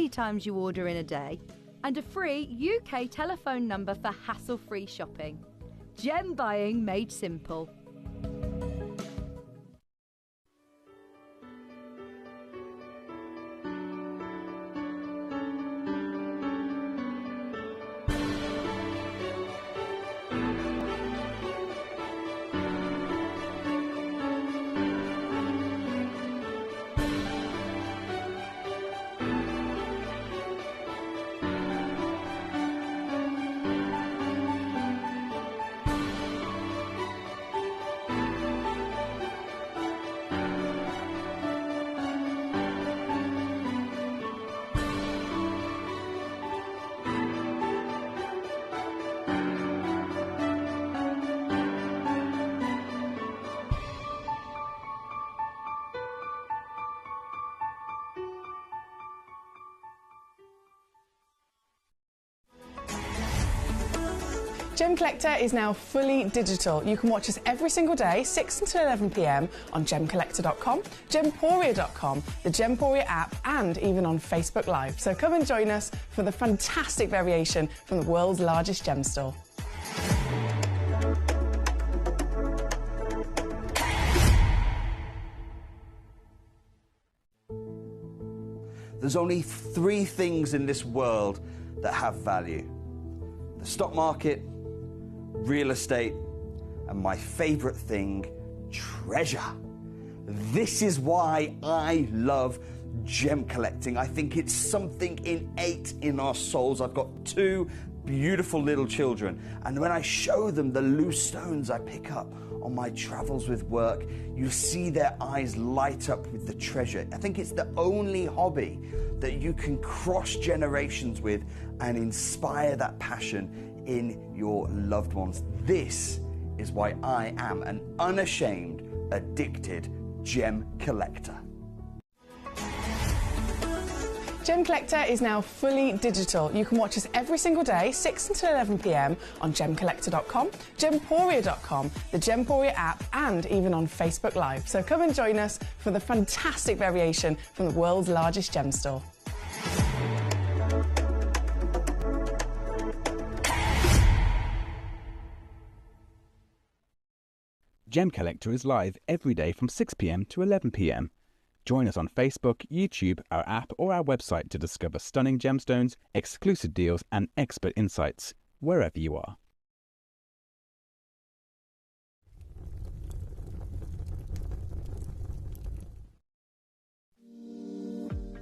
many times you order in a day, and a free UK telephone number for hassle-free shopping. Gem buying made simple. Gemcollector is now fully digital. You can watch us every single day, 6 until 11 p.m. on gemcollector.com, gemporia.com, the Gemporia app, and even on Facebook Live. So come and join us for the fantastic variation from the world's largest gem store. There's only 3 things in this world that have value: the stock market, real estate, and my favorite thing, treasure. This is why I love gem collecting. I think it's something innate in our souls. I've got 2 beautiful little children, and when I show them the loose stones I pick up on my travels with work, you see their eyes light up with the treasure. I think it's the only hobby that you can cross generations with and inspire that passion in your loved ones. This is why I am an unashamed, addicted gem collector. Gemcollector is now fully digital. You can watch us every single day, 6 until 11 p.m. on gemcollector.com, gemporia.com, the Gemporia app, and even on Facebook Live. So come and join us for the fantastic variation from the world's largest gem store. Gemcollector is live every day from 6 p.m. to 11 p.m. Join us on Facebook, YouTube, our app, or our website to discover stunning gemstones, exclusive deals, and expert insights wherever you are.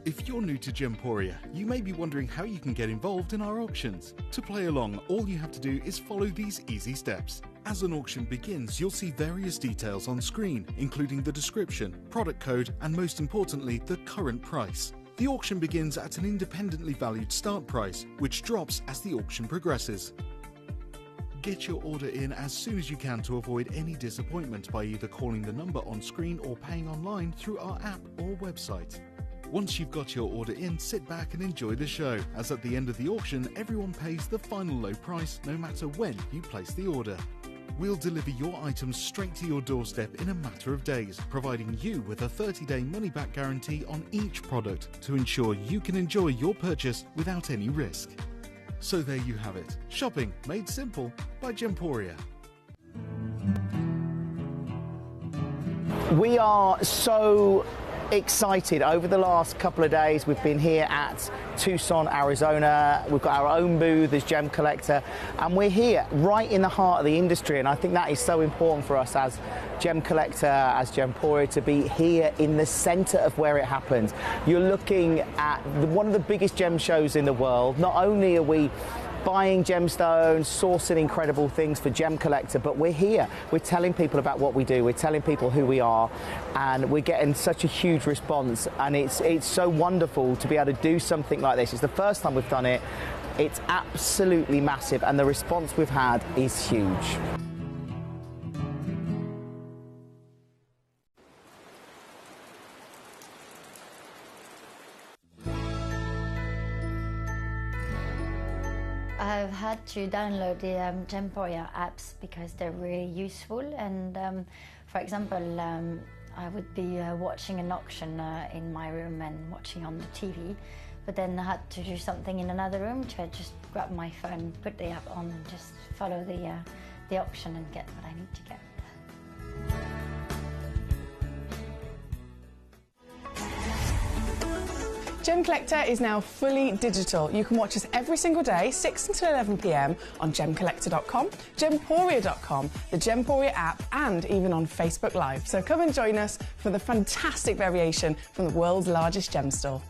If you're new to Gemporia, you may be wondering how you can get involved in our auctions. To play along, all you have to do is follow these easy steps. As an auction begins, you'll see various details on screen, including the description, product code, and most importantly, the current price. The auction begins at an independently valued start price, which drops as the auction progresses. Get your order in as soon as you can to avoid any disappointment by either calling the number on screen or paying online through our app or website. Once you've got your order in, sit back and enjoy the show, as at the end of the auction, everyone pays the final low price no matter when you place the order. We'll deliver your items straight to your doorstep in a matter of days, providing you with a 30-day money-back guarantee on each product to ensure you can enjoy your purchase without any risk. So there you have it, shopping made simple by Gemporia. We are so excited. Over the last couple of days, we've been here at Tucson, Arizona. We've got our own booth as Gemcollector, and we're here right in the heart of the industry, and I think that is so important for us as Gemcollector, as Gemporia, to be here in the center of where it happens. You're looking at one of the biggest gem shows in the world. Not only are we buying gemstones, sourcing incredible things for Gemcollector, but we're here. We're telling people about what we do. We're telling people who we are, and we're getting such a huge response. And it's so wonderful to be able to do something like this. It's the first time we've done it. It's absolutely massive, and the response we've had is huge. I've had to download the Gemporia apps because they're really useful, and for example, I would be watching an auction in my room and watching on the TV, but then I had to do something in another room, which I just grab my phone, put the app on and just follow the auction and get what I need to get. Gemcollector is now fully digital. You can watch us every single day, 6 until 11 p.m. on Gemcollector.com, Gemporia.com, the Gemporia app, and even on Facebook Live. So come and join us for the fantastic variation from the world's largest gem store.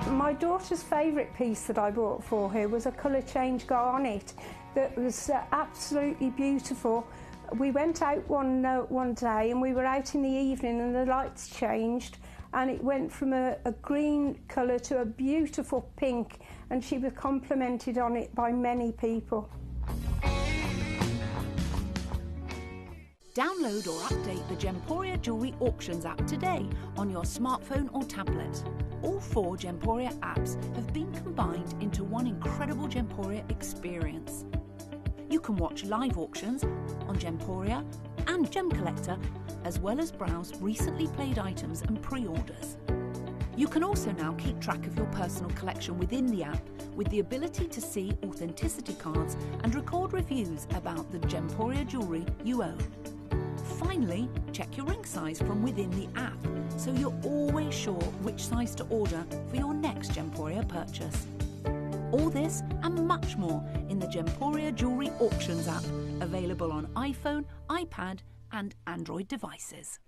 My daughter's favourite piece that I bought for her was a colour change garnet that was absolutely beautiful. We went out one day and we were out in the evening and the lights changed and it went from a green colour to a beautiful pink, and she was complimented on it by many people. Download or update the Gemporia Jewellery Auctions app today on your smartphone or tablet. All 4 Gemporia apps have been combined into one incredible Gemporia experience. You can watch live auctions on Gemporia and Gemcollector, as well as browse recently played items and pre-orders. You can also now keep track of your personal collection within the app with the ability to see authenticity cards and record reviews about the Gemporia jewellery you own. Finally, check your ring size from within the app, so you're always sure which size to order for your next Gemporia purchase. All this and much more in the Gemporia Jewellery Auctions app, available on iPhone, iPad and Android devices.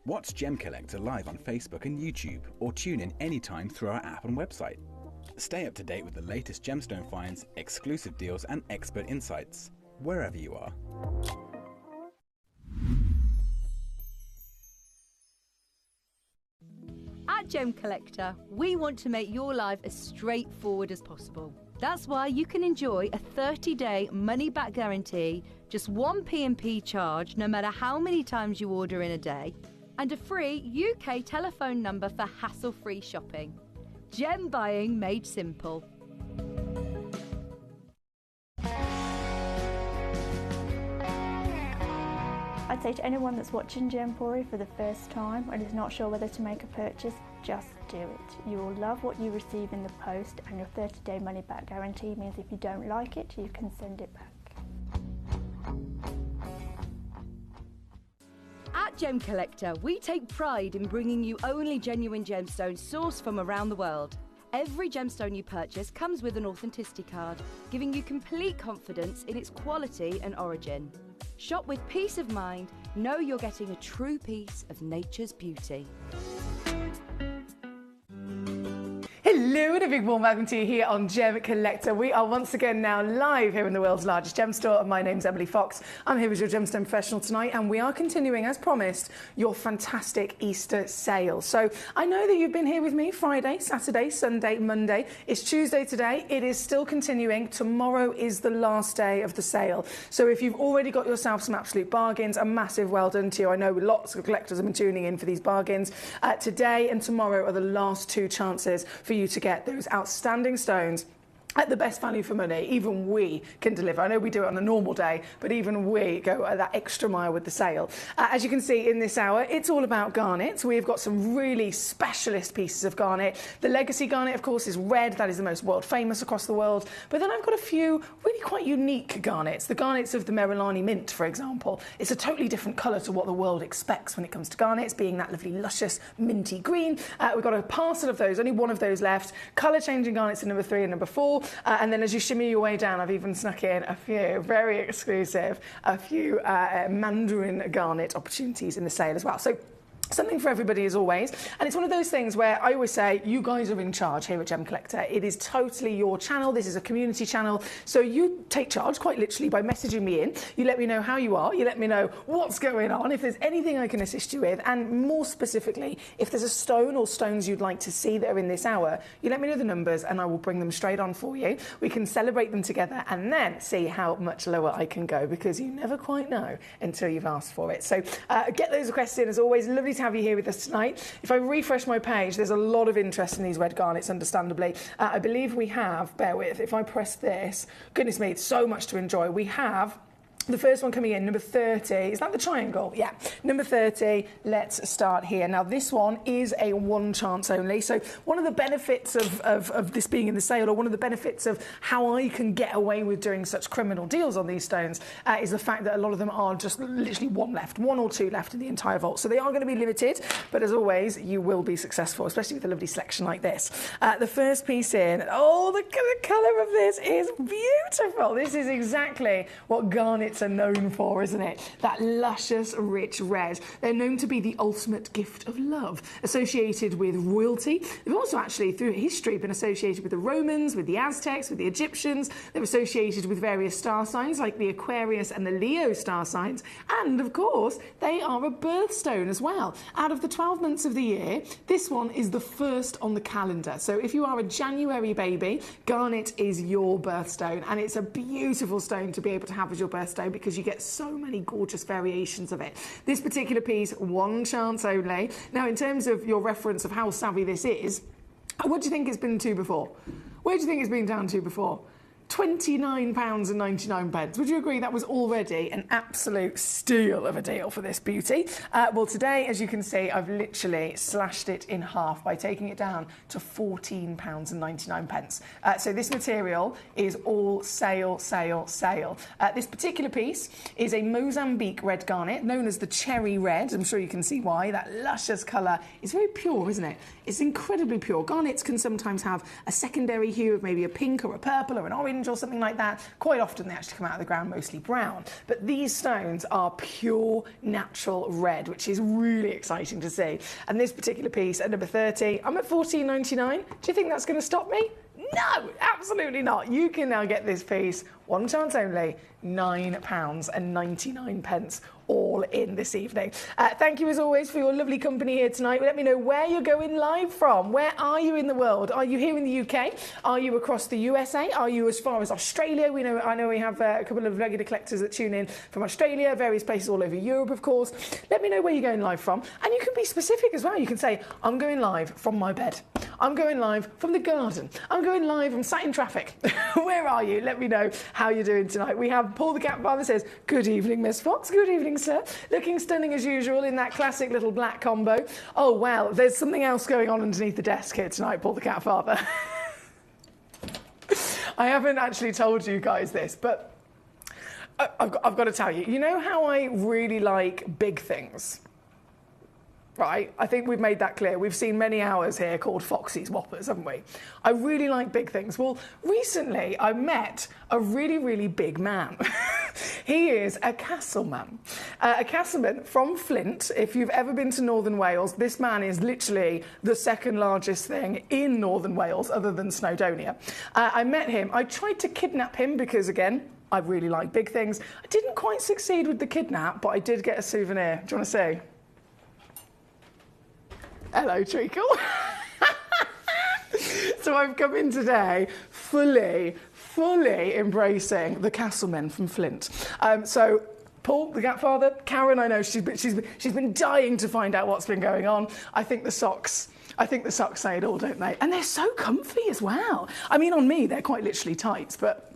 Watch Gemcollector live on Facebook and YouTube, or tune in anytime through our app and website. Stay up to date with the latest gemstone finds, exclusive deals and expert insights, wherever you are. At Gemcollector, we want to make your life as straightforward as possible. That's why you can enjoy a 30-day money-back guarantee, just one P&P charge no matter how many times you order in a day, and a free UK telephone number for hassle-free shopping. Gem buying made simple. I'd say to anyone that's watching Gemporia for the first time and is not sure whether to make a purchase, just do it. You will love what you receive in the post, and your 30-day money-back guarantee means if you don't like it, you can send it back. At Gemcollector, we take pride in bringing you only genuine gemstones sourced from around the world. Every gemstone you purchase comes with an authenticity card, giving you complete confidence in its quality and origin. Shop with peace of mind, know you're getting a true piece of nature's beauty. Hello and a big warm welcome to you here on Gemcollector. We are once again now live here in the world's largest gem store. My name's Emily Fox. I'm here as your gemstone professional tonight, and we are continuing, as promised, your fantastic Easter sale. So I know that you've been here with me Friday, Saturday, Sunday, Monday. It's Tuesday today. It is still continuing. Tomorrow is the last day of the sale. So if you've already got yourself some absolute bargains, a massive well done to you. I know lots of collectors have been tuning in for these bargains. Today and tomorrow are the last 2 chances for you to get those outstanding stones at the best value for money. Even we can deliver. I know we do it on a normal day, but even we go that extra mile with the sale. As you can see in this hour, it's all about garnets. We've got some really specialist pieces of garnet. The legacy garnet, of course, is red. That is the most world famous across the world. But then I've got a few really quite unique garnets. The garnets of the Merilani Mint, for example. It's a totally different colour to what the world expects when it comes to garnets, being that lovely, luscious, minty green. We've got a parcel of those, only one of those left. Colour-changing garnets are number 3 and number 4. And then as you shimmy your way down, I've even snuck in a few very exclusive, a few Mandarin garnet opportunities in the sale as well. So something for everybody as always, and it's one of those things where I always say you guys are in charge here at Gemcollector. It is totally your channel. This is a community channel, so you take charge quite literally by messaging me in. You let me know how you are, you let me know what's going on, if there's anything I can assist you with, and more specifically, if there's a stone or stones you'd like to see that are in this hour, you let me know the numbers and I will bring them straight on for you. We can celebrate them together and then see how much lower I can go, because you never quite know until you've asked for it. So get those requests in as always. Lovely to to have you here with us tonight. If I refresh my page, there's a lot of interest in these red garnets, understandably. I believe we have, bear with, if I press this, goodness me, it's so much to enjoy. We have the first one coming in, number 30. Is that the triangle? Yeah. Number 30. Let's start here. Now, this one is a one chance only. So one of the benefits of this being in the sale, or one of the benefits of how I can get away with doing such criminal deals on these stones, is the fact that a lot of them are just literally one or two left in the entire vault. So they are going to be limited, but as always, you will be successful, especially with a lovely selection like this. The first piece in, oh, the colour of this is beautiful. This is exactly what garnet are known for, isn't it? That luscious, rich red. They're known to be the ultimate gift of love, associated with royalty. They've also actually, through history, been associated with the Romans, with the Aztecs, with the Egyptians. They're associated with various star signs like the Aquarius and the Leo star signs. And, of course, they are a birthstone as well. Out of the 12 months of the year, this one is the first on the calendar. So if you are a January baby, garnet is your birthstone, and it's a beautiful stone to be able to have as your birthstone, because you get so many gorgeous variations of it. This particular piece, one chance only. Now, in terms of your reference of how savvy this is, what do you think it's been to before? Where do you think it's been down to before? £29.99. Would you agree that was already an absolute steal of a deal for this beauty? Well, today, as you can see, I've literally slashed it in half by taking it down to £14.99. So this material is all sale, sale, sale. This particular piece is a Mozambique red garnet, known as the cherry red. I'm sure you can see why. That luscious colour is very pure, isn't it? It's incredibly pure. Garnets can sometimes have a secondary hue of maybe a pink or a purple or an orange or something like that. Quite often they actually come out of the ground mostly brown. But these stones are pure natural red, which is really exciting to see. And this particular piece at number 30, I'm at £14.99. Do you think that's going to stop me? No, absolutely not. You can now get this piece, one chance only, £9.99, all in this evening. Thank you as always for your lovely company here tonight. Let me know where you're going live from. Where are you in the world? Are you here in the UK? Are you across the USA? Are you as far as Australia? I know we have a couple of regular collectors that tune in from Australia, various places all over Europe, of course. Let me know where you're going live from. And you can be specific as well. You can say, I'm going live from my bed. I'm going live from the garden. I'm going live, I'm sat in traffic. Where are you? Let me know how you're doing tonight. We have Paul the Cat Father says, good evening, Miss Fox. Good evening, sir. Looking stunning as usual in that classic little black combo. Oh, wow, there's something else going on underneath the desk here tonight, Paul the Cat Father. I haven't actually told you guys this, but I've got to tell you, you know how I really like big things? Right, I think we've made that clear. We've seen many hours here called Foxy's Whoppers, haven't we? I really like big things. Well, recently I met a really, really big man. He is a castleman. A castleman from Flint. If you've ever been to Northern Wales, this man is literally the second largest thing in Northern Wales other than Snowdonia. I met him. I tried to kidnap him because, again, I really like big things. I didn't quite succeed with the kidnap, but I did get a souvenir. Do you want to see? Hello, Treacle. So I've come in today fully embracing the castlemen from Flint. So Paul, the Cat Father, Karen, I know she's been dying to find out what's been going on. I think the socks say it all, don't they? And they're so comfy as well. I mean, on me, they're quite literally tights, but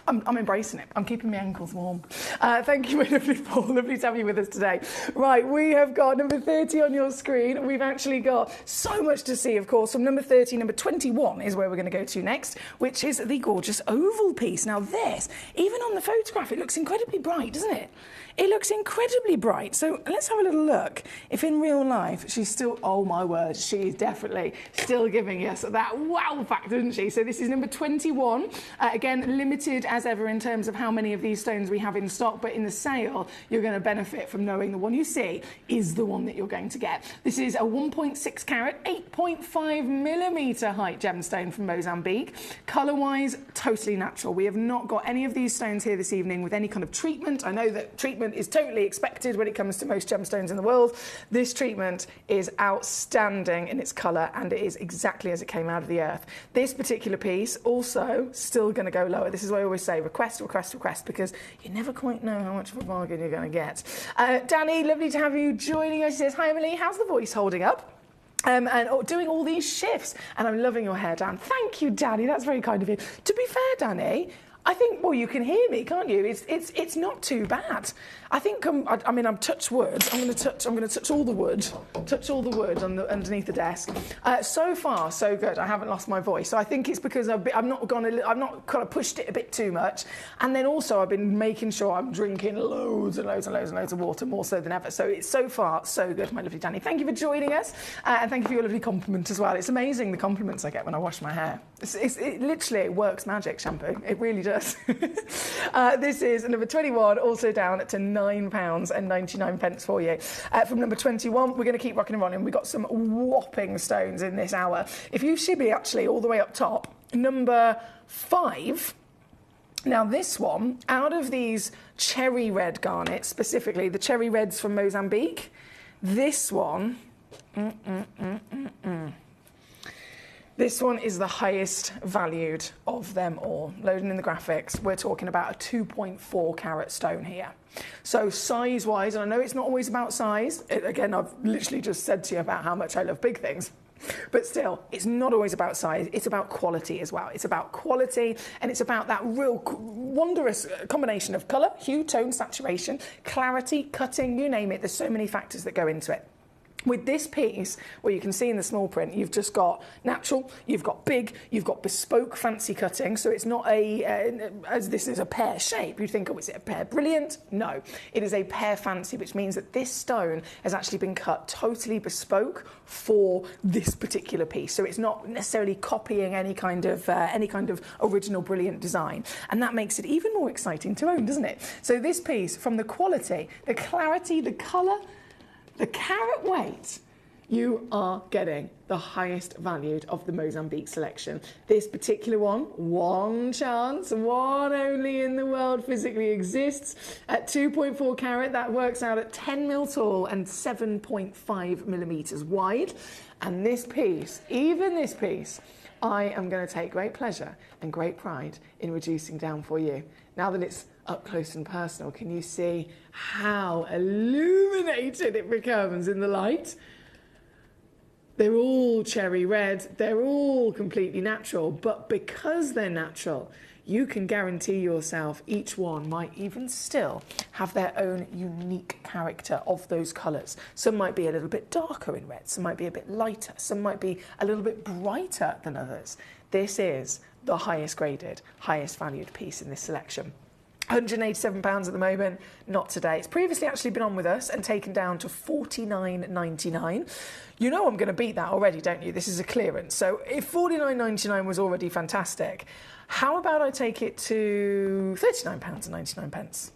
I'm embracing it. I'm keeping my ankles warm. Thank you, my lovely Paul. Lovely to have you with us today. Right, we have got number 30 on your screen. We've actually got so much to see, of course. From number 30, number 21 is where we're going to go to next, which is the gorgeous oval piece. Now this, even on the photograph, it looks incredibly bright, doesn't it? It looks incredibly bright. So let's have a little look. If in real life she's still, oh my word, she's definitely still giving us that wow factor, isn't she? So this is number 21. Again, limited as ever in terms of how many of these stones we have in stock, but in the sale, you're going to benefit from knowing the one you see is the one that you're going to get. This is a 1.6 carat, 8.5 millimetre height gemstone from Mozambique. Colour-wise, totally natural. We have not got any of these stones here this evening with any kind of treatment. I know that treatment is totally expected when it comes to most gemstones in the world. This treatment is outstanding in its colour, and it is exactly as it came out of the earth. This particular piece also still going to go lower. This is why I always just say request, because you never quite know how much of a bargain you're going to get. Danny, lovely to have you joining us. She says, hi, Emily, how's the voice holding up? And doing all these shifts. And I'm loving your hair, Dan. Thank you, Danny. That's very kind of you. To be fair, Danny, I think, well, you can hear me, can't you? It's not too bad. I think I'm touch wood. I'm going to touch all the wood. Touch all the wood underneath the desk. So far, so good. I haven't lost my voice. So I think it's because I've not kind of pushed it a bit too much. And then also I've been making sure I'm drinking loads and loads and loads and loads of water, more so than ever. So it's so far so good, my lovely Danny. Thank you for joining us, and thank you for your lovely compliment as well. It's amazing the compliments I get when I wash my hair. It literally works magic, shampoo. It really does. This is number 21, also down to £9.99 for you. From number 21, we're going to keep rocking and rolling. We've got some whopping stones in this hour. If you shibby actually all the way up top, number 5. Now this one, out of these cherry red garnets, specifically the cherry reds from Mozambique, this one, this one is the highest valued of them all. Loading in the graphics, we're talking about a 2.4 carat stone here. So size-wise, and I know it's not always about size. Again, I've literally just said to you about how much I love big things. But still, it's not always about size. It's about quality as well. It's about quality, and it's about that real wondrous combination of colour, hue, tone, saturation, clarity, cutting, you name it. There's so many factors that go into it. With this piece, well, you can see in the small print, you've just got natural, you've got big, you've got bespoke fancy cutting. So it's not as this is a pear shape. You'd think, oh, is it a pear brilliant? No, it is a pear fancy, which means that this stone has actually been cut totally bespoke for this particular piece. So it's not necessarily copying any kind of original brilliant design. And that makes it even more exciting to own, doesn't it? So this piece, from the quality, the clarity, the colour, the carat weight, you are getting the highest valued of the Mozambique selection. This particular one chance, one only in the world physically exists, at 2.4 carat. That works out at 10 mil tall and 7.5 millimetres wide. And this piece, even this piece, I am going to take great pleasure and great pride in reducing down for you. Now that it's up close and personal, can you see how illuminated it becomes in the light? They're all cherry red, they're all completely natural, but because they're natural, you can guarantee yourself each one might even still have their own unique character of those colours. Some might be a little bit darker in red, some might be a bit lighter, some might be a little bit brighter than others. This is the highest graded, highest valued piece in this selection. £187 at the moment, not today. It's previously actually been on with us and taken down to $49.99. You know I'm going to beat that already, don't you? This is a clearance. So if $49.99 was already fantastic, how about I take it to £39.99?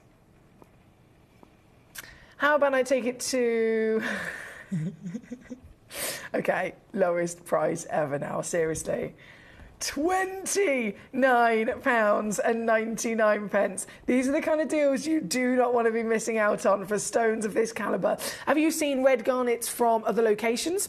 How about I take it to... Okay, lowest price ever now, seriously. £29.99. These are the kind of deals you do not want to be missing out on for stones of this calibre. Have you seen red garnets from other locations?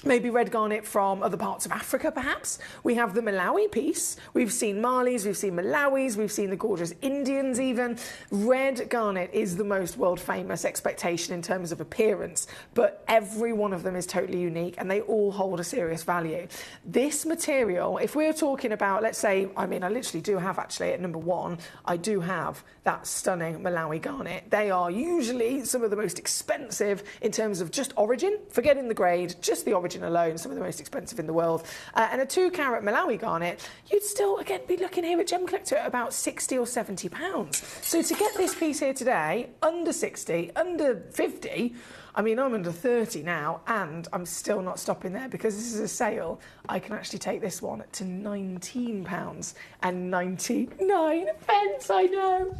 Maybe red garnet from other parts of Africa, perhaps. We have the Malawi piece. We've seen Malis, we've seen Malawis, we've seen the gorgeous Indians even. Red garnet is the most world famous expectation in terms of appearance, but every one of them is totally unique and they all hold a serious value. This material, if we're talking about, let's say, I literally do have actually at number 1, I do have that stunning Malawi garnet. They are usually some of the most expensive in terms of just origin, forgetting the grade, just the origin alone, some of the most expensive in the world. And a 2 carat Malawi garnet, you'd still, again, be looking here at Gemcollector at about £60 or £70. So to get this piece here today, under 60, under 50, I'm under 30 now, and I'm still not stopping there because this is a sale. I can actually take this one to £19.99. I know,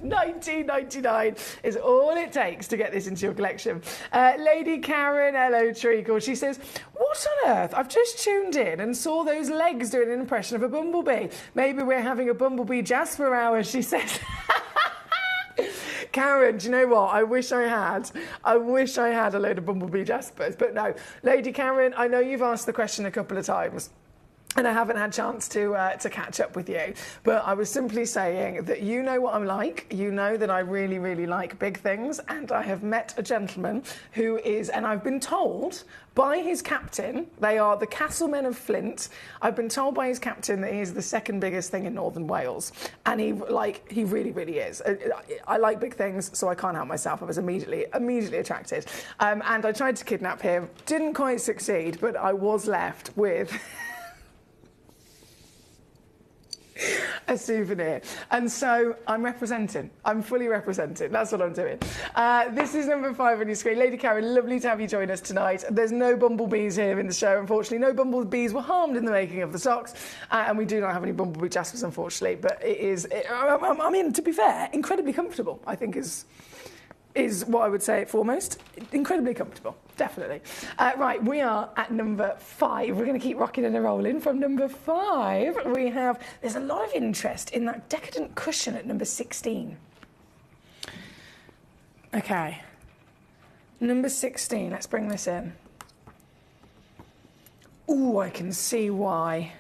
£19.99 is all it takes to get this into your collection. Lady Karen, hello Treacle, she says, what on earth? I've just tuned in and saw those legs doing an impression of a bumblebee. Maybe we're having a bumblebee Jasper hour, she says. Karen, do you know what? I wish I had a load of bumblebee Jaspers, but no. Lady Karen, I know you've asked the question a couple of times. and I haven't had a chance to catch up with you. But I was simply saying that you know what I'm like. You know that I really, really like big things. And I have met a gentleman who is, and I've been told by his captain, they are the Castlemen of Flint. I've been told by his captain that he is the second biggest thing in Northern Wales. And he really, really is. I like big things, so I can't help myself. I was immediately attracted. And I tried to kidnap him. Didn't quite succeed, but I was left with a souvenir. And so I'm representing. I'm fully representing. That's what I'm doing. This is number 5 on your screen. Lady Karen, lovely to have you join us tonight. There's no bumblebees here in the show, unfortunately. No bumblebees were harmed in the making of the socks. And we do not have any bumblebee jaspers, unfortunately. But I mean, to be fair, incredibly comfortable, I think is what I would say foremost. Incredibly comfortable, definitely. Right, we are at number 5. We're going to keep rocking and rolling. From number 5, there's a lot of interest in that decadent cushion at number 16. Okay, number 16, let's bring this in. Ooh, I can see why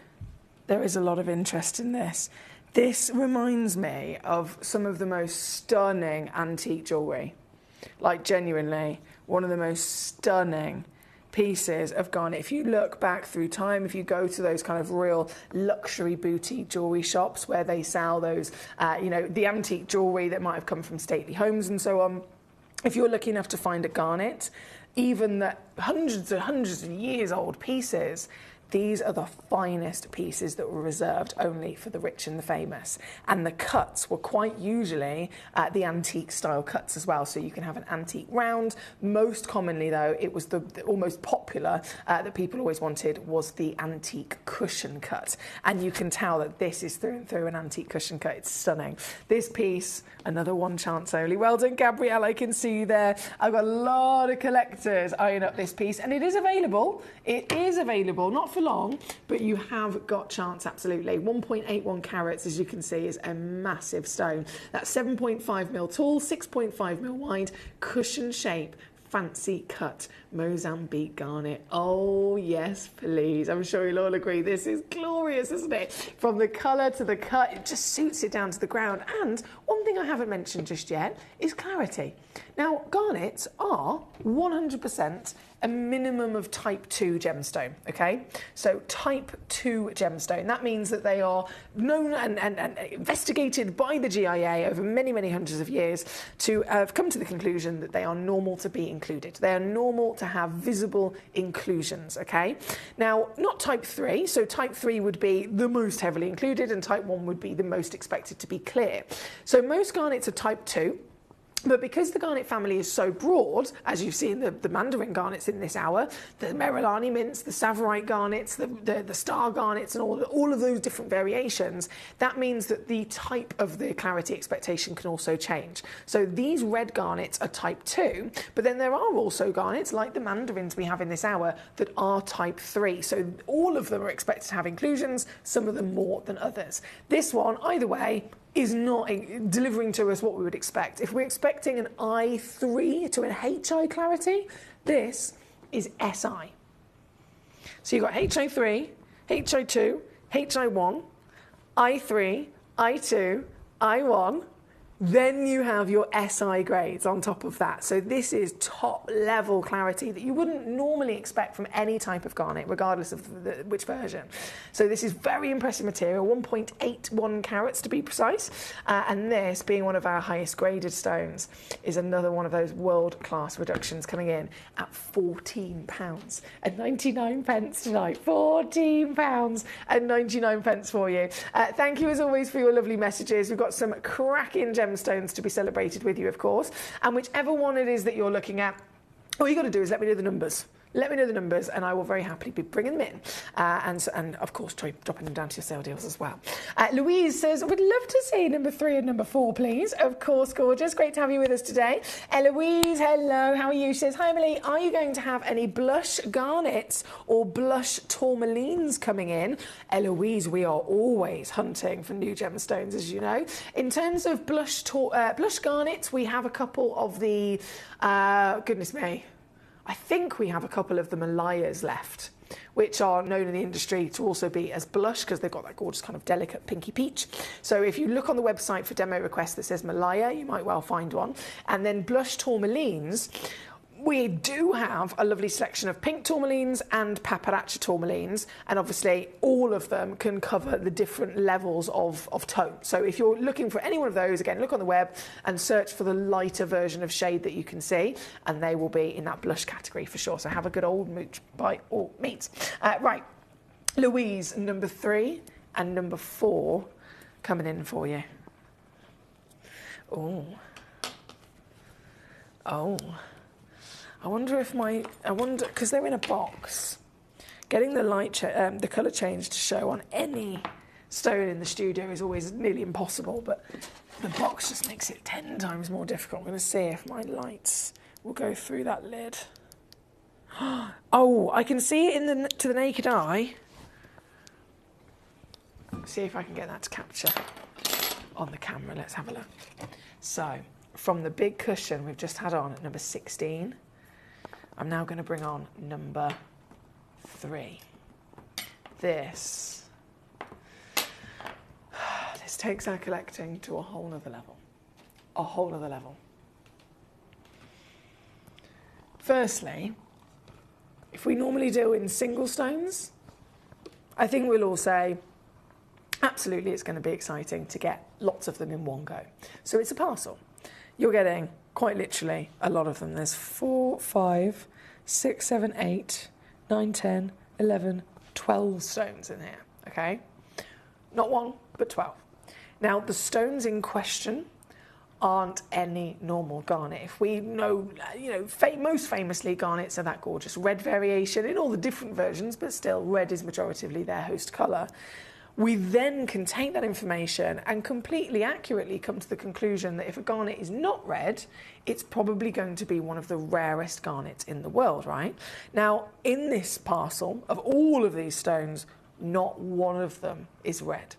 there is a lot of interest in this. This reminds me of some of the most stunning antique jewellery. Like, genuinely, one of the most stunning pieces of garnet. If you look back through time, if you go to those kind of real luxury boutique jewellery shops where they sell those, the antique jewellery that might have come from stately homes and so on, if you're lucky enough to find a garnet, even the hundreds of years old pieces, these are the finest pieces that were reserved only for the rich and the famous. And the cuts were quite usually the antique style cuts as well. So you can have an antique round. Most commonly, though, it was the almost popular that people always wanted was the antique cushion cut. And you can tell that this is through and through an antique cushion cut. It's stunning. This piece, another one chance only. Well done, Gabrielle. I can see you there. I've got a lot of collectors eyeing up this piece. And it is available. It is available, not for long, but you have got chance, absolutely. 1.81 carats, as you can see, is a massive stone. That's 7.5 mil tall, 6.5 mil wide, cushion shape, fancy cut Mozambique garnet. Oh yes, please. I'm sure you'll all agree this is glorious, isn't it? From the colour to the cut, it just suits it down to the ground. And one thing I haven't mentioned just yet is clarity. Now, garnets are 100% a minimum of type 2 gemstone, okay? So type 2 gemstone, that means that they are known and investigated by the GIA over many, many hundreds of years to have come to the conclusion that they are normal to be included. They are normal to have visible inclusions, okay? Now, not type 3, so type 3 would be the most heavily included and type 1 would be the most expected to be clear. So most garnets are type 2. But because the garnet family is so broad, as you've seen the Mandarin garnets in this hour, the Merillani mints, the Savorite garnets, the star garnets, and all of those different variations, that means that the type of the clarity expectation can also change. So these red garnets are type 2, but then there are also garnets, like the Mandarins we have in this hour, that are type 3. So all of them are expected to have inclusions, some of them more than others. This one, either way, is not delivering to us what we would expect. If we're expecting an I3 to an HI clarity, this is SI. So you've got HI3, HI2, HI1, I3, I2, I1, then you have your SI grades on top of that. So this is top level clarity that you wouldn't normally expect from any type of garnet, regardless of which version. So this is very impressive material, 1.81 carats to be precise. And this, being one of our highest graded stones, is another one of those world-class reductions coming in at £14 and 99 pence tonight. £14 and 99 pence for you. Thank you as always for your lovely messages. We've got some cracking gemstones to be celebrated with you, of course. And whichever one it is that you're looking at, all you got to do is let me know the numbers. Let me know the numbers and I will very happily be bringing them in. And of course, dropping them down to your sale deals as well. Louise says, would love to see number 3 and number 4, please. Of course, gorgeous. Great to have you with us today. Eloise, hello. How are you? She says, hi, Emily. Are you going to have any blush garnets or blush tourmalines coming in? Eloise, we are always hunting for new gemstones, as you know. In terms of blush garnets, we have a couple of the, goodness me, I think we have a couple of the Malayas left. which are known in the industry to also be as blush because they've got that gorgeous kind of delicate pinky peach. So if you look on the website for demo requests that says Malaya, you might well find one. And then blush tourmalines, we do have a lovely selection of pink tourmalines and paparazzi tourmalines, and obviously all of them can cover the different levels of tone. So if you're looking for any one of those, again, look on the web and search for the lighter version of shade that you can see, and they will be in that blush category for sure. So have a good old mooch by all means. Right, Louise, number 3 and number 4 coming in for you. Oh. I wonder, because they're in a box, getting the colour change to show on any stone in the studio is always nearly impossible, but the box just makes it 10 times more difficult. I'm going to see if my lights will go through that lid. Oh, I can see it to the naked eye. See if I can get that to capture on the camera. Let's have a look. So, from the big cushion we've just had on at number 16, I'm now going to bring on number 3. This takes our collecting to a whole nother level. A whole nother level. Firstly, if we normally deal in single stones, I think we'll all say, absolutely, it's going to be exciting to get lots of them in one go. So it's a parcel. You're getting, quite literally, a lot of them. There's 4, 5, 6, 7, 8, 9, 10, 11, 12 stones in here, okay? Not 1, but 12. Now, the stones in question aren't any normal garnet. If we know, most famously, garnets are that gorgeous red variation in all the different versions, but still, red is majoritively their host colour. We then can take that information and completely accurately come to the conclusion that if a garnet is not red, it's probably going to be one of the rarest garnets in the world, right? Now, in this parcel of all of these stones, not one of them is red.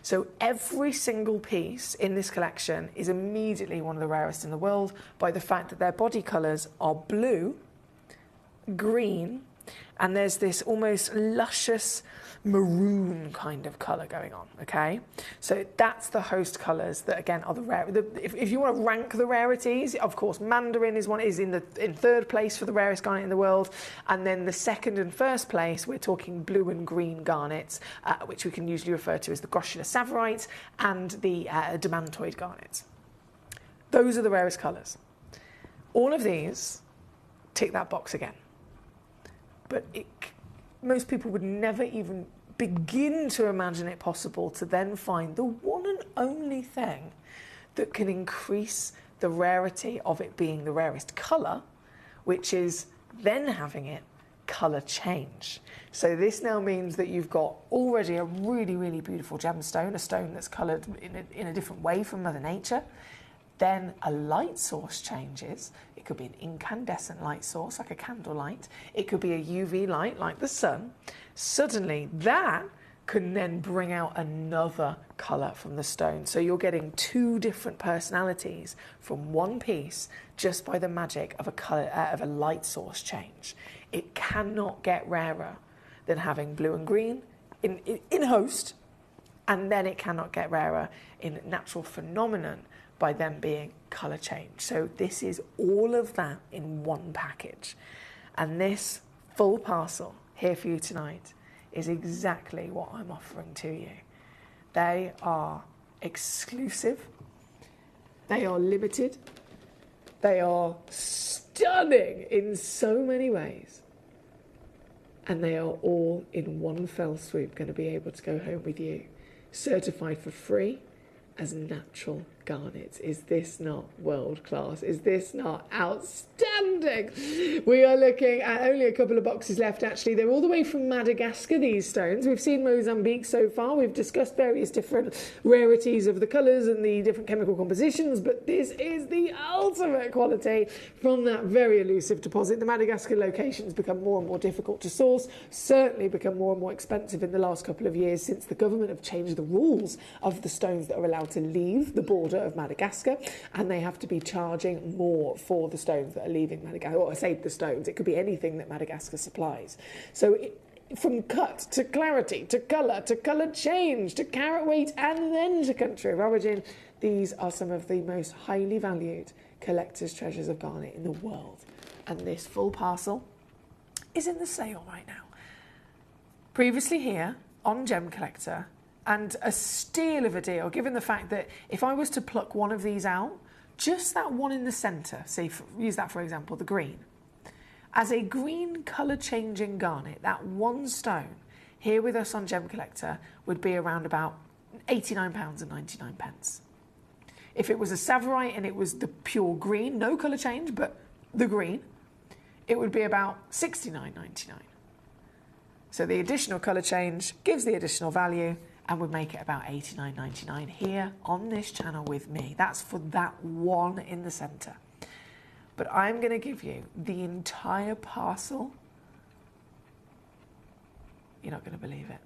So every single piece in this collection is immediately one of the rarest in the world by the fact that their body colours are blue, green, and there's this almost luscious maroon kind of colour going on, okay? So that's the host colours that, again, are the rare. If you want to rank the rarities, of course, mandarin is in third place for the rarest garnet in the world, and then the second and first place, we're talking blue and green garnets, which we can usually refer to as the Groschula Savarite and the Demantoid garnets. Those are the rarest colours. All of these tick that box again. But most people would never even begin to imagine it possible to then find the one and only thing that can increase the rarity of it being the rarest colour, which is then having it colour change. So this now means that you've got already a really, really beautiful gemstone, a stone that's coloured in a different way from Mother Nature. Then a light source changes. It could be an incandescent light source, like a candlelight. It could be a UV light, like the sun. Suddenly, that can then bring out another colour from the stone. So you're getting 2 different personalities from one piece just by the magic of a light source change. It cannot get rarer than having blue and green in host, and then it cannot get rarer in natural phenomenon by them being colour change. So this is all of that in one package. And this full parcel here for you tonight is exactly what I'm offering to you. They are exclusive. They are limited. They are stunning in so many ways. And they are all in one fell swoop going to be able to go home with you, certified for free as natural garnets. Is this not world class? Is this not outstanding? We are looking at only a couple of boxes left, actually. They're all the way from Madagascar, these stones. We've seen Mozambique so far. We've discussed various different rarities of the colours and the different chemical compositions, but this is the ultimate quality from that very elusive deposit. The Madagascar locations become more and more difficult to source, certainly become more and more expensive in the last couple of years since the government have changed the rules of the stones that are allowed to leave the borders border of Madagascar, and they have to be charging more for the stones that are leaving Madagascar. Or I say the stones, it could be anything that Madagascar supplies. So from cut to clarity to colour change to carat weight and then to country of origin, these are some of the most highly valued collector's treasures of garnet in the world. And this full parcel is in the sale right now. Previously here on Gem Collector, and a steal of a deal, given the fact that if I was to pluck one of these out, just that one in the centre, say, use that for example, the green, as a green colour changing garnet, that one stone here with us on Gem Collector would be around about £89.99. If it was a Savorite and it was the pure green, no colour change, but the green, it would be about £69.99. So the additional colour change gives the additional value and would make it about £89.99 here on this channel with me. That's for that one in the centre. But I'm going to give you the entire parcel. You're not going to believe it.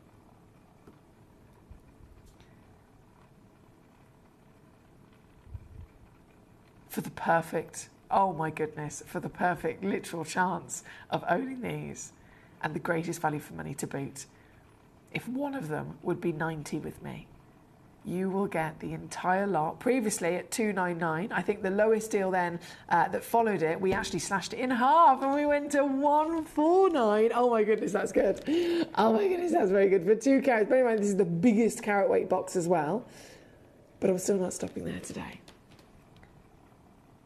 For the perfect, oh my goodness, for the perfect literal chance of owning these and the greatest value for money to boot. If one of them would be 90 with me, you will get the entire lot. Previously at $299, I think the lowest deal then that followed it, we actually slashed it in half and we went to $149. Oh my goodness, that's good. Oh my goodness, that's very good. For 2 carats, bear in mind this is the biggest carat weight box as well. But I'm still not stopping there today.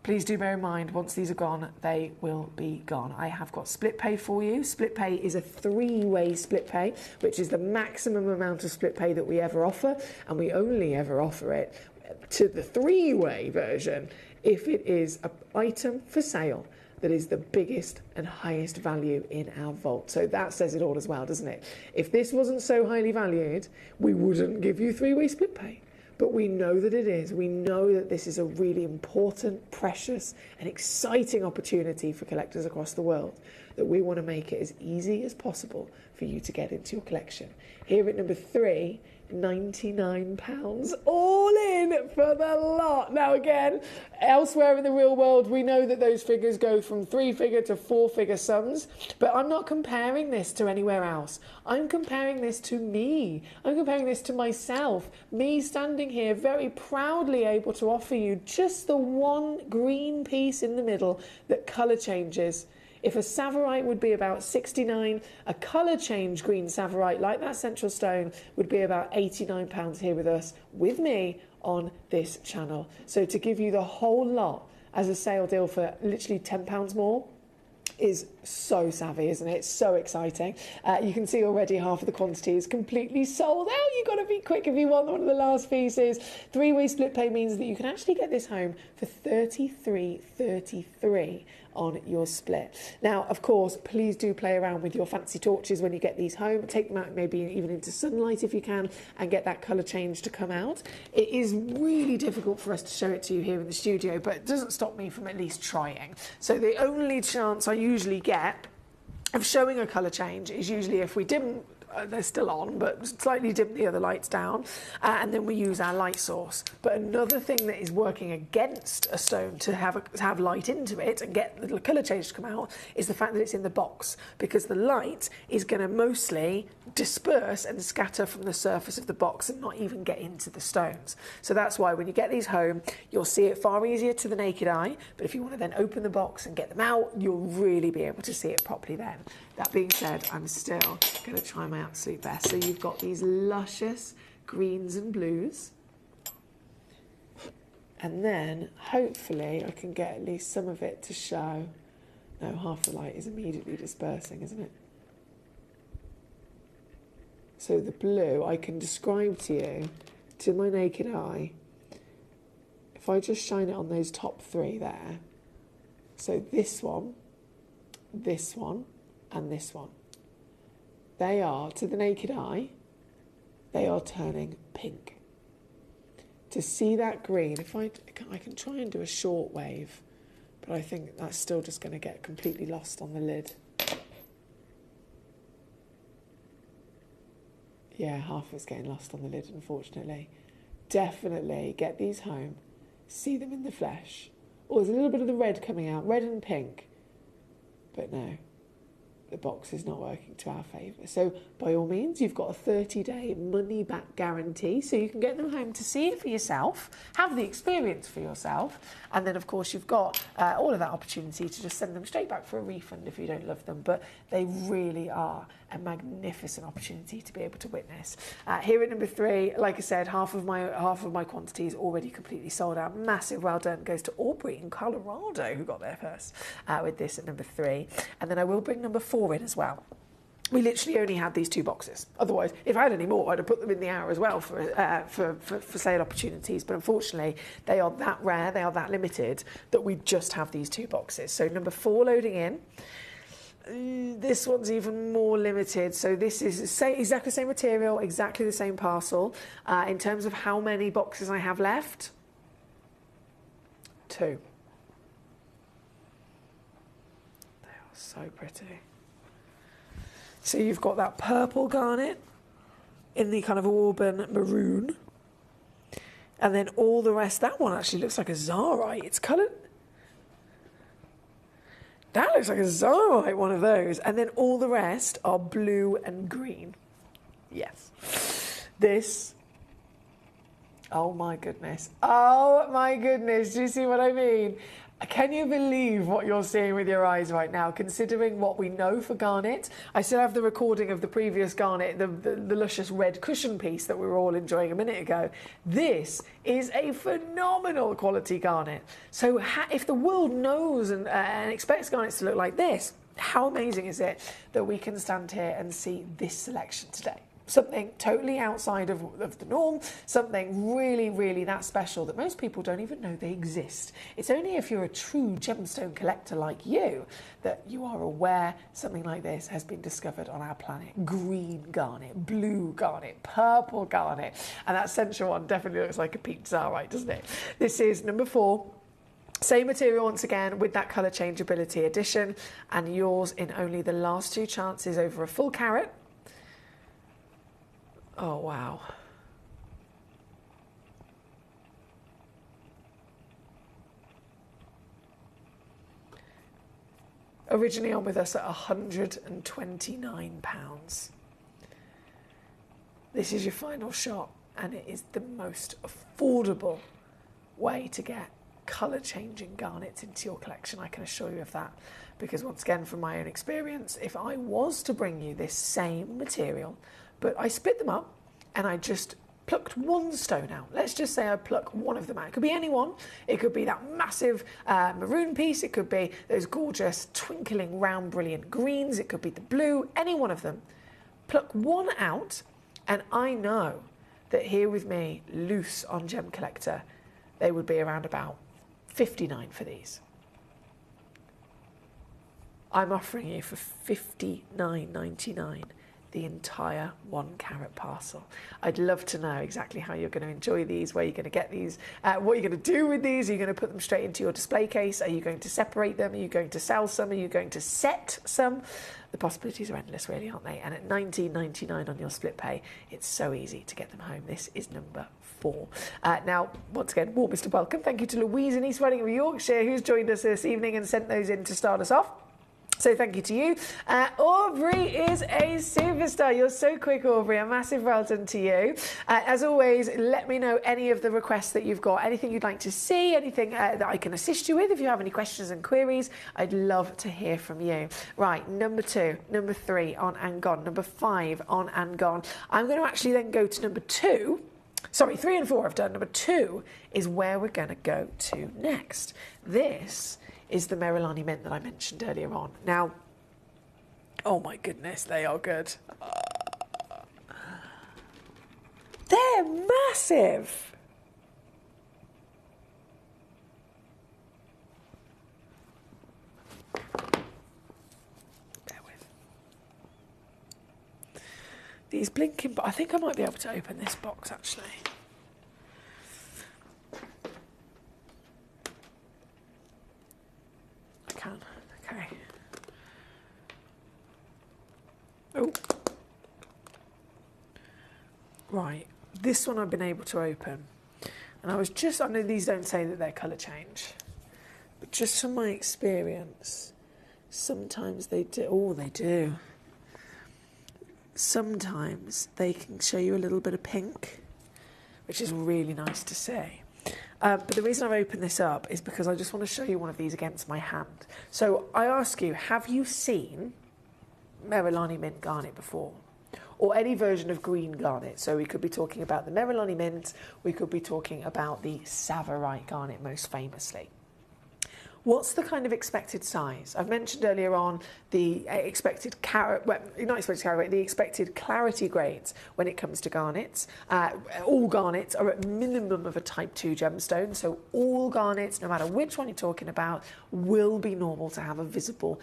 Please do bear in mind, once these are gone, they will be gone. I have got split pay for you. Split pay is a 3-way split pay, which is the maximum amount of split pay that we ever offer, and we only ever offer it to the 3-way version if it is an item for sale that is the biggest and highest value in our vault. So that says it all as well, doesn't it? If this wasn't so highly valued, we wouldn't give you 3-way split pay. But we know that it is. We know that this is a really important, precious and exciting opportunity for collectors across the world, that we want to make it as easy as possible for you to get into your collection. Here at number 3, £99 all in for the lot. Now again, elsewhere in the real world, we know that those figures go from 3-figure to 4-figure sums, but I'm not comparing this to anywhere else. I'm comparing this to me. I'm comparing this to myself. Me standing here very proudly able to offer you just the one green piece in the middle that colour changes. If a Savorite would be about 69, a colour change green Savorite like that central stone would be about £89 here with us, with me on this channel. So to give you the whole lot as a sale deal for literally £10 more is so savvy, isn't it? It's so exciting. You can see already half of the quantity is completely sold out. You've got to be quick if you want one of the last pieces. 3-way split pay means that you can actually get this home for $33.33 on your split. Now, of course, please do play around with your fancy torches when you get these home. Take them out maybe even into sunlight if you can and get that colour change to come out. It is really difficult for us to show it to you here in the studio, but it doesn't stop me from at least trying. So the only chance I usually get of showing a colour change is usually if we dim, they're still on, but slightly dim the other lights down, and then we use our light source. But another thing that is working against a stone to have light into it and get the colour change to come out is the fact that it's in the box, because the light is going to mostly disperse and scatter from the surface of the box and not even get into the stones. So that's why when you get these home, you'll see it far easier to the naked eye, but if you want to then open the box and get them out, you'll really be able to see it properly then. That being said, I'm still going to try my absolute best. So you've got these luscious greens and blues. And then, hopefully, I can get at least some of it to show. No, half the light is immediately dispersing, isn't it? So the blue, I can describe to you, to my naked eye, if I just shine it on those top 3 there. So this one, and this one. They are, to the naked eye, they are turning pink. To see that green, if I can try and do a short wave, but I think that's still just going to get completely lost on the lid. Yeah, half of it's getting lost on the lid, unfortunately. Definitely get these home see them in the flesh. Oh, there's a little bit of the red coming out, red and pink. But no, the box is not working to our favour. So by all means, you've got a 30-day money-back guarantee, so you can get them home to see it for yourself, have the experience for yourself, and then of course you've got all of that opportunity to just send them straight back for a refund if you don't love them. But they really are a magnificent opportunity to be able to witness. Here at number 3, like I said, half of my quantity is already completely sold out. Massive well done goes to Aubrey in Colorado, who got there first with this at number 3. And then I will bring number 4 in as well. We literally only had these 2 boxes. Otherwise, if I had any more, I'd have put them in the hour as well for sale opportunities. But unfortunately, they are that rare, they are that limited, that we just have these 2 boxes. So number 4 loading in. This one's even more limited. So this is exactly the same material, exactly the same parcel. In terms of how many boxes I have left, 2. They are so pretty. So you've got that purple garnet in the kind of auburn maroon. And then all the rest, that one actually looks like a Zarite. It's coloured. That looks like a Zarite, one of those. And then all the rest are blue and green. Yes. This. Oh my goodness. Oh my goodness. Do you see what I mean? Can you believe what you're seeing with your eyes right now, considering what we know for garnet? I still have the recording of the previous garnet, the luscious red cushion piece that we were all enjoying a minute ago. This is a phenomenal quality garnet. So if the world knows and expects garnets to look like this, how amazing is it that we can stand here and see this selection today? Something totally outside of the norm, something really, really that special that most people don't even know they exist. It's only if you're a true gemstone collector like you that you are aware something like this has been discovered on our planet. Green garnet, blue garnet, purple garnet, and that central one definitely looks like a peach Zarite, doesn't it? This is number 4. Same material once again with that colour changeability addition, and yours in only the last 2 chances over a full carat. Oh, wow. Originally on with us at £129. This is your final shot, and it is the most affordable way to get colour-changing garnets into your collection, I can assure you of that. Because once again, from my own experience, if I was to bring you this same material, but I split them up and I just plucked 1 stone out. Let's just say I pluck one of them out. It could be any one. It could be that massive maroon piece. It could be those gorgeous twinkling round brilliant greens. It could be the blue, any one of them. Pluck one out and I know that here with me, loose on Gemcollector, they would be around about £59 for these. I'm offering you for $59.99 the entire 1 carat parcel. I'd love to know exactly how you're going to enjoy these, where you're going to get these, what you're going to do with these. Are you going to put them straight into your display case? Are you going to separate them? Are you going to sell some? Are you going to set some? The possibilities are endless, really, aren't they? And at $19.99 on your split pay, it's so easy to get them home. This is number 4. Now, once again, warmest of welcome. Thank you to Louise in East Reading of Yorkshire, who's joined us this evening and sent those in to start us off. So thank you to you. Aubrey is a superstar. You're so quick, Aubrey. A massive well done to you. As always, let me know any of the requests that you've got, anything you'd like to see, anything that I can assist you with. If you have any questions and queries, I'd love to hear from you. Right, number 2, number 3 on and gone, number 5 on and gone. I'm going to actually then go to number 2. Sorry, 3 and 4 I've done. Number 2 is where we're going to go to next. This is the Merilani mint that I mentioned earlier on. Now, oh my goodness, they are good. They're massive. Bear with. These blinking, but I think I might be able to open this box actually. Okay. Oh. Right. This one I've been able to open. And I know these don't say that they're colour change, but just from my experience, sometimes they do. Oh, they do. Sometimes they can show you a little bit of pink, which is really nice to see. But the reason I've opened this up is because I just want to show you one of these against my hand. So I ask you, have you seen Merilani Mint Garnet before? Or any version of green garnet? So we could be talking about the Merilani Mint, we could be talking about the Tsavorite Garnet most famously. What's the kind of expected size? I've mentioned earlier on the expected the expected clarity grades when it comes to garnets. All garnets are at minimum of a type 2 gemstone, so all garnets, no matter which one you're talking about, will be normal to have a visible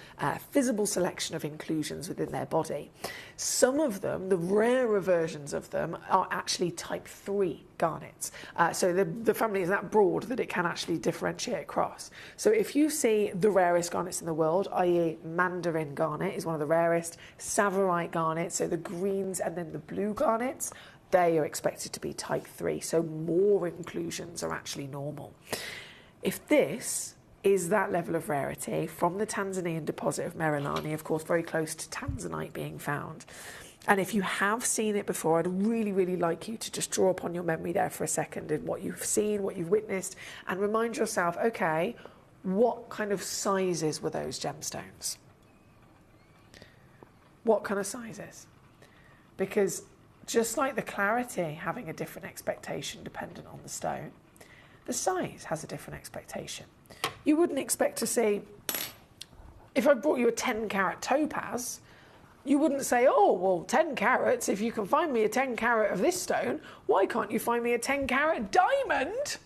selection of inclusions within their body. Some of them, the rarer versions of them, are actually type 3 garnets. So the family is that broad that it can actually differentiate across. So if you see the rarest garnets in the world, i.e. Mandarin garnet is one of the rarest, Tsavorite garnet, so the greens and then the blue garnets, they are expected to be type 3, so more inclusions are actually normal. If this is that level of rarity from the Tanzanian deposit of Merilani, of course very close to tanzanite being found, and if you have seen it before, I'd really, really like you to just draw upon your memory there for a second and what you've seen, what you've witnessed, and remind yourself, okay, what kind of sizes were those gemstones? What kind of sizes? Because just like the clarity having a different expectation dependent on the stone, the size has a different expectation. You wouldn't expect to see, if I brought you a 10 carat topaz, you wouldn't say, oh, well, 10 carats, if you can find me a 10 carat of this stone, why can't you find me a 10 carat diamond?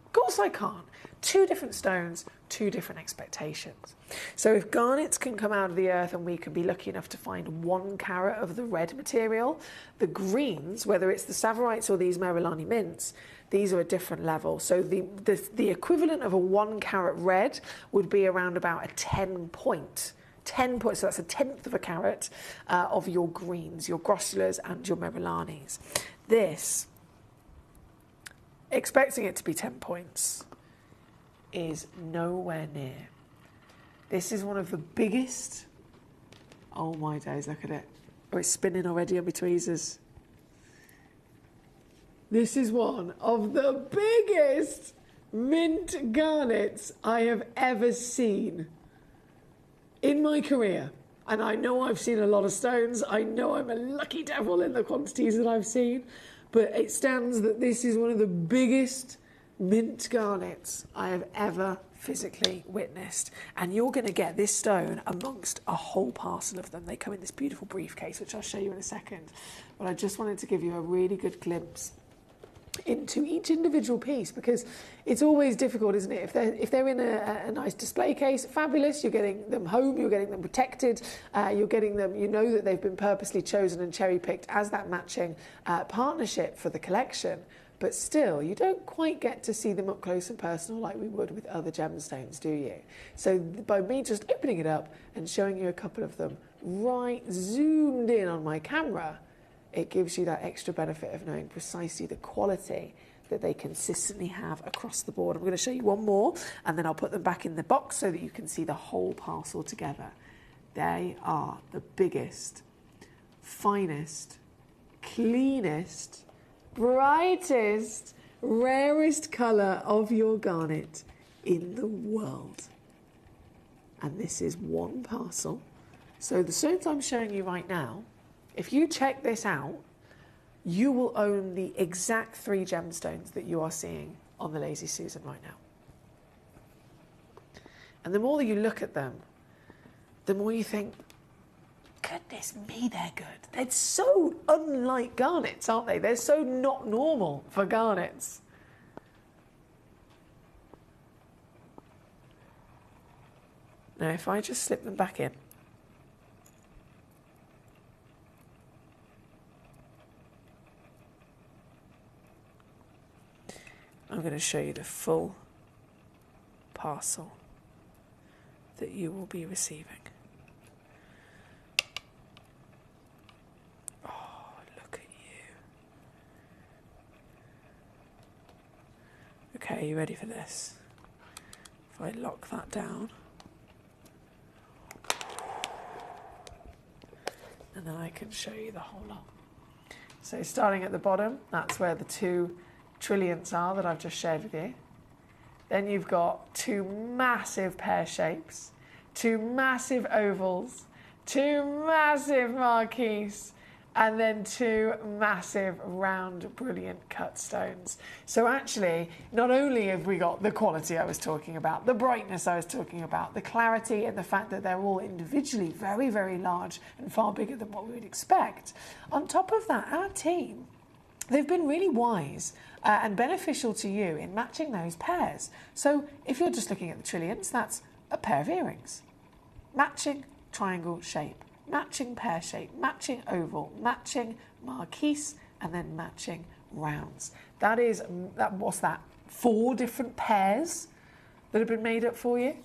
Of course I can't. Two different stones, two different expectations. So if garnets can come out of the earth and we can be lucky enough to find 1 carat of the red material, the greens, whether it's the Tsavorites or these Merilani mints, these are a different level. So the equivalent of a 1 carat red would be around about a 10 points, so that's a tenth of a carat of your greens, your grossulas and your Merilanis. This, expecting it to be 10 points, is nowhere near. This is one of the biggest, oh my days, look at it. Oh, it's spinning already on my tweezers. This is one of the biggest mint garnets I have ever seen in my career. And I know I've seen a lot of stones. I know I'm a lucky devil in the quantities that I've seen. But it stands that this is one of the biggest mint garnets I have ever physically witnessed. And you're going to get this stone amongst a whole parcel of them. They come in this beautiful briefcase, which I'll show you in a second. But I just wanted to give you a really good glimpse into each individual piece, because it's always difficult, isn't it? If they're in a nice display case, fabulous, you're getting them home, you're getting them protected, you're getting them, you know that they've been purposely chosen and cherry-picked as that matching partnership for the collection. But still, you don't quite get to see them up close and personal like we would with other gemstones, do you? So by me just opening it up and showing you a couple of them right zoomed in on my camera, it gives you that extra benefit of knowing precisely the quality that they consistently have across the board. I'm going to show you one more, and then I'll put them back in the box so that you can see the whole parcel together. They are the biggest, finest, cleanest, brightest, rarest colour of your garnet in the world. And this is one parcel. So the stones I'm showing you right now, if you check this out, you will own the exact 3 gemstones that you are seeing on the Lazy Susan right now. And the more that you look at them, the more you think, goodness me, they're good. They're so unlike garnets, aren't they? They're so not normal for garnets. Now, if I just slip them back in, I'm going to show you the full parcel that you will be receiving. Oh, look at you. Okay, you ready for this? If I lock that down. And then I can show you the whole lot. So starting at the bottom, that's where the 2 trillionths are that I've just shared with you. Then you've got 2 massive pear shapes, 2 massive ovals, 2 massive marquise, and then 2 massive round brilliant cut stones. So actually, not only have we got the quality I was talking about, the brightness I was talking about, the clarity, and the fact that they're all individually very, very large and far bigger than what we would expect. On top of that, our team, they've been really wise and beneficial to you in matching those pairs. So if you're just looking at the trillionths, that's a pair of earrings. Matching triangle shape, matching pear shape, matching oval, matching marquise, and then matching rounds. What's that? 4 different pairs that have been made up for you.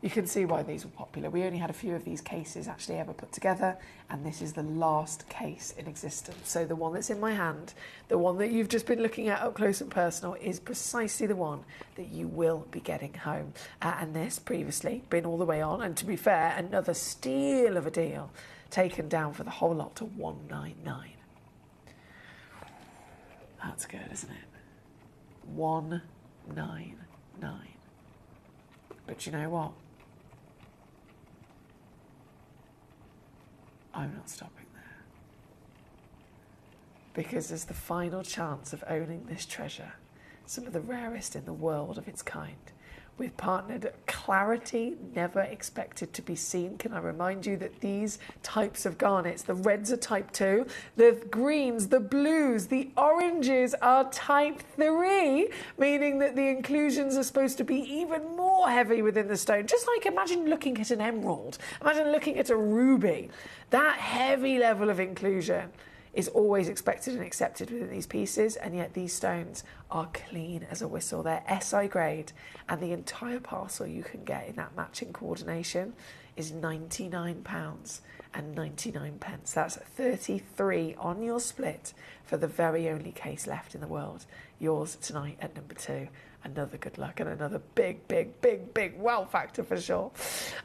You can see why these were popular. We only had a few of these cases actually ever put together, and this is the last case in existence. So the one that's in my hand, the one that you've just been looking at up close and personal, is precisely the one that you will be getting home. And this previously been all the way on, and to be fair, another steal of a deal taken down for the whole lot to $199. That's good, isn't it? $199. But you know what? I'm not stopping there. Because as the final chance of owning this treasure, some of the rarest in the world of its kind, we've partnered clarity never expected to be seen. Can I remind you that these types of garnets, the reds are type 2, the greens, the blues, the oranges are type 3, meaning that the inclusions are supposed to be even more heavy within the stone. Just like imagine looking at an emerald, imagine looking at a ruby. That heavy level of inclusion is always expected and accepted within these pieces, and yet these stones are clean as a whistle. They're SI grade, and the entire parcel you can get in that matching coordination is £99.99. That's 33 on your split for the very only case left in the world. Yours tonight at number 2. Another good luck and another big wow factor for sure.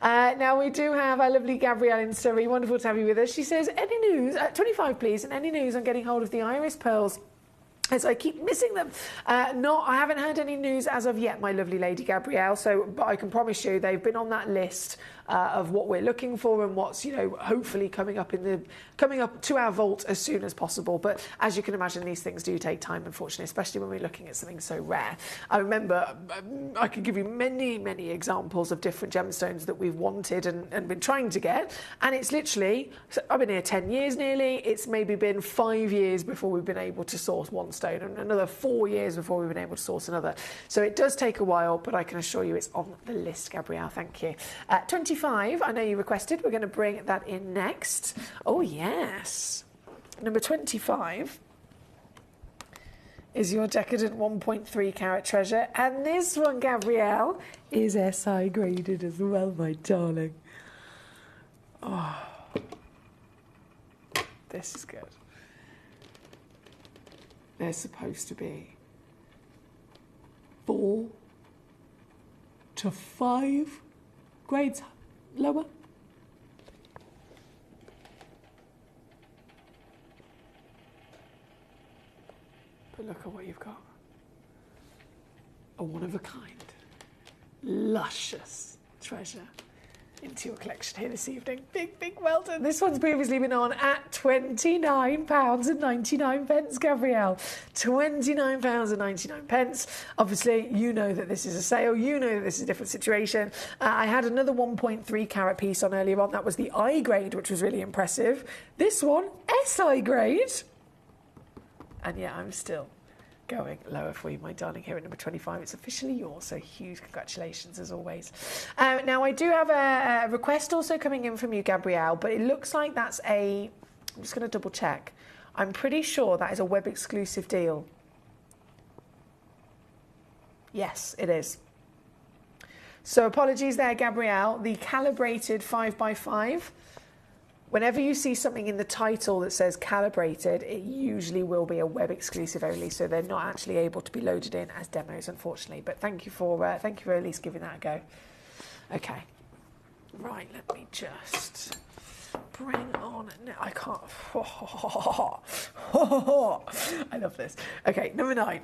Now we do have our lovely Gabrielle in Surrey. Wonderful to have you with us. She says, any news, 25 please, and any news on getting hold of the iris pearls? As I keep missing them. No, I haven't heard any news as of yet, my lovely lady Gabrielle. But I can promise you they've been on that list of what we're looking for and what's, hopefully coming up to our vault as soon as possible. But as you can imagine, these things do take time, unfortunately, especially when we're looking at something so rare. I remember I could give you many examples of different gemstones that we've wanted and been trying to get. And it's literally, I've been here 10 years nearly. It's maybe been 5 years before we've been able to source one stone and another 4 years before we've been able to source another. So it does take a while, but I can assure you it's on the list, Gabrielle. Thank you. 25, I know you requested. We're going to bring that in next. Oh, yes. Number 25 is your decadent 1.3 carat treasure. And this one, Gabrielle, is SI graded as well, my darling. Oh, this is good. There's supposed to be 4 to 5 grades lower. But look at what you've got. A one-of-a-kind, luscious treasure into your collection here this evening. Big well done. This one's previously been on at £29.99, Gabrielle. £29.99. Obviously, you know that this is a sale. You know that this is a different situation. I had another 1.3 carat piece on earlier on. That was the I grade, which was really impressive. This one, SI grade. And yet I'm still going lower for you, my darling, here at number 25. It's officially yours, so huge congratulations as always. Now, I do have a request also coming in from you, Gabrielle, but it looks like that's I'm just going to double check. I'm pretty sure that is a web exclusive deal. Yes, it is. So apologies there, Gabrielle. The calibrated 5x5 Whenever you see something in the title that says calibrated, it usually will be a web exclusive only, so they're not actually able to be loaded in as demos, unfortunately. But thank you for at least giving that a go. Okay, right. Let me just bring on. No, I can't. I love this. Okay, number 9.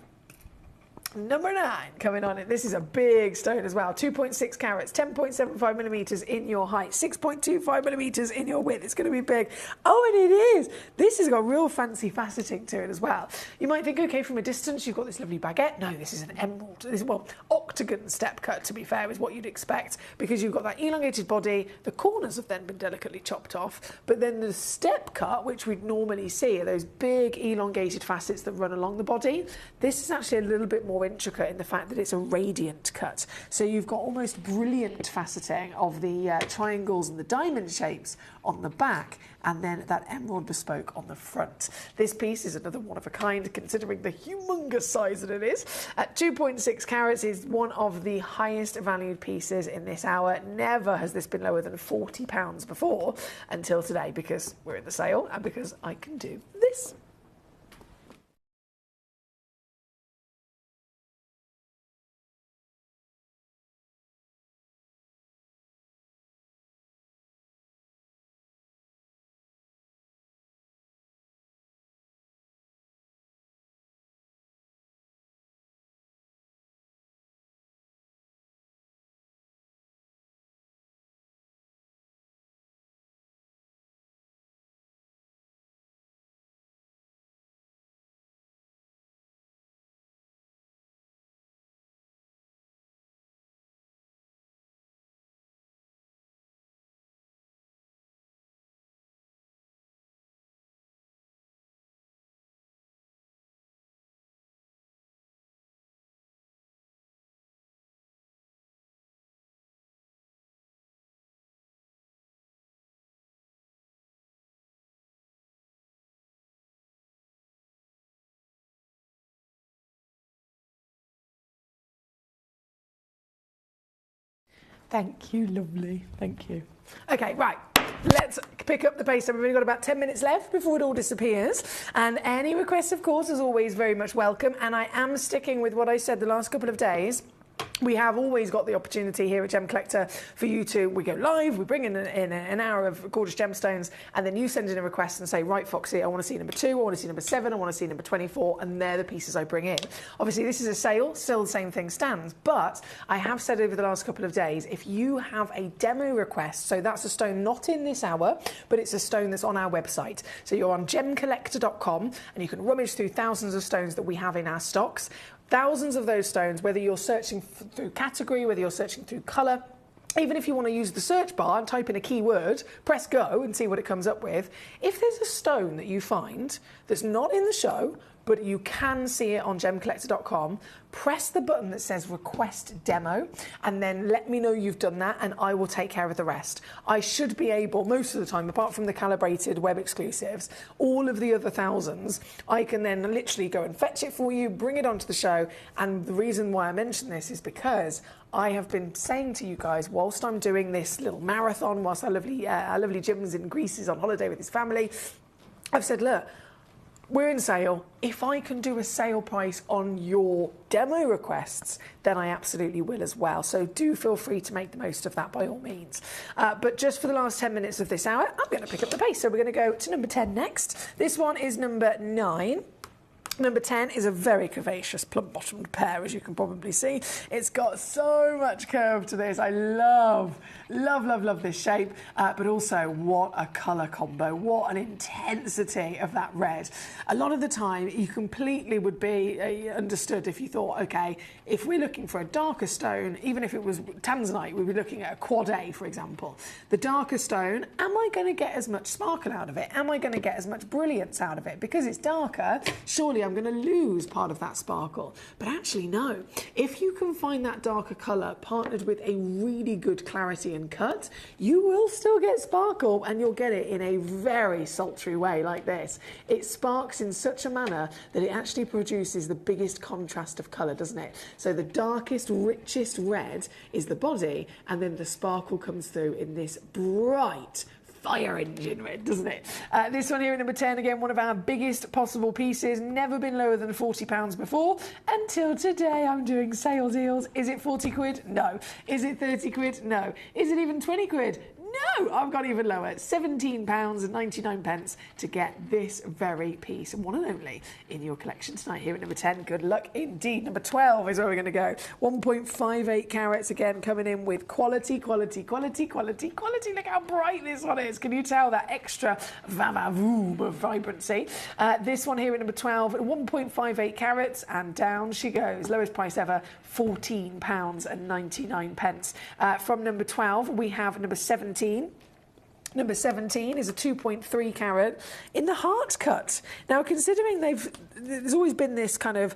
Number 9 coming on it. This is a big stone as well. 2.6 carats, 10.75 millimetres in your height, 6.25 millimetres in your width. It's going to be big. Oh, and it is. This has got real fancy faceting to it as well. You might think, okay, from a distance, you've got this lovely baguette. No, this is an emerald. This is, well, octagon step cut, to be fair, is what you'd expect, because you've got that elongated body. The corners have then been delicately chopped off, but then the step cut, which we'd normally see, are those big elongated facets that run along the body. This is actually a little bit more intricate in the fact that it's a radiant cut. So you've got almost brilliant faceting of the triangles and the diamond shapes on the back, and then that emerald bespoke on the front. This piece is another one of a kind, considering the humongous size that it is. At 2.6 carats is one of the highest valued pieces in this hour. Never has this been lower than £40 before until today, because we're in the sale and because I can do this. Thank you, lovely. Thank you. Okay, right. Let's pick up the pace. We've only got about 10 minutes left before it all disappears. And any requests, of course, is always very much welcome. And I am sticking with what I said the last couple of days. We have always got the opportunity here at Gem Collector for you to, we go live, we bring in an hour of gorgeous gemstones, and then you send in a request and say, right, Foxy, I want to see number 2, I want to see number 7, I want to see number 24, and they're the pieces I bring in. Obviously, this is a sale, still the same thing stands, but I have said over the last couple of days, if you have a demo request, so that's a stone not in this hour, but it's a stone that's on our website. So you're on gemcollector.com, and you can rummage through thousands of stones that we have in our stocks. Thousands of those stones, whether you're searching through category, whether you're searching through colour, even if you want to use the search bar and type in a keyword, press go and see what it comes up with. If there's a stone that you find that's not in the show, but you can see it on gemcollector.com, press the button that says request demo, and then let me know you've done that, and I will take care of the rest. I should be able, most of the time, apart from the calibrated web exclusives, all of the other thousands, I can then literally go and fetch it for you, bring it onto the show. And the reason why I mention this is because I have been saying to you guys, whilst I'm doing this little marathon, whilst our lovely Jim's in Greece is on holiday with his family, I've said, look, we're in sale. If I can do a sale price on your demo requests, then I absolutely will as well. So do feel free to make the most of that by all means. But just for the last 10 minutes of this hour, I'm going to pick up the pace. So we're going to go to number 10 next. This one is number 9. Number 10 is a very curvaceous plum-bottomed pear, as you can probably see. It's got so much curve to this. I love this shape, but also what a colour combo. What an intensity of that red. A lot of the time, you completely would be understood if you thought, okay, if we're looking for a darker stone, even if it was tanzanite, we'd be looking at a quad A, for example. The darker stone, am I going to get as much sparkle out of it? Am I going to get as much brilliance out of it? Because it's darker, surely I'm going to lose part of that sparkle. But actually, no. If you can find that darker colour partnered with a really good clarity and cut, you will still get sparkle, and you'll get it in a very sultry way like this. It sparks in such a manner that it actually produces the biggest contrast of colour, doesn't it? So the darkest, richest red is the body, and then the sparkle comes through in this bright, fire engine red, doesn't it? This one here at number 10, again, one of our biggest possible pieces. Never been lower than £40 before. Until today, I'm doing sale deals. Is it 40 quid? No. Is it 30 quid? No. Is it even 20 quid? No, I've gone even lower. £17.99 to get this very piece, one and only, in your collection tonight here at number 10. Good luck indeed. Number 12 is where we're going to go. 1.58 carats, again, coming in with quality, quality, quality, quality, quality. Look how bright this one is. Can you tell that extra va-va-voom of vibrancy? This one here at number 12, 1.58 carats, and down she goes. Lowest price ever, £14.99. From number 12, we have number 17. Number 17 is a 2.3 carat in the heart cut. Now, considering there's always been this kind of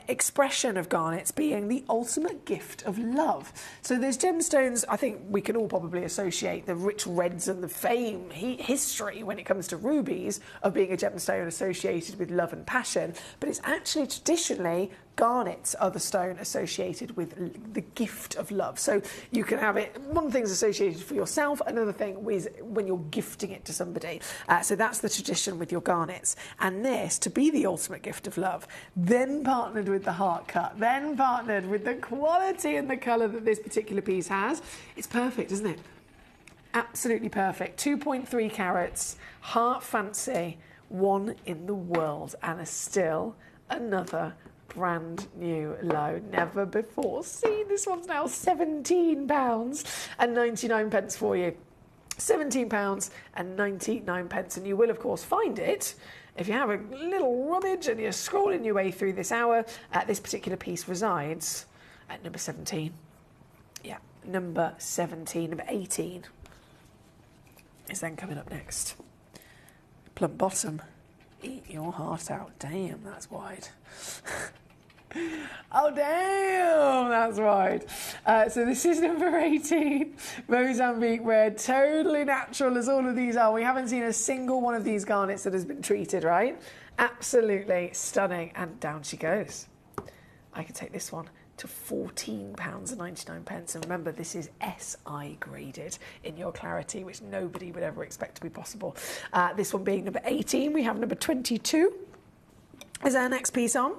expression of garnets being the ultimate gift of love. So there's gemstones, I think we can all probably associate the rich reds and the fame, history when it comes to rubies of being a gemstone associated with love and passion. But it's actually traditionally garnets are the stone associated with the gift of love. So you can have it, one thing's associated for yourself, another thing is when you're gifting it to somebody. So that's the tradition with your garnets. And this, to be the ultimate gift of love, then partnered with the heart cut, then partnered with the quality and the colour that this particular piece has, it's perfect, isn't it? Absolutely perfect. 2.3 carats, heart fancy, one in the world, and still another brand new low, never before seen. This one's now £17.99 for you. £17.99, and you will of course find it if you have a little rummage and you're scrolling your way through this hour. This particular piece resides at number 17. Yeah, number 17. Number 18 is then coming up next. Plum bottom. Eat your heart out. Damn, that's wide. Oh, damn, that's wide. So this is number 18, Mozambique red, totally natural as all of these are. We haven't seen a single one of these garnets that has been treated, right? Absolutely stunning. And down she goes. I can take this one to £14.99. And remember, this is SI graded in your clarity, which nobody would ever expect to be possible. This one being number 18, we have number 22 as our next piece on.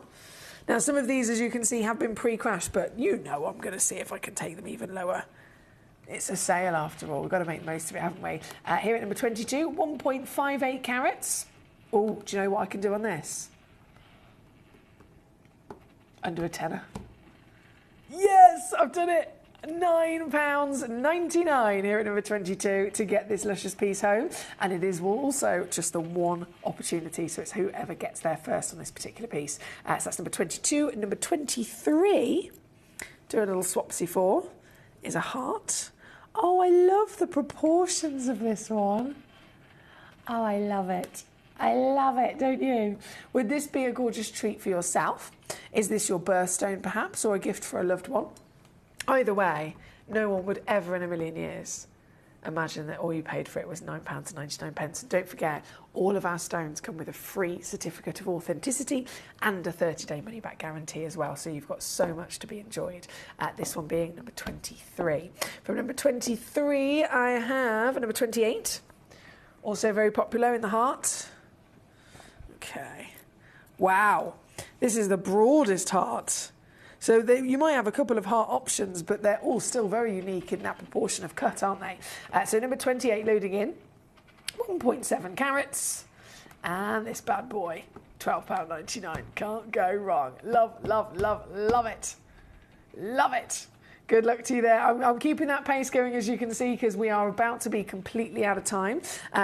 Now, some of these, as you can see, have been pre-crashed, but you know I'm going to see if I can take them even lower. It's a sale after all. We've got to make the most of it, haven't we? Here at number 22, 1.58 carats. Oh, do you know what I can do on this? Under a tenner. Yes, I've done it. £9.99 here at number 22 to get this luscious piece home, and it is also just the one opportunity, so it's whoever gets there first on this particular piece. So that's number 22. And number 23, do a little swapsy for, is a heart. Oh, I love the proportions of this one. Oh, I love it. I love it, don't you? Would this be a gorgeous treat for yourself? Is this your birthstone perhaps, or a gift for a loved one? Either way, no one would ever in a million years imagine that all you paid for it was £9.99. And don't forget, all of our stones come with a free certificate of authenticity and a 30-day money-back guarantee as well. So you've got so much to be enjoyed. This one being number 23. From number 23, I have number 28. Also very popular in the heart. Okay. Wow. This is the broadest heart. So you might have a couple of heart options, but they're all still very unique in that proportion of cut, aren't they? So number 28 loading in, 1.7 carats, and this bad boy, £12.99. Can't go wrong. Love, love, love, love it. Love it. Good luck to you there. I'm keeping that pace going, as you can see, because we are about to be completely out of time.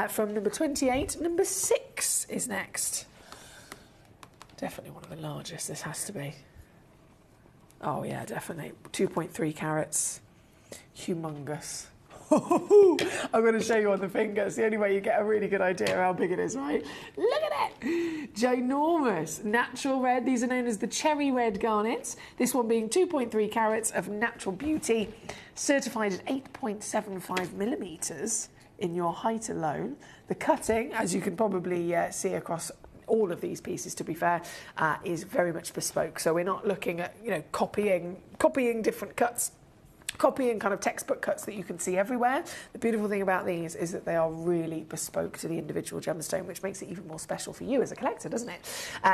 From number 28, number 6 is next. Definitely one of the largest, this has to be. Oh, yeah, definitely. 2.3 carats. Humongous. I'm going to show you on the finger. It's the only way you get a really good idea how big it is, right? Look at it. Ginormous. Natural red. These are known as the cherry red garnets. This one being 2.3 carats of natural beauty. Certified at 8.75 millimetres in your height alone. The cutting, as you can probably see across all of these pieces, to be fair, is very much bespoke. So we're not looking at, copying different cuts copy and kind of textbook cuts that you can see everywhere. The beautiful thing about these is that they are really bespoke to the individual gemstone, which makes it even more special for you as a collector, doesn't it?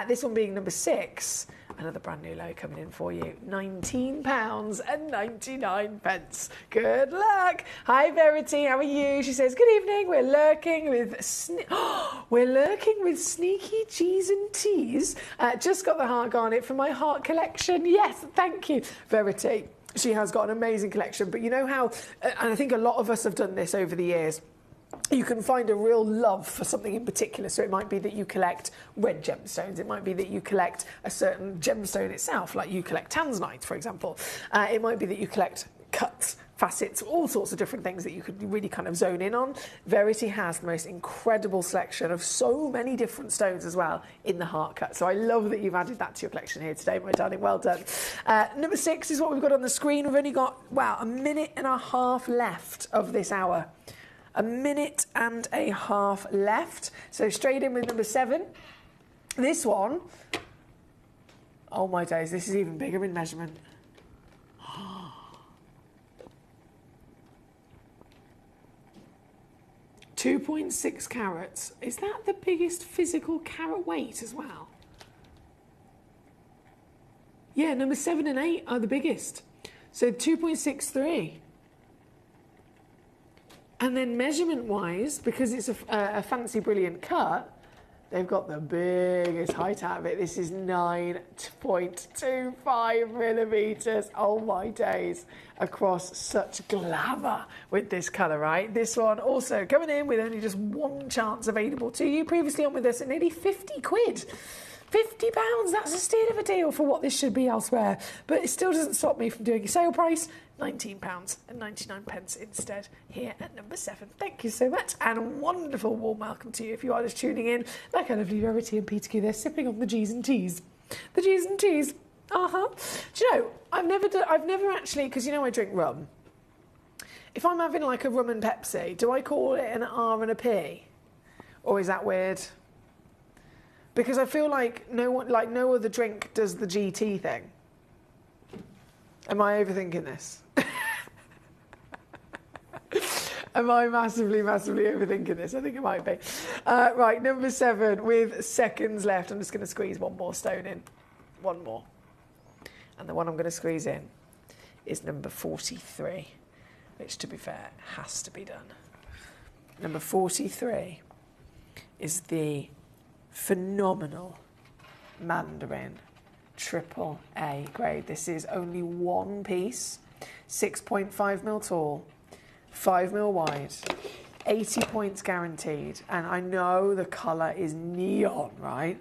This one being number 6, another brand new low coming in for you, £19.99. Good luck. Hi Verity, how are you? She says, good evening. We're lurking with sneaky G's and T's. Just got the heart garnet from my heart collection. Yes, thank you, Verity. She has got an amazing collection, but you know how, and I think a lot of us have done this over the years, you can find a real love for something in particular. So it might be that you collect red gemstones. It might be that you collect a certain gemstone itself, like you collect tanzanite, for example. It might be that you collect cuts, facets, all sorts of different things that you could really kind of zone in on. Verity has the most incredible selection of so many different stones as well in the heart cut. So I love that you've added that to your collection here today, my darling. Well done. Number 6 is what we've got on the screen. We've only got, wow, a minute and a half left of this hour. A minute and a half left. So straight in with number 7. This one, oh my days, this is even bigger in measurement. 2.6 carats. Is that the biggest physical carat weight as well? Yeah, number 7 and 8 are the biggest. So 2.63. And then measurement-wise, because it's a fancy, brilliant cut, they've got the biggest height out of it. This is 9.25 millimetres. Oh, my days. Across such glamour with this colour, right? This one also coming in with only just one chance available to you. Previously on with us at nearly 50 quid. £50, that's a steal of a deal for what this should be elsewhere. But it still doesn't stop me from doing a sale price, £19.99 instead, here at number 7. Thank you so much, and a wonderful warm welcome to you if you are just tuning in. Like our lovely Verity and Peter Q, they're sipping on the G's and T's. The G's and T's. Do you know, I've never actually, because you know I drink rum. If I'm having like a rum and Pepsi, do I call it an R and a P? Or is that weird? Because I feel like no other drink does the GT thing. Am I overthinking this? Am I massively, massively overthinking this? I think it might be. Right, number 7 with seconds left. I'm just going to squeeze one more stone in. One more. And the one I'm going to squeeze in is number 43, which, to be fair, has to be done. Number 43 is the phenomenal Mandarin triple A grade. This is only one piece, 6.5 mil tall, 5 mil wide, 80 points guaranteed. And I know the colour is neon, right?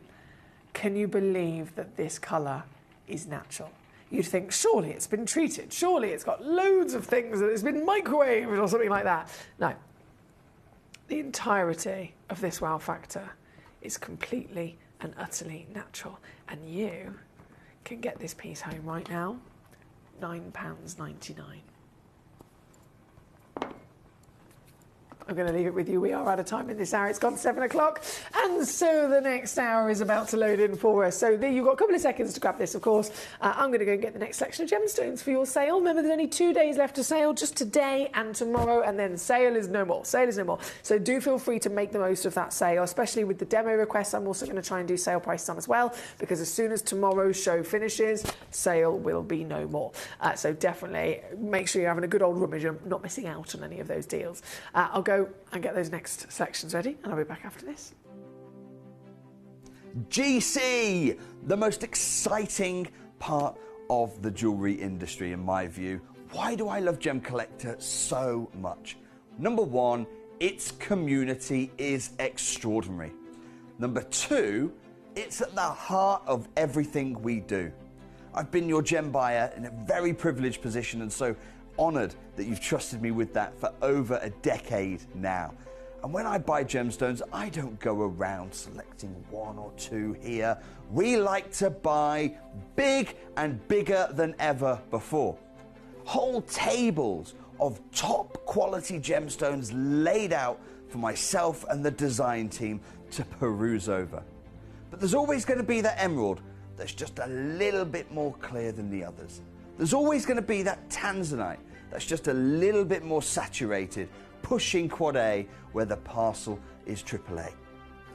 Can you believe that this colour is natural? You'd think, surely it's been treated. Surely it's got loads of things that it's been microwaved or something like that. No. The entirety of this wow factor is completely and utterly natural. And you can get this piece home right now, £9.99. I'm going to leave it with you. We are out of time in this hour. It's gone 7 o'clock. And so the next hour is about to load in for us. So there you've got a couple of seconds to grab this, of course. I'm going to go and get the next selection of gemstones for your sale. Remember, there's only 2 days left to sale, just today and tomorrow, and then sale is no more. Sale is no more. So do feel free to make the most of that sale, especially with the demo requests. I'm also going to try and do sale prices on as well, because as soon as tomorrow's show finishes, sale will be no more. So definitely make sure you're having a good old rummage and not missing out on any of those deals. I'll go and get those next selections ready, and I'll be back after this. GC, the most exciting part of the jewellery industry in my view. Why do I love Gemcollector so much? Number 1, its community is extraordinary. Number 2, it's at the heart of everything we do. I've been your gem buyer in a very privileged position, and so honoured that you've trusted me with that for over a decade now. And when I buy gemstones, I don't go around selecting 1 or 2 here. We like to buy big and bigger than ever before. Whole tables of top quality gemstones laid out for myself and the design team to peruse over. But there's always going to be that emerald that's just a little bit more clear than the others. There's always going to be that tanzanite that's just a little bit more saturated, pushing quad A where the parcel is AAA.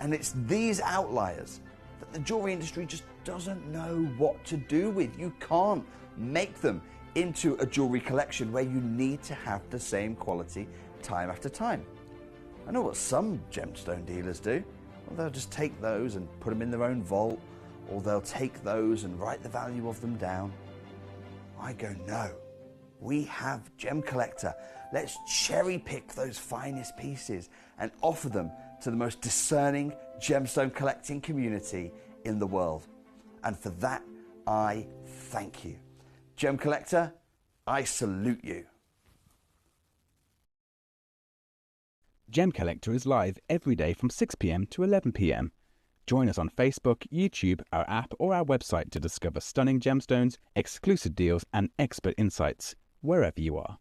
And it's these outliers that the jewellery industry just doesn't know what to do with. You can't make them into a jewellery collection where you need to have the same quality time after time. I know what some gemstone dealers do. Well, they'll just take those and put them in their own vault, or they'll take those and write the value of them down. I go, no, we have Gemcollector. Let's cherry pick those finest pieces and offer them to the most discerning gemstone collecting community in the world. And for that, I thank you. Gemcollector, I salute you. Gemcollector is live every day from 6 p.m. to 11 p.m. Join us on Facebook, YouTube, our app, or our website to discover stunning gemstones, exclusive deals, and expert insights, wherever you are.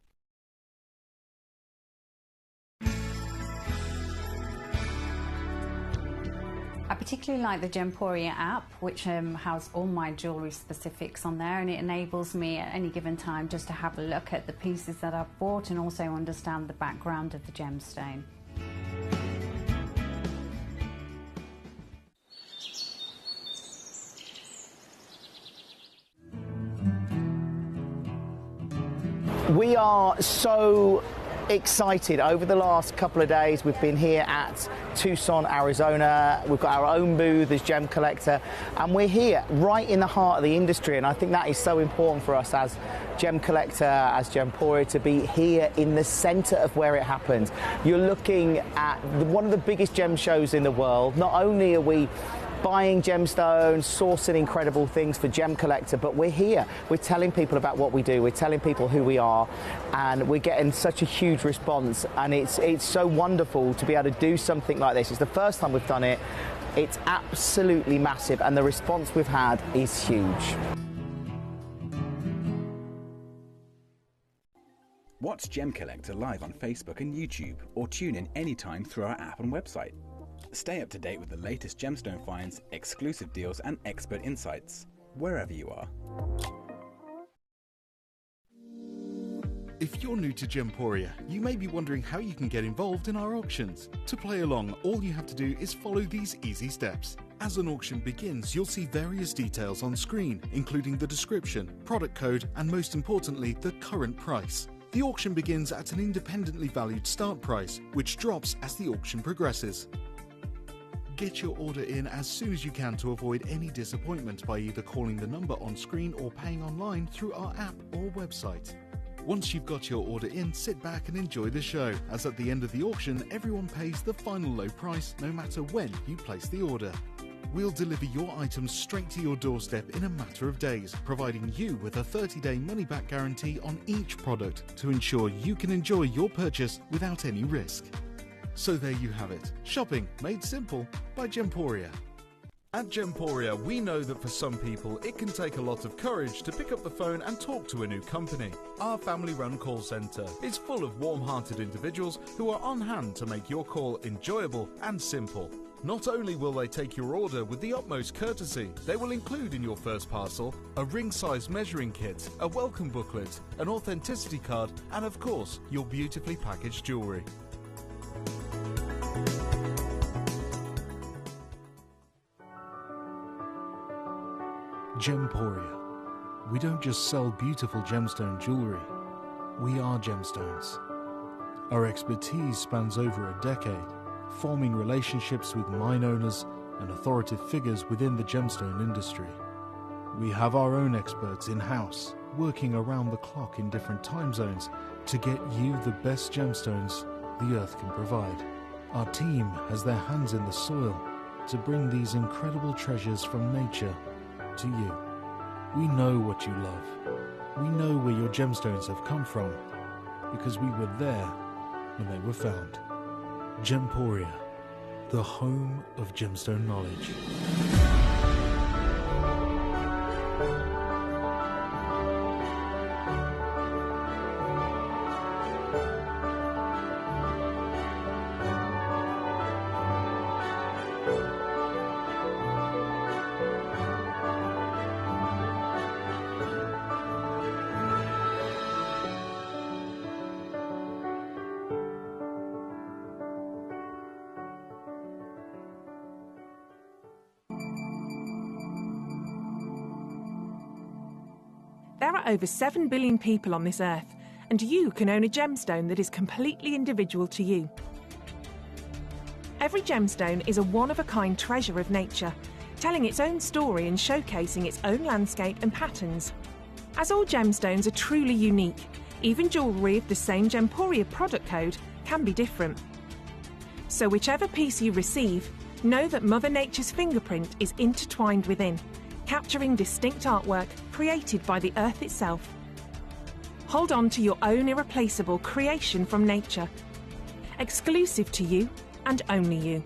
I particularly like the Gemporia app, which has all my jewellery specifics on there, and it enables me at any given time just to have a look at the pieces that I've bought and also understand the background of the gemstone. We are so excited. Over the last couple of days, we've been here at Tucson, Arizona. We've got our own booth as Gemcollector, and we're here right in the heart of the industry. And I think that is so important for us as Gemcollector, as Gemporia, to be here in the centre of where it happens. You're looking at one of the biggest gem shows in the world. Not only are we buying gemstones, sourcing incredible things for Gemcollector, but we're here. We're telling people about what we do. We're telling people who we are, and we're getting such a huge response. And it's so wonderful to be able to do something like this. It's the first time we've done it. It's absolutely massive, and the response we've had is huge. Watch Gemcollector live on Facebook and YouTube, or tune in anytime through our app and website. Stay up to date with the latest gemstone finds, exclusive deals, and expert insights, wherever you are. If you're new to Gemporia, you may be wondering how you can get involved in our auctions. To play along, all you have to do is follow these easy steps. As an auction begins, you'll see various details on screen, including the description, product code, and most importantly, the current price. The auction begins at an independently valued start price, which drops as the auction progresses. Get your order in as soon as you can to avoid any disappointment by either calling the number on screen or paying online through our app or website. Once you've got your order in, sit back and enjoy the show, as at the end of the auction, everyone pays the final low price no matter when you place the order. We'll deliver your items straight to your doorstep in a matter of days, providing you with a 30-day money-back guarantee on each product to ensure you can enjoy your purchase without any risk. So there you have it, shopping made simple by Gemporia. At Gemporia, we know that for some people it can take a lot of courage to pick up the phone and talk to a new company. Our family-run call centre is full of warm-hearted individuals who are on hand to make your call enjoyable and simple. Not only will they take your order with the utmost courtesy, they will include in your first parcel a ring-size measuring kit, a welcome booklet, an authenticity card, and of course, your beautifully packaged jewellery. Gemporia. We don't just sell beautiful gemstone jewellery, we are gemstones. Our expertise spans over a decade, forming relationships with mine owners and authoritative figures within the gemstone industry. We have our own experts in-house, working around the clock in different time zones to get you the best gemstones the earth can provide. Our team has their hands in the soil to bring these incredible treasures from nature to you. We know what you love. We know where your gemstones have come from, because we were there when they were found. Gemporia, the home of gemstone knowledge. There are over 7 billion people on this earth, and you can own a gemstone that is completely individual to you. Every gemstone is a one-of-a-kind treasure of nature, telling its own story and showcasing its own landscape and patterns. As all gemstones are truly unique, even jewellery of the same Gemporia product code can be different. So whichever piece you receive, know that Mother Nature's fingerprint is intertwined within, capturing distinct artwork created by the earth itself. Hold on to your own irreplaceable creation from nature, exclusive to you and only you.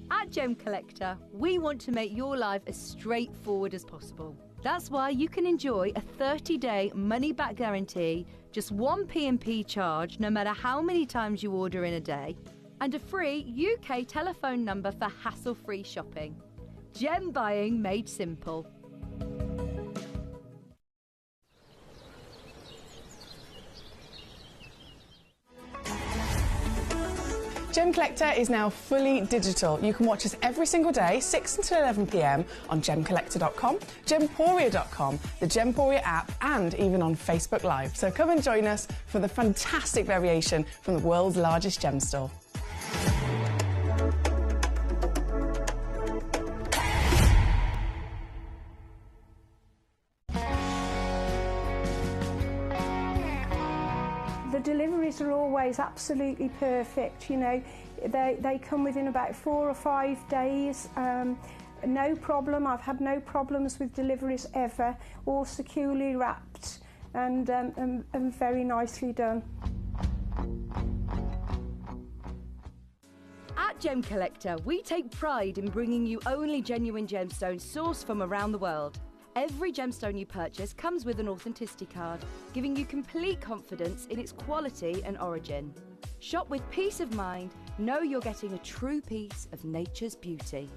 At Gemcollector, we want to make your life as straightforward as possible. That's why you can enjoy a 30-day money-back guarantee, just one P&P charge no matter how many times you order in a day, and a free UK telephone number for hassle-free shopping. Gem buying made simple. Gemcollector is now fully digital. You can watch us every single day, 6 until 11 p.m. on Gemcollector.com, Gemporia.com, the Gemporia app, and even on Facebook Live. So come and join us for the fantastic variation from the world's largest gem store. The deliveries are always absolutely perfect, you know. They come within about 4 or 5 days. No problem. I've had no problems with deliveries ever. All securely wrapped and very nicely done. At Gemcollector, we take pride in bringing you only genuine gemstones sourced from around the world. Every gemstone you purchase comes with an authenticity card, giving you complete confidence in its quality and origin. Shop with peace of mind, know you're getting a true piece of nature's beauty.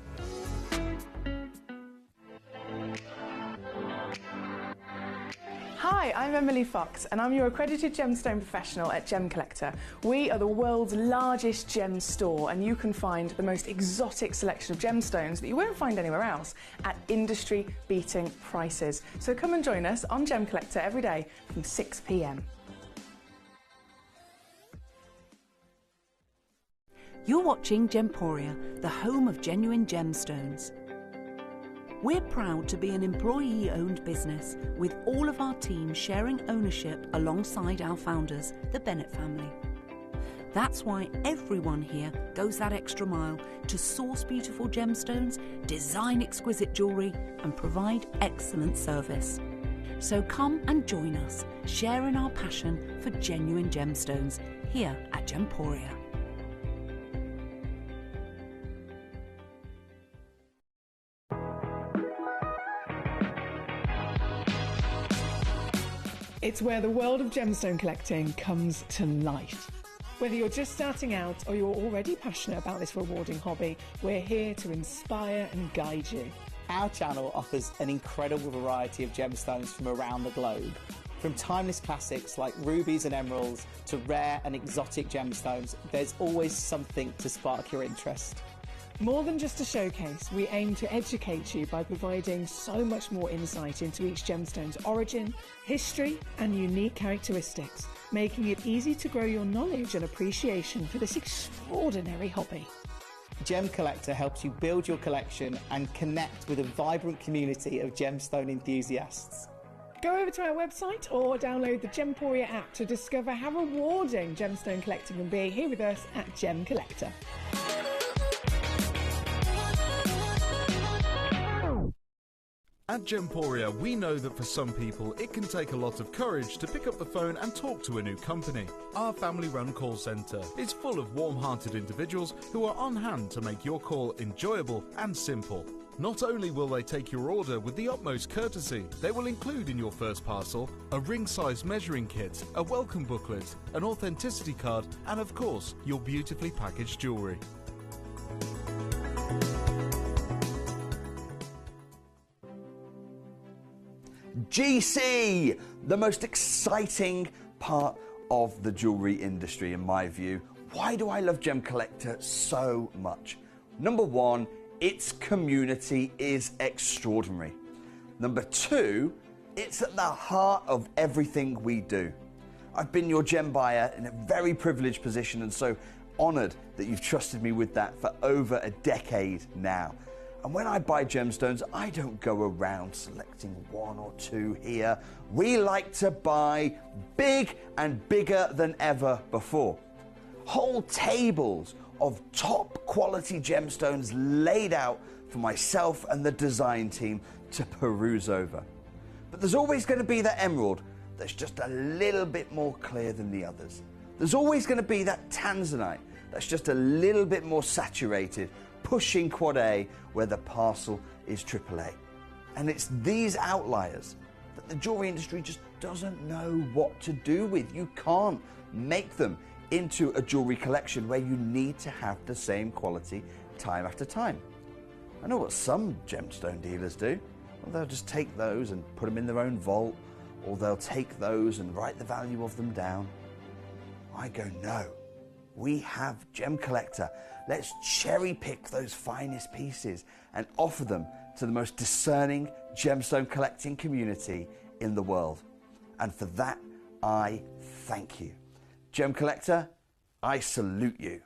Hi, I'm Emily Fox and I'm your accredited gemstone professional at Gemcollector. We are the world's largest gem store and you can find the most exotic selection of gemstones that you won't find anywhere else at industry-beating prices. So come and join us on Gemcollector every day from 6 p.m. You're watching Gemporia, the home of genuine gemstones. We're proud to be an employee-owned business, with all of our team sharing ownership alongside our founders, the Bennett family. That's why everyone here goes that extra mile to source beautiful gemstones, design exquisite jewellery, and provide excellent service. So come and join us, sharing our passion for genuine gemstones here at Gemporia. It's where the world of gemstone collecting comes to life. Whether you're just starting out or you're already passionate about this rewarding hobby, we're here to inspire and guide you. Our channel offers an incredible variety of gemstones from around the globe. From timeless classics like rubies and emeralds to rare and exotic gemstones, there's always something to spark your interest. More than just a showcase, we aim to educate you by providing so much more insight into each gemstone's origin, history, and unique characteristics, making it easy to grow your knowledge and appreciation for this extraordinary hobby. Gemcollector helps you build your collection and connect with a vibrant community of gemstone enthusiasts. Go over to our website or download the Gemporia app to discover how rewarding gemstone collecting can be here with us at Gemcollector. At Gemporia, we know that for some people, it can take a lot of courage to pick up the phone and talk to a new company. Our family-run call centre is full of warm-hearted individuals who are on hand to make your call enjoyable and simple. Not only will they take your order with the utmost courtesy, they will include in your first parcel a ring-size measuring kit, a welcome booklet, an authenticity card, and of course, your beautifully packaged jewellery. GC, the most exciting part of the jewellery industry in my view. Why do I love Gemcollector so much? Number one, its community is extraordinary. Number 2, it's at the heart of everything we do. I've been your gem buyer in a very privileged position, and so honoured that you've trusted me with that for over a decade now. And when I buy gemstones, I don't go around selecting 1 or 2 here. We like to buy big and bigger than ever before. Whole tables of top quality gemstones laid out for myself and the design team to peruse over. But there's always going to be that emerald that's just a little bit more clear than the others. There's always going to be that tanzanite that's just a little bit more saturated, pushing quad A where the parcel is AAA. And it's these outliers that the jewelry industry just doesn't know what to do with. You can't make them into a jewelry collection where you need to have the same quality time after time. I know what some gemstone dealers do. Well, they'll just take those and put them in their own vault, or they'll take those and write the value of them down. I go, no, we have Gemcollector. Let's cherry pick those finest pieces and offer them to the most discerning gemstone collecting community in the world. And for that, I thank you. Gemcollector, I salute you.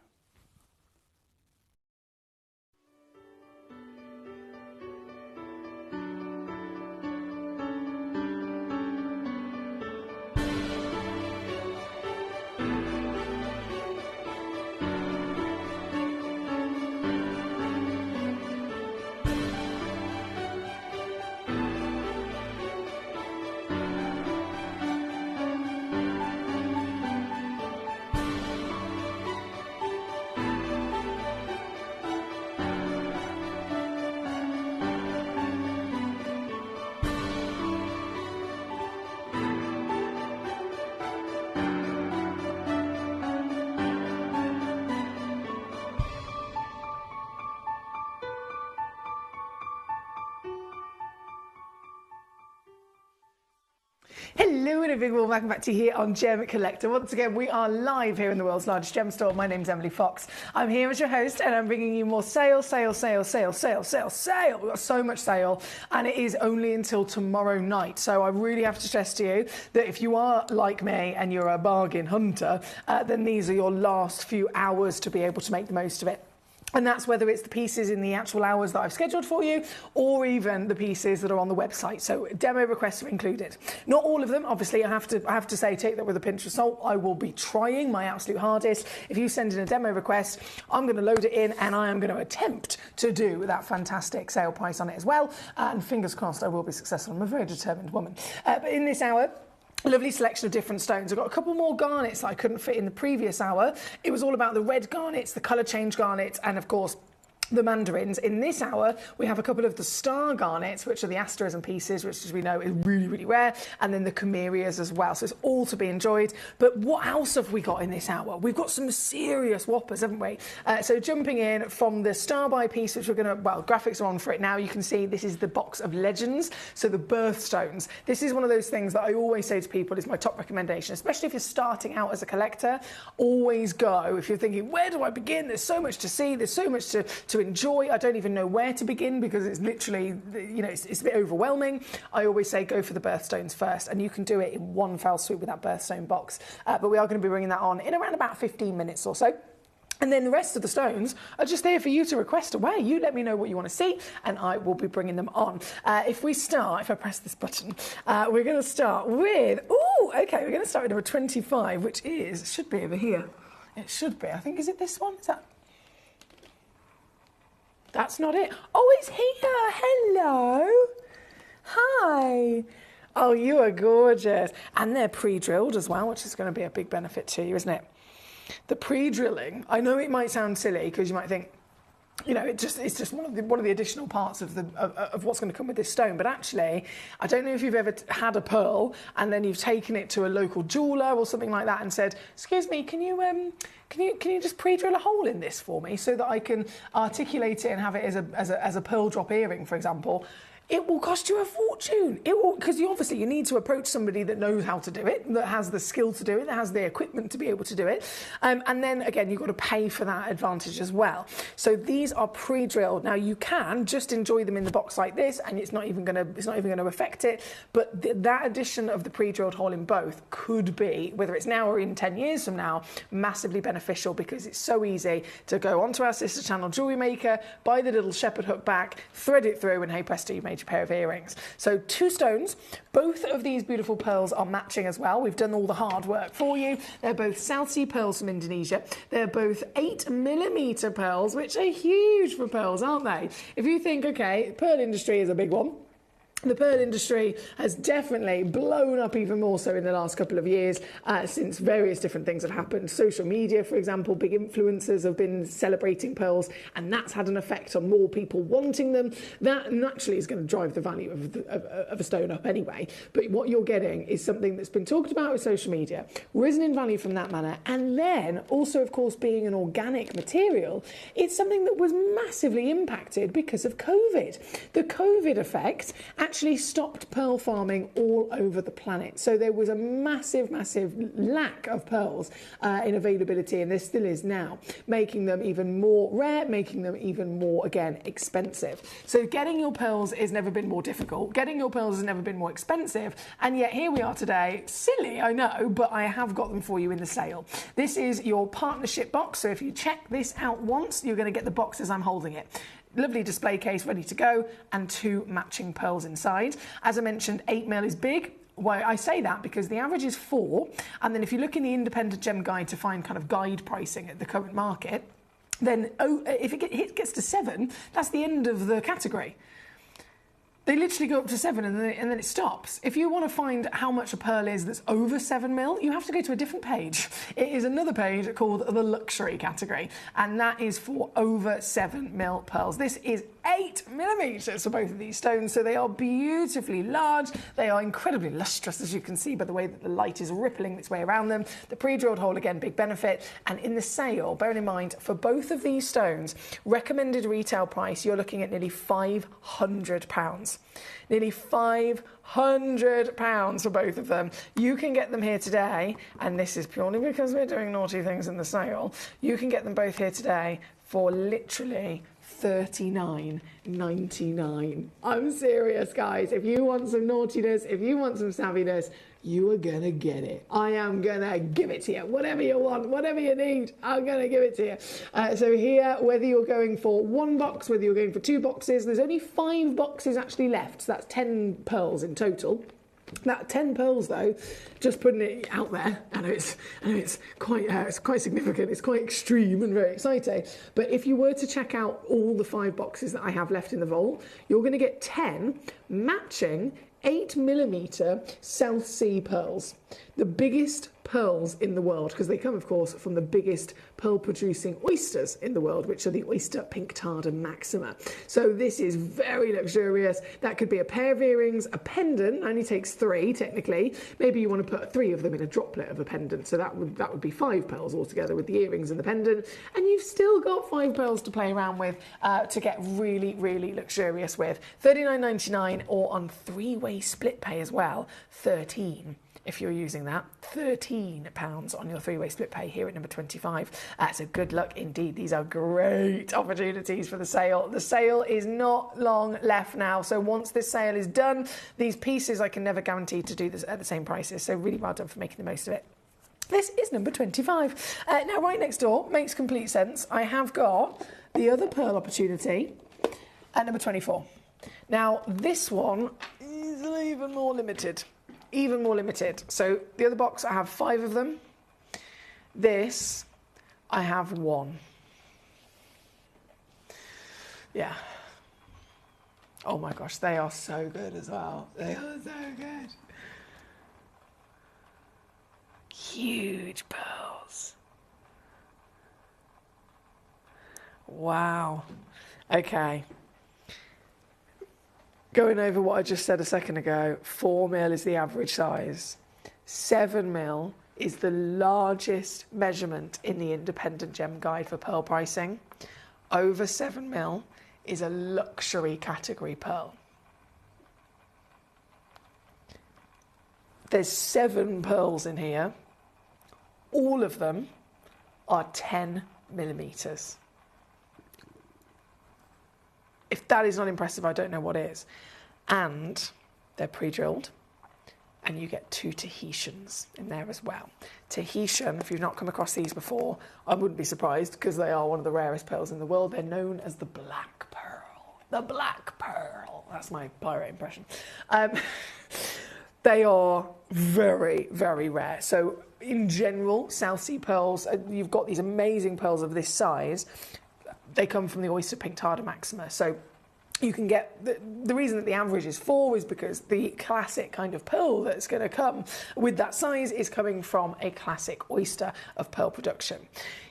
Hello and a big warm welcome back to you here on Gemcollector. Once again, we are live here in the world's largest gem store. My name's Emily Fox. I'm here as your host and I'm bringing you more sale. We've got so much sale and it is only until tomorrow night. So I really have to stress to you that if you are like me and you're a bargain hunter, then these are your last few hours to be able to make the most of it. And that's whether it's the pieces in the actual hours that I've scheduled for you or even the pieces that are on the website. So demo requests are included. Not all of them, obviously, I have to say, take that with a pinch of salt. I will be trying my absolute hardest. If you send in a demo request, I'm going to load it in and I am going to attempt to do that fantastic sale price on it as well. And fingers crossed I will be successful. I'm a very determined woman. But in this hour, lovely selection of different stones. I've got a couple more garnets that I couldn't fit in the previous hour. It was all about the red garnets, the colour change garnets, and of course, the mandarins. In this hour, we have a couple of the star garnets, which are the asterism pieces, which, as we know, is really, really rare, and then the chimerias as well. So it's all to be enjoyed. But what else have we got in this hour? We've got some serious whoppers, haven't we? So jumping in from the star by piece, which we're going to, well, graphics are on for it now. You can see this is the box of legends. So the birthstones. This is one of those things that I always say to people is my top recommendation, especially if you're starting out as a collector. Always go. If you're thinking, where do I begin? There's so much to see. There's so much to enjoy. I don't even know where to begin because it's literally, you know, it's a bit overwhelming. I always say go for the birthstones first, and you can do it in one fell swoop with that birthstone box. But we are going to be bringing that on in around about 15 minutes or so. And then the rest of the stones are just there for you to request away. You let me know what you want to see, and I will be bringing them on. If I press this button, we're going to start with, we're going to start with number 25, which should be over here. It should be. I think, is it this one? Is that? That's not it. Oh, it's here. Hello. Hi. Oh, you are gorgeous. And they're pre-drilled as well, which is going to be a big benefit to you, isn't it? The pre-drilling, I know it might sound silly because you might think, you know, it's just one of the additional parts of what's going to come with this stone. But actually, I don't know if you've ever had a pearl and then you've taken it to a local jeweler or something like that and said, "Excuse me, can you just pre-drill a hole in this for me so that I can articulate it and have it as a pearl drop earring, for example?" it will cost you a fortune. It will, because you need to approach somebody that knows how to do it, that has the skill to do it, that has the equipment to be able to do it. And then again, you've got to pay for that advantage as well. So these are pre-drilled. Now you can just enjoy them in the box like this, and it's not even going to affect it. But that addition of the pre-drilled hole in both could be, whether it's now or in 10 years from now, massively beneficial, because it's so easy to go onto our sister channel Jewellery Maker, buy the little shepherd hook back, thread it through, and hey presto, you made your pair of earrings. So 2 stones. Both of these beautiful pearls are matching as well. We've done all the hard work for you. They're both South Sea pearls from Indonesia. They're both 8mm pearls, which are huge for pearls, aren't they? If you think, okay, pearl industry is a big one. The pearl industry has definitely blown up even more so in the last couple of years since various different things have happened. Social media, for example, big influencers have been celebrating pearls, and that's had an effect on more people wanting them. That naturally is going to drive the value of a stone up anyway. But what you're getting is something that's been talked about with social media, risen in value from that manner, and then also, of course, being an organic material, it's something that was massively impacted because of COVID. The COVID effect actually stopped pearl farming all over the planet. So there was a massive lack of pearls in availability, and there still is now, making them even more rare, making them even more, again, expensive. So getting your pearls has never been more difficult. Getting your pearls has never been more expensive. And yet here we are today. Silly, I know, but I have got them for you in the sale. This is your partnership box. So if you check this out once, you're going to get the box as I'm holding it. Lovely display case ready to go, and 2 matching pearls inside. As I mentioned, 8mm is big. Why I say that, because the average is 4, and then if you look in the independent gem guide to find kind of guide pricing at the current market, then if it gets to 7, that's the end of the category. They literally go up to 7 and then it stops. If you want to find how much a pearl is that's over 7mm, you have to go to a different page. It is another page called the luxury category, and that is for over 7mm pearls. This is 8mm for both of these stones, so they are beautifully large. They are incredibly lustrous, as you can see by the way that the light is rippling its way around them. The pre-drilled hole, again, big benefit. And in the sale, bearing in mind, for both of these stones, recommended retail price, you're looking at nearly £500. Nearly £500 for both of them. You can get them here today, and this is purely because we're doing naughty things in the sale. You can get them both here today for literally $39.99. I'm serious, guys. If you want some naughtiness, if you want some savviness, you are going to get it. I am going to give it to you. Whatever you want, whatever you need, I'm going to give it to you. So here, whether you're going for 1 box, whether you're going for 2 boxes, there's only 5 boxes actually left. So that's 10 pearls in total. That 10 pearls, though, just putting it out there, I know it's quite significant, it's quite extreme and very exciting. But if you were to check out all the 5 boxes that I have left in the vault, you're going to get 10 matching 8mm South Sea pearls, the biggest pearls in the world, because they come, of course, from the biggest pearl-producing oysters in the world, which are the oyster pinctada maxima. So this is very luxurious. That could be a pair of earrings, a pendant, only takes 3 technically. Maybe you want to put 3 of them in a droplet of a pendant, so that would be 5 pearls altogether with the earrings and the pendant, and you've still got 5 pearls to play around with to get really, really luxurious with. $39.99, or on 3-way split pay as well, $13. If you're using that, £13 on your 3-way split pay here at number 25. So good luck indeed. These are great opportunities for the sale. The sale is not long left now. So once this sale is done, these pieces I can never guarantee to do this at the same prices. So really well done for making the most of it. This is number 25. Now, right next door, makes complete sense. I have got the other pearl opportunity at number 24. Now, this one is even more limited. Even more limited. So the other box, I have 5 of them. This, I have 1. Yeah. Oh my gosh, they are so good as well. They are so good. Huge pearls. Wow. Okay. Going over what I just said a second ago, 4mm is the average size. 7mm is the largest measurement in the independent gem guide for pearl pricing. Over 7mm is a luxury category pearl. There's 7 pearls in here. All of them are 10 millimetres. If that is not impressive, I don't know what is. And they're pre-drilled, and you get 2 Tahitians in there as well. Tahitian, if you've not come across these before, I wouldn't be surprised because they are one of the rarest pearls in the world. They're known as the black pearl. The black pearl. That's my pirate impression. They are very, very rare. So in general, South Sea pearls, you've got these amazing pearls of this size. They come from the oyster Pinctada maxima. So you can get, the reason that the average is 4 is because the classic kind of pearl that's going to come with that size is coming from a classic oyster of pearl production.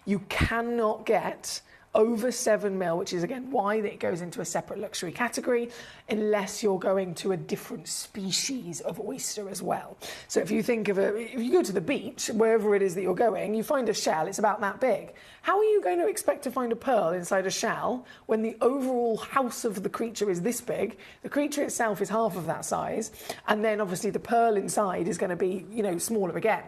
You cannot get over 7 mil, which is again why it goes into a separate luxury category, unless you're going to a different species of oyster as well. So if you think of if you go to the beach, wherever it is that you're going, you find a shell, it's about that big. How are you going to expect to find a pearl inside a shell when the overall house of the creature is this big, the creature itself is half of that size, and then obviously the pearl inside is going to be, you know, smaller again?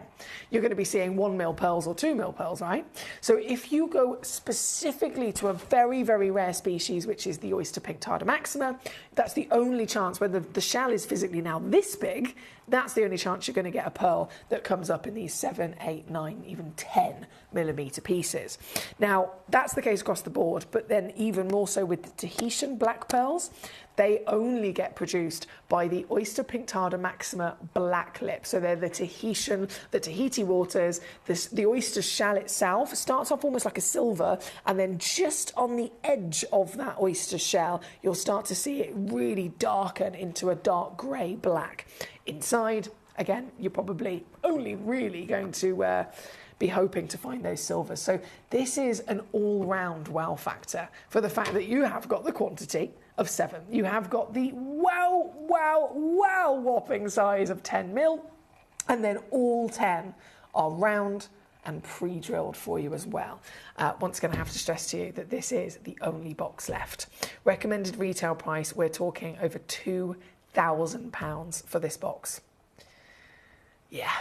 You're going to be seeing 1 mil pearls or 2 mil pearls, right? So if you go specifically to a very, very rare species, which is the oyster Pinctada maxima, that's the only chance, whether the shell is physically now this big, that's the only chance you're going to get a pearl that comes up in these 7, 8, 9, even 10 millimetre pieces. Now, that's the case across the board, but then even more so with the Tahitian black pearls, they only get produced by the oyster Pinctada maxima black lip. So they're the Tahiti waters. The oyster shell itself starts off almost like a silver, and then just on the edge of that oyster shell, you'll start to see it really darken into a dark grey black. Inside, again, you're probably only really going to be hoping to find those silvers. So this is an all-round wow factor for the fact that you have got the quantity of 7. You have got the wow whopping size of 10 mil, and then all 10 are round and pre-drilled for you as well. Once again, I have to stress to you that this is the only box left. Recommended retail price, we're talking over £2,000 for this box. Yeah.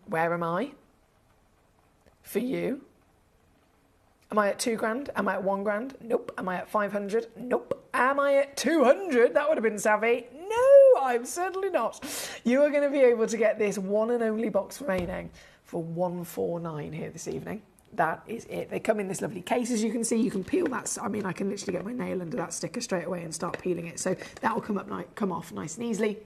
Where am I? For you? Am I at £2,000? Am I at £1,000? Nope. Am I at 500? Nope. Am I at 200? That would have been savvy. No, I'm certainly not. You are going to be able to get this one and only box remaining for £149 here this evening. That is it. They come in this lovely case, as you can see. You can peel that. I mean, I can literally get my nail under that sticker straight away and start peeling it. So that will come off nice and easily,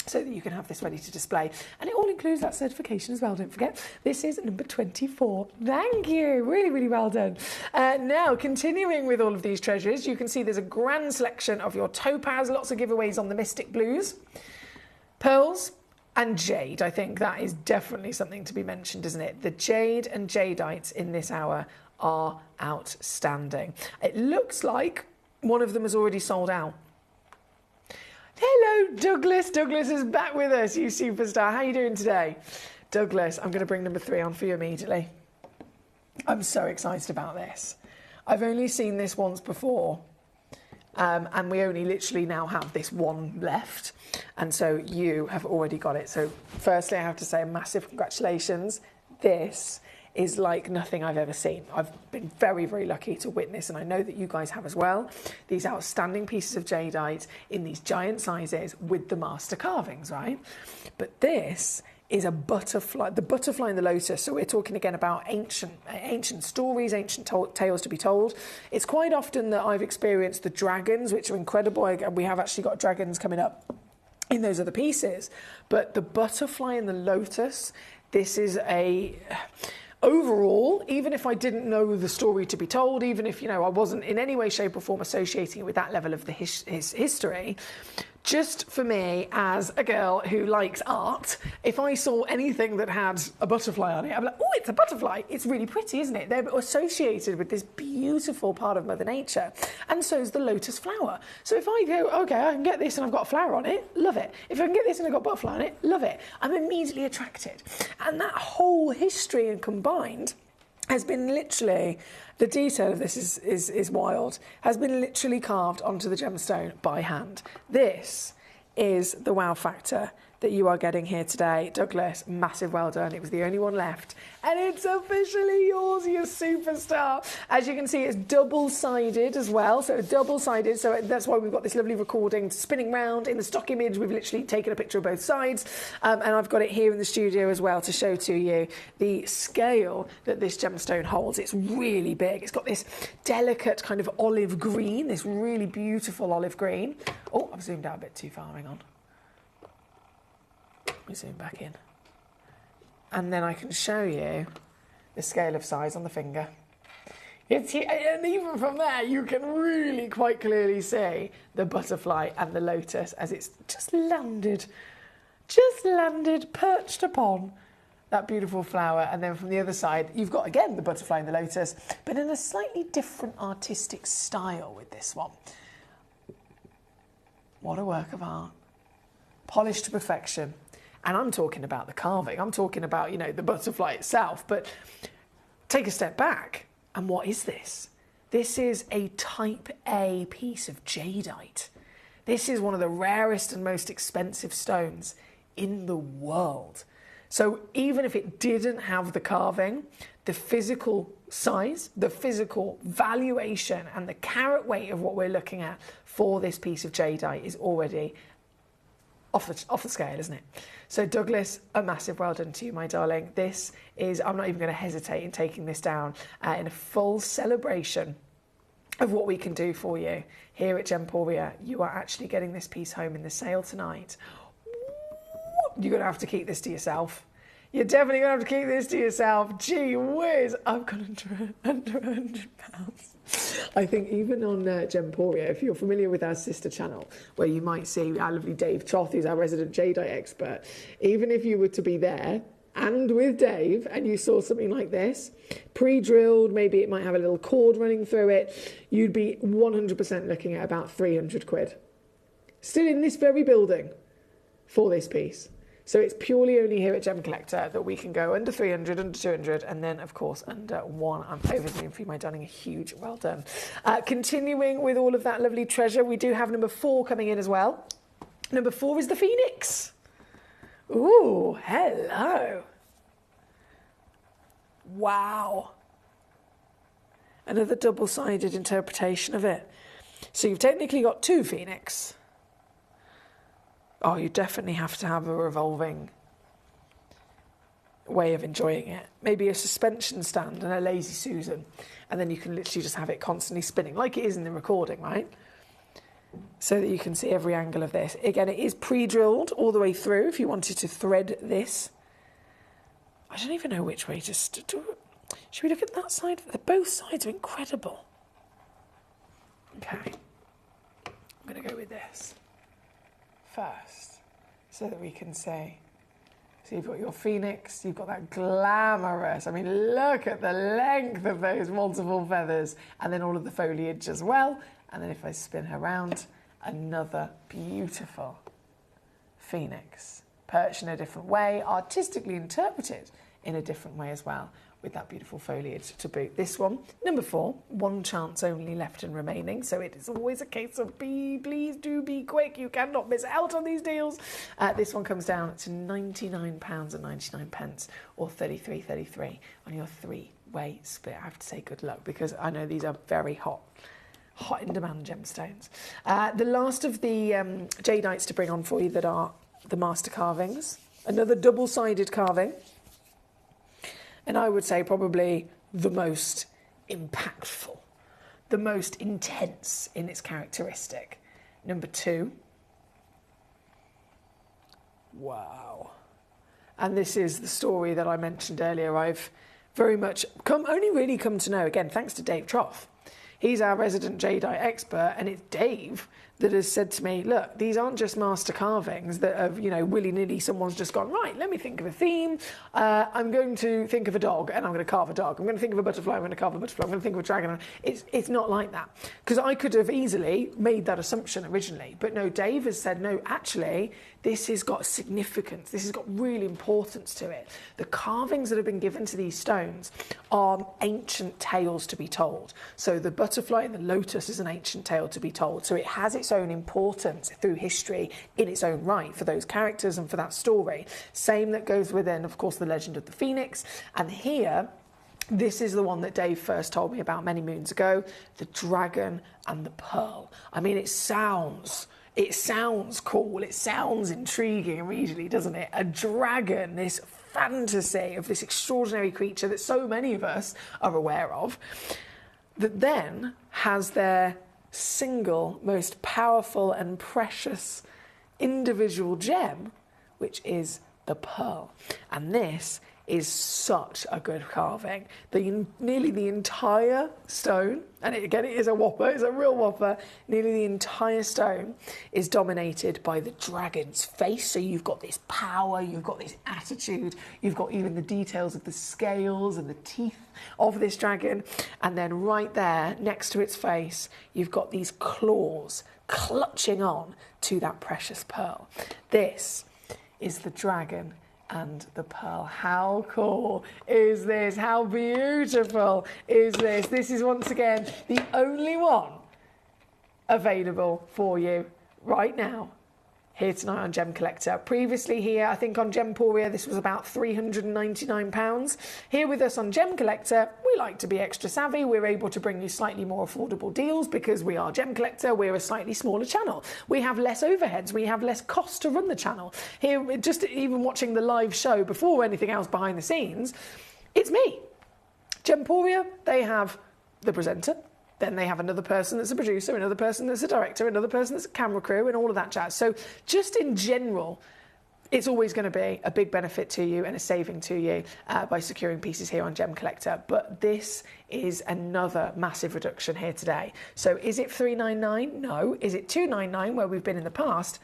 so that you can have this ready to display. And it all includes that certification as well, don't forget. This is number 24. Thank you. Really, really well done. Now, continuing with all of these treasures, you can see there's a grand selection of your topaz, lots of giveaways on the Mystic Blues, pearls, and jade. I think that is definitely something to be mentioned, isn't it? The jade and jadeites in this hour are outstanding. It looks like one of them has already sold out. Hello, Douglas. Douglas is back with us, you superstar. How are you doing today? Douglas, I'm going to bring number 3 on for you immediately. I'm so excited about this. I've only seen this once before, and we only literally now have this one left, and so you have already got it. So firstly, I have to say a massive congratulations. This is like nothing I've ever seen. I've been very, very lucky to witness, and I know that you guys have as well, these outstanding pieces of jadeite in these giant sizes with the master carvings, right? But this is a butterfly, the butterfly and the lotus. So we're talking again about ancient stories, ancient tales to be told. It's quite often that I've experienced the dragons, which are incredible. And we have actually got dragons coming up in those other pieces. But the butterfly and the lotus, this is a... Overall, even if I didn't know the story to be told, even if, I wasn't in any way, shape or form associating it with that level of the history, just for me, as a girl who likes art, if I saw anything that had a butterfly on it, I'd be like, oh, it's a butterfly. It's really pretty, isn't it? They're associated with this beautiful part of Mother Nature. And so is the lotus flower. So if I go, okay, I can get this and I've got a flower on it, love it. If I can get this and I've got a butterfly on it, love it. I'm immediately attracted. And that whole history and combined has been literally, the detail of this is wild, has been literally carved onto the gemstone by hand. This is the wow factor that you are getting here today. Douglas, massive well done. It was the only one left. And it's officially yours, you superstar. As you can see, it's double-sided as well. So double-sided, so that's why we've got this lovely recording spinning round. In the stock image, we've literally taken a picture of both sides. And I've got it here in the studio as well to show to you the scale that this gemstone holds. It's really big. It's got this delicate kind of olive green, this really beautiful olive green. Oh, I've zoomed out a bit too far, hang on. Let me zoom back in. And then I can show you the scale of size on the finger. It's here, and even from there, you can really quite clearly see the butterfly and the lotus as it's just landed, perched upon that beautiful flower. And then from the other side, you've got, again, the butterfly and the lotus, but in a slightly different artistic style with this one. What a work of art. Polished to perfection. And I'm talking about the carving. I'm talking about, you know, the butterfly itself. But take a step back. And what is this? This is a Type A piece of jadeite. This is one of the rarest and most expensive stones in the world. So even if it didn't have the carving, the physical size, the physical valuation and the carat weight of what we're looking at for this piece of jadeite is already off the scale, isn't it? So Douglas, a massive well done to you, my darling. This is, I'm not even going to hesitate in taking this down in a full celebration of what we can do for you here at Gemporia. You are actually getting this piece home in the sale tonight. You're going to have to keep this to yourself. You're definitely going to have to keep this to yourself. Gee whiz, I've got under £100. I think even on Gemporia, if you're familiar with our sister channel, where you might see our lovely Dave Troth, who's our resident jadeite expert, even if you were to be there and with Dave and you saw something like this, pre-drilled, maybe it might have a little cord running through it, you'd be 100% looking at about 300 quid. Still in this very building for this piece. So it's purely only here at Gemcollector that we can go under 300, under 200, and then, of course, under 1. I'm over-zooming for you, my darling. A huge well done. Continuing with all of that lovely treasure, we do have number 4 coming in as well. Number 4 is the Phoenix. Ooh, hello. Wow. Another double-sided interpretation of it. So you've technically got 2 Phoenix. Oh, you definitely have to have a revolving way of enjoying it. Maybe a suspension stand and a lazy Susan, and then you can literally just have it constantly spinning, like it is in the recording, right? So that you can see every angle of this. Again, it is pre-drilled all the way through if you wanted to thread this. I don't even know which way to do it. Should we look at that side? Both sides are incredible. Okay. I'm going to go with this first, so that we can see. So you've got your Phoenix, you've got that glamorous, I mean, look at the length of those multiple feathers, and then all of the foliage as well. And then if I spin her around, another beautiful Phoenix, perched in a different way, artistically interpreted in a different way as well, with that beautiful foliage to boot. This one, number 4, 1 chance only left and remaining. So it is always a case of please do be quick. You cannot miss out on these deals. This one comes down to £99.99 or 33.33 on your 3-way split. I have to say good luck because I know these are very hot in demand gemstones. The last of the jadeites to bring on for you that are the master carvings. Another double-sided carving. And I would say probably the most impactful, the most intense in its characteristic. Number 2. Wow. And this is the story that I mentioned earlier. I've very much only really come to know, again, thanks to Dave Troth. He's our resident jadeite expert, and it's Dave that has said to me, look, these aren't just master carvings that have, you know, willy-nilly someone's just gone, right, let me think of a theme. I'm going to think of a dog, and I'm going to carve a dog. I'm going to think of a butterfly, I'm going to carve a butterfly. I'm going to think of a dragon. It's not like that. Because I could have easily made that assumption originally. But no, Dave has said, no, actually, this has got significance. This has got real importance to it. The carvings that have been given to these stones are ancient tales to be told. So the butterfly and the lotus is an ancient tale to be told. So it has its own importance through history in its own right for those characters and for that story. Same that goes within, of course, the legend of the phoenix. And here, this is the one that Dave first told me about many moons ago, the dragon and the pearl. I mean, it sounds cool, it sounds intriguing immediately, doesn't it? A dragon, this fantasy of this extraordinary creature that so many of us are aware of, that then has their single most powerful and precious individual gem, which is the pearl. And this is such a good carving. Nearly the entire stone, and it is a whopper, it's a real whopper, nearly the entire stone is dominated by the dragon's face. So you've got this power, you've got this attitude, you've got even the details of the scales and the teeth of this dragon. And then right there, next to its face, you've got these claws clutching on to that precious pearl. This is the dragon and the pearl. How cool is this? How beautiful is this? This is once again the only one available for you right now here tonight on Gem Collector. Previously here, I think on Gemporia, this was about £399. Here with us on Gem Collector, we like to be extra savvy. We're able to bring you slightly more affordable deals because we are Gem Collector. We're a slightly smaller channel. We have less overheads. We have less cost to run the channel. Here, just even watching the live show before anything else behind the scenes, it's me. Gemporia, they have the presenter. Then they have another person that's a producer, another person that's a director, another person that's a camera crew, and all of that jazz. So just in general, it's always going to be a big benefit to you and a saving to you by securing pieces here on Gem Collector. But this is another massive reduction here today. So is it $399? No. Is it $299 where we've been in the past?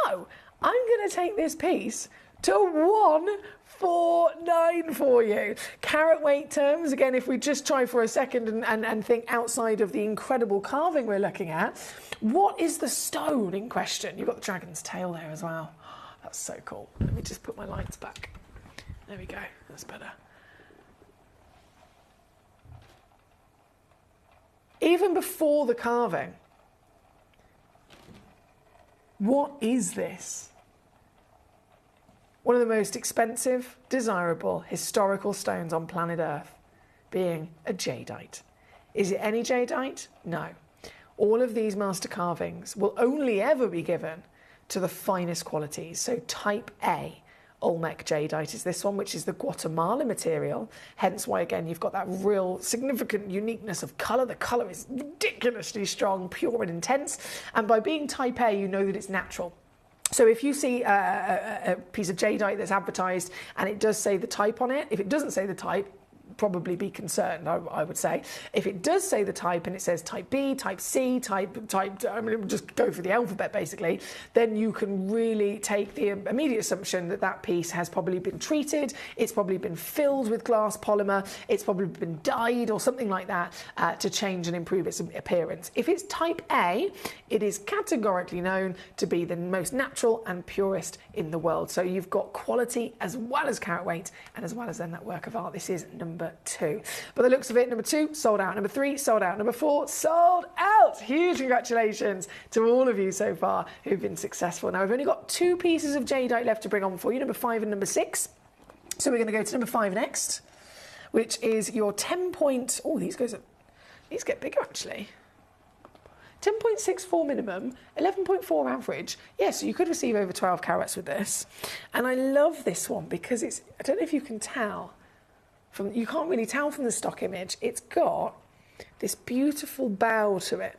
No. I'm going to take this piece to $149 for you. Carat weight terms, again, if we just try for a second and think outside of the incredible carving we're looking at, what is the stone in question? You've got the dragon's tail there as well. That's so cool. Let me just put my lights back. There we go. That's better. Even before the carving, what is this? One of the most expensive, desirable, historical stones on planet Earth, being a jadeite. Is it any jadeite? No. All of these master carvings will only ever be given to the finest qualities. So type A Olmec jadeite is this one, which is the Guatemala material. Hence why, again, you've got that real significant uniqueness of colour. The colour is ridiculously strong, pure and intense. And by being type A, you know that it's natural. So if you see a piece of jadeite that's advertised and it does say the type on it, if it doesn't say the type, probably be concerned, I would say. If it does say the type and it says type B, type C, I mean, just go for the alphabet basically, then you can really take the immediate assumption that that piece has probably been treated, it's probably been filled with glass polymer, it's probably been dyed or something like that to change and improve its appearance. If it's type A, it is categorically known to be the most natural and purest in the world. So you've got quality as well as carat weight and as well as then that work of art. This is number 2. By the looks of it, number 2 sold out, number 3 sold out, number 4 sold out. Huge congratulations to all of you so far who've been successful. Now we've only got 2 pieces of jadeite left to bring on for you, number 5 and number 6. So we're going to go to number 5 next, which is your 10 point. Oh, these get bigger actually. 10.64 minimum, 11.4 average. Yeah, so you could receive over 12 carats with this. And I love this one because it's, I don't know if you can tell, you can't really tell from the stock image, it's got this beautiful bow to it.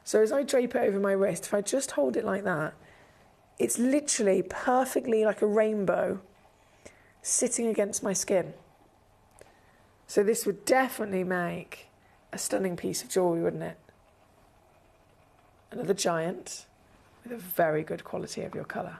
So as I drape it over my wrist, if I just hold it like that, it's literally perfectly like a rainbow sitting against my skin. So this would definitely make a stunning piece of jewellery, wouldn't it? Another giant with a very good quality of your colour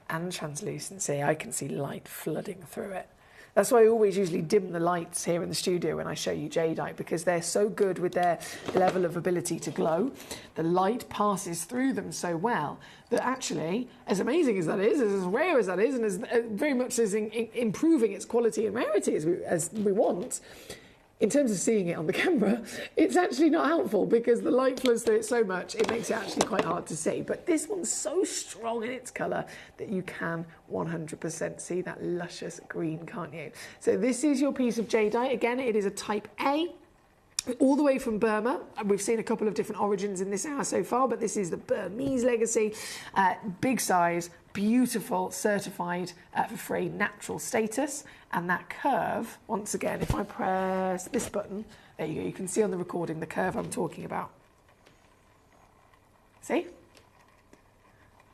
and translucency. I can see light flooding through it. That's why I always usually dim the lights here in the studio when I show you jadeite, because they're so good with their level of ability to glow. The light passes through them so well that actually, as amazing as that is, as rare as that is, and as very much as improving its quality and rarity as we want, in terms of seeing it on the camera, it's actually not helpful because the light flows through it so much, it makes it actually quite hard to see. But this one's so strong in its colour that you can 100% see that luscious green, can't you? So this is your piece of jadeite. Again, it is a type A, all the way from Burma. We've seen a couple of different origins in this hour so far, but this is the Burmese legacy. Big size, beautiful, certified for free natural status. And that curve, once again, if I press this button, there you go, you can see on the recording the curve I'm talking about. See?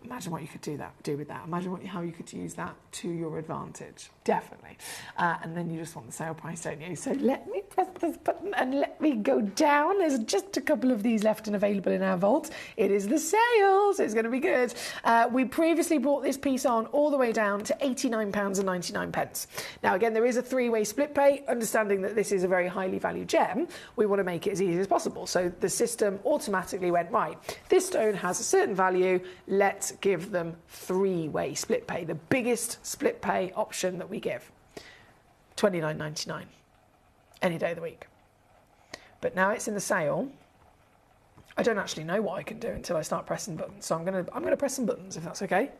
Imagine what you could do with that. Imagine how you could use that to your advantage. Definitely. And then you just want the sale price, don't you? So let me press this button and let me go down. There's just a couple of these left and available in our vault. It is the sale, so it's going to be good. We previously brought this piece on all the way down to £89.99. Now, again, there is a three-way split pay. Understanding that this is a very highly valued gem, we want to make it as easy as possible. So the system automatically went, right, this stone has a certain value, let's give them three-way split pay, the biggest split pay option that we give. $29.99 any day of the week. But now it's in the sale, I don't actually know what I can do until I start pressing buttons. So I'm gonna press some buttons, if that's okay.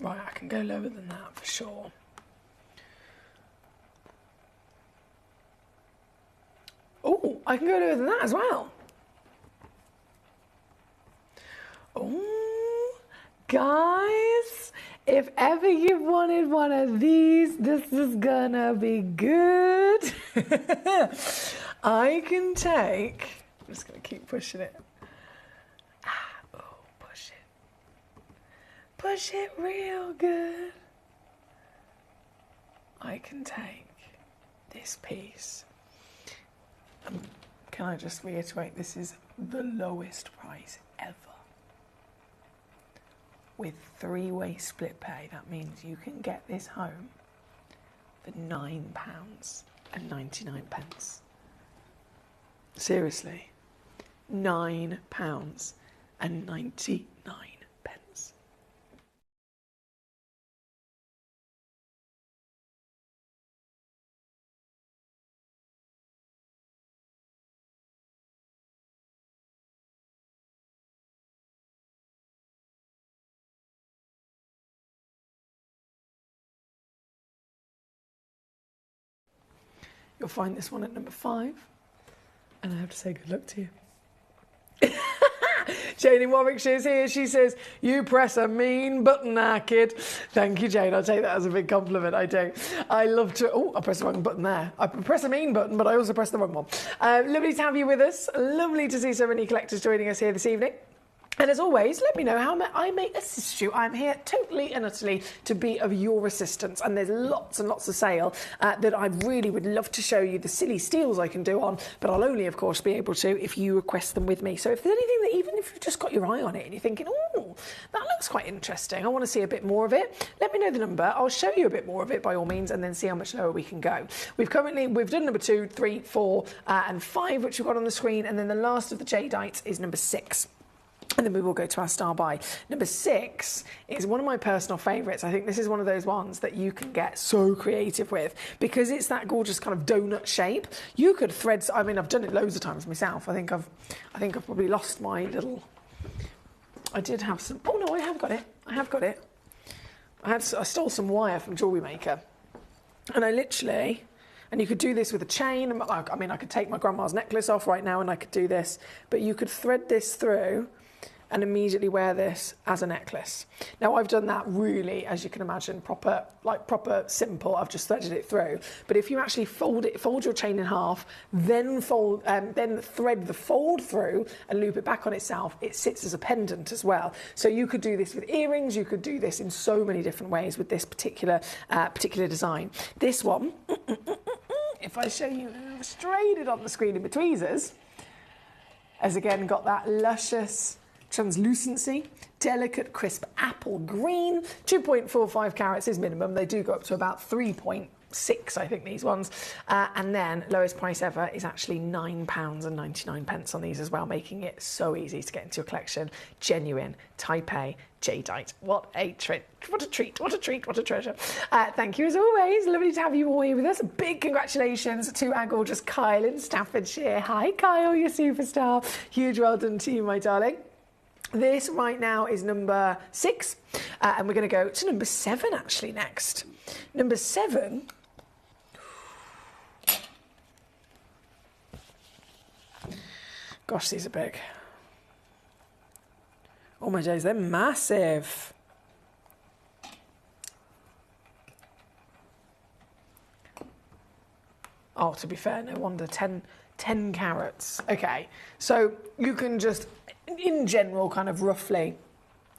Right, I can go lower than that for sure. Oh, I can go lower than that as well. Oh, guys, if ever you've wanted one of these, this is gonna be good. I can take, I'm just gonna keep pushing it. Push it real good. I can take this piece. Can I just reiterate, this is the lowest price ever. With three-way split pay, that means you can get this home for £9.99. Seriously, £9.99. You'll find this one at number 5. And I have to say good luck to you. Jane in Warwickshire's here. She says, you press a mean button now, kid. Thank you, Jane. I'll take that as a big compliment. I do. I love to... Oh, I pressed the wrong button there. I press a mean button, but I also pressed the wrong one. Lovely to have you with us. Lovely to see so many collectors joining us here this evening. And as always, let me know how I may assist you. I'm here totally and utterly to be of your assistance. And there's lots and lots of sale that I really would love to show you the silly steals I can do on, but I'll only, of course, be able to if you request them with me. So if there's anything that, even if you've just got your eye on it and you're thinking, oh, that looks quite interesting, I want to see a bit more of it, let me know the number. I'll show you a bit more of it by all means and then see how much lower we can go. We've done number 2, 3, 4 and 5, which we've got on the screen. And then the last of the jadeites is number 6. And then we will go to our star buy. Number 6 is one of my personal favourites. I think this is one of those ones that you can get so creative with because it's that gorgeous kind of donut shape. You could thread. I mean, I've done it loads of times myself. I think I've probably lost my little. I did have some. Oh no, I have got it. I have got it. I stole some wire from Jewellery Maker, and I literally. And you could do this with a chain. I mean, I could take my grandma's necklace off right now, and I could do this. But you could thread this through. and immediately wear this as a necklace. Now I've done that really, as you can imagine, proper simple. I've just threaded it through. But if you actually fold your chain in half, then thread the fold through and loop it back on itself, it sits as a pendant as well. So you could do this with earrings. You could do this in so many different ways with this particular design. This one, if I show you straight it on the screen in between us, has again got that luscious translucency, delicate crisp apple green, 2.45 carats is minimum. They do go up to about 3.6, I think, these ones. And then lowest price ever is actually £9.99 on these as well, making it so easy to get into your collection. Genuine Taipei jadeite. What a treat, what a treat, what a treat, what a treasure. Thank you as always. Lovely to have you all here with us. Big congratulations to our gorgeous Kyle in Staffordshire. Hi Kyle, you superstar. Huge well done to you, my darling. This right now is number 6, and we're going to go to number 7 actually next. Number 7. Gosh, these are big. Oh my days, they're massive. Oh, to be fair, no wonder, 10 carats. Okay, so you can just, in general, kind of roughly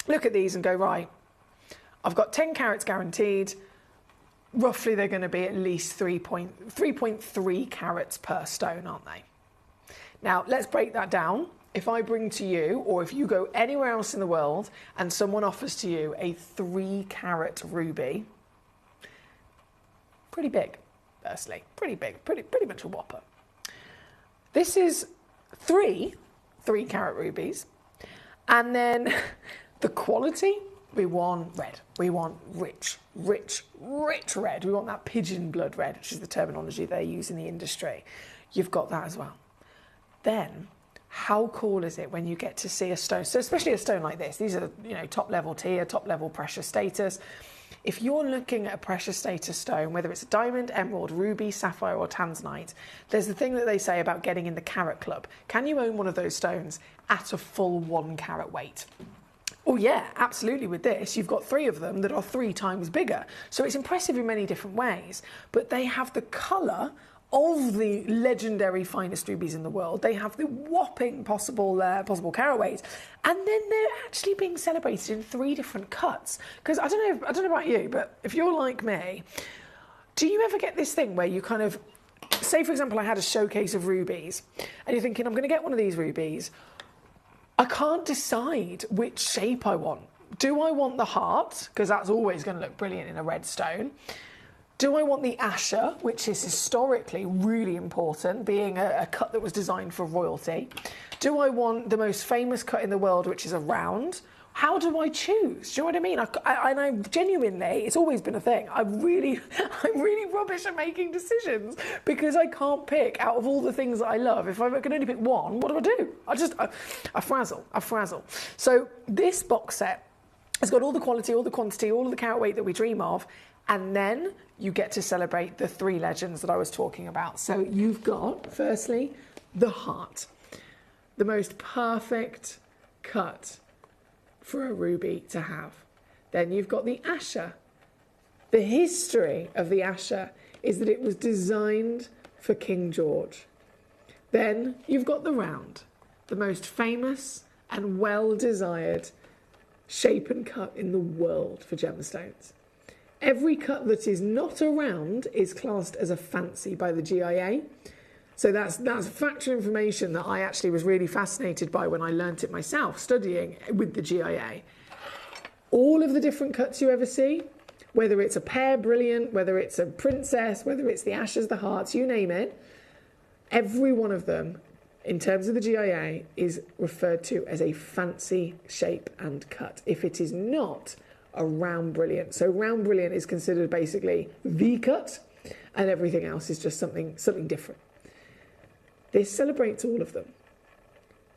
look at these and go, right, I've got 10 carats guaranteed. Roughly, they're going to be at least 3.3 carats per stone, aren't they? Now, let's break that down. If I bring to you, or if you go anywhere else in the world and someone offers to you a 3-carat ruby, pretty big, firstly, pretty big, pretty much a whopper. This is 3-carat rubies, and then the quality, we want red. We want rich red. We want that pigeon blood red, which is the terminology they use in the industry. You've got that as well. Then, how cool is it when you get to see a stone? So especially a stone like this, these are, top level tier, top level precious status. If you're looking at a precious status stone, whether it's a diamond, emerald, ruby, sapphire or tanzanite, there's the thing that they say about getting in the carat club. Can you own one of those stones at a full 1 carat weight? Oh yeah, absolutely. With this, you've got 3 of them that are 3 times bigger. So it's impressive in many different ways, but they have the colour of the legendary finest rubies in the world. They have the whopping possible carat weight, and then they're actually being celebrated in 3 different cuts. Because I don't know about you, but if you're like me, do you ever get this thing where you kind of, say for example, I had a showcase of rubies, and you're thinking, I'm going to get one of these rubies. I can't decide which shape I want. Do I want the heart? Because that's always going to look brilliant in a red stone. Do I want the asher, which is historically really important, being a cut that was designed for royalty? Do I want the most famous cut in the world, which is a round? How do I choose? Do you know what I mean? I genuinely, it's always been a thing. I'm really rubbish at making decisions because I can't pick out of all the things that I love. If I can only pick one, what do? I frazzle. So this box set has got all the quality, all the quantity, all of the carat weight that we dream of. And then you get to celebrate the 3 legends that I was talking about. So you've got, firstly, the heart, the most perfect cut for a ruby to have. Then you've got the asher. The history of the asher is that it was designed for King George. Then you've got the round, the most famous and well-desired shape and cut in the world for gemstones. Every cut that is not a round is classed as a fancy by the GIA. So that's factual information that I actually was really fascinated by when I learnt it myself, studying with the GIA. All of the different cuts you ever see, whether it's a pear brilliant, whether it's a princess, whether it's the ashes, the hearts, you name it, every one of them, in terms of the GIA, is referred to as a fancy shape and cut. If it is not a round brilliant. So round brilliant is considered basically the cut, and everything else is just something different. This celebrates all of them.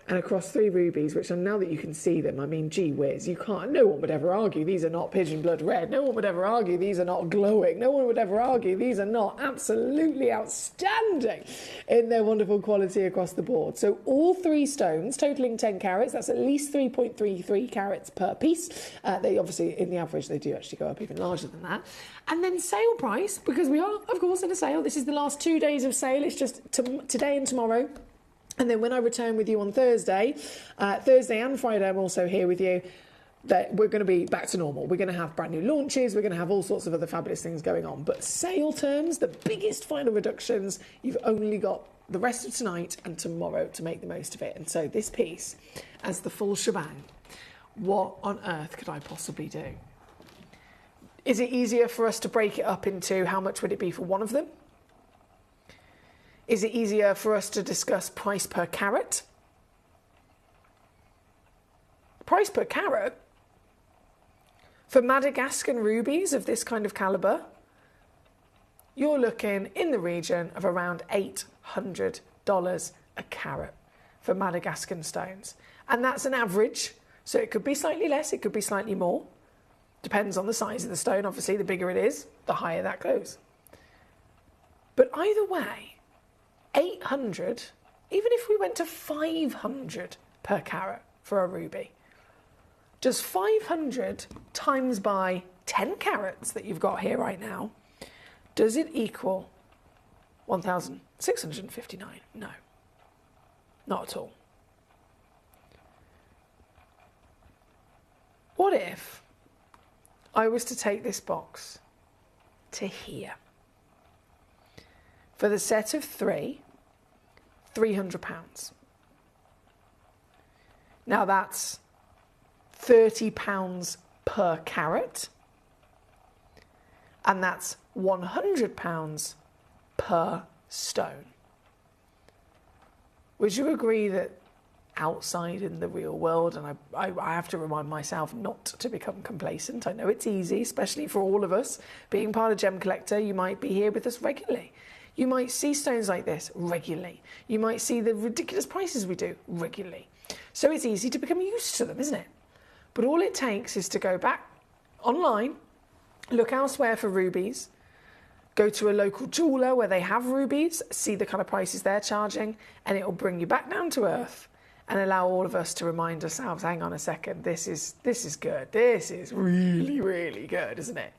and across 3 rubies, which now that you can see them, I mean, gee whiz, no one would ever argue these are not pigeon blood red. No one would ever argue these are not glowing. No one would ever argue these are not absolutely outstanding in their wonderful quality across the board. So all 3 stones, totaling 10 carats, that's at least 3.33 carats per piece. They obviously, in the average, they do actually go up even larger than that. And then sale price, because we are, of course, in a sale. This is the last 2 days of sale. It's just today and tomorrow. And then when I return with you on Thursday and Friday, I'm also here with you, that we're going to be back to normal. We're going to have brand new launches. We're going to have all sorts of other fabulous things going on. But sale terms, the biggest final reductions, you've only got the rest of tonight and tomorrow to make the most of it. And so this piece, as the full shebang, what on earth could I possibly do? Is it easier for us to break it up into how much would it be for one of them? Is it easier for us to discuss price per carat? Price per carat for Madagascan rubies of this kind of calibre, you're looking in the region of around $800 a carat for Madagascan stones. And that's an average, so it could be slightly less, it could be slightly more. Depends on the size of the stone. Obviously, the bigger it is, the higher that goes. But either way, 800, even if we went to 500 per carat for a ruby, does 500 times by 10 carats that you've got here right now, does it equal 1,659? No, not at all. What if I was to take this box to here? For the set of 3, £300. Now that's £30 per carat, and that's £100 per stone. Would you agree that outside in the real world, and I have to remind myself not to become complacent. I know it's easy, especially for all of us. Being part of Gem Collector, you might be here with us regularly. You might see stones like this regularly. You might see the ridiculous prices we do regularly. So it's easy to become used to them, isn't it? But all it takes is to go back online, look elsewhere for rubies, go to a local jeweller where they have rubies, see the kind of prices they're charging, and it will bring you back down to earth and allow all of us to remind ourselves, hang on a second, this is good. This is really, really good, isn't it?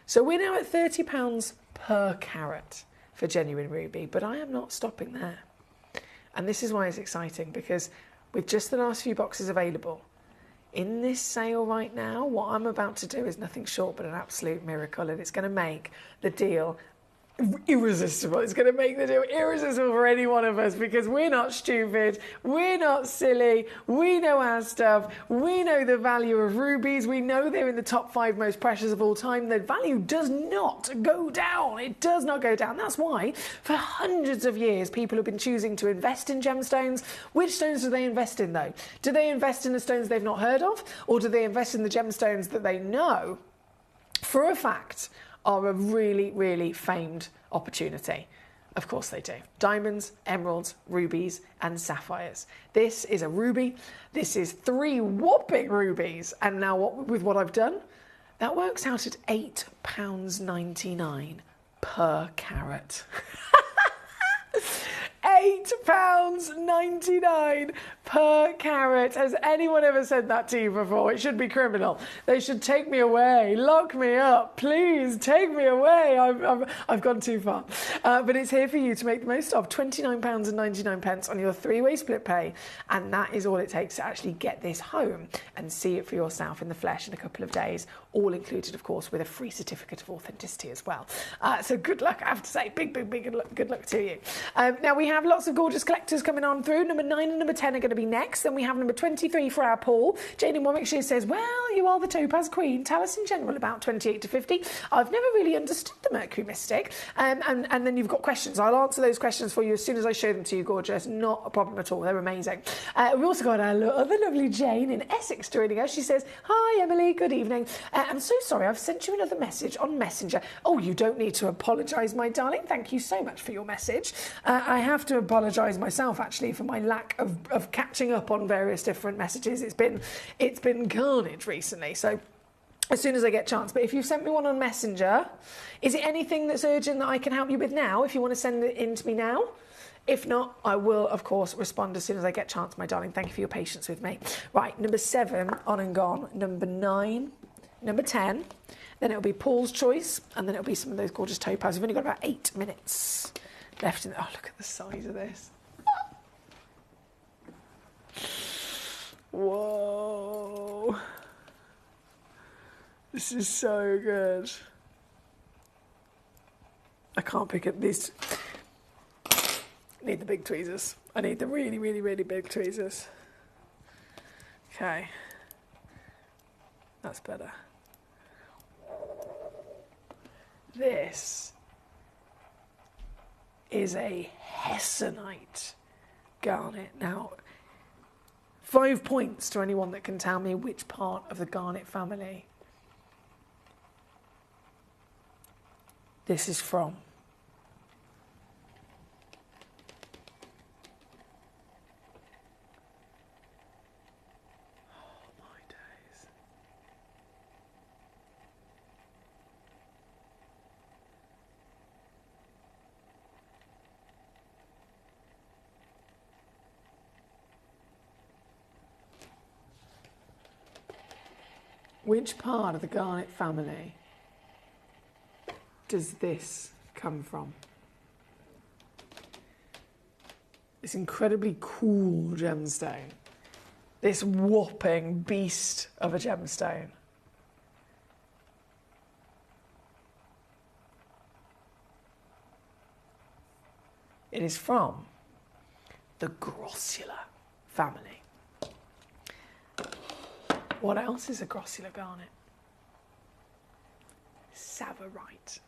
So we're now at £30 per carat for genuine ruby, but I am not stopping there. And this is why it's exciting, because with just the last few boxes available, in this sale right now, what I'm about to do is nothing short but an absolute miracle, and it's going to make the deal irresistible. It's going to make the deal irresistible for any one of us, because we're not stupid, we're not silly, we know our stuff, we know the value of rubies, we know they're in the top 5 most precious of all time. The value does not go down. It does not go down. That's why for hundreds of years people have been choosing to invest in gemstones. Which stones do they invest in though? Do they invest in the stones they've not heard of, or do they invest in the gemstones that they know for a fact are a really, really famed opportunity? Of course they do. Diamonds, emeralds, rubies and sapphires. This is a ruby. This is 3 whopping rubies. And now with what I've done, that works out at £8.99 per carat. £8.99 per carat. Has anyone ever said that to you before? It should be criminal. They should take me away, lock me up, please take me away. I've gone too far. But it's here for you to make the most of. £29.99 on your 3-way split pay, and that is all it takes to actually get this home and see it for yourself in the flesh in a couple of days, all included, of course, with a free certificate of authenticity as well. So good luck, I have to say. Big good luck to you. Now we have lots of gorgeous collectors coming on through. Number 9 and number 10 are going to be next. Then we have number 23 for our pool. Jane in Warwickshire says, well, you are the topaz queen. Tell us in general about 28 to 50. I've never really understood the Mercury Mystic. And then you've got questions. I'll answer those questions for you as soon as I show them to you, gorgeous. Not a problem at all. They're amazing. We also got our other lovely Jane in Essex joining us. She says, hi, Emily. Good evening. I'm so sorry. I've sent you another message on Messenger. Oh, you don't need to apologise, my darling. Thank you so much for your message. I have to apologise myself, actually, for my lack of catching up on various different messages. It's been carnage recently. So as soon as I get a chance. But if you've sent me one on Messenger, is it anything that's urgent that I can help you with now, if you want to send it in to me now? If not, I will, of course, respond as soon as I get a chance, my darling. Thank you for your patience with me. Right, number 7, on and gone. Number 9, number 10. Then it'll be Paul's choice, and then it'll be some of those gorgeous topaz. We've only got about 8 minutes left. Oh, look at the size of this. Whoa. This is so good. I can't pick up these. I need the big tweezers. I need the really, really, really big tweezers. Okay. That's better. This is a Hessonite garnet. Now, 5 points to anyone that can tell me which part of the garnet family this is from. Oh my days. Which part of the garnet family does this come from? This incredibly cool gemstone. This whopping beast of a gemstone. It is from the Grossular family. What else is a Grossular garnet? Tsavorite.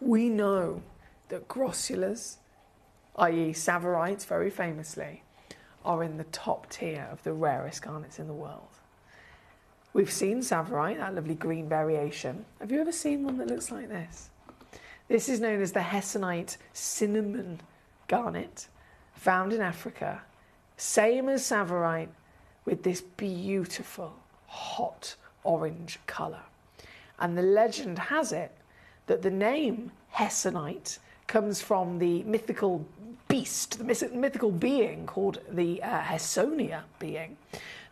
We know that Grossulars, i.e. Tsavorites very famously, are in the top tier of the rarest garnets in the world. We've seen Tsavorite, that lovely green variation. Have you ever seen one that looks like this? This is known as the Hessonite cinnamon garnet, found in Africa. Same as Tsavorite, with this beautiful, hot orange colour. And the legend has it that the name Hessonite comes from the mythical beast, the mythical being called the Hessonia being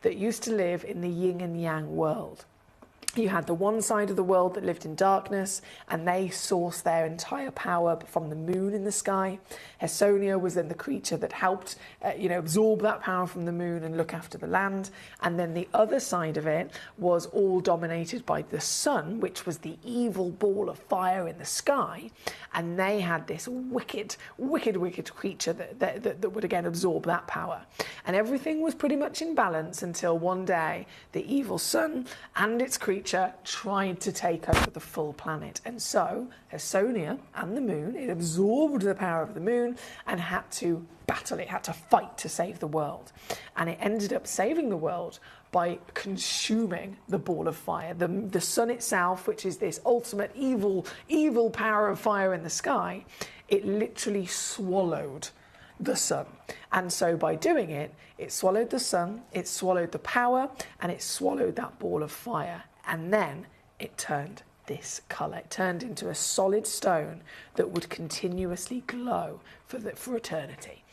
that used to live in the yin and yang world. You had the one side of the world that lived in darkness, and they sourced their entire power from the moon in the sky. Hessonia was then the creature that helped, absorb that power from the moon and look after the land. And then the other side of it was all dominated by the sun, which was the evil ball of fire in the sky. And they had this wicked, wicked, wicked creature that would again absorb that power. And everything was pretty much in balance until one day the evil sun and its creature tried to take over the full planet. And so Hessonia and the moon, it absorbed the power of the moon and had to battle, it had to fight to save the world. And it ended up saving the world by consuming the ball of fire. The sun itself, which is this ultimate evil power of fire in the sky, it literally swallowed the sun. And so by doing it, it swallowed the sun, it swallowed the power, and it swallowed that ball of fire. And then it turned this colour. It turned into a solid stone that would continuously glow for eternity.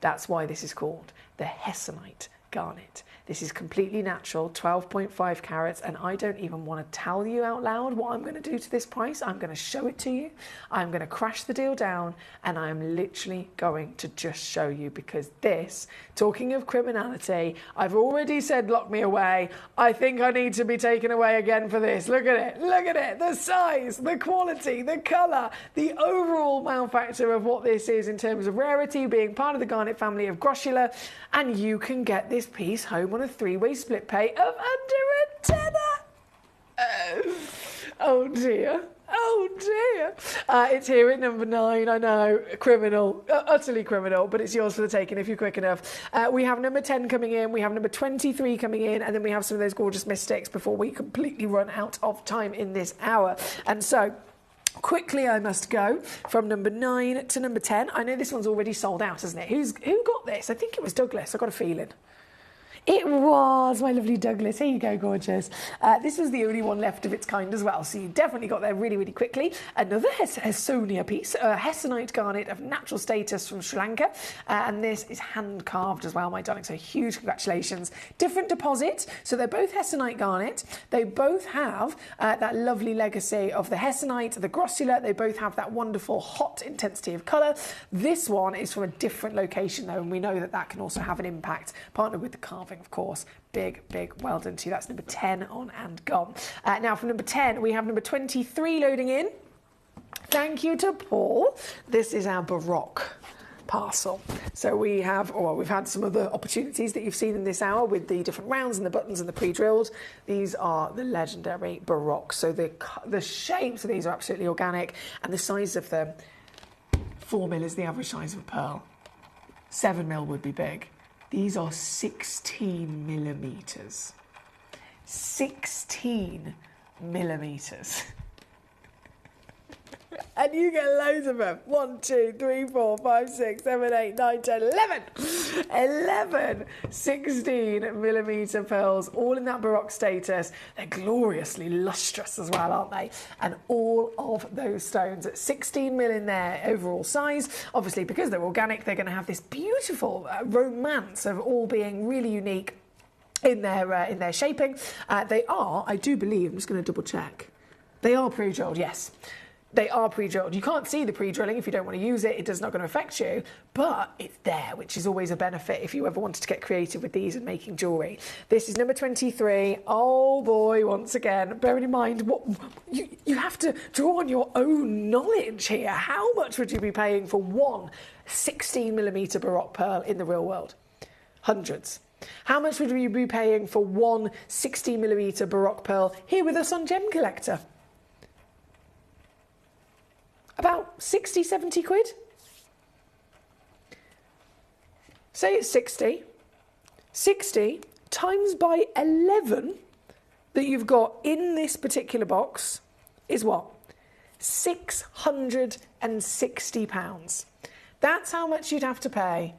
That's why this is called the Hessonite garnet. This is completely natural, 12.5 carats, and I don't even want to tell you out loud what I'm going to do to this price. I'm going to show it to you. I'm going to crash the deal down, and I'm literally going to just show you, because this, talking of criminality, I've already said lock me away. I think I need to be taken away again for this. Look at it, the size, the quality, the colour, the overall malfactor of what this is in terms of rarity, being part of the garnet family of Grossular, and you can get this piece home on a 3-way split pay of under a tenner. Oh dear. Oh dear. It's here at number 9. I know, criminal, utterly criminal, but it's yours for the taking if you're quick enough. We have number 10 coming in, we have number 23 coming in, and then we have some of those gorgeous mystics before we completely run out of time in this hour. And so, quickly I must go from number 9 to number 10. I know this one's already sold out, hasn't it? Who got this? I think it was Douglas, I've got a feeling. It was, my lovely Douglas. Here you go, gorgeous. This was the only one left of its kind as well, so you definitely got there really, really quickly. Another Hessonia piece, a Hessonite garnet of natural status from Sri Lanka, and this is hand-carved as well, my darling, so huge congratulations. Different deposit, so they're both Hessonite garnet. They both have that lovely legacy of the Hessonite, the Grossula. They both have that wonderful hot intensity of colour. This one is from a different location, though, and we know that that can also have an impact, partnered with the carving, of course. Big well done to you. That's number 10 on and gone. Now from number 10 we have number 23 loading in. Thank you to Paul. This is our Baroque parcel. So we have, we've had some other opportunities that you've seen in this hour with the different rounds and the buttons and the pre-drilled. These are the legendary Baroque. So the shapes of these are absolutely organic, and the size of them, 4mm is the average size of a pearl. 7mm would be big. These are 16 millimetres. 16 millimetres. And you get loads of them. 1, 2, 3, 4, 5, 6, 7, 8, 9, 10, 11. 11 16mm pearls, all in that Baroque status. They're gloriously lustrous as well, aren't they? And all of those stones at 16mm in their overall size. Obviously, because they're organic, they're going to have this beautiful romance of all being really unique in their shaping. They are, I do believe, I'm just going to double check. They are pre-drilled, yes. They are pre-drilled. You can't see the pre-drilling if you don't want to use it. It does not going to affect you, but it's there, which is always a benefit if you ever wanted to get creative with these and making jewellery. This is number 23. Oh boy, once again, bearing in mind, what you have to draw on your own knowledge here. How much would you be paying for one 16mm Baroque pearl in the real world? Hundreds. How much would you be paying for one 16mm Baroque pearl here with us on Gemcollector? About 60, 70 quid? Say it's 60. 60 times by 11 that you've got in this particular box is what? £660. That's how much you'd have to pay,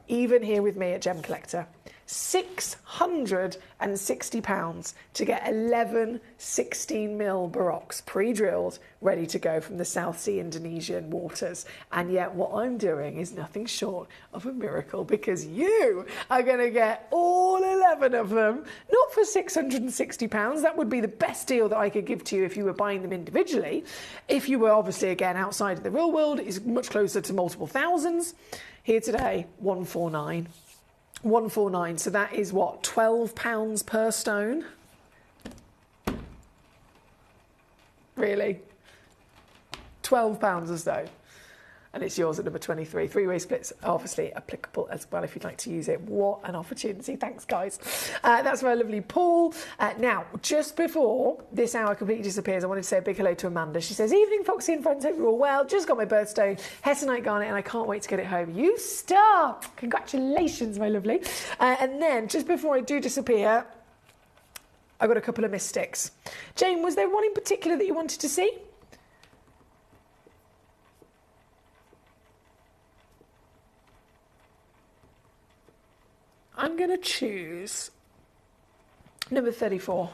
even here with me at Gemcollector. £660 to get 11 16mm Baroques pre-drilled, ready to go from the South Sea Indonesian waters. And yet what I'm doing is nothing short of a miracle, because you are going to get all 11 of them, not for £660. That would be the best deal that I could give to you if you were buying them individually. If you were obviously, again, outside of the real world, it's much closer to multiple thousands. Here today, £149. 149, so that is what, £12 per stone? Really? £12 a stone. And it's yours at number 23. Three-way splits are obviously applicable as well if you'd like to use it. What an opportunity. Thanks, guys. That's my lovely Paul. Now, just before this hour completely disappears, I wanted to say a big hello to Amanda. She says, evening, Foxy and friends. Hope you're all well. Just got my birthstone, Hessonite garnet, and I can't wait to get it home. You star! Congratulations, my lovely. And then, just before I do disappear, I've got a couple of mystics. Jane, was there one in particular that you wanted to see? I'm going to choose number 34,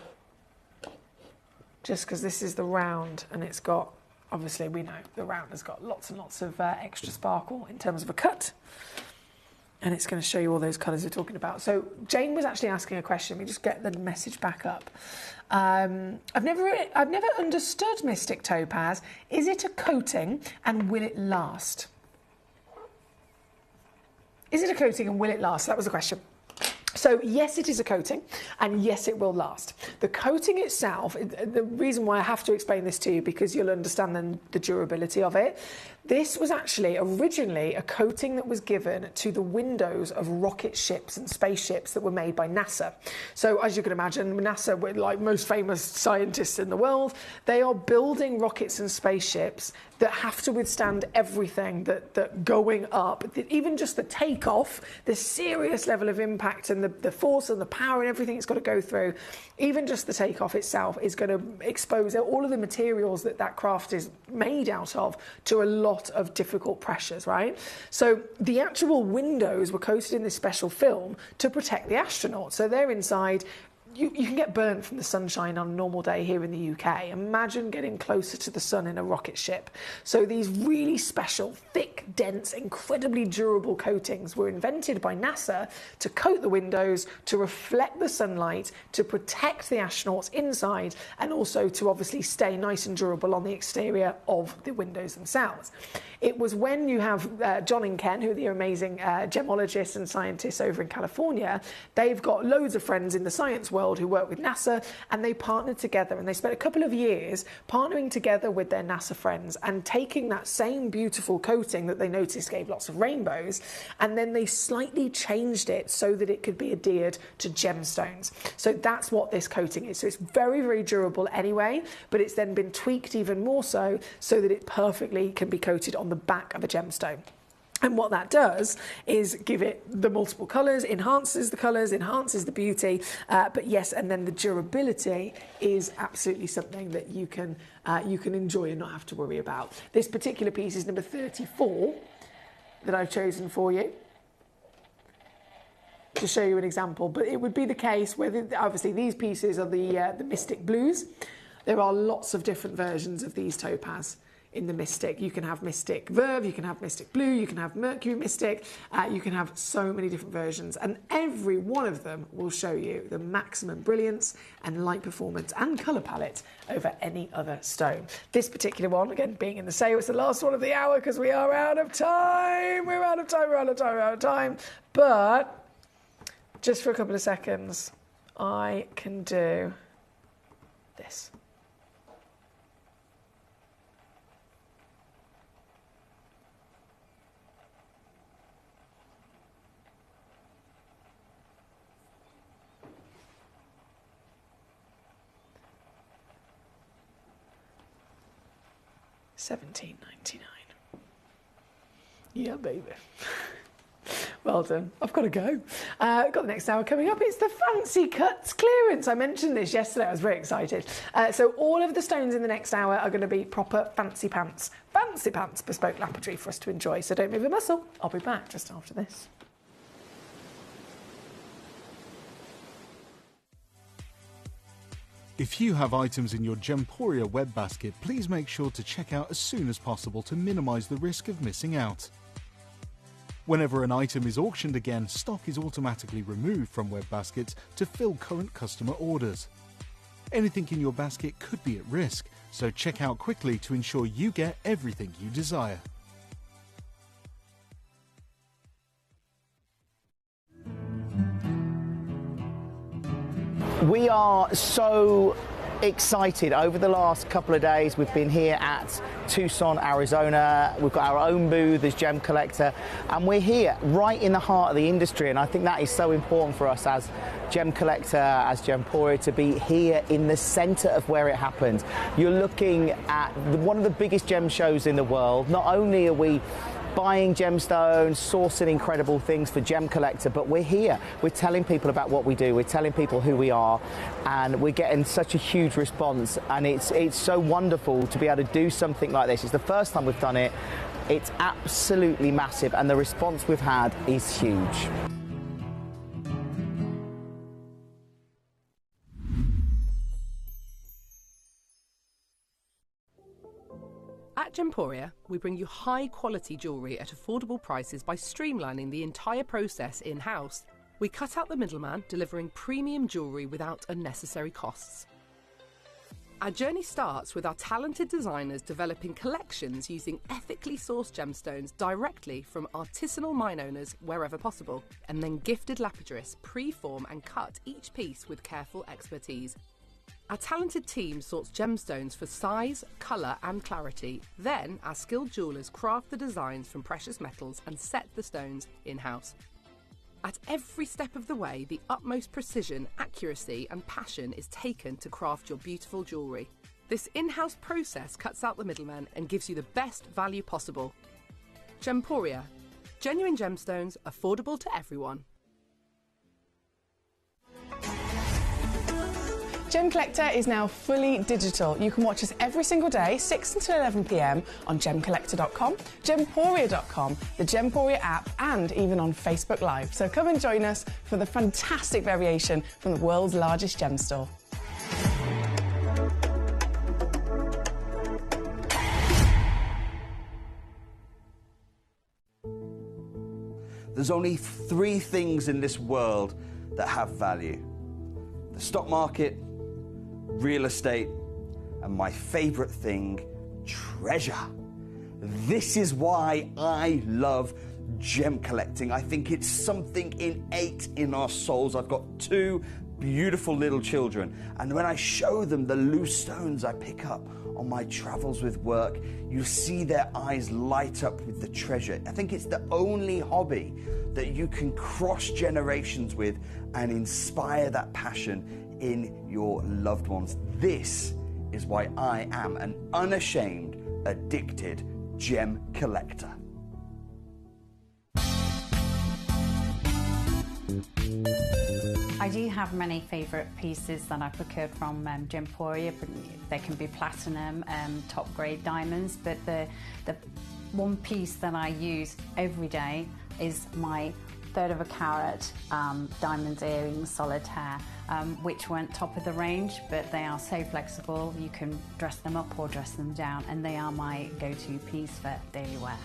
just because this is the round and it's got, obviously we know the round has got lots and lots of extra sparkle in terms of a cut, and it's going to show you all those colours we're talking about. So Jane was actually asking a question. Let me just get the message back up. I've never understood Mystic Topaz. Is it a coating and will it last? Is it a coating and will it last? That was the question. So yes, it is a coating, and yes, it will last. The coating itself, the reason why I have to explain this to you, because you'll understand then the durability of it. This was actually originally a coating that was given to the windows of rocket ships and spaceships that were made by NASA. So as you can imagine, NASA were like most famous scientists in the world. They are building rockets and spaceships that have to withstand everything that going up, even just the takeoff, the serious level of impact and the force and the power and everything it's got to go through, even just the takeoff itself is going to expose all of the materials that craft is made out of to a lot of difficult pressures, right? So the actual windows were coated in this special film to protect the astronauts. So they're inside. You can get burnt from the sunshine on a normal day here in the UK. Imagine getting closer to the sun in a rocket ship. So these really special, thick, dense, incredibly durable coatings were invented by NASA to coat the windows, to reflect the sunlight, to protect the astronauts inside, and also to obviously stay nice and durable on the exterior of the windows themselves. It was when you have John and Ken, who are the amazing gemologists and scientists over in California. They've got loads of friends in the science world who work with NASA, and they partnered together, and they spent a couple of years partnering together with their NASA friends and taking that same beautiful coating that they noticed gave lots of rainbows, and then they slightly changed it so that it could be adhered to gemstones. So that's what this coating is. So it's very, very durable anyway, but it's then been tweaked even more so that it perfectly can be coated on the back of a gemstone. And what that does is give it the multiple colours, enhances the colours, enhances the beauty, but yes, and then the durability is absolutely something that you can enjoy and not have to worry about. This particular piece is number 34 that I've chosen for you to show you an example, but it would be the case where obviously these pieces are the Mystic Blues. There are lots of different versions of these topaz in the Mystic. You can have Mystic Verve, you can have Mystic Blue, you can have Mercury Mystic, you can have so many different versions, and every one of them will show you the maximum brilliance and light performance and colour palette over any other stone. This particular one, again, being in the sale, it's the last one of the hour because we are out of time. We're out of time. But just for a couple of seconds, I can do this. $17.99. Yeah, baby. Well done. I've got to go. Got the next hour coming up. It's the Fancy Cuts clearance. I mentioned this yesterday. I was very excited. So all of the stones in the next hour are going to be proper fancy pants bespoke lapidary for us to enjoy. So don't move a muscle. I'll be back just after this. If you have items in your Gemporia web basket, please make sure to check out as soon as possible to minimise the risk of missing out. Whenever an item is auctioned again, stock is automatically removed from web baskets to fill current customer orders. Anything in your basket could be at risk, so check out quickly to ensure you get everything you desire. We are so excited. Over the last couple of days, we've been here at Tucson, Arizona. We've got our own booth as Gemcollector, and we're here right in the heart of the industry, and I think that is so important for us as Gemcollector, as Gemporia, to be here in the centre of where it happens. You're looking at one of the biggest gem shows in the world. Not only are we buying gemstones, sourcing incredible things for Gemcollector, but we're here. We're telling people about what we do. We're telling people who we are, and we're getting such a huge response. And it's so wonderful to be able to do something like this. It's the first time we've done it. It's absolutely massive, and the response we've had is huge. At Gemporia, we bring you high-quality jewellery at affordable prices by streamlining the entire process in-house. We cut out the middleman, delivering premium jewellery without unnecessary costs. Our journey starts with our talented designers developing collections using ethically sourced gemstones directly from artisanal mine owners wherever possible, and then gifted lapidarists pre-form and cut each piece with careful expertise. Our talented team sorts gemstones for size, colour and clarity. Then our skilled jewellers craft the designs from precious metals and set the stones in-house. At every step of the way, the utmost precision, accuracy and passion is taken to craft your beautiful jewellery. This in-house process cuts out the middlemen and gives you the best value possible. Gemporia. Genuine gemstones, affordable to everyone. Gemcollector is now fully digital. You can watch us every single day, 6 until 11 p.m. on Gemcollector.com, Gemporia.com, the Gemporia app, and even on Facebook Live. So come and join us for the fantastic variation from the world's largest gem store. There's only 3 things in this world that have value: the stock market, real estate, and my favourite thing, treasure. This is why I love gem collecting. I think it's something innate in our souls. I've got 2 beautiful little children, and when I show them the loose stones I pick up on my travels with work, you see their eyes light up with the treasure. I think it's the only hobby that you can cross generations with and inspire that passion in your loved ones. This is why I am an unashamed, addicted gem collector. I do have many favourite pieces that I procured from Gemporia. They can be platinum, top grade diamonds, but the one piece that I use every day is my 1/3 of a carat diamond earrings solitaire, which weren't top of the range, but they are so flexible. You can dress them up or dress them down, and they are my go-to piece for daily wear.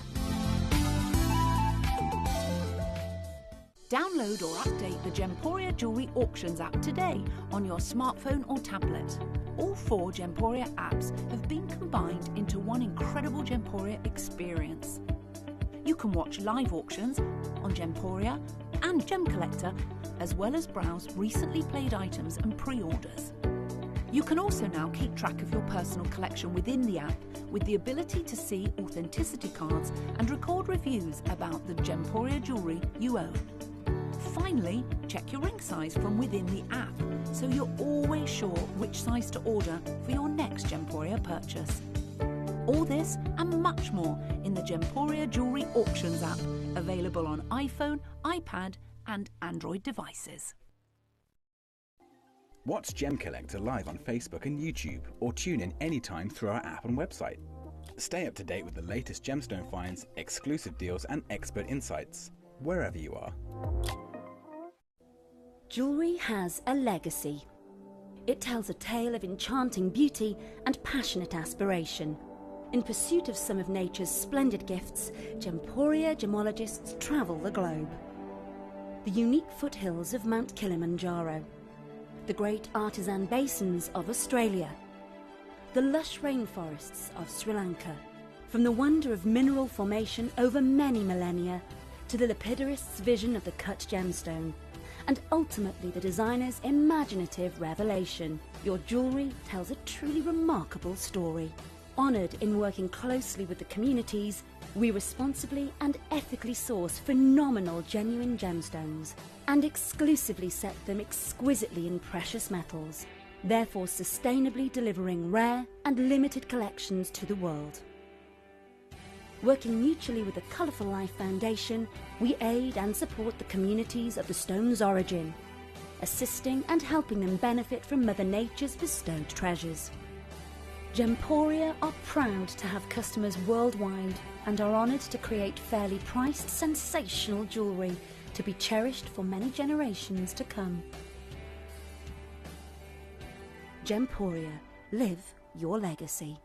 Download or update the Gemporia Jewellery Auctions app today on your smartphone or tablet. All 4 Gemporia apps have been combined into one incredible Gemporia experience. You can watch live auctions on Gemporia and Gemcollector, as well as browse recently played items and pre-orders. You can also now keep track of your personal collection within the app with the ability to see authenticity cards and record reviews about the Gemporia jewellery you own. Finally, check your ring size from within the app, so you're always sure which size to order for your next Gemporia purchase. All this and much more in the Gemporia Jewellery Auctions app, available on iPhone, iPad and Android devices. Watch Gemcollector live on Facebook and YouTube, or tune in anytime through our app and website. Stay up to date with the latest gemstone finds, exclusive deals and expert insights, wherever you are. Jewellery has a legacy. It tells a tale of enchanting beauty and passionate aspiration. In pursuit of some of nature's splendid gifts, Gemporia gemologists travel the globe. The unique foothills of Mount Kilimanjaro, the great artisan basins of Australia, the lush rainforests of Sri Lanka. From the wonder of mineral formation over many millennia to the lapidarists' vision of the cut gemstone, and ultimately the designer's imaginative revelation, your jewellery tells a truly remarkable story. Honoured in working closely with the communities, we responsibly and ethically source phenomenal genuine gemstones and exclusively set them exquisitely in precious metals, therefore sustainably delivering rare and limited collections to the world. Working mutually with the Colourful Life Foundation, we aid and support the communities of the stone's origin, assisting and helping them benefit from Mother Nature's bestowed treasures. Gemporia are proud to have customers worldwide and are honoured to create fairly priced, sensational jewellery to be cherished for many generations to come. Gemporia, live your legacy.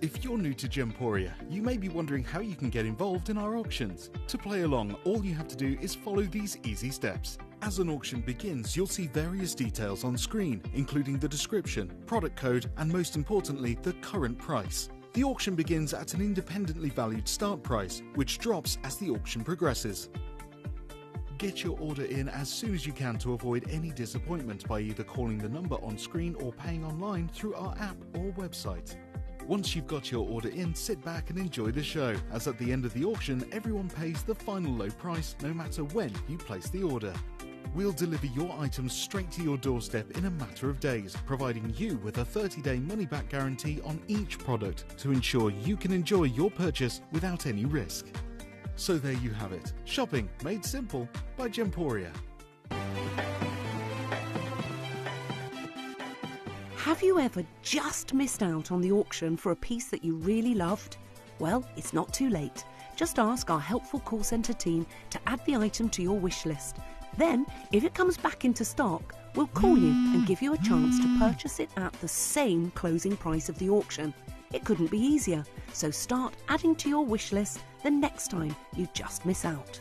If you're new to Gemporia, you may be wondering how you can get involved in our auctions. To play along, all you have to do is follow these easy steps. As an auction begins, you'll see various details on screen, including the description, product code, and most importantly, the current price. The auction begins at an independently valued start price, which drops as the auction progresses. Get your order in as soon as you can to avoid any disappointment by either calling the number on screen or paying online through our app or website. Once you've got your order in, sit back and enjoy the show, as at the end of the auction, everyone pays the final low price no matter when you place the order. We'll deliver your items straight to your doorstep in a matter of days, providing you with a 30-day money-back guarantee on each product to ensure you can enjoy your purchase without any risk. So there you have it. Shopping made simple by Gemporia. Have you ever just missed out on the auction for a piece that you really loved? Well, it's not too late. Just ask our helpful call centre team to add the item to your wish list. Then, if it comes back into stock, we'll call you and give you a chance to purchase it at the same closing price of the auction. It couldn't be easier, so start adding to your wish list the next time you just miss out.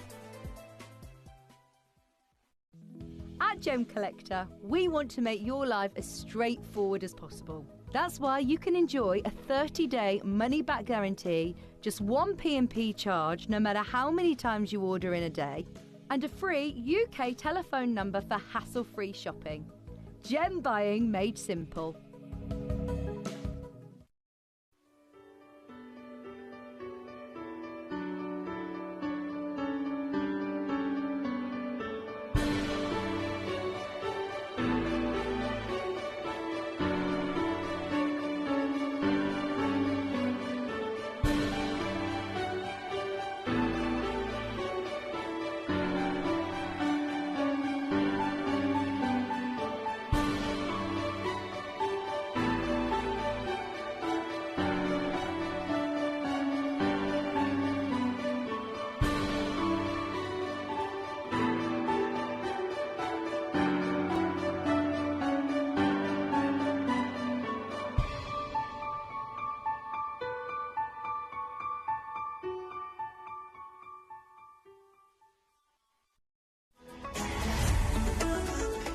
At Gemcollector, we want to make your life as straightforward as possible. That's why you can enjoy a 30-day money-back guarantee, just one P&P charge no matter how many times you order in a day, and a free UK telephone number for hassle-free shopping. Gem buying made simple.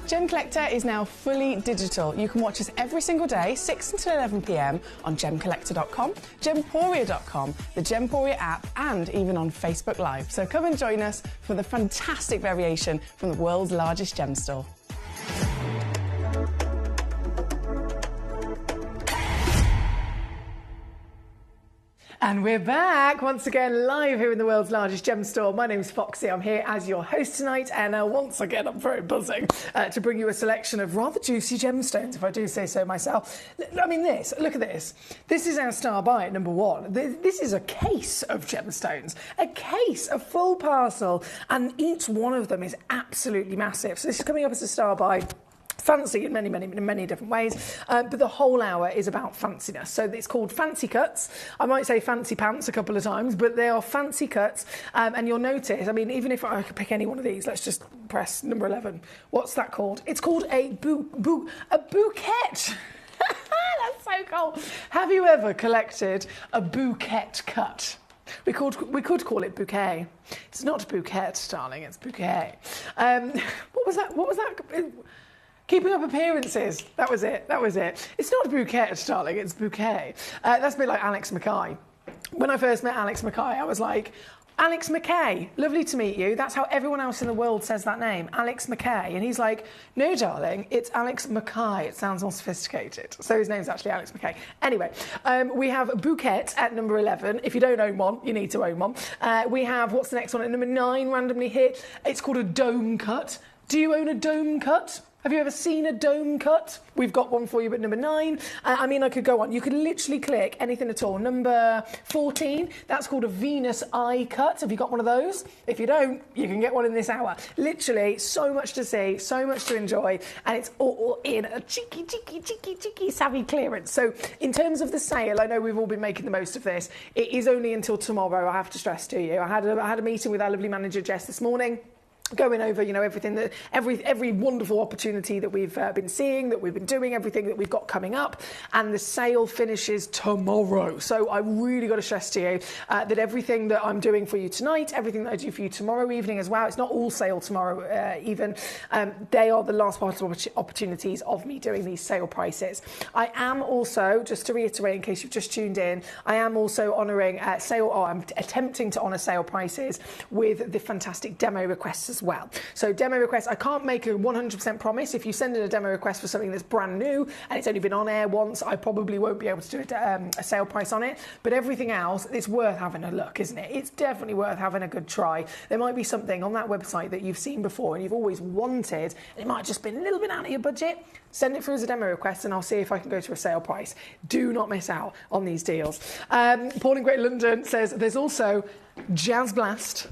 Gemcollector is now fully digital. You can watch us every single day, 6 until 11 p.m. on Gemcollector.com, Gemporia.com, the Gemporia app, and even on Facebook Live. So come and join us for the fantastic variation from the world's largest gem store. And we're back once again live here in the world's largest gem store. My name's Foxy. I'm here as your host tonight, and once again I'm very buzzing to bring you a selection of rather juicy gemstones, if I do say so myself. I mean, look at this. This is our star buy at number one. This is a case of gemstones, a case, a full parcel, and each one of them is absolutely massive. So this is coming up as a star buy. Fancy in many different ways, but the whole hour is about fanciness. So it's called Fancy Cuts. I might say fancy pants a couple of times, but they are fancy cuts. And you'll notice, I mean, even if I could pick any one of these, let's just press number 11. What's that called? It's called a bouquet. That's so cool. Have you ever collected a bouquet cut? We could call it bouquet. It's not bouquet, darling. It's bouquet. What was that? Keeping Up Appearances. That was it. It's not bouquet, darling, it's bouquet. That's a bit like Alex Mackay. When I first met Alex Mackay, I was like, Alex Mackay, lovely to meet you. That's how everyone else in the world says that name, Alex Mackay. And he's like, no, darling, it's Alex Mackay. It sounds more sophisticated. So his name's actually Alex Mackay. Anyway, we have Bouquet at number 11. If you don't own one, you need to own one. We have, what's the next one? At number 9, randomly hit. It's called a dome cut. Do you own a dome cut? Have you ever seen a dome cut? We've got one for you at number 9. I mean, I could go on. You could literally click anything at all. Number 14, that's called a Venus eye cut. Have you got one of those? If you don't, you can get one in this hour. Literally, so much to see, so much to enjoy, and it's all in a cheeky, savvy clearance. So in terms of the sale, I know we've all been making the most of this. It is only until tomorrow, I have to stress to you. I had a meeting with our lovely manager, Jess, this morning. going over, you know, everything that every wonderful opportunity that we've been seeing, that we've been doing, everything that we've got coming up, and the sale finishes tomorrow. So I really got to stress to you that everything that I'm doing for you tonight, everything that I do for you tomorrow evening as well, it's not all sale tomorrow even. They are the last possible opportunities of me doing these sale prices. I am also, just to reiterate in case you've just tuned in, I am also honouring I'm attempting to honour sale prices with the fantastic demo requests as well. So demo requests, I can't make a 100% promise. If you send in a demo request for something that's brand new and it's only been on air once, I probably won't be able to do a sale price on it. But everything else, it's worth having a look, isn't it? It's definitely worth having a good try. There might be something on that website that you've seen before and you've always wanted, and it might have just been a little bit out of your budget. Send it through as a demo request and I'll see if I can go to a sale price. Do not miss out on these deals. Paul in Great London says there's also Jazz Blast.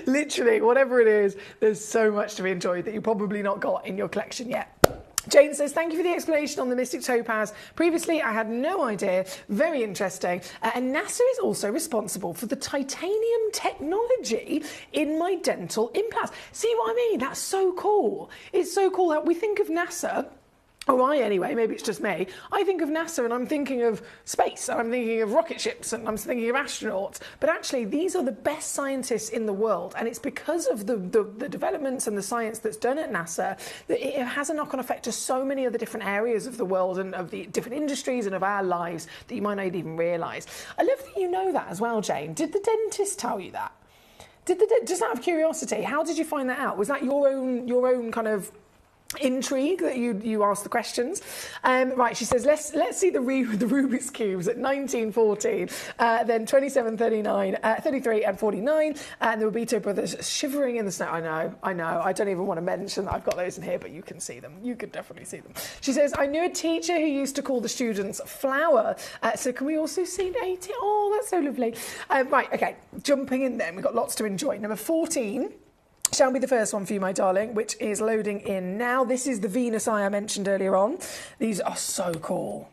Literally, whatever it is, there's so much to be enjoyed that you've probably not got in your collection yet. Jane says, thank you for the explanation on the Mystic Topaz. Previously, I had no idea. Very interesting. And NASA is also responsible for the titanium technology in my dental implants. See what I mean? That's so cool. It's so cool that we think of NASA, or I anyway, maybe it's just me, I think of NASA and I'm thinking of space, and I'm thinking of rocket ships, and I'm thinking of astronauts. But actually, these are the best scientists in the world, and it's because of the developments and the science that's done at NASA that it has a knock-on effect to so many other different areas of the world and of the different industries and of our lives that you might not even realise. I love that you know that as well, Jane. Did the dentist tell you that? Just out of curiosity, how did you find that out? Was that your own kind of intrigue that you asked the questions? Right, she says, let's see the Rubik's Cubes at 19, 14, then 27, 39, 33 and 49, and the Rubito brothers shivering in the snow. I know, I don't even want to mention that I've got those in here, but you can see them. You could definitely see them. She says, I knew a teacher who used to call the students flower, so can we also see 80? Oh, that's so lovely. Right, okay, jumping in then, we've got lots to enjoy. Number 14 shall be the first one for you, my darling, which is loading in now. This is the Venus Eye I mentioned earlier on. These are so cool.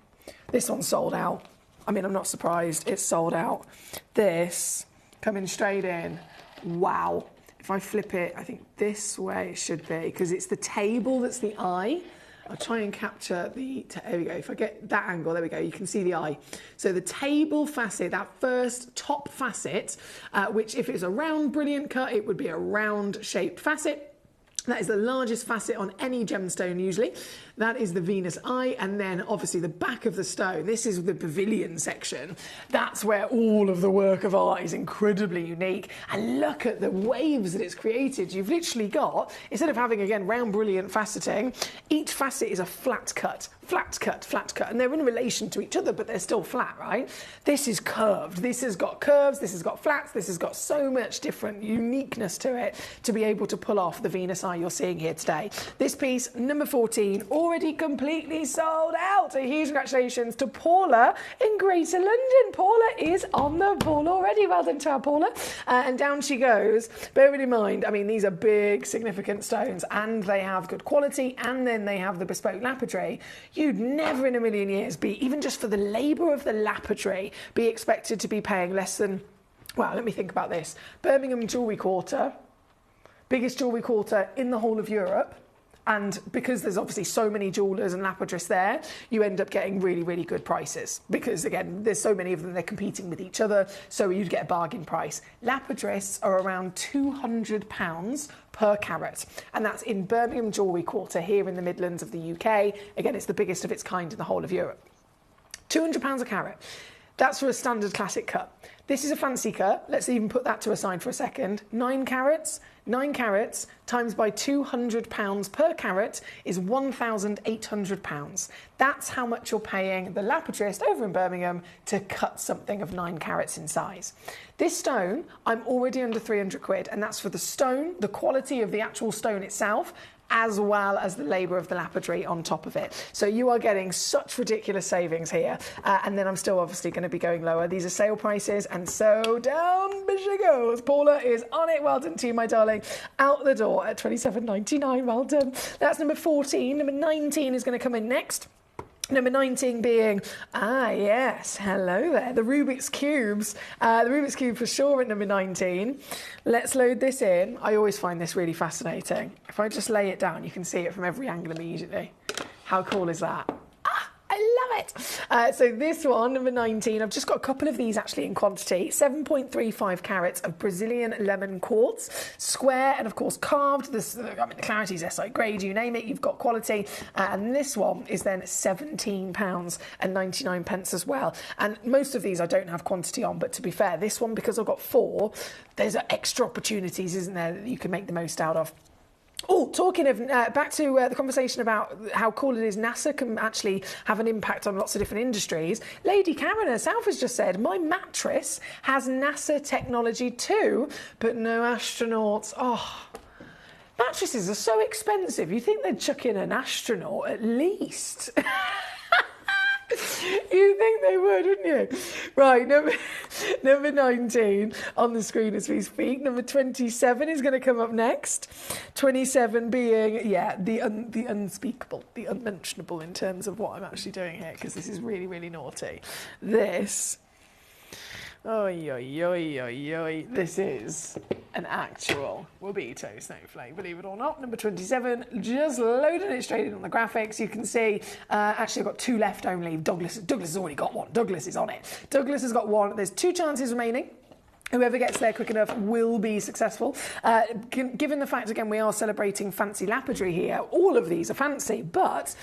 This one's sold out. I mean, I'm not surprised. It's sold out. This, coming straight in. Wow. If I flip it, I think this way it should be, because it's the table that's the eye. I'll try and capture there we go. If I get that angle, there we go. You can see the eye. So the table facet, that first top facet, which if it's a round brilliant cut, it would be a round shaped facet. That is the largest facet on any gemstone usually. That is the Venus Eye, and then obviously the back of the stone. This is the pavilion section. That's where all of the work of art is incredibly unique. And look at the waves that it's created. You've literally got, instead of having, again, round brilliant faceting, each facet is a flat cut. Flat cut, flat cut, and they're in relation to each other, but they're still flat, right? This is curved, this has got curves, this has got flats, this has got so much different uniqueness to it to be able to pull off the Venus Eye you're seeing here today. This piece, number 14, already completely sold out. So huge congratulations to Paula in Greater London. Paula is on the ball already. Well done to our Paula. And down she goes. Bearing in mind, I mean, these are big, significant stones, and they have good quality, and then they have the bespoke lapidary. You'd never in a million years be, even just for the labour of the lapidary, be expected to be paying less than, well, let me think about this. Birmingham Jewellery Quarter, biggest jewellery quarter in the whole of Europe. And because there's obviously so many jewellers and lapidarists there, you end up getting really, really good prices. Because, again, there's so many of them, they're competing with each other, so you'd get a bargain price. Lapidarists are around £200 per carat, and that's in Birmingham Jewellery Quarter here in the Midlands of the UK. Again, it's the biggest of its kind in the whole of Europe. £200 a carat. That's for a standard classic cut. This is a fancy cut. Let's even put that to a side for a second. 9 carats times by £200 per carat is £1,800. That's how much you're paying the lapidarist over in Birmingham to cut something of 9 carats in size. This stone, I'm already under 300 quid, and that's for the stone, the quality of the actual stone itself, as well as the labour of the lapidary on top of it. So you are getting such ridiculous savings here. And then I'm still obviously going to be going lower. These are sale prices, and so down she goes. Paula is on it. Well done to you, my darling. Out the door at £27.99. Well done. That's number 14. Number 19 is going to come in next. Number 19 being, yes, hello there, the Rubik's Cubes. The Rubik's Cube for sure at number 19. Let's load this in. I always find this really fascinating. If I just lay it down, you can see it from every angle immediately. How cool is that? I love it. So this one, number 19, I've just got a couple of these actually in quantity. 7.35 carats of Brazilian lemon quartz, square and of course carved. This, I mean, the clarity is SI grade, you name it, you've got quality. And this one is then £17.99 as well. And most of these I don't have quantity on, but to be fair, this one, because I've got 4, there's extra opportunities, isn't there, that you can make the most out of. Oh, talking of, back to the conversation about how cool it is NASA can actually have an impact on lots of different industries. Lady Karen herself has just said, my mattress has NASA technology too, but no astronauts. Oh, mattresses are so expensive. You think they'd chuck in an astronaut at least? You think they would, wouldn't you? Right, number 19 on the screen as we speak. Number 27 is going to come up next. 27 being, the unspeakable, the unmentionable in terms of what I'm actually doing here, because this is really, really naughty. This, this is an actual Wabito snowflake, believe it or not. Number 27, just loading it straight in on the graphics. You can see, actually I've got 2 left only. Douglas has already got one. Douglas is on it. Douglas has got 1. There's 2 chances remaining. Whoever gets there quick enough will be successful. Given the fact, again, we are celebrating fancy lapidary here, all of these are fancy, but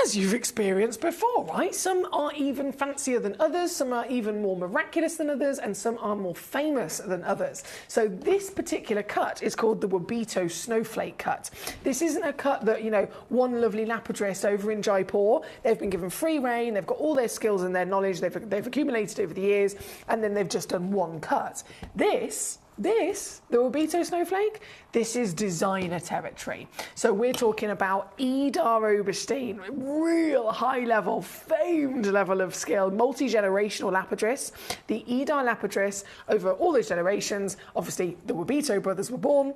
as you've experienced before, right? Some are even fancier than others, some are even more miraculous than others, and some are more famous than others. So this particular cut is called the Wabito Snowflake Cut. This isn't a cut that, you know, one lovely lapidrist over in Jaipur, they've been given free rein, they've got all their skills and their knowledge they've accumulated over the years, and then they've just done one cut. This, the Wabito snowflake, this is designer territory. So we're talking about Idar Oberstein, real high level, famed level of skill, multi-generational lapidress. The Idar lapidress, over all those generations, obviously the Wabito brothers were born.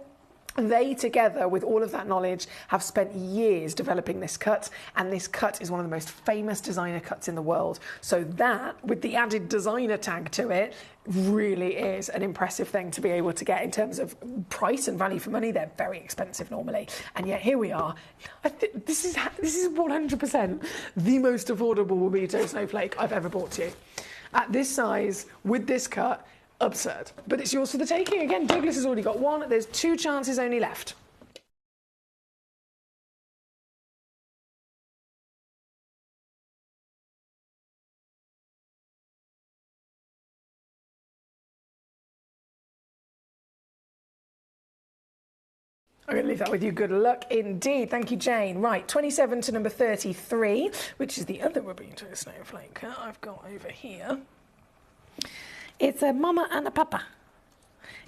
They, together with all of that knowledge, have spent years developing this cut, and this cut is one of the most famous designer cuts in the world. So that, with the added designer tag to it, really is an impressive thing to be able to get in terms of price and value for money. They're very expensive normally, and yet here we are. This is 100% the most affordable Wabito snowflake I've ever bought to you. At this size, with this cut, absurd. But it's yours for the taking. Again, Douglas has already got 1. There's 2 chances only left. I'm going to leave that with you. Good luck indeed. Thank you, Jane. Right, 27 to number 33, which is the other Wabito snowflake cut I've got over here. It's a mama and a papa.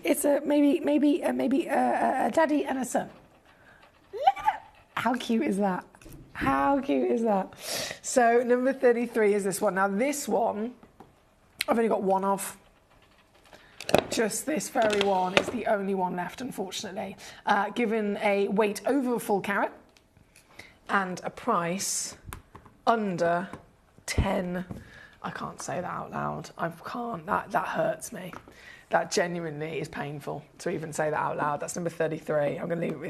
It's a maybe a daddy and a son. Look at that! How cute is that? How cute is that? So number 33 is this one. Now this one, I've only got 1 of. Just this very one is the only one left, unfortunately. Given a weight over a full carat and a price under 10. I can't say that out loud. I can't. That hurts me. That genuinely is painful to even say that out loud. That's number 33. I'm going to leave it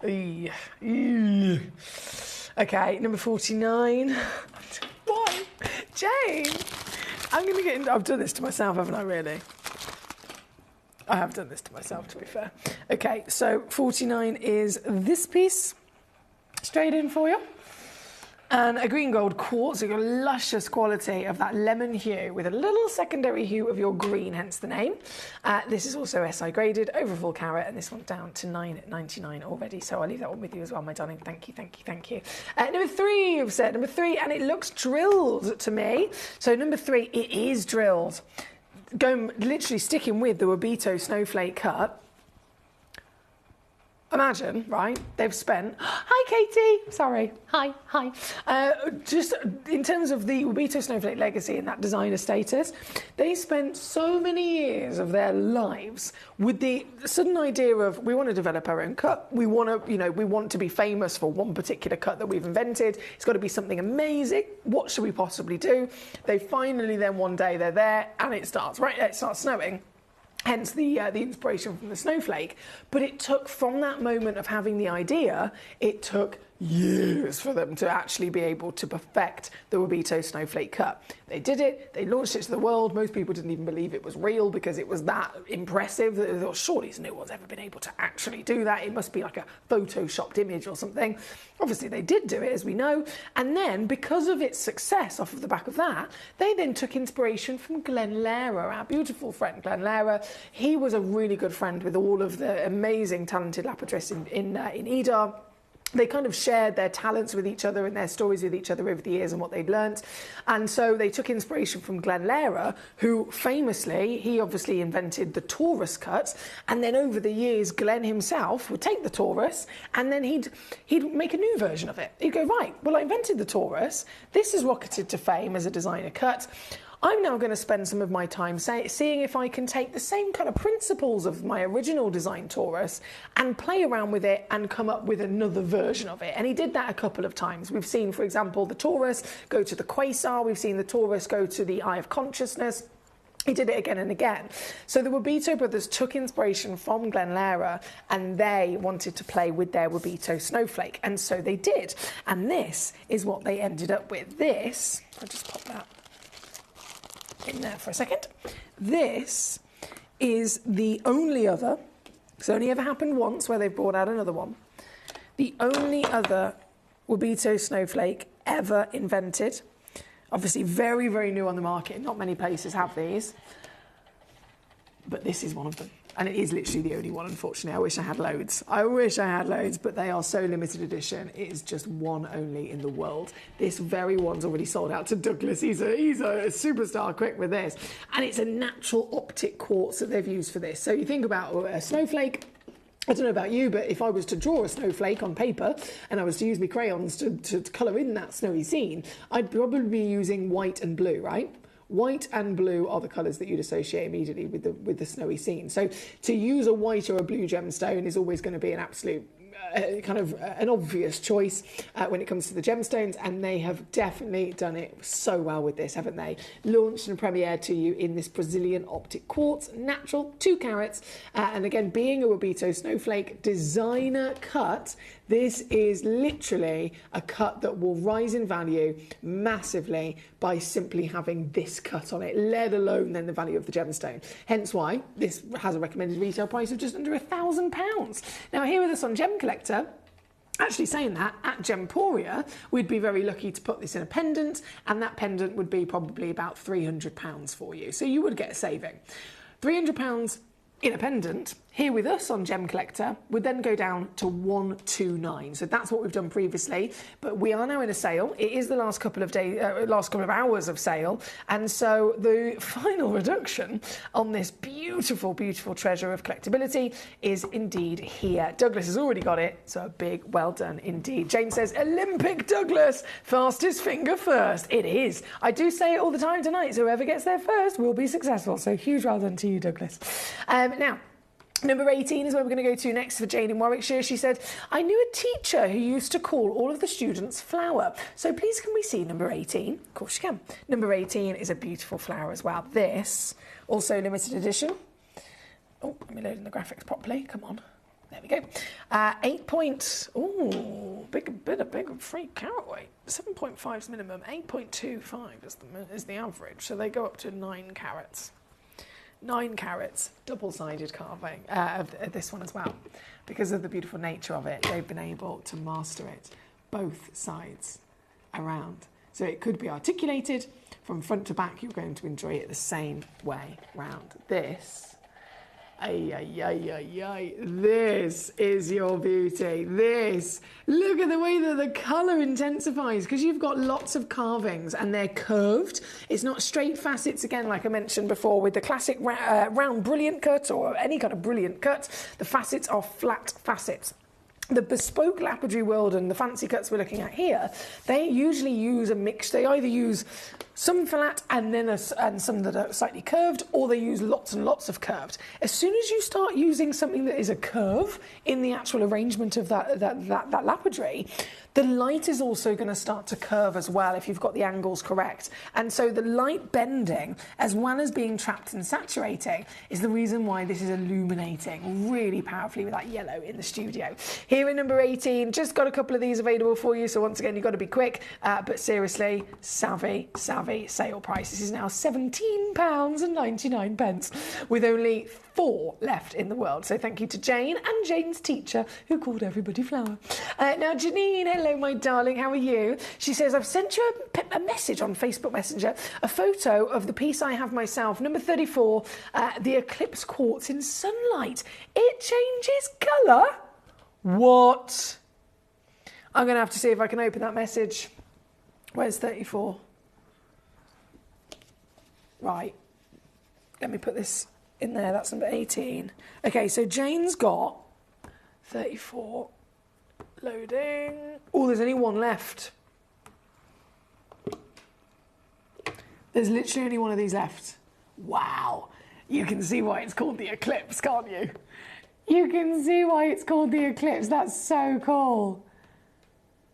with you. Okay, number 49. Why? Jane! I'm going to get into... I've done this to myself, haven't I, really? I have done this to myself, to be fair. Okay, so 49 is this piece. Straight in for you. And a green gold quartz, so your luscious quality of that lemon hue with a little secondary hue of your green, hence the name. This is also SI graded, over full carat, and this one's down to $9.99 already. So I'll leave that one with you as well, my darling. Thank you, thank you, thank you. Number 3, you've said. Number 3, and it looks drilled to me. So number 3, it is drilled. Literally sticking with the Wabito snowflake cut. imagine, right, they've spent, hi Katie, sorry, hi. Just in terms of the Ubito Snowflake legacy and that designer status, they spent so many years of their lives with the sudden idea of, we want to develop our own cut, we want to be famous for one particular cut that we've invented, it's got to be something amazing, what should we possibly do? They finally then one day they're there and it starts snowing. Hence the inspiration from the snowflake. But it took, from that moment of having the idea, it took years for them to actually be able to perfect the Ubito snowflake cut. They did it, they launched it to the world. Most people didn't even believe it was real because it was that impressive. They thought, surely no one's ever been able to actually do that. It must be like a photoshopped image or something. Obviously they did do it, as we know. And then, because of its success off of the back of that, they then took inspiration from Glenn Lehrer, our beautiful friend Glenn Lehrer. He was a really good friend with all of the amazing talented lapidarists in Ida. They kind of shared their talents with each other and their stories with each other over the years and what they'd learnt. And so they took inspiration from Glenn Lehrer, who famously, he obviously invented the torus cut. And then over the years, Glenn himself would take the torus and then he'd make a new version of it. He'd go, right, well, I invented the torus. This has rocketed to fame as a designer cut. I'm now going to spend some of my time seeing if I can take the same kind of principles of my original design torus and play around with it and come up with another version of it. And he did that a couple of times. We've seen, for example, the torus go to the quasar. We've seen the torus go to the eye of consciousness. He did it again and again. So the Ubito brothers took inspiration from Glenn Lehrer and they wanted to play with their Ubito snowflake. And so they did. And this is what they ended up with. This, I'll just pop that in there for a second. This is the only other, it's only ever happened once where they've brought out another one, the only other Ubito snowflake ever invented. Obviously very, very new on the market. Not many places have these, but this is one of them. And it is literally the only one, unfortunately. I wish I had loads. But they are so limited edition. It is just one only in the world. This very one's already sold out to Douglas. He's a superstar quick with this. And it's a natural optic quartz that they've used for this. So you think about a snowflake. I don't know about you, but if I was to draw a snowflake on paper and I was to use my crayons to colour in that snowy scene, I'd probably be using white and blue, right? White and blue are the colours that you'd associate immediately with the snowy scene. So to use a white or a blue gemstone is always going to be an absolute an obvious choice when it comes to the gemstones, and they have definitely done it so well with this, haven't they? Launched and premiered to you in this Brazilian optic quartz, natural, 2 carats, and again, being a Ubito snowflake designer cut, this is literally a cut that will rise in value massively by simply having this cut on it, let alone then the value of the gemstone. Hence why this has a recommended retail price of just under £1,000. Now, here with us on Gemcollector, actually saying that, at Gemporia, we'd be very lucky to put this in a pendant, and that pendant would be probably about £300 for you. So you would get a saving. £300 in a pendant, here with us on Gemcollector, would then go down to £129. So that's what we've done previously, but we are now in a sale. It is the last couple of hours of sale, and so the final reduction on this beautiful, beautiful treasure of collectability is indeed here. Douglas has already got it, so a big well done indeed. Jane says, Olympic Douglas, fastest finger first. It is. I do say it all the time tonight, so whoever gets there first will be successful. So huge well done to you, Douglas. Now, number 18 is where we're going to go to next for Jane in Warwickshire. She said, I knew a teacher who used to call all of the students flower. So please can we see number 18? Of course you can. Number 18 is a beautiful flower as well. This, also limited edition. Oh, let me load in the graphics properly. Come on. There we go. 8 free carat weight. 7.5 is minimum. 8.25 is the average. So they go up to 9 carats. 9 carats, double-sided carving of this one as well. Because of the beautiful nature of it, they've been able to master it both sides around. So it could be articulated from front to back. You're going to enjoy it the same way round. This, this is your beauty. This, look at the way that the colour intensifies, because you've got lots of carvings and they're curved. It's not straight facets, again, like I mentioned before, with the classic round brilliant cut or any kind of brilliant cut. The facets are flat facets. the bespoke lapidary world and the fancy cuts we're looking at here, they usually use a mix. They either use some flat and then and some that are slightly curved, or they use lots and lots of curved. As soon as you start using something that is a curve in the actual arrangement of that lapidary, the light is also going to start to curve as well if you've got the angles correct. And so the light bending, as well as being trapped and saturating, is the reason why this is illuminating really powerfully with that yellow in the studio. Here in number 18, just got a couple of these available for you, so once again, you've got to be quick, but seriously, savvy sale price. This is now £17.99 with only 4 left in the world. So thank you to Jane and Jane's teacher who called everybody Flower. Now, Janine, hello, my darling. How are you? She says, I've sent you a message on Facebook Messenger, a photo of the piece I have myself, number 34, the Eclipse Quartz in sunlight. It changes colour? What? I'm going to have to see if I can open that message. Where's 34? Right. Let me put this in there. That's number 18. Okay, so Jane's got 34. Loading. Oh, there's only one left. There's literally only one of these left. Wow. You can see why it's called the Eclipse, can't you? You can see why it's called the Eclipse. That's so cool.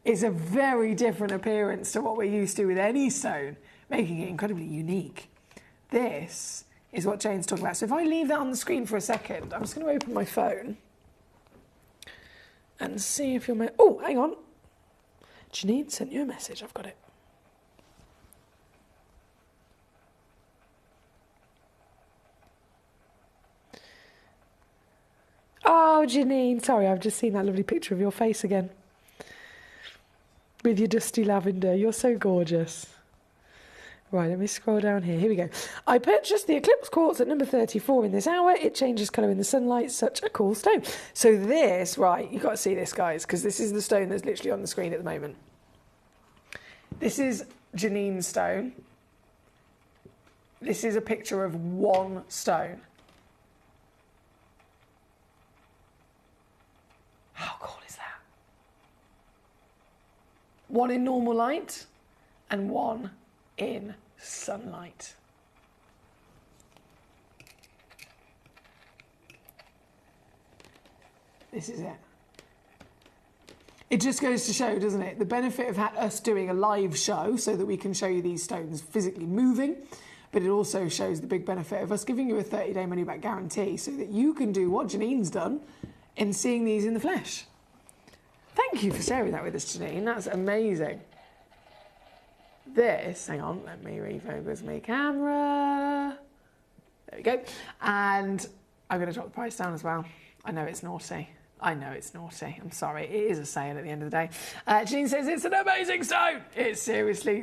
It's a very different appearance to what we're used to with any stone, making it incredibly unique. This is what Jane's talking about. So if I leave that on the screen for a second, I'm just going to open my phone and see if you're... Oh, hang on. Janine sent you a message. I've got it. Oh, Janine. Sorry, I've just seen that lovely picture of your face again. With your dusty lavender. You're so gorgeous. Right, let me scroll down here. Here we go. I purchased the Eclipse Quartz at number 34 in this hour. It changes colour in the sunlight. Such a cool stone. So this, right, you've got to see this, guys, because this is the stone that's literally on the screen at the moment. This is Janine's stone. This is a picture of one stone. How cool is that? One in normal light and one in sunlight. This is it. It just goes to show, doesn't it, the benefit of us doing a live show so that we can show you these stones physically moving, but it also shows the big benefit of us giving you a 30-day money-back guarantee so that you can do what Janine's done in seeing these in the flesh. Thank you for sharing that with us, Janine. That's amazing. This, hang on, let me refocus my camera. There we go. And I'm going to drop the price down as well. I know it's naughty. I know it's naughty. I'm sorry. It is a sale at the end of the day. Janine says it's an amazing stone. It seriously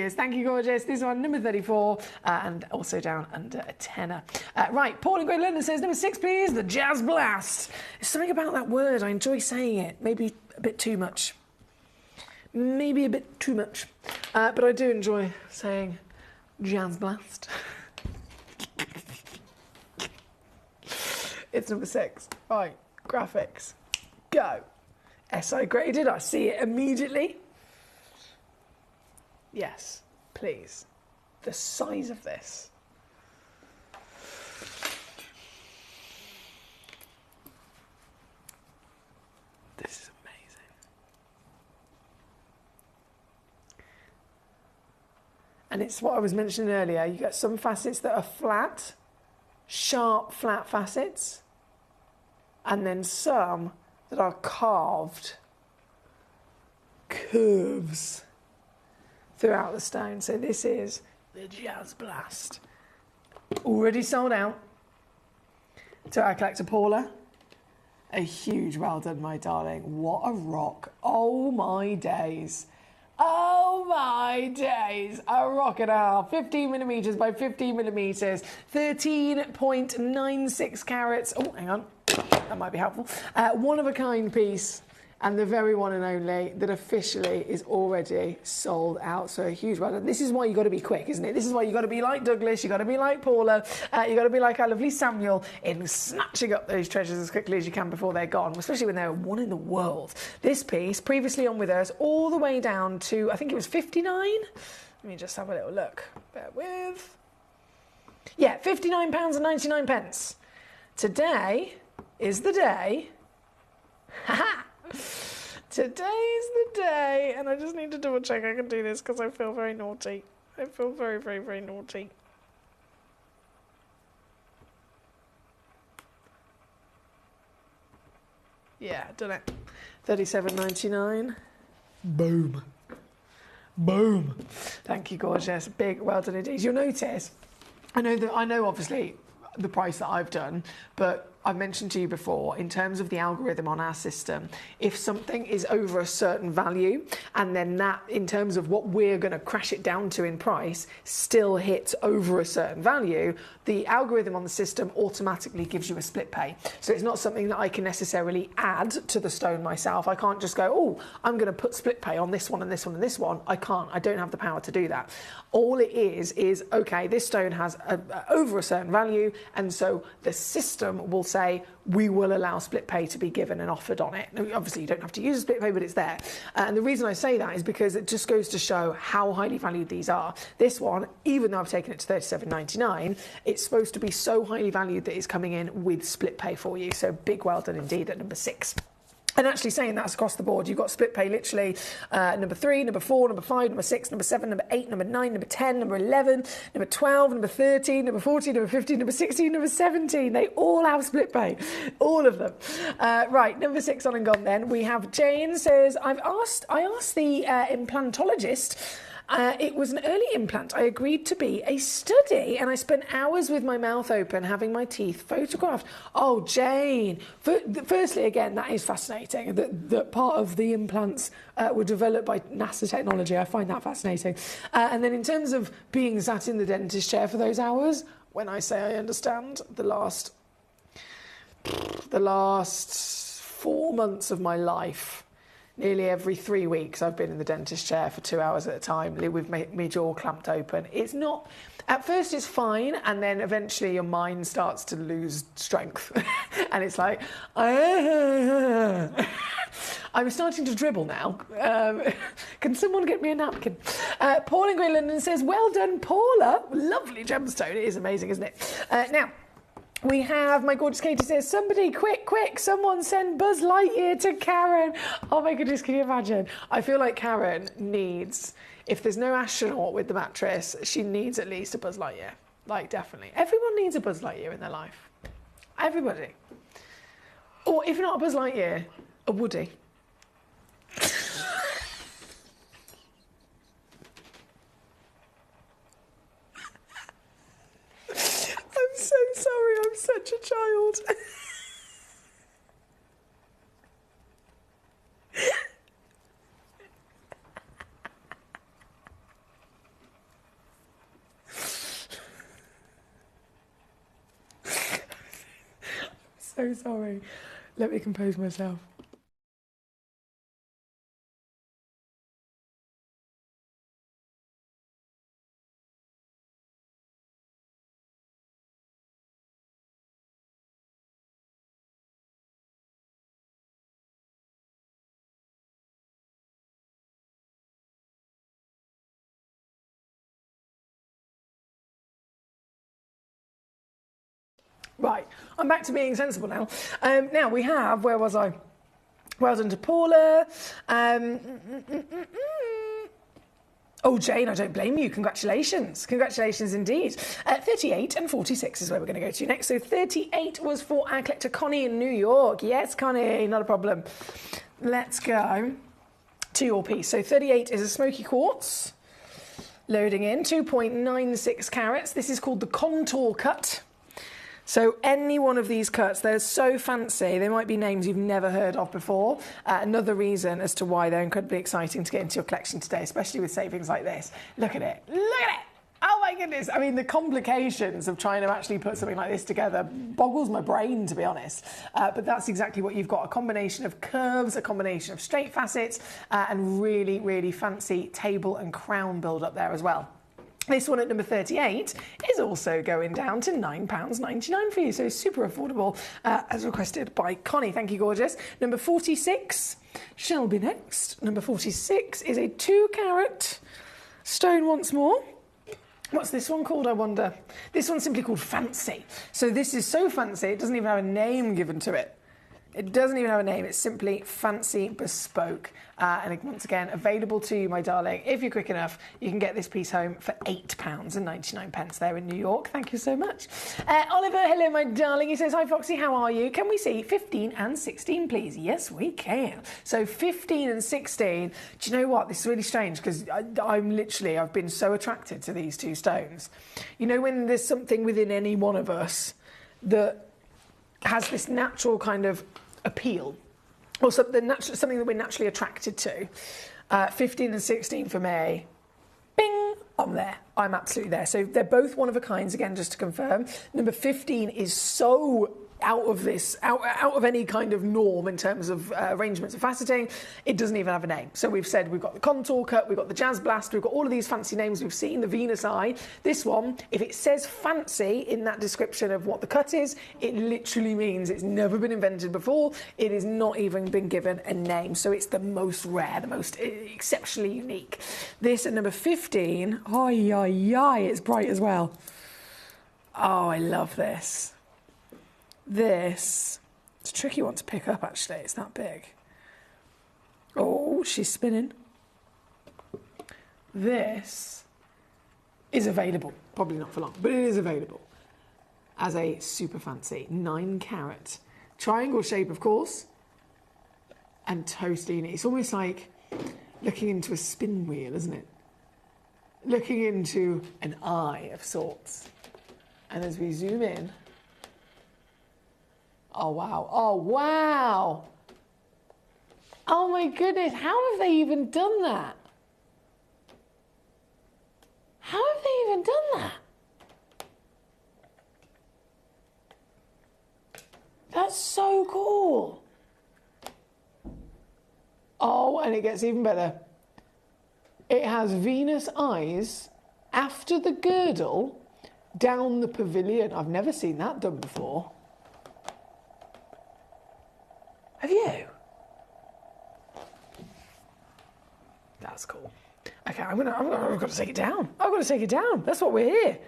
is. Thank you, gorgeous. This one, number 34, and also down under a tenner. Right, Paul in Great London says, number 6, please, the Jazz Blast. There's something about that word. I enjoy saying it. Maybe a bit too much. Maybe a bit too much. But I do enjoy saying Jazz Blast. It's number 6. Right, graphics. Go. SI graded. I see it immediately. Yes, please. The size of this. This is amazing. And it's what I was mentioning earlier. You get some facets that are flat, sharp, flat facets, and then some that are carved curves throughout the stone. So this is the Jazz Blast. Already sold out. To our collector Paula, a huge well done, my darling. What a rock. Oh my days. Oh my days, a rock and a half. 15 millimetres by 15 millimetres, 13.96 carats. Oh, hang on, that might be helpful. One of a kind piece, and the very one and only that officially is already sold out. So a huge well done. This is why you've got to be quick, isn't it? This is why you've got to be like Douglas, you've got to be like Paula, you've got to be like our lovely Samuel in snatching up those treasures as quickly as you can before they're gone, especially when they're one in the world. This piece, previously on with us, all the way down to, I think it was 59? Let me just have a little look. Bear with. Yeah, £59.99. Today is the day. Haha! Today's the day, and I just need to double check I can do this because I feel very naughty. I feel very, very, very naughty. Yeah, done it. £37.99. Boom. Boom. Thank you, gorgeous. Big well done indeed. You'll notice, I know obviously the price that I've done, but I've mentioned to you before, in terms of the algorithm on our system, if something is over a certain value, and then that, in terms of what we're going to crash it down to in price, still hits over a certain value, the algorithm on the system automatically gives you a split pay. So it's not something that I can necessarily add to the stone myself. I can't just go, oh, I'm going to put split pay on this one and this one and this one. I can't. I don't have the power to do that. All it is, okay, this stone has over a certain value, and so the system will say, we will allow split pay to be given and offered on it. Now, obviously, you don't have to use a split pay, but it's there. And the reason I say that is because it just goes to show how highly valued these are. This one, even though I've taken it to £37.99, it's supposed to be so highly valued that it's coming in with split pay for you. So big well done indeed at number 6. And actually saying that's across the board. You've got split pay literally number 3, number 4, number 5, number 6, number 7, number 8, number 9, number 10, number 11, number 12, number 13, number 14, number 15, number 16, number 17. They all have split pay. All of them. Right, number 6 on and gone then. We have Jane says, I asked the implantologist. It was an early implant. I agreed to be a study, and I spent hours with my mouth open having my teeth photographed. Oh, Jane. Firstly, again, that is fascinating, that part of the implants were developed by NASA technology. I find that fascinating. And then in terms of being sat in the dentist chair for those hours, when I say I understand, the last 4 months of my life, nearly every 3 weeks I've been in the dentist chair for 2 hours at a time with my jaw clamped open. It's not, at first it's fine, and then eventually your mind starts to lose strength. And it's like, I'm starting to dribble now. Can someone get me a napkin? Paul in Great London says, well done, Paula. Lovely gemstone. It is amazing, isn't it? Now, we have, my gorgeous Katie says, somebody, quick, someone send Buzz Lightyear to Karen. Oh my goodness, can you imagine? I feel like Karen needs, if there's no astronaut with the mattress, she needs at least a Buzz Lightyear. Like, definitely. Everyone needs a Buzz Lightyear in their life. Everybody. Or if not a Buzz Lightyear, a Woody. I'm so sorry, I'm such a child. I'm so sorry. Let me compose myself. Right, I'm back to being sensible now. Now we have, where was I? Well done to Paula. Oh, Jane, I don't blame you. Congratulations. Congratulations indeed. 38 and 46 is where we're going to go to next. So 38 was for our collector Connie in New York. Yes, Connie, not a problem. Let's go to your piece. So 38 is a smoky quartz. Loading in 2.96 carats. This is called the contour cut. So any one of these cuts, they're so fancy, they might be names you've never heard of before. Another reason as to why they're incredibly exciting to get into your collection today, especially with savings like this. Look at it. Look at it. Oh my my goodness. I mean, the complications of trying to actually put something like this together boggles my brain, to be honest. But that's exactly what you've got. A combination of curves, a combination of straight facets, and really, really fancy table and crown build up there as well. This one at number 38 is also going down to £9.99 for you, so super affordable, as requested by Connie. Thank you, gorgeous. Number 46 shall be next. Number 46 is a 2-carat stone once more. What's this one called, I wonder? This one's simply called Fancy. So this is so fancy, it doesn't even have a name given to it. It doesn't even have a name, it's simply Fancy Bespoke. And once again, available to you, my darling. If you're quick enough, you can get this piece home for £8.99 there in New York. Thank you so much. Oliver, hello, my darling. He says, hi, Foxy, how are you? Can we see 15 and 16, please? Yes, we can. So 15 and 16. Do you know what? This is really strange because I've been so attracted to these two stones. You know, when there's something within any one of us that has this natural kind of appeal, or something that we're naturally attracted to. 15 and 16 for me, bing, I'm there. I'm absolutely there. So they're both one of a kinds, again, just to confirm. Number 15 is so out of any kind of norm in terms of arrangements of faceting. It doesn't even have a name. So we've said we've got the contour cut, we've got the jazz blast, we've got all of these fancy names we've seen, the Venus eye. This one, if it says fancy in that description of what the cut is, it literally means it's never been invented before. It has not even been given a name. So it's the most rare, the most exceptionally unique. This at number 15, it's bright as well. Oh, I love this. This, it's a tricky one to pick up, actually. It's that big. Oh, she's spinning. This is available. Probably not for long, but it is available as a super fancy 9-carat triangle shape, of course, and totally unique. It's almost like looking into a spin wheel, isn't it? Looking into an eye of sorts. And as we zoom in, oh, wow. Oh, wow. Oh, my goodness. How have they even done that? How have they even done that? That's so cool. Oh, and it gets even better. It has Venus eyes after the girdle down the pavilion. I've never seen that done before. Have you? That's cool. Okay, I've got to take it down. I've got to take it down. That's what we're here.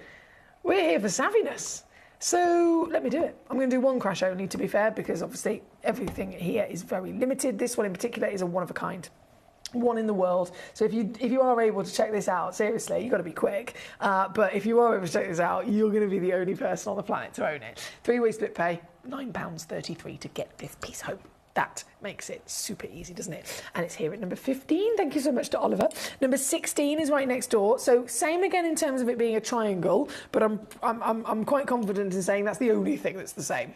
We're here for savviness. So let me do it. I'm going to do one crash only, to be fair, because obviously everything here is very limited. This one in particular is a one of a kind. One in the world. So if you are able to check this out, seriously, you've got to be quick. But if you are able to check this out, you're going to be the only person on the planet to own it. 3-way split pay, £9.33 to get this piece home. That makes it super easy, doesn't it? And it's here at number 15. Thank you so much to Oliver. Number 16 is right next door. So same again in terms of it being a triangle, but I'm quite confident in saying that's the only thing that's the same.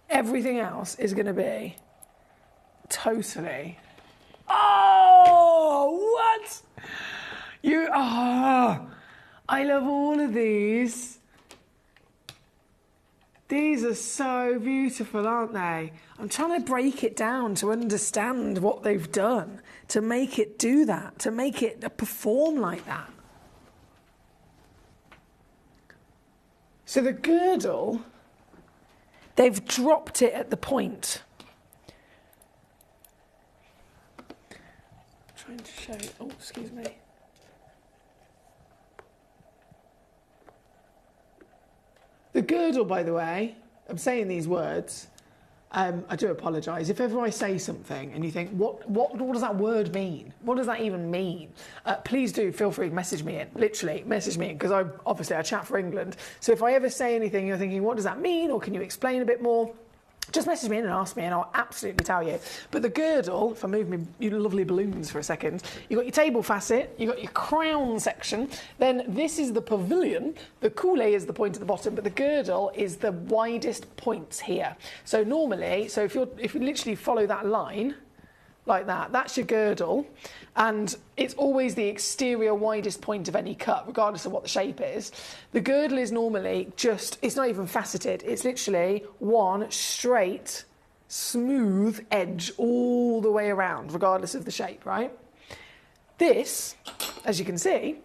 Everything else is going to be totally. Oh, what? I love all of these. These are so beautiful, aren't they? I'm trying to break it down to understand what they've done, to make it do that, to make it perform like that. So the girdle, they've dropped it at the point. I'm trying to show you. Oh, excuse me. The girdle, by the way, I'm saying these words, I do apologise. If ever I say something and you think, what does that word mean? What does that even mean? Please do feel free to message me in. Literally, message me in, because I chat for England. So if I ever say anything, you're thinking, what does that mean? Or can you explain a bit more? Just message me in and ask me and I'll absolutely tell you. But the girdle, if I move my lovely balloons for a second, you've got your table facet, you've got your crown section, then this is the pavilion, the coulée is the point at the bottom, but the girdle is the widest points here. So normally, if you literally follow that line, like that. That's your girdle, and it's always the exterior widest point of any cut, regardless of what the shape is. The girdle is normally just, it's not even faceted, it's literally one straight, smooth edge all the way around, regardless of the shape, right? This, as you can see,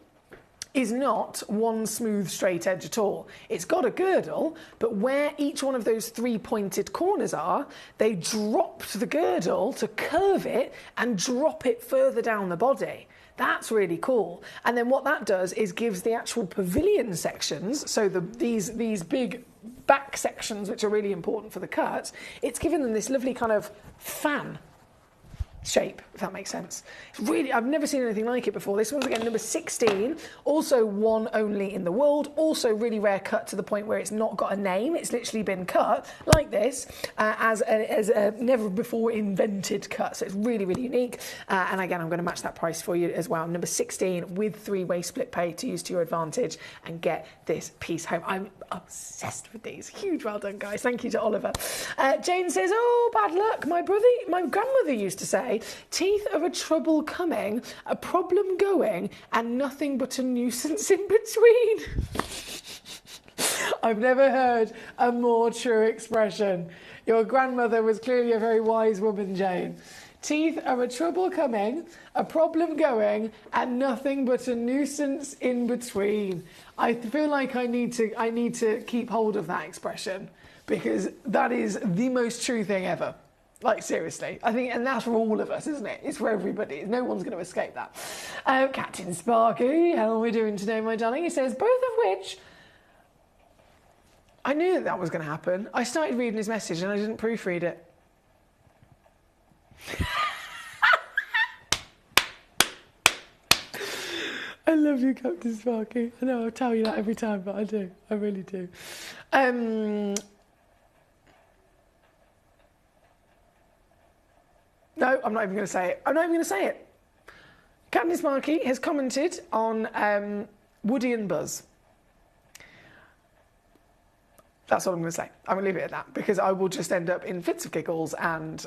is not one smooth straight edge at all. It's got a girdle, but where each one of those 3 pointed corners are, they dropped the girdle to curve it and drop it further down the body. That's really cool. And then what that does is gives the actual pavilion sections, so these big back sections, which are really important for the cut, it's given them this lovely kind of fan shape, if that makes sense. It's really, I've never seen anything like it before. This one's again number 16, also one only in the world, also really rare cut to the point where it's not got a name. It's literally been cut like this as a never before invented cut. So it's really, really unique. And again, I'm going to match that price for you as well. Number 16 with 3-way split pay to use to your advantage and get this piece home. I'm obsessed with these. Huge well done, guys. Thank you to Oliver. Jane says, oh, bad luck. My grandmother used to say, teeth are a trouble coming, a problem going, and nothing but a nuisance in between. I've never heard a more true expression. Your grandmother was clearly a very wise woman, Jane. Teeth are a trouble coming, a problem going, and nothing but a nuisance in between. I feel like I need to keep hold of that expression, because that is the most true thing ever. Like, seriously. I think, and that's for all of us, isn't it? It's for everybody. No one's going to escape that. Captain Sparky, how are we doing today, my darling? He says, both of which... I knew that was going to happen. I started reading his message and I didn't proofread it. I love you, Captain Sparky. I know I tell you that every time, but I do. I really do. No, I'm not even going to say it. I'm not even going to say it. Captain Sparky has commented on Woody and Buzz. That's all I'm going to say. I'm going to leave it at that, because I will just end up in fits of giggles and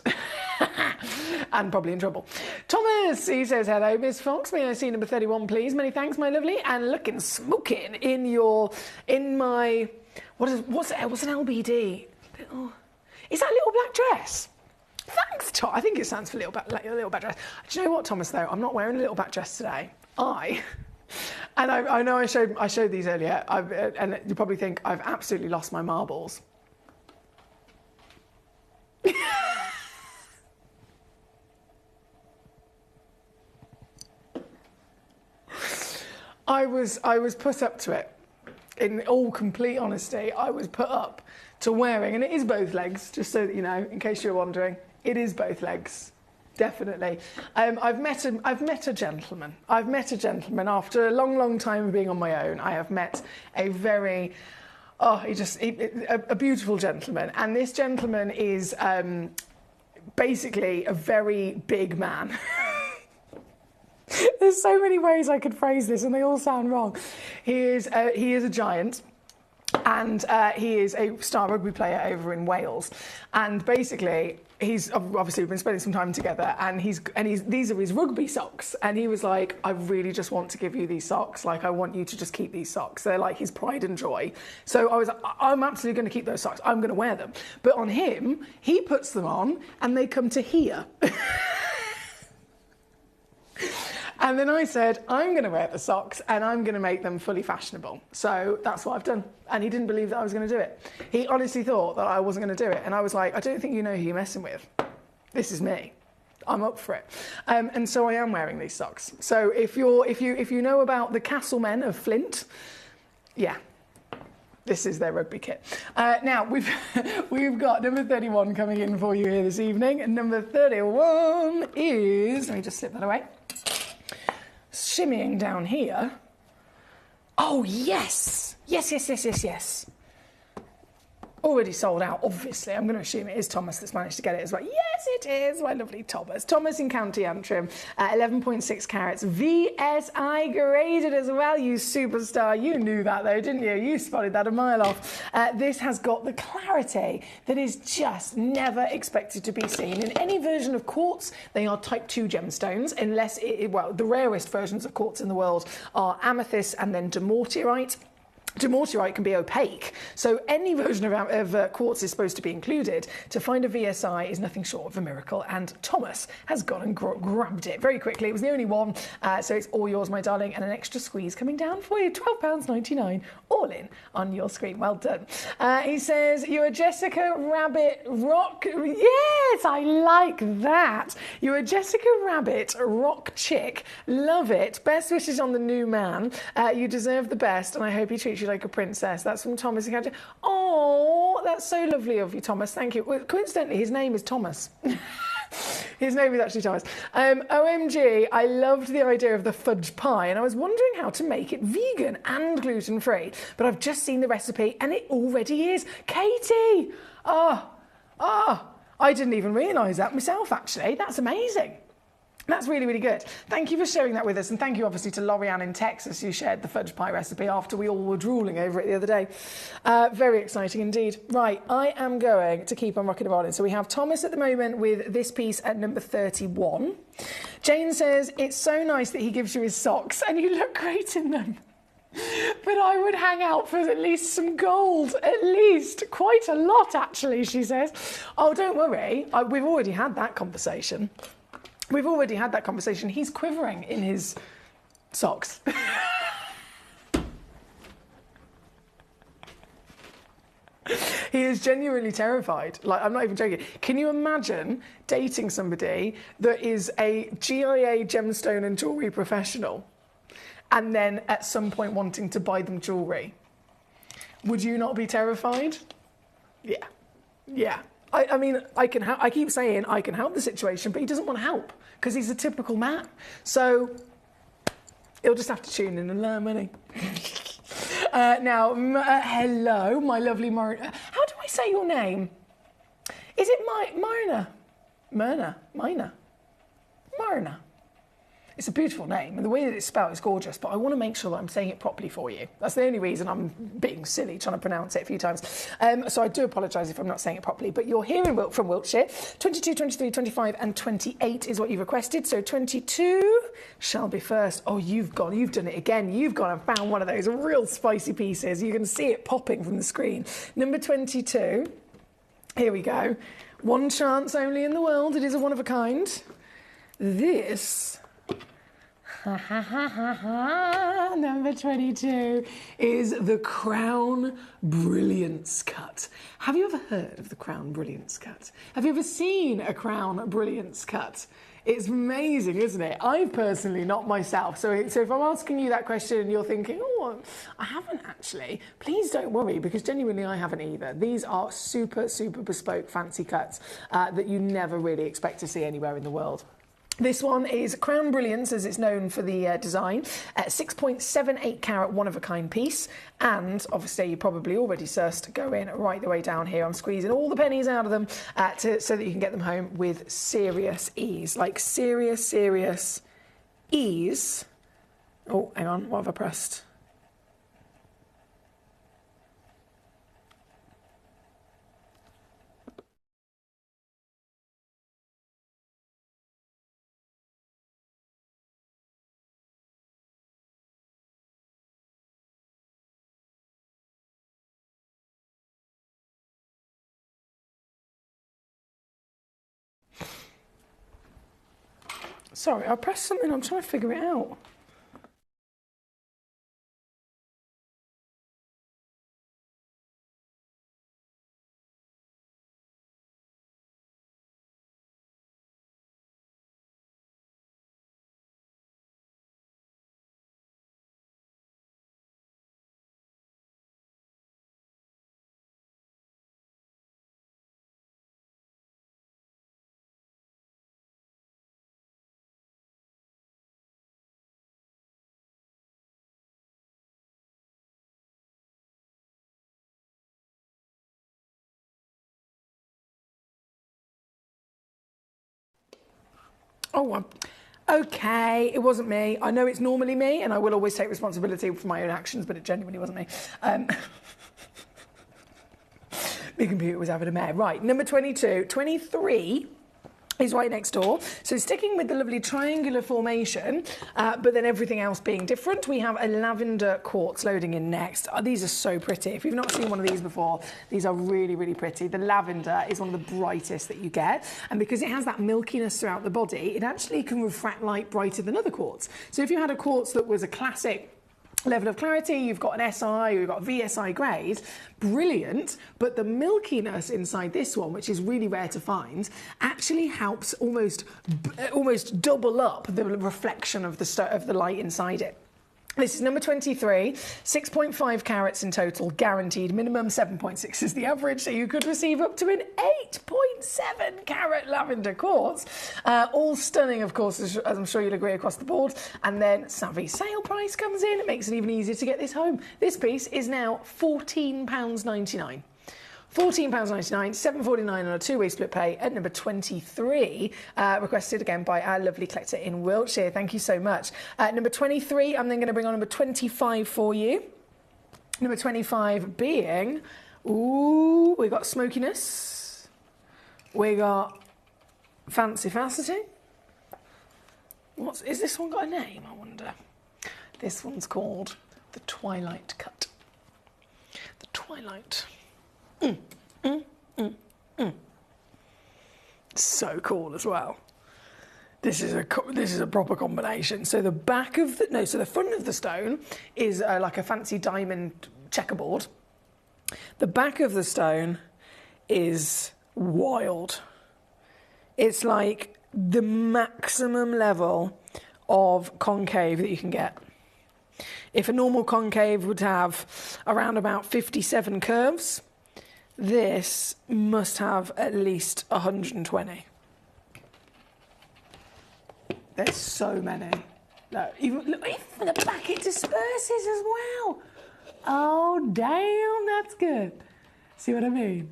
and probably in trouble. Thomas, he says, hello, Miss Fox. May I see number 31, please? Many thanks, my lovely. And looking smoking in my... What's an LBD? Oh, is that little black dress? Thanks, Tom. I think it stands for little black dress. Do you know what, Thomas, though? I'm not wearing a little black dress today. I know I showed these earlier, and you probably think I've absolutely lost my marbles. I was put up to it. In all complete honesty, I was put up to wearing, and it is both legs, just so that you know, in case you're wondering, it is both legs. Definitely. I've met a gentleman. I've met a gentleman after a long, long time of being on my own. I have met a very, a beautiful gentleman. And this gentleman is basically a very big man. There's so many ways I could phrase this, and they all sound wrong. He is a giant. And he is a star rugby player over in Wales, and basically he's obviously been spending some time together, and these are his rugby socks, and he was like, I really just want to give you these socks, like I want you to just keep these socks. They're like his pride and joy. So I was like, I'm absolutely going to keep those socks. I'm going to wear them. But on him, he puts them on, and they come to here. And then I said, I'm going to wear the socks and I'm going to make them fully fashionable. So that's what I've done. And he didn't believe that I was going to do it. He honestly thought that I wasn't going to do it. And I was like, I don't think you know who you're messing with. This is me. I'm up for it. And so I am wearing these socks. So if you know about the Castlemen of Flint, yeah. This is their rugby kit. Now, we've got number 31 coming in for you here this evening. And number 31 is... Let me just slip that away. Shimmying down here. Oh, yes. Yes. already sold out, obviously. I'm going to assume it is Thomas that's managed to get it as well. Yes, it is, my lovely Thomas. Thomas in County Antrim, 11.6 carats. VSI graded as well, you superstar. You knew that though, didn't you? You spotted that a mile off. This has got the clarity that is just never expected to be seen in any version of quartz. They are type 2 gemstones, unless, well, the rarest versions of quartz in the world are amethyst and then dumortierite. Dumortierite can be opaque, so any version of quartz is supposed to be included. To find a VSI is nothing short of a miracle, and Thomas has gone and grabbed it very quickly. It was the only one, so it's all yours, my darling, and an extra squeeze coming down for you, £12.99, all in on your screen. Well done. He says, you're a Jessica Rabbit rock... Yes, I like that. You're a Jessica Rabbit rock chick. Love it. Best wishes on the new man. You deserve the best, and I hope he treats you like a princess. That's from Thomas. Oh, that's so lovely of you, Thomas. Thank you. Well, coincidentally, his name is Thomas. His name is actually Thomas. OMG, I loved the idea of the fudge pie, and I was wondering how to make it vegan and gluten-free, but I've just seen the recipe, and it already is. Katie! I didn't even realise that myself, actually. That's amazing. That's really, really good. Thank you for sharing that with us, and thank you obviously to Lorianne in Texas who shared the fudge pie recipe after we all were drooling over it the other day. Very exciting indeed. Right, I am going to keep on rocking and rolling. So we have Thomas at the moment with this piece at number 31. Jane says, it's so nice that he gives you his socks and you look great in them. But I would hang out for at least some gold, at least. Quite a lot, actually, she says. Oh, don't worry. We've already had that conversation. We've already had that conversation. He's quivering in his socks. He is genuinely terrified. Like, I'm not even joking. Can you imagine dating somebody that is a GIA gemstone and jewellery professional and then at some point wanting to buy them jewellery? Would you not be terrified? Yeah. Yeah. I mean, I keep saying I can help the situation, but he doesn't want to help because he's a typical man. So he'll just have to tune in and learn, won't he? Now, hello, my lovely Marina. How do I say your name? Is it Marina? Marina. It's a beautiful name, and the way that it's spelled is gorgeous, but I want to make sure that I'm saying it properly for you. That's the only reason I'm being silly, trying to pronounce it a few times. So I do apologise if I'm not saying it properly, but you're here from Wiltshire. 22, 23, 25 and 28 is what you requested, so 22 shall be first. Oh, you've done it again. You've gone and found one of those real spicy pieces. You can see it popping from the screen. Number 22. Here we go. One chance only in the world. It is a one of a kind. This... Number 22 is the Crown Brilliance Cut. Have you ever heard of the Crown Brilliance Cut? Have you ever seen a Crown Brilliance Cut? It's amazing, isn't it? I've personally not myself. So if I'm asking you that question and you're thinking, oh, I haven't actually, please don't worry, because genuinely I haven't either. These are super, super bespoke fancy cuts that you never really expect to see anywhere in the world. This one is Crown Brilliance, as it's known for the design, 6.78 carat one-of-a-kind piece, and obviously you probably already sussed going right the way down here. I'm squeezing all the pennies out of them so that you can get them home with serious ease, like serious ease. Oh, hang on, what have I pressed? Sorry, I pressed something, I'm trying to figure it out. Oh, okay, it wasn't me. I know it's normally me, and I will always take responsibility for my own actions, but it genuinely wasn't me. My computer was having a mare. Right, number 22. 23 is right next door. So sticking with the lovely triangular formation, but then everything else being different, we have a lavender quartz loading in next. Oh, these are so pretty. If you've not seen one of these before, these are really, really pretty. The lavender is one of the brightest that you get. And because it has that milkiness throughout the body, it actually can refract light brighter than other quartz. So if you had a quartz that was a classic level of clarity, you've got an SI or you've got VSI grade, brilliant, but the milkiness inside this one, which is really rare to find, actually helps almost double up the reflection of the light inside it. This is number 23, 6.5 carats in total, guaranteed. Minimum 7.6 is the average, so you could receive up to an 8.7 carat lavender quartz. All stunning, of course, as I'm sure you'll agree, across the board. And then savvy sale price comes in. It makes it even easier to get this home. This piece is now £14.99. £14.99, £7.49 on a two-way split pay at number 23, requested again by our lovely collector in Wiltshire. Thank you so much. Number 23, I'm then going to bring on number 25 for you. Number 25 being, ooh, we got smokiness. We got fancy facety. Is this one got a name, I wonder? This one's called the Twilight Cut. The Twilight. So cool as well. This is a proper combination. So the back of the front of the stone is like a fancy diamond checkerboard. The back of the stone is wild. It's like the maximum level of concave that you can get. If a normal concave would have around about 57 curves, this must have at least 120. There's so many. Look, even the back, it disperses as well. Oh, damn, that's good. See what I mean?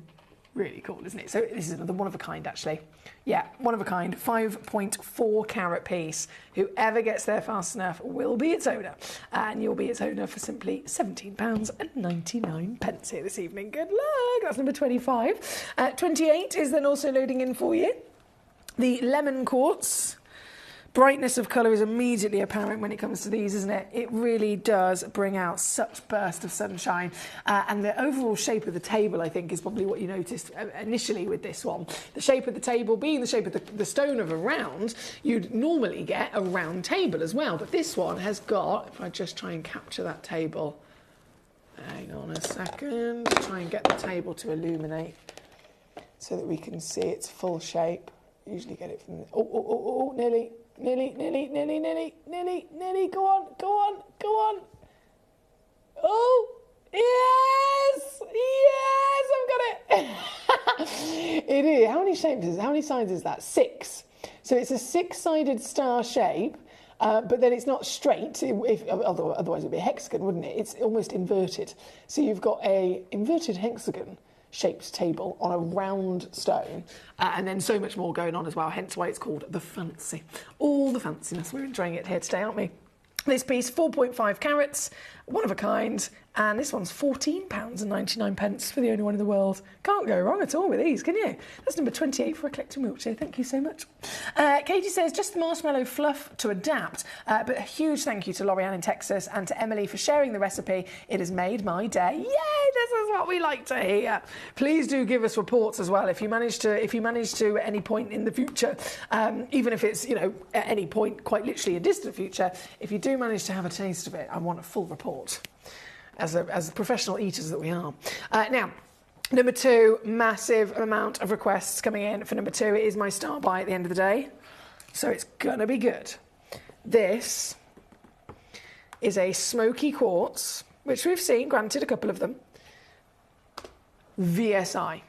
Really cool, isn't it? So this is another one of a kind, actually. Yeah, one of a kind, 5.4 carat piece. Whoever gets there fast enough will be its owner. And you'll be its owner for simply £17.99 here this evening. Good luck. That's number 25. 28 is then also loading in for you. The lemon quartz. Brightness of colour is immediately apparent when it comes to these, isn't it? It really does bring out such burst of sunshine. And the overall shape of the table, I think, is probably what you noticed initially with this one. The shape of the table being the shape of the stone of a round, you'd normally get a round table as well. But this one has got, if I just try and capture that table, hang on a second, try and get the table to illuminate so that we can see its full shape. Usually get it from the, nearly. Nearly. Go on. Oh, yes, I've got it. It is. How many shapes is? How many sides is that? 6. So it's a 6-sided star shape, but then it's not straight. Otherwise it'd be a hexagon, wouldn't it? It's almost inverted. So you've got a inverted hexagon shaped table on a round stone, and then so much more going on as well, hence why it's called the fancy. All the fanciness. We're enjoying it here today, aren't we? This piece, 4.5 carats, one of a kind, and this one's £14.99 for the only one in the world. Can't go wrong at all with these, can you? That's number 28 for a collector in Wiltshire. Thank you so much. Katie says, just the marshmallow fluff to adapt, but a huge thank you to Lorianne in Texas and to Emily for sharing the recipe. It has made my day. Yay, this is what we like to hear. Please do give us reports as well if you manage to at any point in the future, even if it's, at any point quite literally a distant future, if you do manage to have a taste of it, I want a full report. As professional eaters that we are. Now, number 2, massive amount of requests coming in for number 2. It is my star buy at the end of the day, so it's gonna be good. This is a smoky quartz, which we've seen, granted a couple of them. VSI.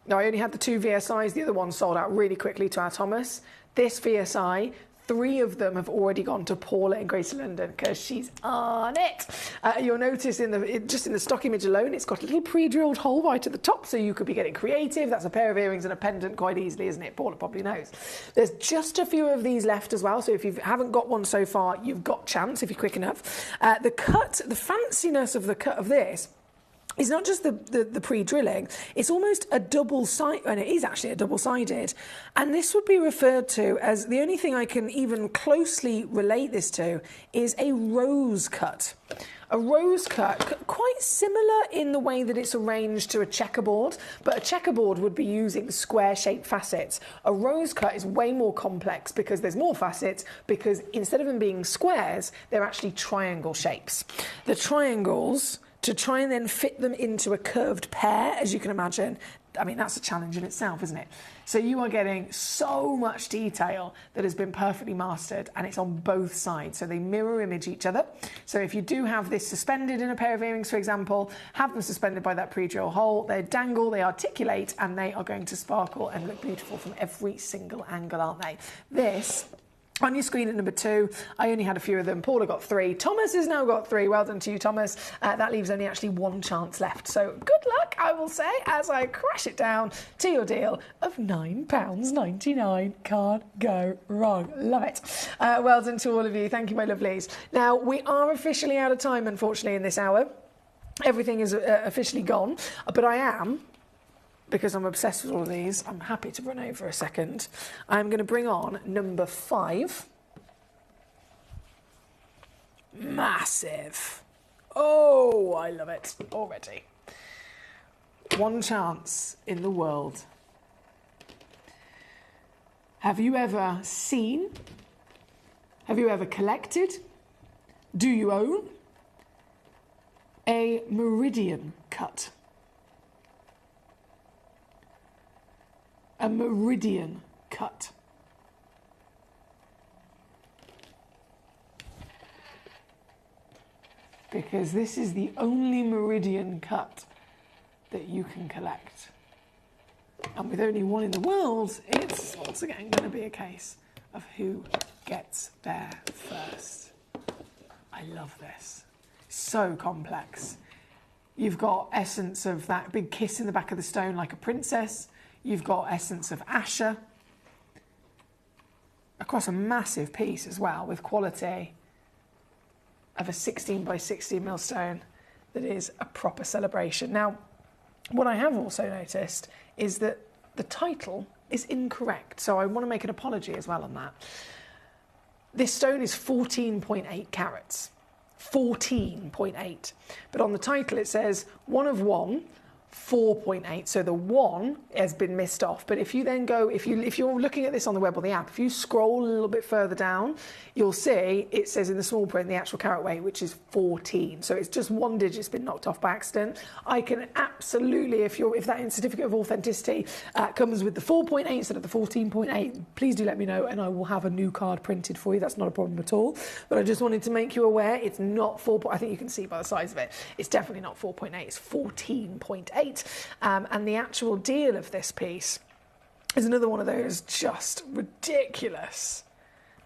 Now, I only had the 2 VSIs. The other one sold out really quickly to our Thomas. This VSI, 3 of them have already gone to Paula in Greater London because she's on it. You'll notice just in the stock image alone, it's got a little pre-drilled hole right at the top, so you could be getting creative. That's a pair of earrings and a pendant quite easily, isn't it? Paula probably knows. There's just a few of these left as well, so if you haven't got one so far, you've got chance if you're quick enough. The fanciness of the cut of this it's not just the pre-drilling, it's almost a double-sided, and it is actually a double-sided, and this would be referred to as, the only thing I can even closely relate this to is a rose cut. A rose cut, quite similar in the way that it's arranged to a checkerboard, but a checkerboard would be using square-shaped facets. A rose cut is way more complex because there's more facets, because instead of them being squares, they're actually triangle shapes. The triangles, to try and then fit them into a curved pear, as you can imagine, I mean, that's a challenge in itself, isn't it? So you are getting so much detail that has been perfectly mastered, and it's on both sides, so they mirror image each other. So if you do have this suspended in a pair of earrings, for example, have them suspended by that pre-drill hole, they dangle, they articulate, and they are going to sparkle and look beautiful from every single angle, aren't they? This, on your screen at number 2, I only had a few of them. Paula got 3. Thomas has now got 3. Well done to you, Thomas. That leaves only actually 1 chance left. So good luck, I will say, as I crash it down to your deal of £9.99. Can't go wrong. Love it. Well done to all of you. Thank you, my lovelies. Now, we are officially out of time, unfortunately, in this hour. Everything is officially gone. But I am, because I'm obsessed with all of these, I'm happy to run over a second. I'm going to bring on number 5. Massive. Oh, I love it already. 1 chance in the world. Have you ever seen? Have you ever collected? Do you own a meridian cut? A meridian cut. Because this is the only meridian cut that you can collect. And with only 1 in the world, it's once again going to be a case of who gets there first. I love this. So complex. You've got essence of that big kiss in the back of the stone like a princess. You've got essence of Asher across a massive piece as well, with quality of a 16 by 16 millstone that is a proper celebration. Now, what I have also noticed is that the title is incorrect, so I want to make an apology as well on that. This stone is 14.8 carats. 14.8. But on the title it says 1 of 1, 4.8, so the 1 has been missed off. But if you then go, if you're looking at this on the web or the app, if you scroll a little bit further down, you'll see it says in the small print the actual carat weight, which is 14. So it's just 1 digit's been knocked off by accident. I can absolutely, if that certificate of authenticity comes with the 4.8 instead of the 14.8, please do let me know, and I will have a new card printed for you. That's not a problem at all. But I just wanted to make you aware it's not 4. I think you can see by the size of it, it's definitely not 4.8. It's 14.8. And the actual deal of this piece is another one of those just ridiculous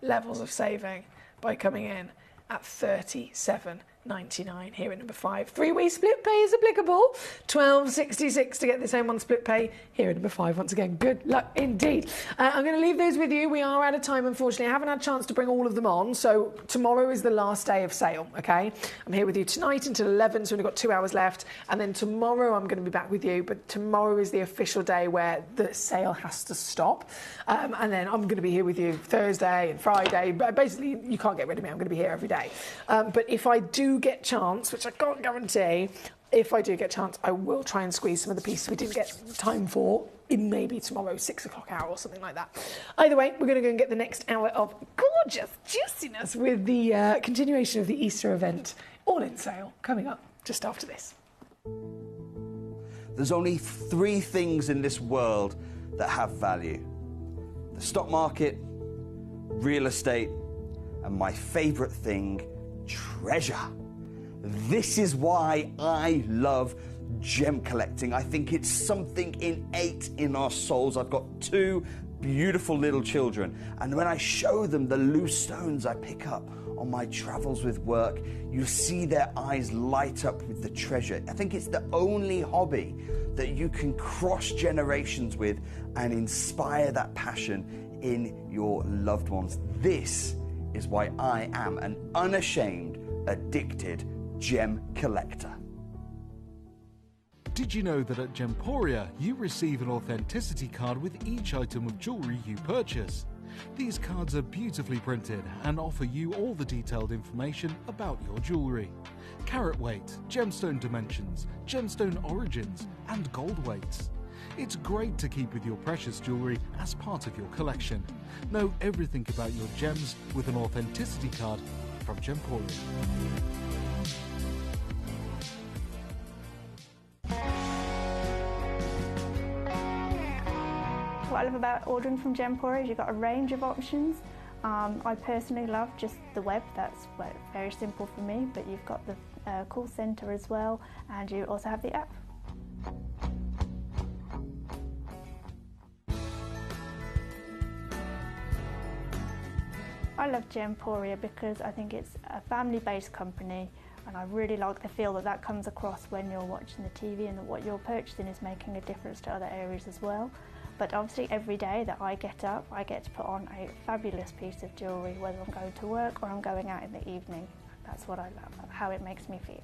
levels of saving by coming in at £37.99 here at number 5. 3-way split pay is applicable. £12.66 to get this home on split pay here at number 5. Once again, good luck indeed. I'm going to leave those with you. We are out of time, unfortunately. I haven't had a chance to bring all of them on, so tomorrow is the last day of sale, okay? I'm here with you tonight until 11, so we've only got 2 hours left, and then tomorrow I'm going to be back with you, but tomorrow is the official day where the sale has to stop, and then I'm going to be here with you Thursday and Friday. Basically, you can't get rid of me. I'm going to be here every day. But if I do get chance, which I can't guarantee, if I do get chance, I will try and squeeze some of the pieces we didn't get time for in maybe tomorrow 6 o'clock hour or something like that. Either way, we're going to go and get the next hour of gorgeous juiciness with the continuation of the Easter event, all in sale, coming up just after this. There's only 3 things in this world that have value: the stock market, real estate, and my favourite thing, treasure. This is why I love gem collecting. I think it's something innate in our souls. I've got two beautiful little children, and when I show them the loose stones I pick up on my travels with work, you see their eyes light up with the treasure. I think it's the only hobby that you can cross generations with and inspire that passion in your loved ones. This is why I am an unashamed, addicted gem collector. Did you know that at Gemporia you receive an authenticity card with each item of jewellery you purchase? These cards are beautifully printed and offer you all the detailed information about your jewellery. Carat weight, gemstone dimensions, gemstone origins and gold weights. It's great to keep with your precious jewellery as part of your collection. Know everything about your gems with an authenticity card from Gemporia. What I love about ordering from Gemporia is you've got a range of options. I personally love just the web, that's very simple for me, but you've got the call centre as well, and you also have the app. I love Gemporia because I think it's a family-based company, and I really like the feel that comes across when you're watching the TV, and that what you're purchasing is making a difference to other areas as well. But obviously every day that I get up, I get to put on a fabulous piece of jewellery, whether I'm going to work or I'm going out in the evening. That's what I love, how it makes me feel.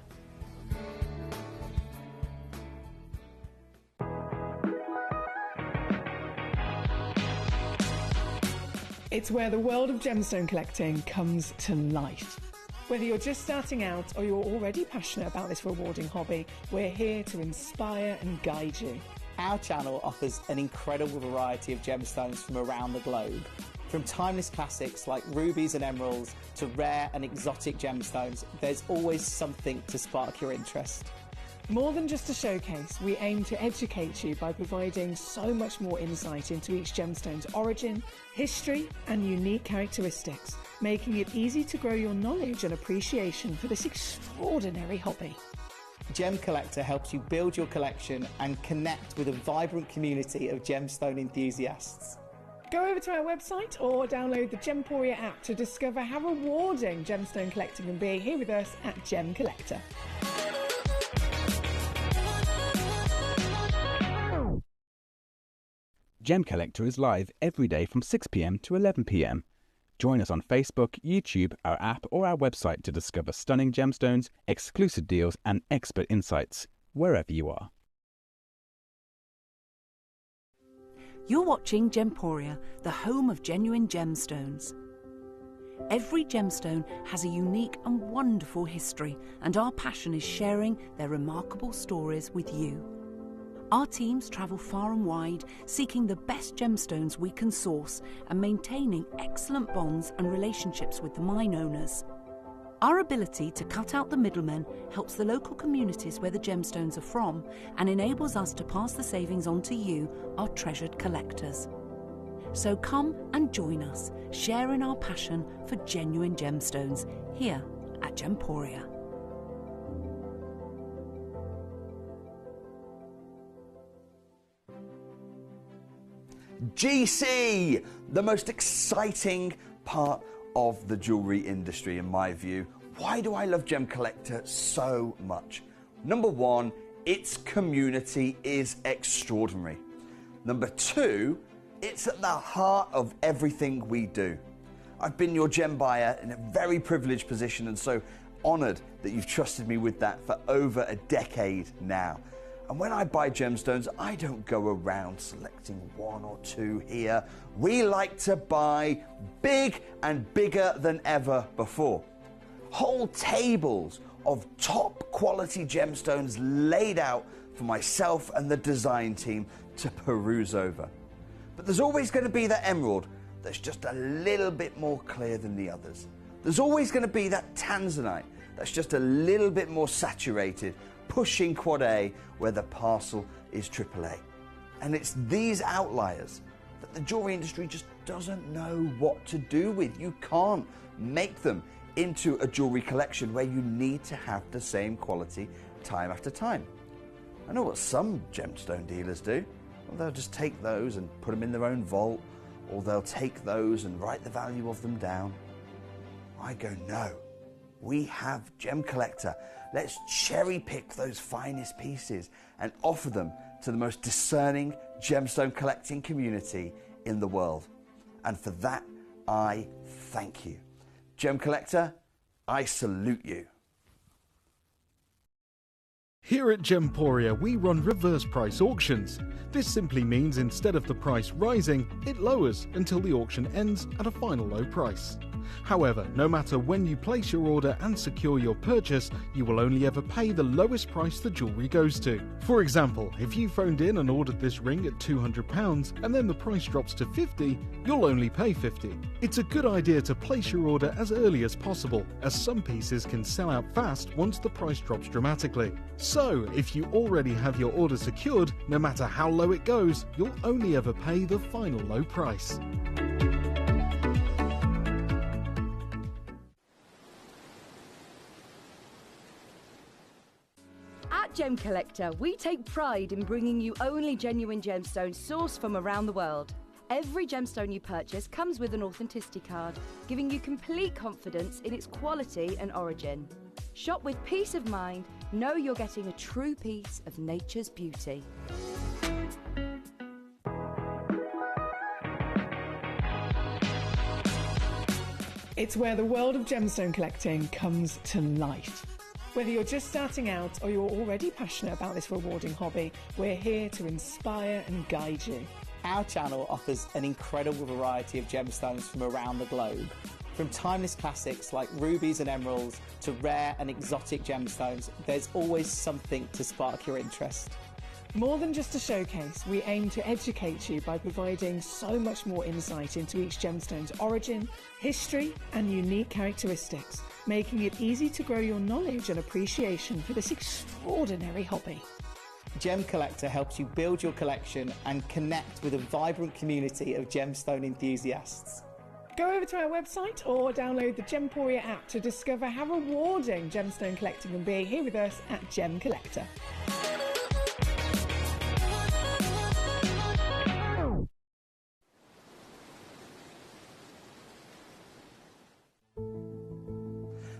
It's where the world of gemstone collecting comes to life. Whether you're just starting out or you're already passionate about this rewarding hobby, we're here to inspire and guide you. Our channel offers an incredible variety of gemstones from around the globe. From timeless classics like rubies and emeralds to rare and exotic gemstones, there's always something to spark your interest. More than just a showcase, we aim to educate you by providing so much more insight into each gemstone's origin, history and unique characteristics, making it easy to grow your knowledge and appreciation for this extraordinary hobby. Gemcollector helps you build your collection and connect with a vibrant community of gemstone enthusiasts. Go over to our website or download the Gemporia app to discover how rewarding gemstone collecting can be here with us at Gemcollector. Gemcollector is live every day from 6 p.m. to 11 p.m. Join us on Facebook, YouTube, our app or our website to discover stunning gemstones, exclusive deals and expert insights, wherever you are. You're watching Gemporia, the home of genuine gemstones. Every gemstone has a unique and wonderful history, and our passion is sharing their remarkable stories with you. Our teams travel far and wide, seeking the best gemstones we can source and maintaining excellent bonds and relationships with the mine owners. Our ability to cut out the middlemen helps the local communities where the gemstones are from and enables us to pass the savings on to you, our treasured collectors. So come and join us, sharing our passion for genuine gemstones here at Gemporia. GC, the most exciting part of the jewellery industry in my view. Why do I love Gemcollector so much? Number one, its community is extraordinary. Number two, it's at the heart of everything we do. I've been your gem buyer in a very privileged position and so honoured that you've trusted me with that for over a decade now. And when I buy gemstones, I don't go around selecting one or two here. We like to buy big and bigger than ever before. Whole tables of top quality gemstones laid out for myself and the design team to peruse over. But there's always going to be that emerald that's just a little bit more clear than the others. There's always going to be that tanzanite that's just a little bit more saturated, pushing quad A where the parcel is AAA. And it's these outliers that the jewellery industry just doesn't know what to do with. You can't make them into a jewellery collection where you need to have the same quality time after time. I know what some gemstone dealers do. Well, they'll just take those and put them in their own vault, or they'll take those and write the value of them down. I go, no, we have Gemcollector. Let's cherry pick those finest pieces and offer them to the most discerning gemstone collecting community in the world. And for that, I thank you. Gemcollector, I salute you. Here at Gemporia, we run reverse price auctions. This simply means instead of the price rising, it lowers until the auction ends at a final low price. However, no matter when you place your order and secure your purchase, you will only ever pay the lowest price the jewellery goes to. For example, if you phoned in and ordered this ring at £200 and then the price drops to £50, you'll only pay £50. It's a good idea to place your order as early as possible, as some pieces can sell out fast once the price drops dramatically. So, if you already have your order secured, no matter how low it goes, you'll only ever pay the final low price. At Gemcollector, we take pride in bringing you only genuine gemstones sourced from around the world. Every gemstone you purchase comes with an authenticity card, giving you complete confidence in its quality and origin. Shop with peace of mind, know you're getting a true piece of nature's beauty. It's where the world of gemstone collecting comes to life. Whether you're just starting out or you're already passionate about this rewarding hobby, we're here to inspire and guide you. Our channel offers an incredible variety of gemstones from around the globe. From timeless classics like rubies and emeralds to rare and exotic gemstones, there's always something to spark your interest. More than just a showcase, we aim to educate you by providing so much more insight into each gemstone's origin, history and unique characteristics, making it easy to grow your knowledge and appreciation for this extraordinary hobby. Gemcollector helps you build your collection and connect with a vibrant community of gemstone enthusiasts. Go over to our website or download the Gemporia app to discover how rewarding gemstone collecting can be here with us at Gemcollector.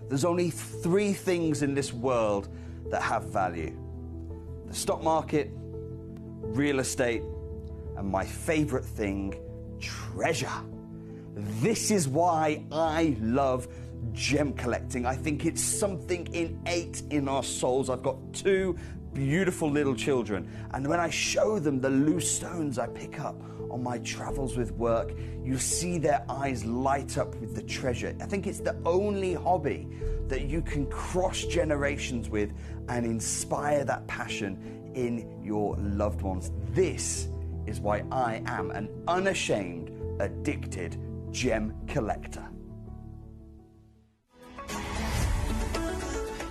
There's only three things in this world that have value: the stock market, real estate, and my favorite thing, treasure. This is why I love gem collecting. I think it's something innate in our souls. I've got two beautiful little children, and when I show them the loose stones I pick up on my travels with work, you see their eyes light up with the treasure. I think it's the only hobby that you can cross generations with and inspire that passion in your loved ones. This is why I am an unashamed, addicted gem collector.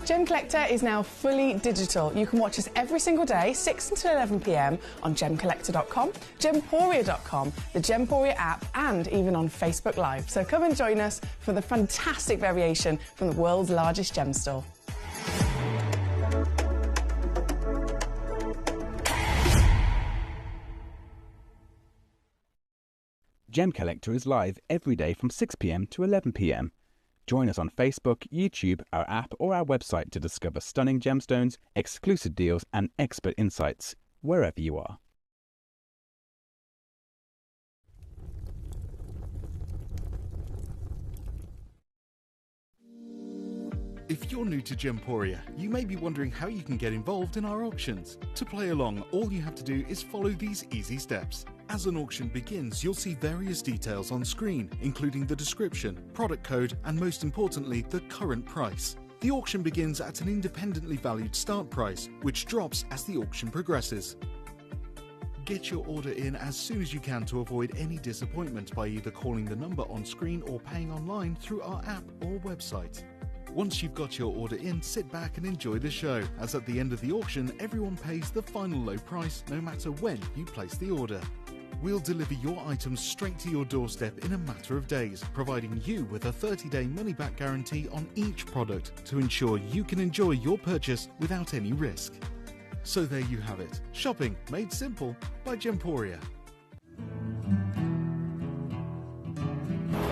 Gemcollector is now fully digital. You can watch us every single day, 6 until 11 p.m. on gemcollector.com, gemporia.com, the Gemporia app, and even on Facebook Live. So come and join us for the fantastic variation from the world's largest gem store. Gemcollector is live every day from 6 p.m. to 11 p.m. Join us on Facebook, YouTube, our app or our website to discover stunning gemstones, exclusive deals and expert insights, wherever you are. If you're new to Gemporia, you may be wondering how you can get involved in our auctions. To play along, all you have to do is follow these easy steps. As an auction begins, you'll see various details on screen, including the description, product code, and most importantly, the current price. The auction begins at an independently valued start price, which drops as the auction progresses. Get your order in as soon as you can to avoid any disappointment by either calling the number on screen or paying online through our app or website. Once you've got your order in, sit back and enjoy the show, as at the end of the auction, everyone pays the final low price no matter when you place the order. we'll deliver your items straight to your doorstep in a matter of days, providing you with a 30-day money-back guarantee on each product to ensure you can enjoy your purchase without any risk. So there you have it. Shopping made simple by Gemporia.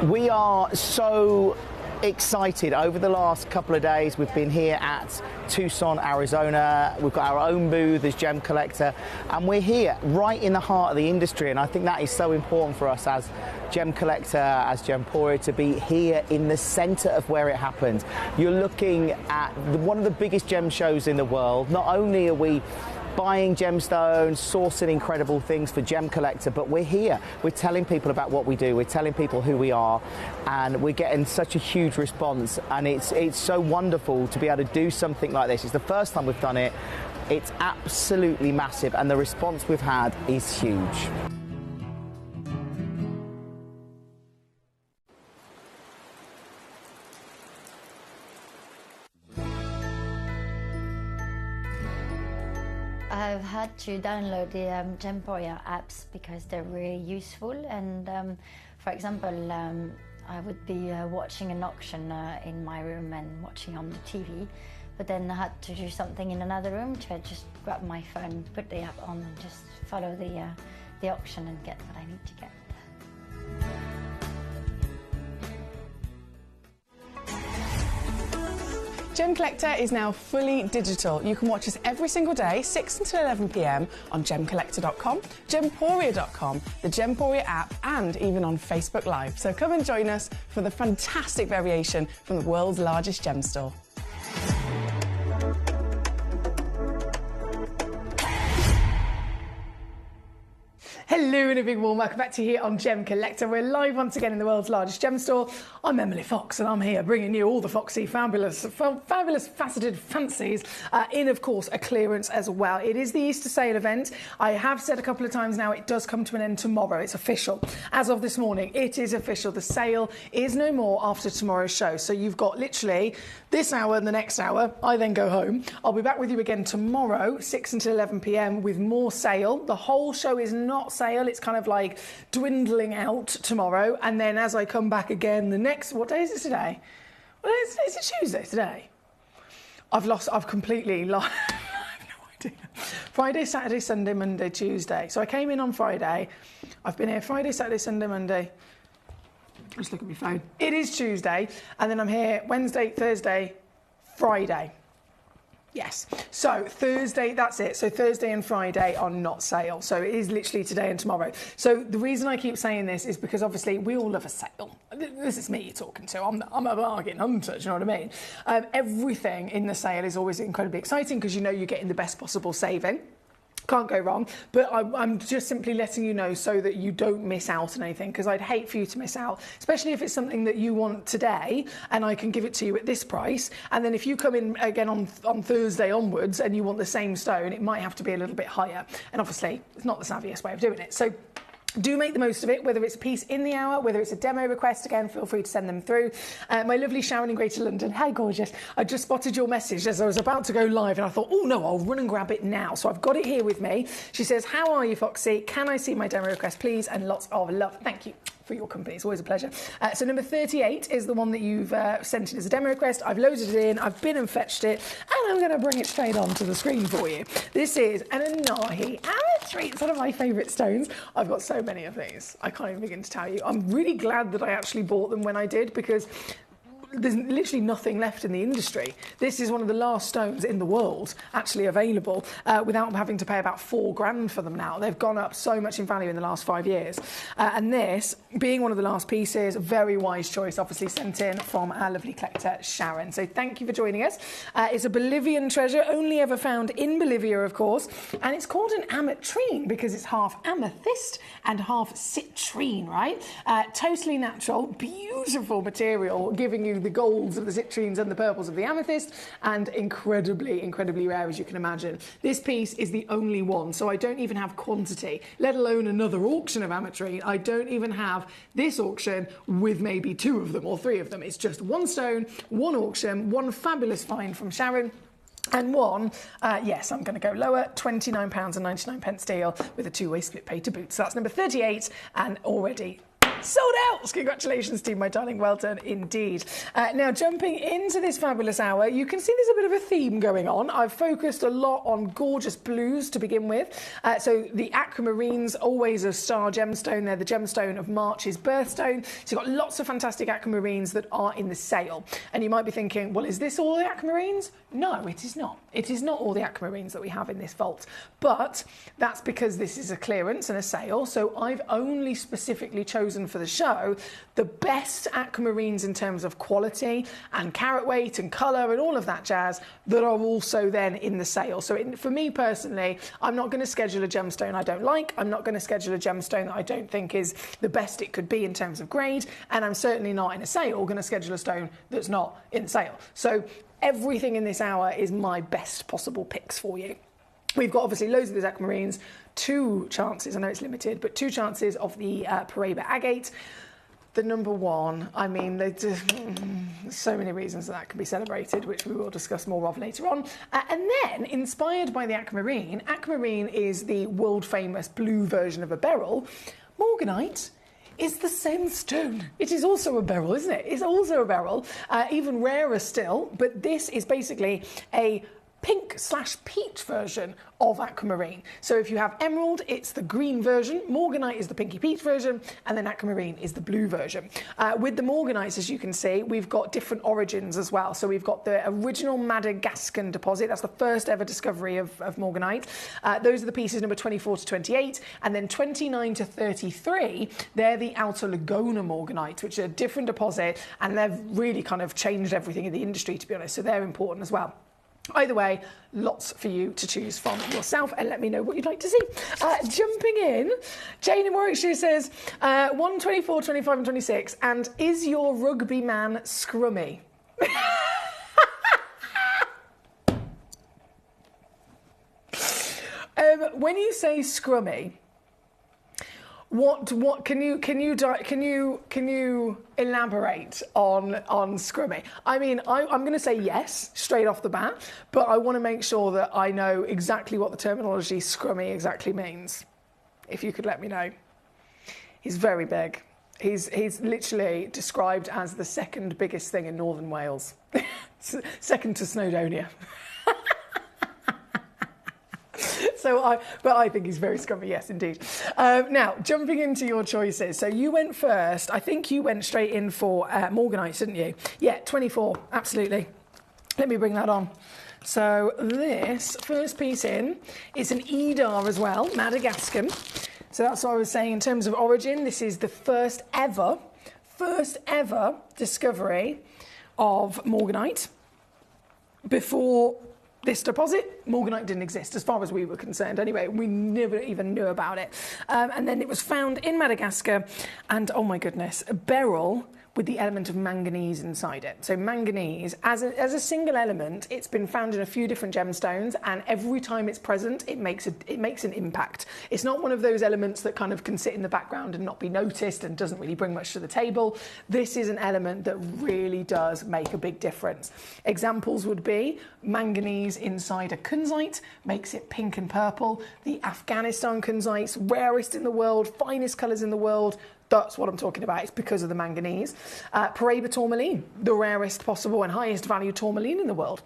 We are so excited. Over the last couple of days, we've been here at Tucson, Arizona. We've got our own booth as Gemcollector, and we're here right in the heart of the industry. And I think that is so important for us as Gemcollector, as Gemporia, to be here in the centre of where it happened. You're looking at one of the biggest gem shows in the world. Not only are we buying gemstones, sourcing incredible things for Gemcollector, but we're here. We're telling people about what we do. We're telling people who we are, and we're getting such a huge response. And it's so wonderful to be able to do something like this. It's the first time we've done it. It's absolutely massive, and the response we've had is huge. I've had to download the Gemporia apps because they're really useful, and for example, I would be watching an auction in my room and watching on the TV, but then I had to do something in another room, so I just grab my phone, put the app on and just follow the auction and get what I need to get. Gemcollector is now fully digital. You can watch us every single day, 6 until 11 p.m. on Gemcollector.com, Gemporia.com, the Gemporia app, and even on Facebook Live. So come and join us for the fantastic variation from the world's largest gem store. Hello and a big warm welcome back to you here on Gemcollector. We're live once again in the world's largest gem store. I'm Emily Fox and I'm here bringing you all the Foxy fabulous faceted fancies in, of course, a clearance as well. It is the Easter sale event. I have said a couple of times now it does come to an end tomorrow. It's official. As of this morning, it is official. The sale is no more after tomorrow's show. So you've got literally this hour and the next hour. I then go home. I'll be back with you again tomorrow, 6 until 11 p.m. with more sale. The whole show is not sale. It's kind of like dwindling out tomorrow, and then as I come back again the next, what day is it today? Well, is it Tuesday today? I've completely lost. I have no idea. Friday, Saturday, Sunday, Monday, Tuesday. So I came in on Friday. I've been here Friday, Saturday, Sunday, Monday. Just look at my phone. It is Tuesday, and then I'm here Wednesday, Thursday, Friday. Yes. So Thursday, that's it. So Thursday and Friday are not sale. So it is literally today and tomorrow. So the reason I keep saying this is because obviously we all love a sale. This is me you're talking to. I'm a bargain hunter, do you know what I mean? Everything in the sale is always incredibly exciting because you know you're getting the best possible saving. Can't go wrong, but I'm just simply letting you know so that you don't miss out on anything, because I'd hate for you to miss out, especially if it's something that you want today and I can give it to you at this price, and then if you come in again on Thursday onwards and you want the same stone, it might have to be a little bit higher, and obviously it's not the savviest way of doing it. So do make the most of it, whether it's a piece in the hour, whether it's a demo request. Again, feel free to send them through. My lovely Sharon in Greater London. Hi, gorgeous. I just spotted your message as I was about to go live, and I thought, oh no, I'll run and grab it now. So I've got it here with me. She says, how are you, Foxy? Can I see my demo request, please? And lots of love. Thank you for your company. It's always a pleasure. So number 38 is the one that you've sent in as a demo request. I've loaded it in. I've been and fetched it, and I'm going to bring it straight onto the screen for you. This is an Anahi Ametry. It's one of my favourite stones. I've got so many of these. I can't even begin to tell you. I'm really glad that I actually bought them when I did, because there's literally nothing left in the industry. This is one of the last stones in the world actually available without having to pay about $4,000 for them now. They've gone up so much in value in the last 5 years. And this, being one of the last pieces, very wise choice, obviously sent in from our lovely collector, Sharon. So thank you for joining us. It's a Bolivian treasure, only ever found in Bolivia, of course. And it's called an ametrine because it's half amethyst and half citrine, right? Totally natural, beautiful material, giving you the golds of the citrines and the purples of the amethyst, and incredibly, incredibly rare, as you can imagine. This piece is the only one, so I don't even have quantity, let alone another auction of ametrine. I don't even have this auction with maybe 2 of them or 3 of them. It's just one stone, one auction, one fabulous find from Sharon. And one, yes, I'm going to go lower, £29.99 deal with a two-way split pay to boot. So that's number 38 and already sold out. Congratulations, team, my darling. Well done indeed. Now, jumping into this fabulous hour, you can see there's a bit of a theme going on. I've focused a lot on gorgeous blues to begin with. So the aquamarines, always a star gemstone. They're the gemstone of March's birthstone. So you've got lots of fantastic aquamarines that are in the sale. And you might be thinking, well, is this all the aquamarines? No, it is not. It is not all the aquamarines that we have in this vault. But that's because this is a clearance and a sale. So I've only specifically chosen for the show the best aquamarines in terms of quality and carat weight and colour and all of that jazz that are also then in the sale. So for me personally, I'm not going to schedule a gemstone I don't like. I'm not going to schedule a gemstone that I don't think is the best it could be in terms of grade, and I'm certainly not in a sale going to schedule a stone that's not in the sale. So everything in this hour is my best possible picks for you. We've got obviously loads of these aquamarines, 2 chances, I know it's limited, but 2 chances of the Paraiba agate. The number 1, I mean, there's so many reasons that can be celebrated, which we will discuss more of later on. And then, inspired by the aquamarine, aquamarine is the world-famous blue version of a beryl. Morganite is the same stone. It is also a beryl, isn't it? It's also a beryl, even rarer still, but this is basically a pink/peach version of aquamarine. So if you have emerald, it's the green version, morganite is the pinky peach version, and then aquamarine is the blue version. With the morganites, as you can see, we've got different origins as well. So we've got the original Madagascan deposit. That's the first ever discovery of morganite. Those are the pieces number 24 to 28, and then 29 to 33, they're the Alta Lagona morganite, which are a different deposit, and they've really kind of changed everything in the industry, to be honest, so they're important as well. Either way, lots for you to choose from yourself, and let me know what you'd like to see. Jumping in, Jane in Warwickshire says, 1, 24, 25 and 26, and is your rugby man scrummy? When you say scrummy, what can you elaborate on scrummy? I mean, I'm going to say yes straight off the bat, but I want to make sure that I know exactly what the terminology scrummy exactly means. If you could let me know. He's very big. He's literally described as the second biggest thing in northern Wales, second to Snowdonia. But I think he's very scrummy, yes, indeed. Now, jumping into your choices. So you went first. I think you went straight in for morganite, didn't you? Yeah, 24, absolutely. Let me bring that on. So this first piece in is an Edar as well, Madagascan. So that's what I was saying in terms of origin. This is the first ever discovery of morganite. Before this deposit, morganite didn't exist as far as we were concerned. Anyway, we never even knew about it. And then it was found in Madagascar, and oh my goodness, a beryl with the element of manganese inside it. So manganese, as a single element, it's been found in a few different gemstones, and every time it's present, it makes an impact. It's not one of those elements that kind of can sit in the background and not be noticed and doesn't really bring much to the table. This is an element that really does make a big difference. Examples would be manganese inside a kunzite, makes it pink and purple. The Afghanistan kunzites, rarest in the world, finest colours in the world. That's what I'm talking about. It's because of the manganese. Paraiba tourmaline, the rarest possible and highest value tourmaline in the world.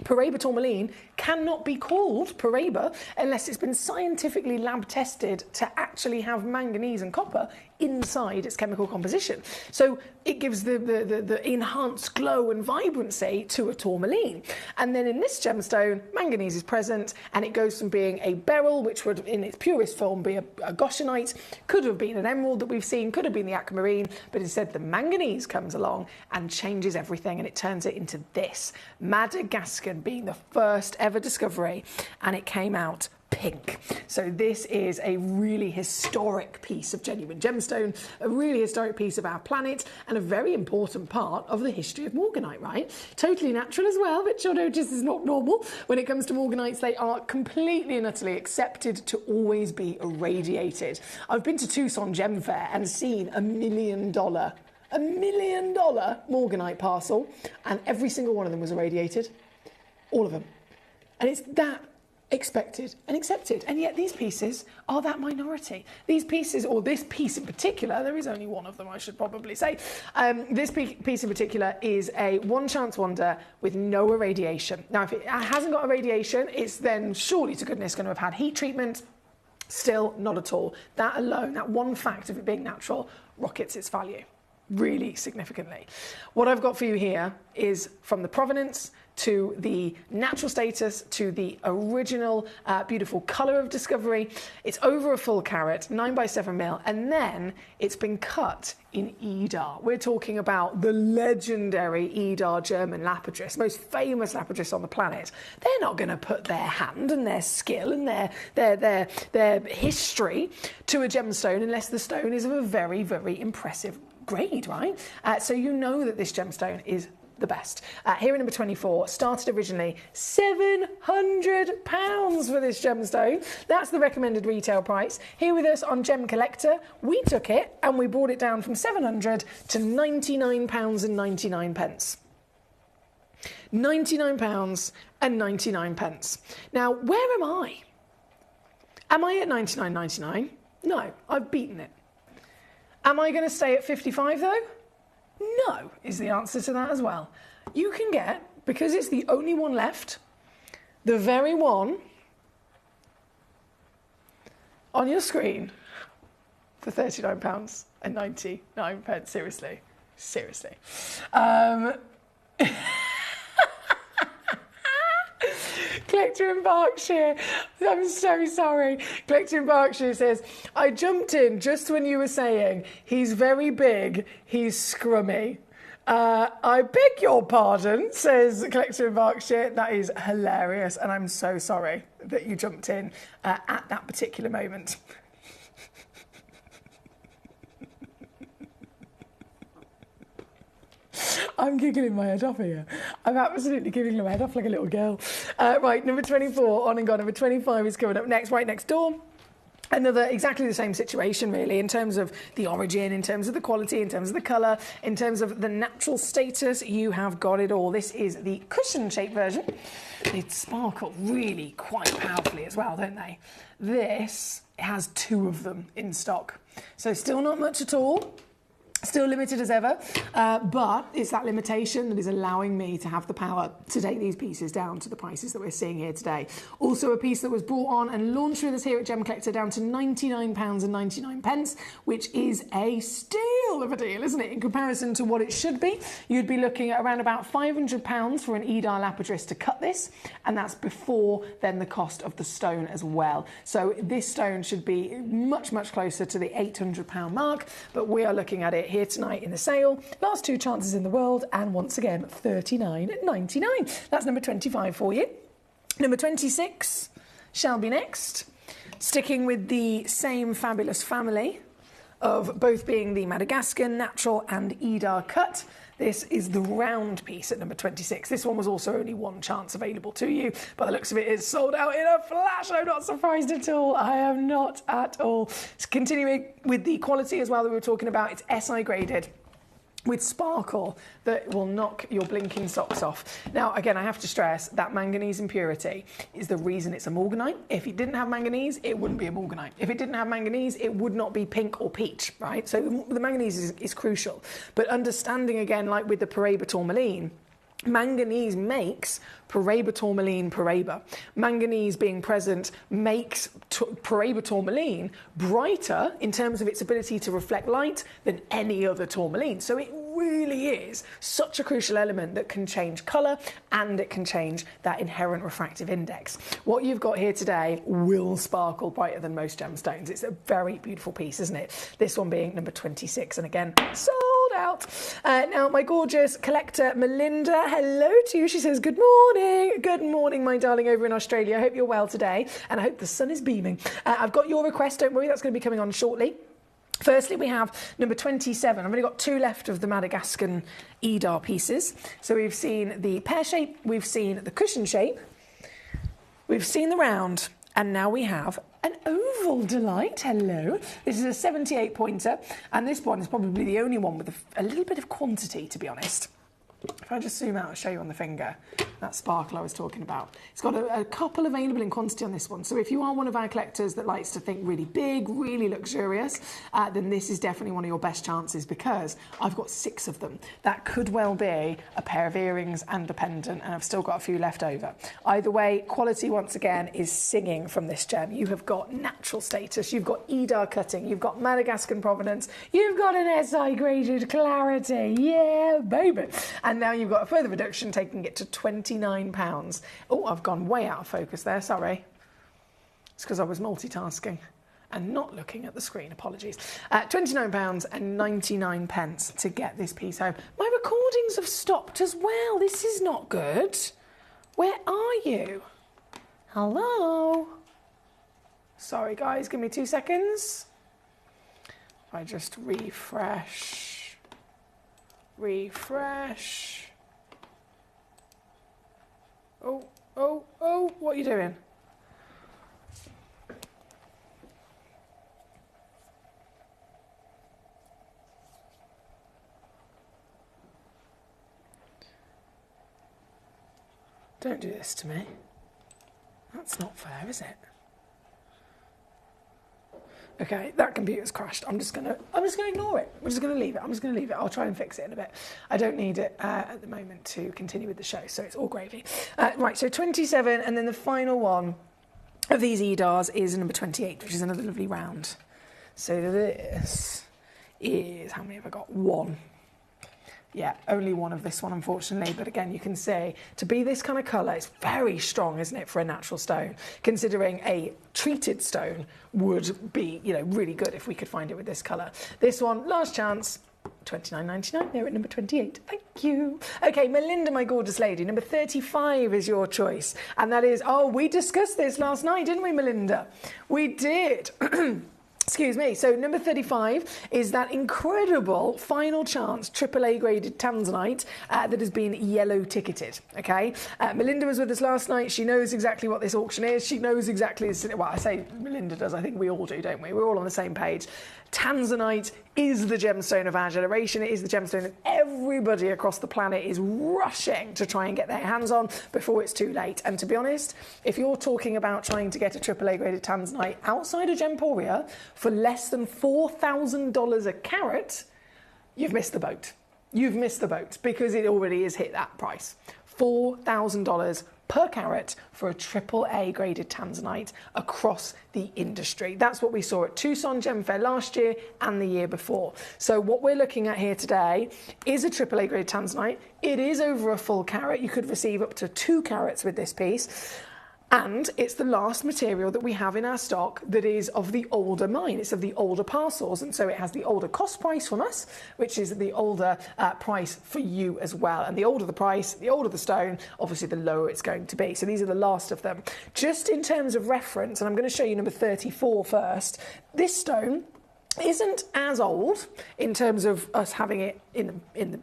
Paraiba tourmaline cannot be called Paraiba unless it's been scientifically lab tested to actually have manganese and copper inside its chemical composition. So it gives the enhanced glow and vibrancy to a tourmaline. And then in this gemstone, manganese is present, and it goes from being a beryl, which would in its purest form be a goshenite, could have been an emerald that we've seen, could have been the aquamarine, but instead the manganese comes along and changes everything, and it turns it into this. Madagascan being the first ever discovery, and it came out pink. So this is a really historic piece of genuine gemstone, a really historic piece of our planet, and a very important part of the history of morganite, right? Totally natural as well, but you'll notice is not normal. When it comes to morganites, they are completely and utterly accepted to always be irradiated. I've been to Tucson Gem Fair and seen $1 million morganite parcel, and every single one of them was irradiated. All of them. And it's that expected and accepted. And yet these pieces are that minority. These pieces, or this piece in particular, there is only one of them, I should probably say. This piece in particular is a one chance wonder with no irradiation. Now, if it hasn't got irradiation, it's then surely to goodness going to have had heat treatment. Still, not at all. That alone, that one fact of it being natural, rockets its value really significantly. What I've got for you here is from the provenance to the natural status to the original beautiful colour of discovery. It's over a full carat, 9 by 7 mil, and then it's been cut in Edar. We're talking about the legendary Edar German lapidus, most famous lapidus on the planet. They're not going to put their hand and their skill and their history to a gemstone unless the stone is of a very, very impressive grade, right? So you know that this gemstone is the best. Here in number 24, started originally £700 for this gemstone. That's the recommended retail price. Here with us on Gemcollector, we took it and we brought it down from £700 to £99.99. £99.99. Now, where am I? Am I at £99.99? No, I've beaten it. Am I going to stay at 55 though? No, is the answer to that as well. You can get, because it's the only one left, the very one on your screen for £39.99. Seriously. Seriously. Collector in Berkshire, I'm so sorry. Collector in Berkshire says, I jumped in just when you were saying he's very big, he's scrummy. I beg your pardon, says Collector in Berkshire. That is hilarious, and I'm so sorry that you jumped in at that particular moment. I'm giggling my head off here. I'm absolutely giggling my head off like a little girl. Right, number 24, on and gone. Number 25 is coming up next, right next door. Another exactly the same situation, really, in terms of the origin, in terms of the quality, in terms of the colour, in terms of the natural status. You have got it all. This is the cushion-shaped version. They sparkle really quite powerfully as well, don't they? This has 2 of them in stock. So still not much at all. Still limited as ever, but it's that limitation that is allowing me to have the power to take these pieces down to the prices that we're seeing here today. Also a piece that was brought on and launched with us here at Gemcollector down to £99.99, which is a steal of a deal, isn't it? In comparison to what it should be, you'd be looking at around about £500 for an Edar lapidus to cut this, and that's before then the cost of the stone as well. So this stone should be much, much closer to the £800 mark, but we are looking at it here tonight in the sale. Last 2 chances in the world, and once again, $39.99. That's number 25 for you. Number 26 shall be next. Sticking with the same fabulous family of both being the Madagascan natural and Edar cut. This is the round piece at number 26. This one was also only 1 chance available to you. By the looks of it, it's sold out in a flash. I'm not surprised at all. I am not at all. Continuing with the quality as well that we were talking about, it's SI graded with sparkle that will knock your blinking socks off. Now, again, I have to stress that manganese impurity is the reason it's a morganite. If it didn't have manganese, it wouldn't be a morganite. If it didn't have manganese, it would not be pink or peach, right? So the manganese is crucial. But understanding, again, like with the Paraiba tourmaline, manganese makes Paraiba tourmaline Paraiba. Manganese being present makes Paraiba tourmaline brighter in terms of its ability to reflect light than any other tourmaline. So it really is such a crucial element that can change colour and it can change that inherent refractive index. What you've got here today will sparkle brighter than most gemstones. It's a very beautiful piece, isn't it? This one being number 26, and again, sold out. Now, my gorgeous collector Melinda, hello to you. She says, good morning. Good morning, my darling, over in Australia. I hope you're well today, and I hope the sun is beaming. I've got your request, don't worry, that's going to be coming on shortly. Firstly, we have number 27. I've only got 2 left of the Madagascan Edar pieces. So we've seen the pear shape, we've seen the cushion shape, we've seen the round, and now we have an oval delight. Hello. This is a 78 pointer, and this one is probably the only one with a little bit of quantity, to be honest. If I just zoom out and show you on the finger, that sparkle I was talking about. It's got a couple available in quantity on this one. So if you are one of our collectors that likes to think really big, really luxurious, then this is definitely one of your best chances because I've got 6 of them. That could well be a pair of earrings and a pendant, and I've still got a few left over. Either way, quality once again is singing from this gem. You have got natural status, you've got Edar cutting, you've got Madagascan provenance, you've got an SI graded clarity, yeah, baby. And now you've got a further reduction, taking it to £29. Oh, I've gone way out of focus there, sorry. It's because I was multitasking and not looking at the screen, apologies. £29.99 to get this piece home. My recordings have stopped as well, this is not good. Where are you? Hello? Sorry guys, give me 2 seconds. If I just refresh. Oh, what are you doing? Don't do this to me. That's not fair, is it? Okay, that computer's crashed. I'm just gonna ignore it. I'm just gonna leave it. I'll try and fix it in a bit. I don't need it at the moment to continue with the show, so it's all gravy. Right, so 27, and then the final one of these Edars is number 28, which is another lovely round. So this is, how many have I got? 1. Yeah, only one of this one, unfortunately. But again, you can see, to be this kind of colour, it's very strong, isn't it, for a natural stone? Considering a treated stone would be, really good if we could find it with this colour. This one, last chance, £29.99. They're at number 28. Thank you. Okay, Melinda, my gorgeous lady, number 35 is your choice. And that is, we discussed this last night, didn't we, Melinda? We did. Excuse me. So number 35 is that incredible final chance AAA graded tanzanite that has been yellow ticketed. Okay, Melinda was with us last night. She knows exactly what this auction is. She knows exactly. Well, I say Melinda does. I think we all do, don't we? We're all on the same page. Tanzanite is the gemstone of our generation. It is the gemstone that everybody across the planet is rushing to try and get their hands on before it's too late. And to be honest, if you're talking about trying to get a AAA graded tanzanite outside of Gemporia for less than $4,000 a carat, you've missed the boat. You've missed the boat because it already has hit that price. $4,000 per carat for a AAA graded tanzanite across the industry. That's what we saw at Tucson Gem Fair last year and the year before. So what we're looking at here today is a AAA graded tanzanite. It is over a full carat. You could receive up to 2 carats with this piece. And it's the last material that we have in our stock that is of the older mine. It's of the older parcels, and so it has the older cost price from us, which is the older price for you as well. And the older the price, the older the stone, obviously the lower it's going to be. So these are the last of them. Just in terms of reference, and I'm going to show you number 34 first, this stone isn't as old in terms of us having it in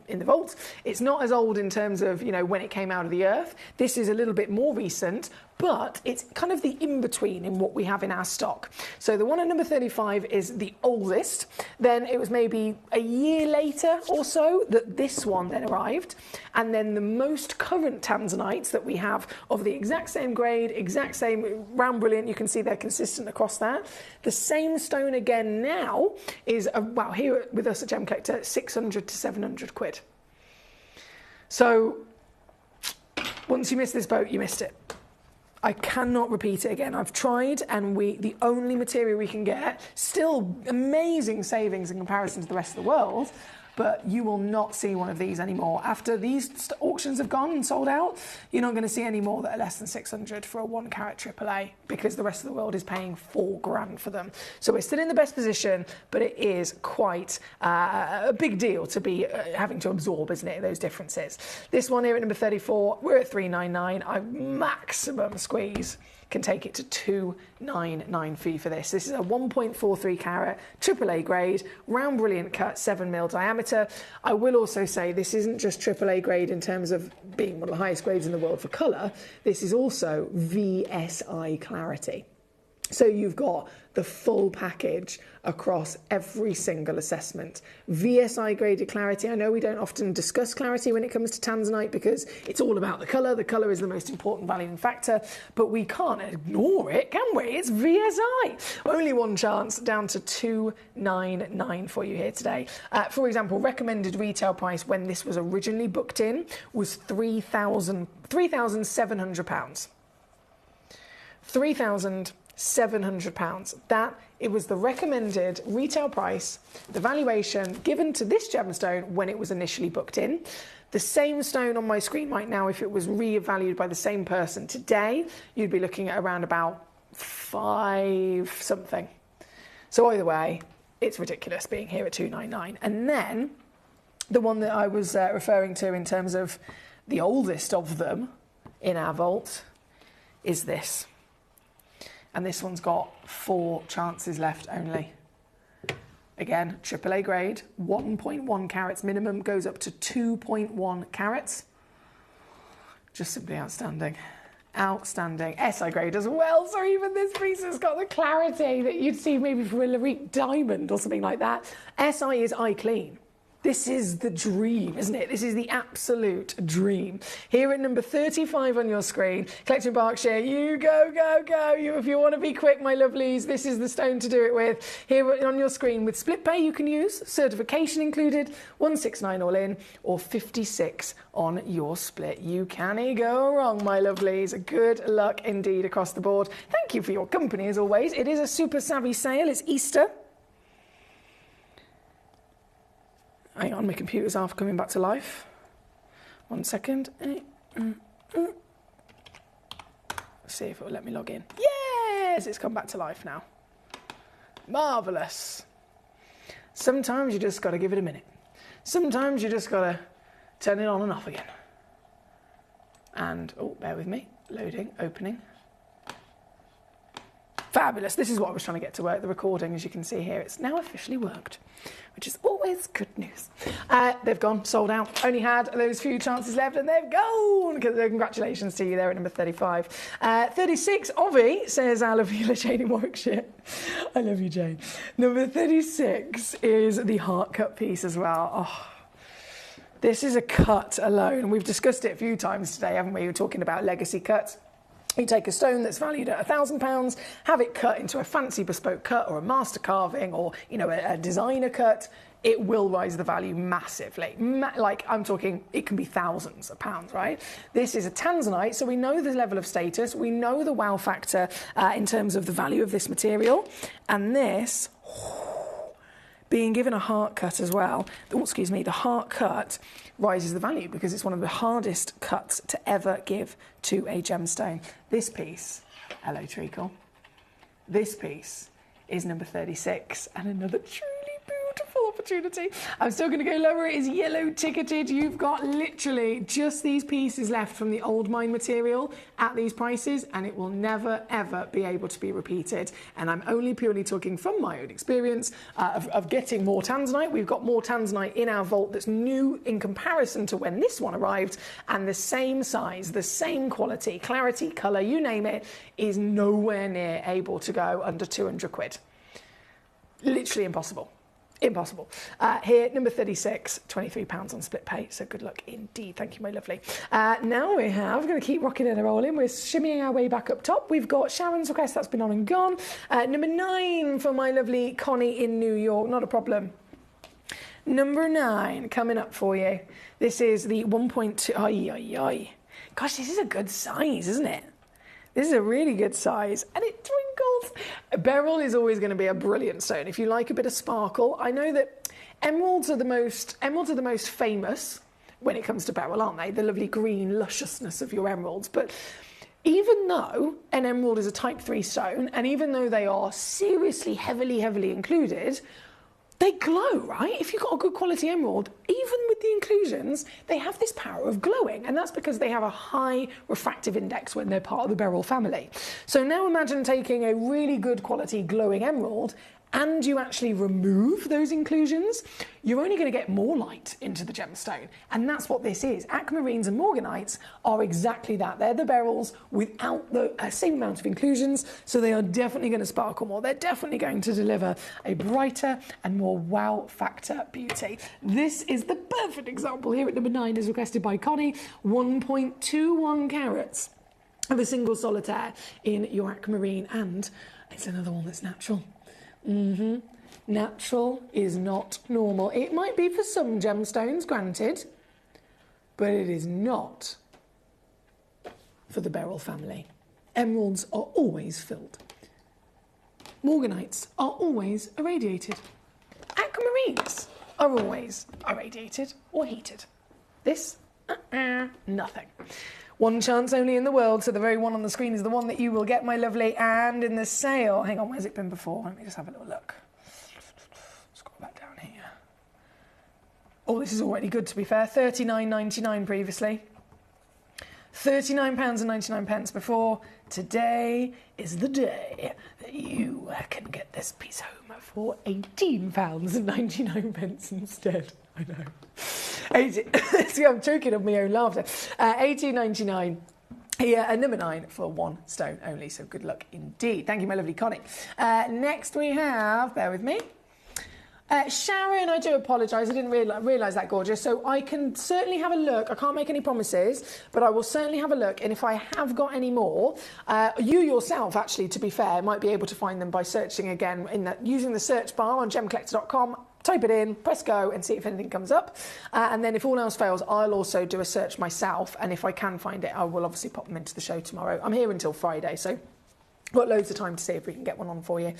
the vault. It's not as old in terms of, when it came out of the earth. This is a little bit more recent, but it's kind of the in-between in what we have in our stock. So the one at number 35 is the oldest. Then it was maybe a year later or so that this one then arrived. And then the most current tanzanites that we have of the exact same grade, exact same round brilliant, you can see they're consistent across that. The same stone again now is, here with us at Gemcollector, 600 to 700 quid. So once you miss this boat, you missed it. I cannot repeat it again. I've tried, and the only material we can get, still amazing savings in comparison to the rest of the world, but you will not see one of these anymore. After these auctions have gone and sold out, you're not going to see any more that are less than 600 for a 1 carat AAA, because the rest of the world is paying $4,000 for them. So we're still in the best position, but it is quite a big deal to be having to absorb, isn't it, those differences. This one here at number 34, we're at $399. I maximum squeeze can take it to $299 fee for this. This is a 1.43 carat AAA grade, round brilliant cut, 7mm diameter. I will also say this isn't just AAA grade in terms of being one of the highest grades in the world for colour. This is also VSI clarity. So you've got the full package across every single assessment. VSI graded clarity. I know we don't often discuss clarity when it comes to tanzanite because it's all about the colour. The colour is the most important valuing factor, but we can't ignore it, can we? It's VSI. Only one chance, down to 299 for you here today. For example, recommended retail price when this was originally booked in was £3,700. £3,700. That it was the recommended retail price, the valuation given to this gemstone when it was initially booked in. The same stone on my screen right now, if it was revalued by the same person today, you'd be looking at around about 5 something. So either way, it's ridiculous being here at 299. And then the one that I was referring to in terms of the oldest of them in our vault is this. And this one's got 4 chances left only. Again, AAA grade, 1.1 carats minimum, goes up to 2.1 carats. Just simply outstanding. Outstanding. SI grade as well, so even this piece has got the clarity that you'd see maybe from a Larique diamond or something like that. SI is eye clean. This is the dream, isn't it? This is the absolute dream. Here at number 35 on your screen, Collecting Berkshire, you go, go, go. If you want to be quick, my lovelies, this is the stone to do it with. Here on your screen with split pay you can use, certification included, 169 all in, or 56 on your split. You can't go wrong, my lovelies. Good luck indeed across the board. Thank you for your company as always. It is a super savvy sale. It's Easter. Hang on, my computer's half coming back to life. 1 second. Let's see if it will let me log in. Yes, it's come back to life now. Marvellous. Sometimes you just got to give it a minute. Sometimes you just got to turn it on and off again. And, oh, bear with me. Loading, opening. Fabulous. This is what I was trying to get to work, the recording, as you can see here. It's now officially worked, which is always good news. They've gone, sold out. Only had those few chances left and they've gone. Congratulations to you there at number 35. 36, Ovi, says our lovely Jane in Warwickshire. I love you, Jane. Number 36 is the heart cut piece as well. Oh, this is a cut alone. We've discussed it a few times today, haven't we? We're talking about legacy cuts. You take a stone that's valued at £1,000, have it cut into a fancy bespoke cut or a master carving or, you know, a designer cut, it will rise the value massively. Like, I'm talking, it can be thousands of pounds, right? This is a tanzanite, so we know the level of status, we know the wow factor in terms of the value of this material, and this, being given a heart cut as well, the heart cut rises the value because it's one of the hardest cuts to ever give to a gemstone. This piece, hello treacle, this piece is number 36 and another truly beautiful opportunity. I'm still going to go lower. It is yellow ticketed. You've got literally just these pieces left from the old mine material at these prices, and it will never ever be able to be repeated. And I'm only purely talking from my own experience of getting more tanzanite. We've got more tanzanite in our vault that's new in comparison to when this one arrived, and the same size, the same quality, clarity, colour, you name it, is nowhere near able to go under 200 quid. Literally impossible. Impossible. Here, number 36, £23 on split pay. So good luck indeed. Thank you, my lovely. Now we're going to keep rocking and rolling. We're shimmying our way back up top. We've got Sharon's request. That's been on and gone. Number 9 for my lovely Connie in New York. Not a problem. Number 9 coming up for you. This is the 1.2. Gosh, this is a good size, isn't it? This is a really good size, and it twinkles. Beryl is always going to be a brilliant stone. If you like a bit of sparkle, I know that emeralds are the most famous when it comes to beryl, aren't they? The lovely green lusciousness of your emeralds. But even though an emerald is a type 3 stone, and even though they are seriously heavily included, they glow, right? If you've got a good quality emerald, even with the inclusions, they have this power of glowing, and that's because they have a high refractive index when they're part of the beryl family. So now imagine taking a really good quality glowing emerald and you actually remove those inclusions, you're only going to get more light into the gemstone. And that's what this is. Aquamarines and morganites are exactly that. They're the beryls without the same amount of inclusions, so they are definitely going to sparkle more. They're definitely going to deliver a brighter and more wow factor beauty. This is the perfect example here at number 9, as requested by Connie. 1.21 carats of a single solitaire in your aquamarine, and it's another one that's natural. Natural is not normal. It might be for some gemstones, granted, but it is not for the beryl family. Emeralds are always filled. Morganites are always irradiated. Aquamarines are always irradiated or heated. This, nothing. One chance only in the world, so the very one on the screen is the one that you will get, my lovely. And in the sale, hang on, where's it been before? Let me just have a little look. Scroll back down here. Oh, this is already good, to be fair. £39.99 previously. £39.99 before. Today is the day that you can get this piece home for £18.99 instead. I know. See, I'm choking on my own laughter. £18.99 here at number 9 for 1 stone only. So good luck indeed. Thank you, my lovely Connie. Next we have, bear with me, Sharon. I do apologise. I didn't realise that, gorgeous. So I can certainly have a look. I can't make any promises, but I will certainly have a look. And if I have got any more, you yourself, actually, to be fair, might be able to find them by searching again using the search bar on gemcollector.com. Type it in, press go, and see if anything comes up. And then if all else fails, I'll also do a search myself. And if I can find it, I will obviously pop them into the show tomorrow. I'm here until Friday, so got loads of time to see if we can get one on for you.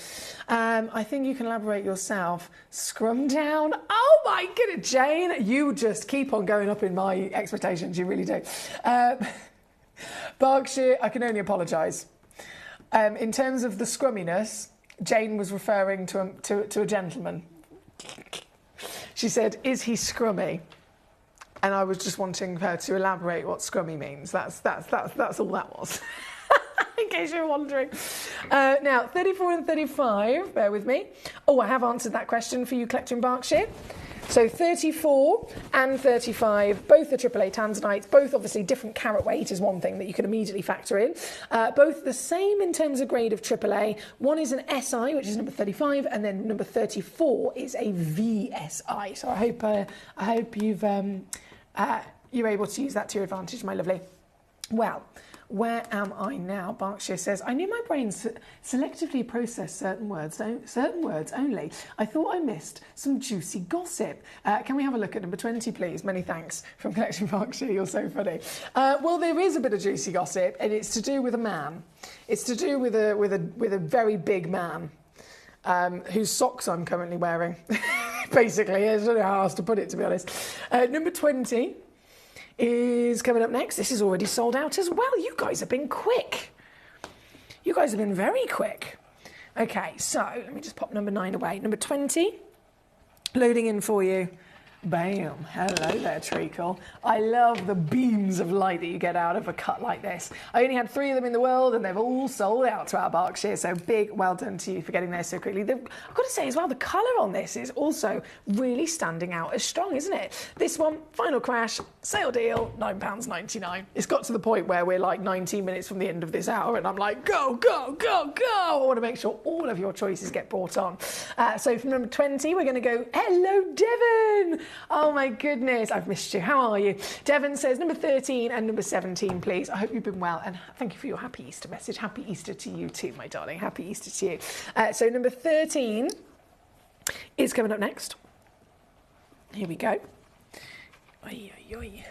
I think you can elaborate yourself. Scrum down. Oh my goodness, Jane, you just keep on going up in my expectations. You really do. Berkshire, I can only apologise. In terms of the scrumminess, Jane was referring to a gentleman. She said, "Is he scrummy?" And I was just wanting her to elaborate what scrummy means. That's all that was. In case you're wondering. Now, 34 and 35, bear with me. Oh, I have answered that question for you, Collector in Berkshire. So 34 and 35, both are AAA tanzanites, both obviously different carat weight is one thing that you can immediately factor in. Both the same in terms of grade of AAA. One is an SI, which is number 35, and then number 34 is a VSI. So I hope you're able to use that to your advantage, my lovely. Well, where am I now? Berkshire says, I knew my brain selectively processed certain words only. I thought I missed some juicy gossip. Can we have a look at number 20, please? Many thanks from Collection Berkshire. You're so funny. Well, there is a bit of juicy gossip, and it's to do with a man. It's to do with a very big man whose socks I'm currently wearing. Basically, I don't know how else to put it, to be honest. Number 20. Is coming up next. This is already sold out as well. You guys have been quick. You guys have been very quick. Okay, so let me just pop number 9 away. Number 20, loading in for you. Bam. Hello there, treacle. I love the beams of light that you get out of a cut like this. I only had 3 of them in the world, and they've all sold out to our Berkshire, so big well done to you for getting there so quickly. I've got to say as well, the colour on this is also really standing out as strong, isn't it? This one, final crash, sale deal, £9.99. It's got to the point where we're like 19 minutes from the end of this hour, and I'm like, go, go, go, go. I want to make sure all of your choices get brought on. So from number 20, we're going to go, hello, Devon. Oh my goodness, I've missed you. How are you? Devon says number 13 and number 17, please. I hope you've been well, and thank you for your happy Easter message. Happy Easter to you too, my darling. Happy Easter to you. So number 13 is coming up next. Here we go. Oy, oy, oy.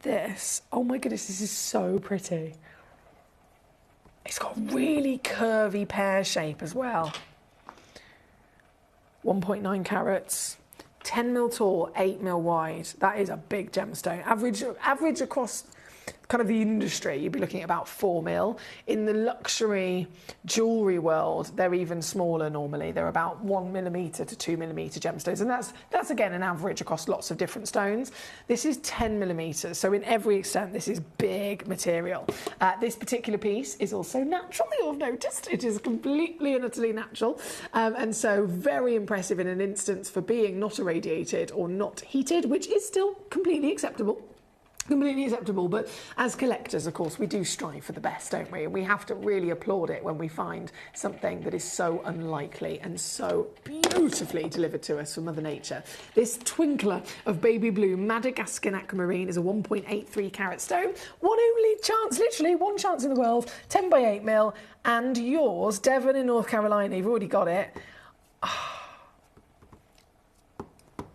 This, oh my goodness, this is so pretty. It's got really curvy pear shape as well. 1.9 carats. 10 mil tall, 8 mil wide. That is a big gemstone. Average across kind of the industry, you'd be looking at about 4 mil. In the luxury jewellery world, they're even smaller normally. They're about 1mm to 2mm gemstones. And that's again, an average across lots of different stones. This is 10mm. So in every extent, this is big material. This particular piece is also natural, you'll have noticed. It is completely and utterly natural. And so very impressive in an instance for being not irradiated or not heated, which is still completely acceptable. Completely acceptable, but as collectors, of course, we do strive for the best, don't we? And we have to really applaud it when we find something that is so unlikely and so beautifully delivered to us from Mother Nature. This twinkler of baby blue Madagascan aquamarine is a 1.83 carat stone. One only chance, literally one chance in the world, 10 by 8 mil, and yours, Devon in North Carolina, you've already got it.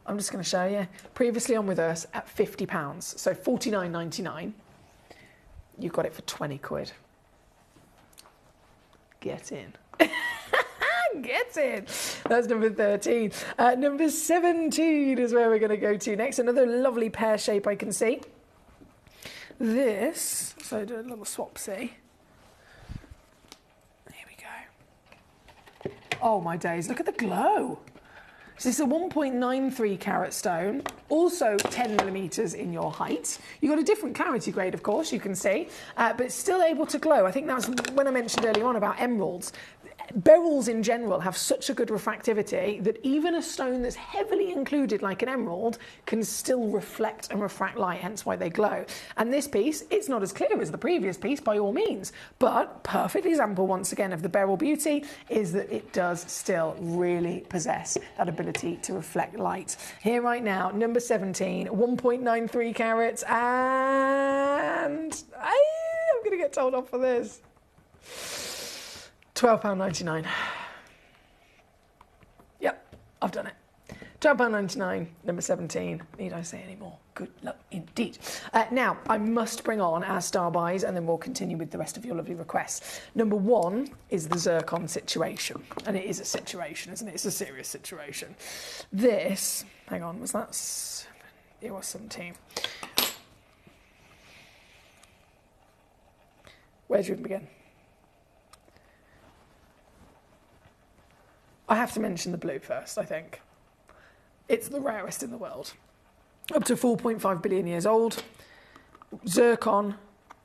I'm just going to show you. Previously on with us at £50, so $49.99. You got it for 20 quid. Get in. Get in. That's number 13. Number 17 is where we're going to go to next. Another lovely pear shape I can see. This, so do a little swapsy. Here we go. Oh my days, look at the glow. So this is a 1.93 carat stone, also 10mm in your height. You've got a different clarity grade, of course, you can see, but it's still able to glow. I think that's when I mentioned earlier on about emeralds. Beryls in general have such a good refractivity that even a stone that's heavily included like an emerald can still reflect and refract light, hence why they glow. And this piece, it's not as clear as the previous piece by all means, but perfect example once again of the beryl beauty is that it does still really possess that ability to reflect light. Here right now, number 17, 1.93 carats, and I'm going to get told off for this. £12.99. Yep, I've done it. £12.99, number 17. Need I say any more? Good luck indeed. Now, I must bring on our star buys and then we'll continue with the rest of your lovely requests. Number 1 is the zircon situation. And it is a situation, isn't it? It's a serious situation. This, hang on, was that... It was 17. Where do you begin? I have to mention the blue first, I think. It's the rarest in the world. Up to 4.5 billion years old. Zircon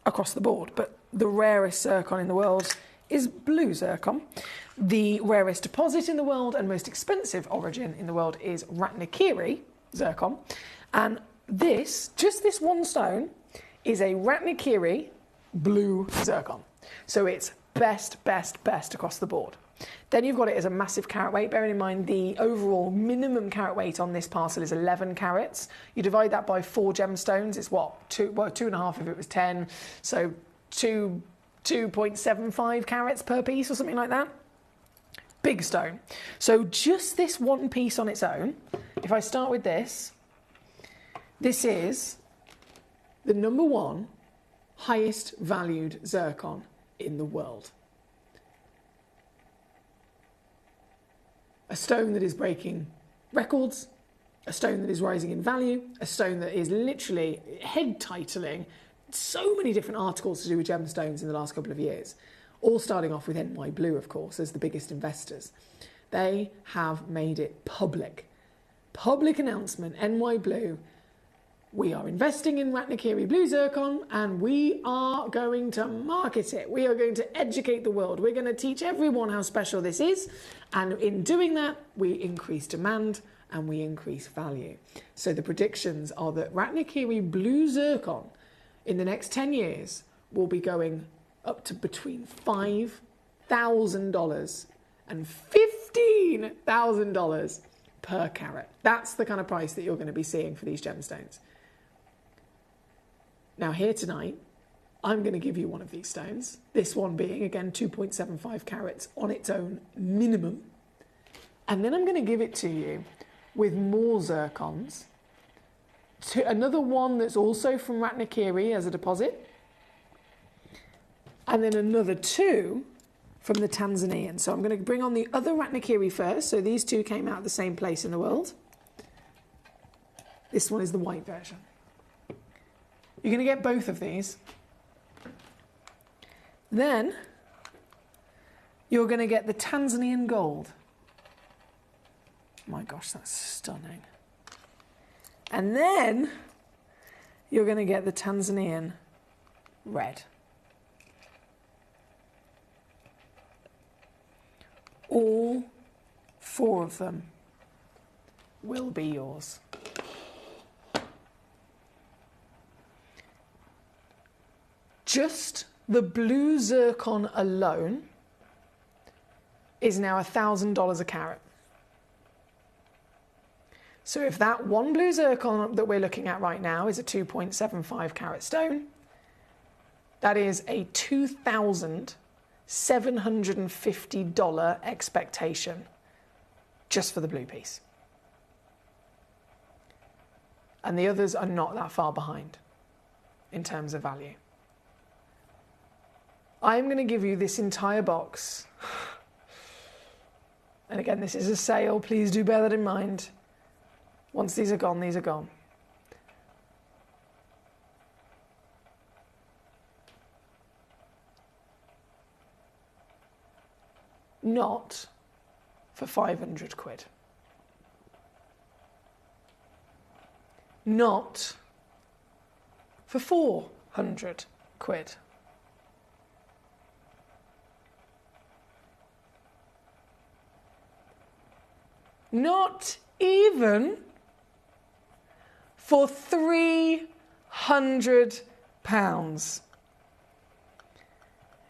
across the board, but the rarest zircon in the world is blue zircon. The rarest deposit in the world and most expensive origin in the world is Ratnakiri zircon. And this, just this one stone, is a Ratnakiri blue zircon. So it's best across the board. Then you've got it as a massive carat weight. Bearing in mind the overall minimum carat weight on this parcel is 11 carats. You divide that by 4 gemstones, it's what? 2.5 if it was 10. So 2.75 carats per piece or something like that. Big stone. So just this one piece on its own, if I start with this, this is the number 1 highest valued zircon in the world. A stone that is breaking records, a stone that is rising in value, a stone that is literally head-titling so many different articles to do with gemstones in the last couple of years, all starting off with NY Blue, of course, as the biggest investors. They have made it public. Public announcement, NY Blue, we are investing in Ratnakiri blue zircon and we are going to market it. We are going to educate the world. We're going to teach everyone how special this is. And in doing that, we increase demand and we increase value. So the predictions are that Ratnakiri blue zircon in the next 10 years will be going up to between $5,000 and $15,000 per carat. That's the kind of price that you're going to be seeing for these gemstones. Now here tonight, I'm going to give you one of these stones, this one being, again, 2.75 carats on its own minimum. And then I'm going to give it to you with more zircons, another one that's also from Ratnakiri as a deposit, and then another 2 from the Tanzanian. So I'm going to bring on the other Ratnakiri first. So these 2 came out of the same place in the world. This one is the white version. You're going to get both of these Then you're going to get the Tanzanian gold. My gosh, that's stunning. And then you're going to get the Tanzanian red. All 4 of them will be yours. Just the blue zircon alone is now $1,000 a carat. So if that one blue zircon that we're looking at right now is a 2.75 carat stone, that is a $2,750 expectation just for the blue piece. And the others are not that far behind in terms of value. I'm going to give you this entire box. And again, this is a sale. Please do bear that in mind. Once these are gone, these are gone. Not for 500 quid. Not for 400 quid. Not even for £300.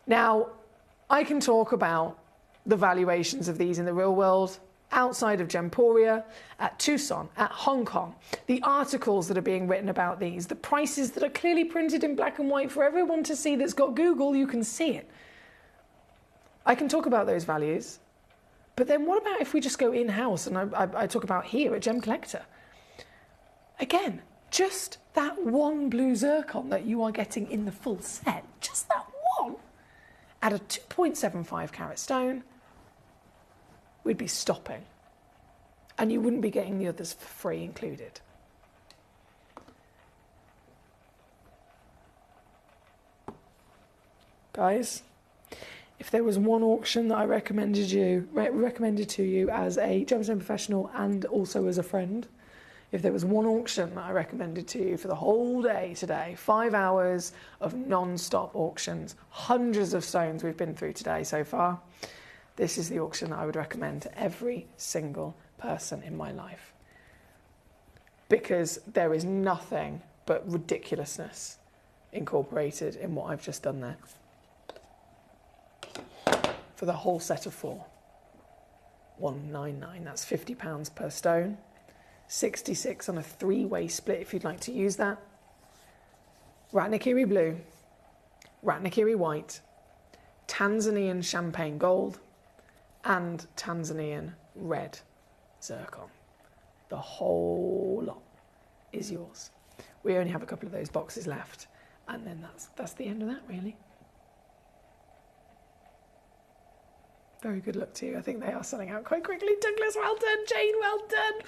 Now, I can talk about the valuations of these in the real world, outside of Gemporia, at Tucson, at Hong Kong, the articles that are being written about these, the prices that are clearly printed in black and white for everyone to see that's got Google, you can see it. I can talk about those values. But then what about if we just go in-house and I talk about here at Gemcollector? Again, just that one blue zircon that you are getting in the full set, just that one, at a 2.75 carat stone, we'd be stopping. And you wouldn't be getting the others for free included. Guys, if there was one auction that I recommended to you as a gemstone professional and also as a friend, if there was one auction that I recommended to you for the whole day today, 5 hours of non-stop auctions, hundreds of stones we've been through today so far, this is the auction that I would recommend to every single person in my life. Because there is nothing but ridiculousness incorporated in what I've just done there. For the whole set of 4. 199, that's £50 per stone. 66 on a 3-way split if you'd like to use that. Ratnakiri blue, Ratnakiri white, Tanzanian champagne gold, and Tanzanian red zircon. The whole lot is yours. We only have a couple of those boxes left, and then that's the end of that, really. Very good luck to you. I think they are selling out quite quickly. Douglas, well done. Jane, well done.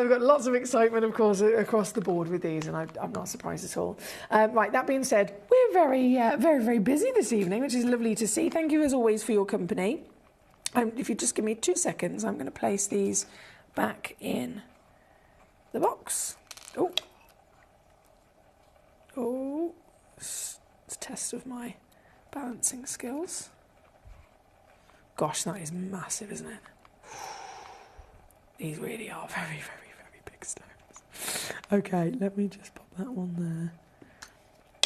We've got lots of excitement, of course, across the board with these, and I'm not surprised at all. Right, that being said, we're very busy this evening, which is lovely to see. Thank you, as always, for your company. If you just give me 2 seconds, I'm going to place these back in the box. Oh, it's a test of my balancing skills. Gosh, that is massive, isn't it? These really are very big stones. Okay, let me just pop that one there.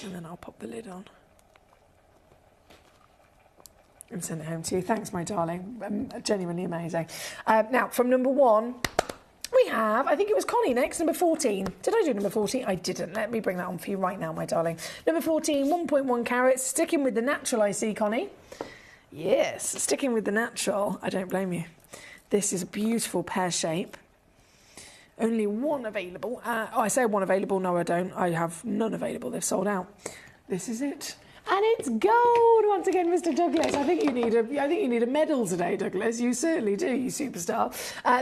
And then I'll pop the lid on. And send it home to you. Thanks, my darling. Genuinely amazing. Now, from number 1, we have, I think it was Connie next, number 14. Did I do number 14? I didn't. Let me bring that on for you right now, my darling. Number 14, 1.1 carats. Sticking with the natural, I see, Connie. Yes, sticking with the natural, I don't blame you. This is a beautiful pear shape. Only one available. I say one available, no I don't. I have none available, they've sold out. This is it. And it's gold once again, Mr. Douglas. I think you need a medal today, Douglas. You certainly do, you superstar.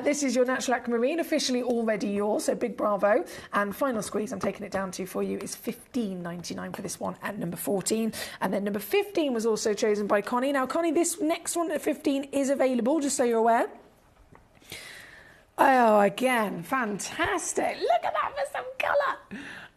This is your natural aquamarine, officially already yours, so big bravo. And final squeeze, I'm taking it down to for you, is $15.99 for this one at number 14. And then number 15 was also chosen by Connie. Now, Connie, this next one at 15 is available, just so you're aware. Oh, again, fantastic. Look at that for some colour.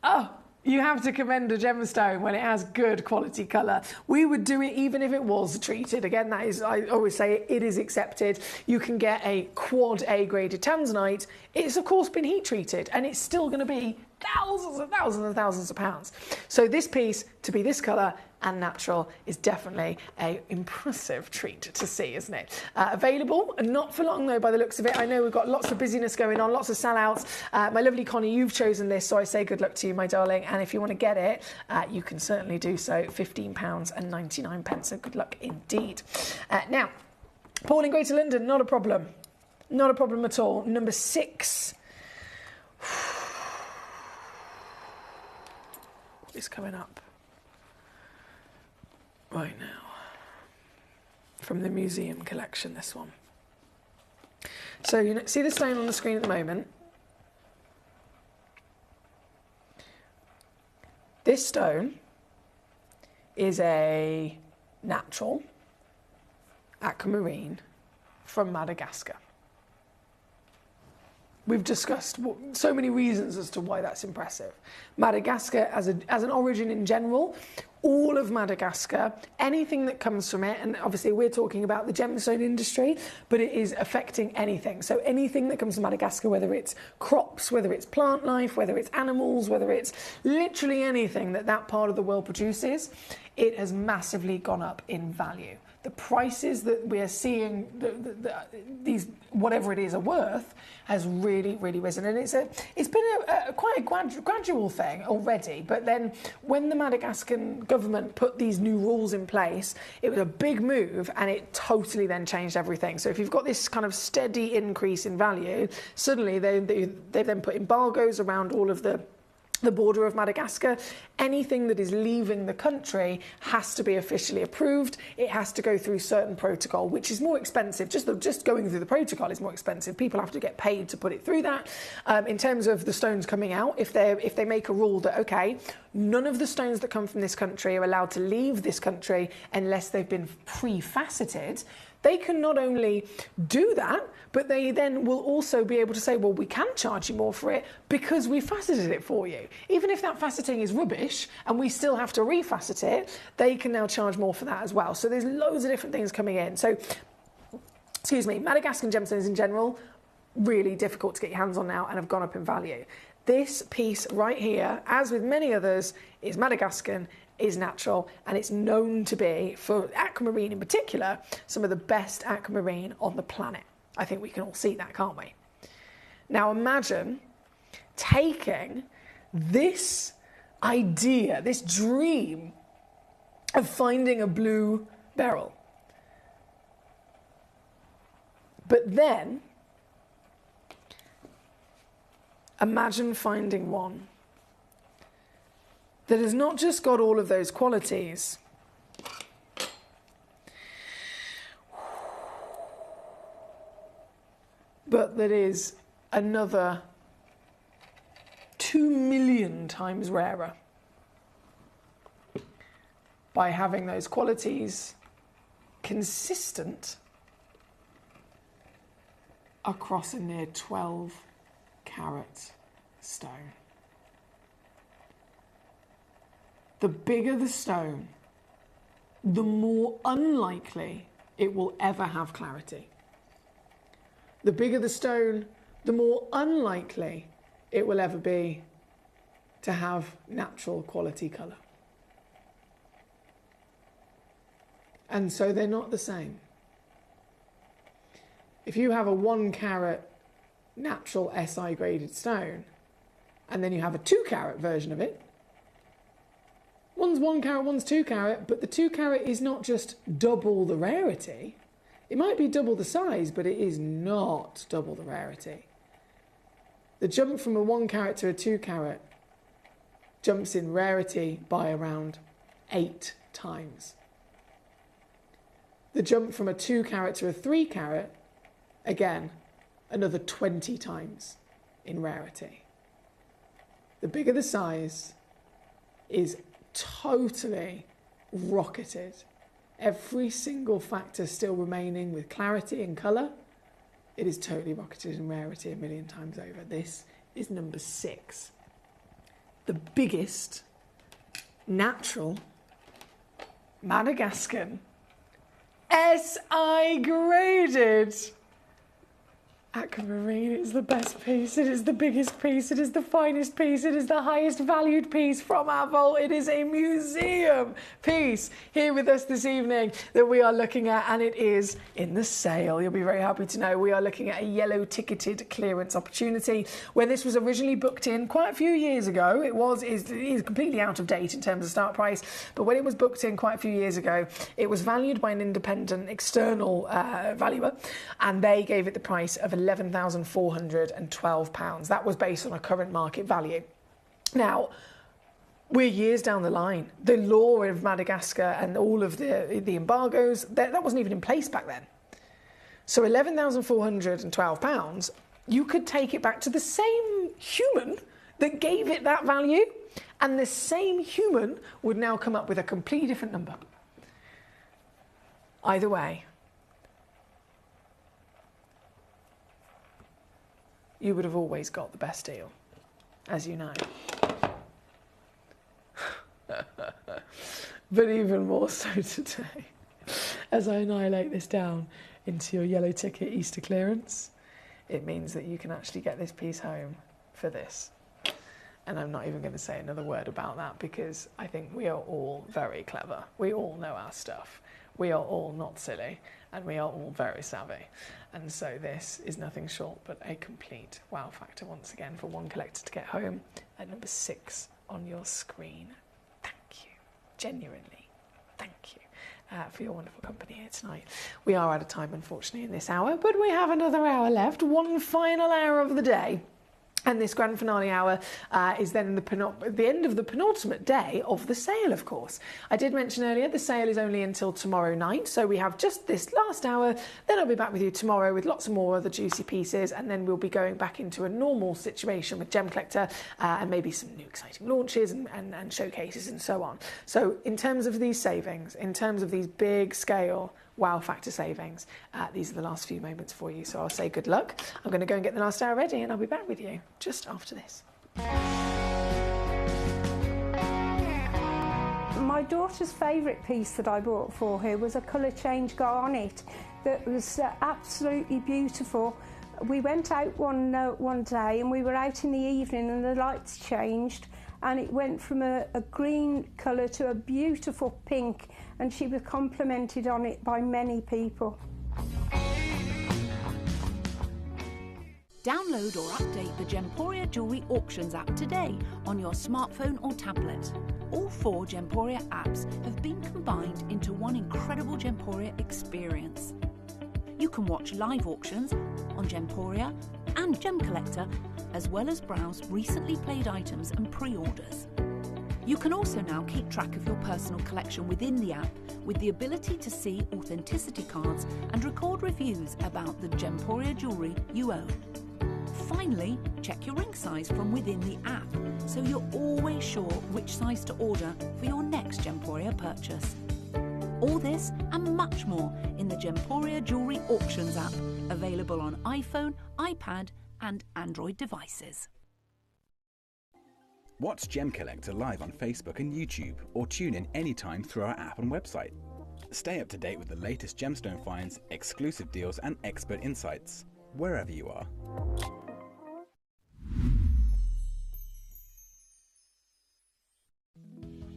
Oh, you have to commend a gemstone when it has good quality colour. We would do it even if it was treated. Again, that is, I always say, it is accepted. You can get a quad A graded tanzanite. It's of course been heat treated and it's still going to be thousands and thousands and thousands of pounds. So this piece, to be this colour and natural, is definitely an impressive treat to see, isn't it? Available, not for long though by the looks of it. I know we've got lots of busyness going on, lots of sellouts. My lovely Connie, you've chosen this, so I say good luck to you, my darling. And if you want to get it, you can certainly do so. £15.99, so good luck indeed. Now, Paul in Greater London, not a problem. Not a problem at all. Number 6. Is coming up right now from the museum collection, this one. So you see the stone on the screen at the moment. This stone is a natural aquamarine from Madagascar. We've discussed so many reasons as to why that's impressive. Madagascar as an origin in general, all of Madagascar, anything that comes from it, and obviously we're talking about the gemstone industry, but it is affecting anything. So anything that comes from Madagascar, whether it's crops, whether it's plant life, whether it's animals, whether it's literally anything that part of the world produces, it has massively gone up in value. The prices that we're seeing, these whatever it is are worth, has really, really risen. And it's been quite a gradual thing already. But then when the Madagascan government put these new rules in place, it was a big move and it totally then changed everything. So if you've got this kind of steady increase in value, suddenly they've then put embargoes around all of the border of Madagascar. Anything that is leaving the country has to be officially approved. It has to go through certain protocol, which is more expensive. Just going through the protocol is more expensive. People have to get paid to put it through that. In terms of the stones coming out, if they make a rule that, okay, none of the stones that come from this country are allowed to leave this country unless they've been pre-faceted, they can not only do that, but they then will also be able to say, well, we can charge you more for it because we faceted it for you. Even if that faceting is rubbish and we still have to refacet it, they can now charge more for that as well. So there's loads of different things coming in. So, excuse me, Madagascan gemstones in general, really difficult to get your hands on now and have gone up in value. This piece right here, as with many others, is Madagascan, is natural, and it's known to be, for aquamarine in particular, some of the best aquamarine on the planet. I think we can all see that, can't we? Now imagine taking this idea, this dream of finding a blue beryl, but then imagine finding one that has not just got all of those qualities, but that is another 2 million times rarer by having those qualities consistent across a near 12-carat stone. The bigger the stone, the more unlikely it will ever have clarity. The bigger the stone, the more unlikely it will ever be to have natural quality colour. And so they're not the same. If you have a 1-carat natural SI graded stone, and then you have a 2-carat version of it, one's 1 carat, one's 2 carat, but the 2 carat is not just double the rarity. It might be double the size, but it is not double the rarity. The jump from a 1 carat to a 2 carat jumps in rarity by around 8 times. The jump from a 2 carat to a 3 carat, again, another 20 times in rarity. The bigger the size is totally rocketed. Every single factor still remaining with clarity and colour. It is totally rocketed in rarity a million times over. This is number 6. The biggest natural Madagascan SI graded aquamarine. It's the best piece, it is the biggest piece, it is the finest piece, it is the highest valued piece from our vault. It is a museum piece here with us this evening that we are looking at, and it is in the sale. You'll be very happy to know we are looking at a yellow ticketed clearance opportunity. When this was originally booked in quite a few years ago, it is completely out of date in terms of start price, but when it was booked in quite a few years ago, it was valued by an independent external valuer, and they gave it the price of £11,412. That was based on a current market value. Now, we're years down the line. The law of Madagascar and all of the embargoes, that wasn't even in place back then. So £11,412, you could take it back to the same human that gave it that value, and the same human would now come up with a completely different number. Either way, you would have always got the best deal, as you know. But even more so today, as I annihilate this down into your yellow ticket Easter clearance, it means that you can actually get this piece home for this. And I'm not even going to say another word about that, because I think we are all very clever. We all know our stuff. We are all not silly, and we are all very savvy. And so this is nothing short but a complete wow factor once again for one collector to get home at number 6 on your screen. Thank you. Genuinely, thank you for your wonderful company here tonight. We are out of time, unfortunately, in this hour, but we have another hour left, one final hour of the day. And this grand finale hour is then the end of the penultimate day of the sale, of course. I did mention earlier the sale is only until tomorrow night, so we have just this last hour. Then I'll be back with you tomorrow with lots of more other juicy pieces, and then we'll be going back into a normal situation with Gemcollector and maybe some new exciting launches and showcases and so on. So in terms of these savings, in terms of these big scale wow factor savings, these are the last few moments for you, so I'll say good luck. I'm going to go and get the last hour ready, and I'll be back with you just after this. My daughter's favourite piece that I bought for her was a colour change garnet that was absolutely beautiful. We went out one day, and we were out in the evening, and the lights changed, and it went from a green colour to a beautiful pink, and she was complimented on it by many people. Download or update the Gemporia Jewellery Auctions app today on your smartphone or tablet. All 4 Gemporia apps have been combined into one incredible Gemporia experience. You can watch live auctions on Gemporia and Gemcollector, as well as browse recently played items and pre-orders. You can also now keep track of your personal collection within the app, with the ability to see authenticity cards and record reviews about the Gemporia jewellery you own. Finally, check your ring size from within the app, so you're always sure which size to order for your next Gemporia purchase. All this and much more in the Gemporia Jewellery Auctions app, available on iPhone, iPad and Android devices. Watch Gemcollector live on Facebook and YouTube, or tune in anytime through our app and website. Stay up to date with the latest gemstone finds, exclusive deals and expert insights, wherever you are.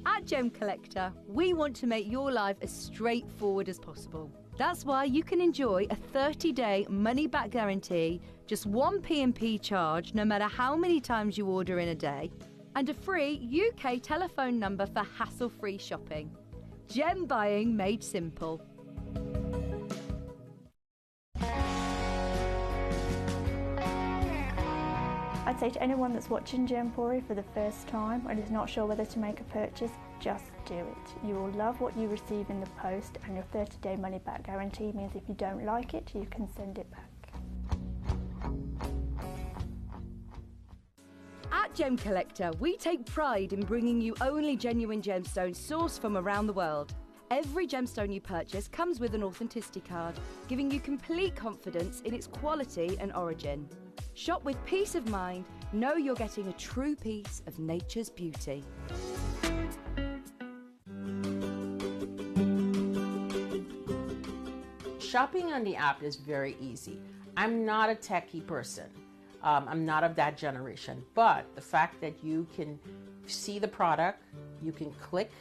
At Gemcollector, we want to make your life as straightforward as possible. That's why you can enjoy a 30-day money-back guarantee, just one P&P charge no matter how many times you order in a day, and a free UK telephone number for hassle-free shopping. Gem buying made simple. I I'd say to anyone that's watching Gemporia for the first time and is not sure whether to make a purchase, just do it. You will love what you receive in the post, and your 30-day money-back guarantee means if you don't like it, you can send it back. At Gemcollector, we take pride in bringing you only genuine gemstones sourced from around the world. Every gemstone you purchase comes with an authenticity card, giving you complete confidence in its quality and origin. Shop with peace of mind, know you're getting a true piece of nature's beauty. Shopping on the app is very easy. I'm not a techie person. I'm not of that generation, but the fact that you can see the product, you can click,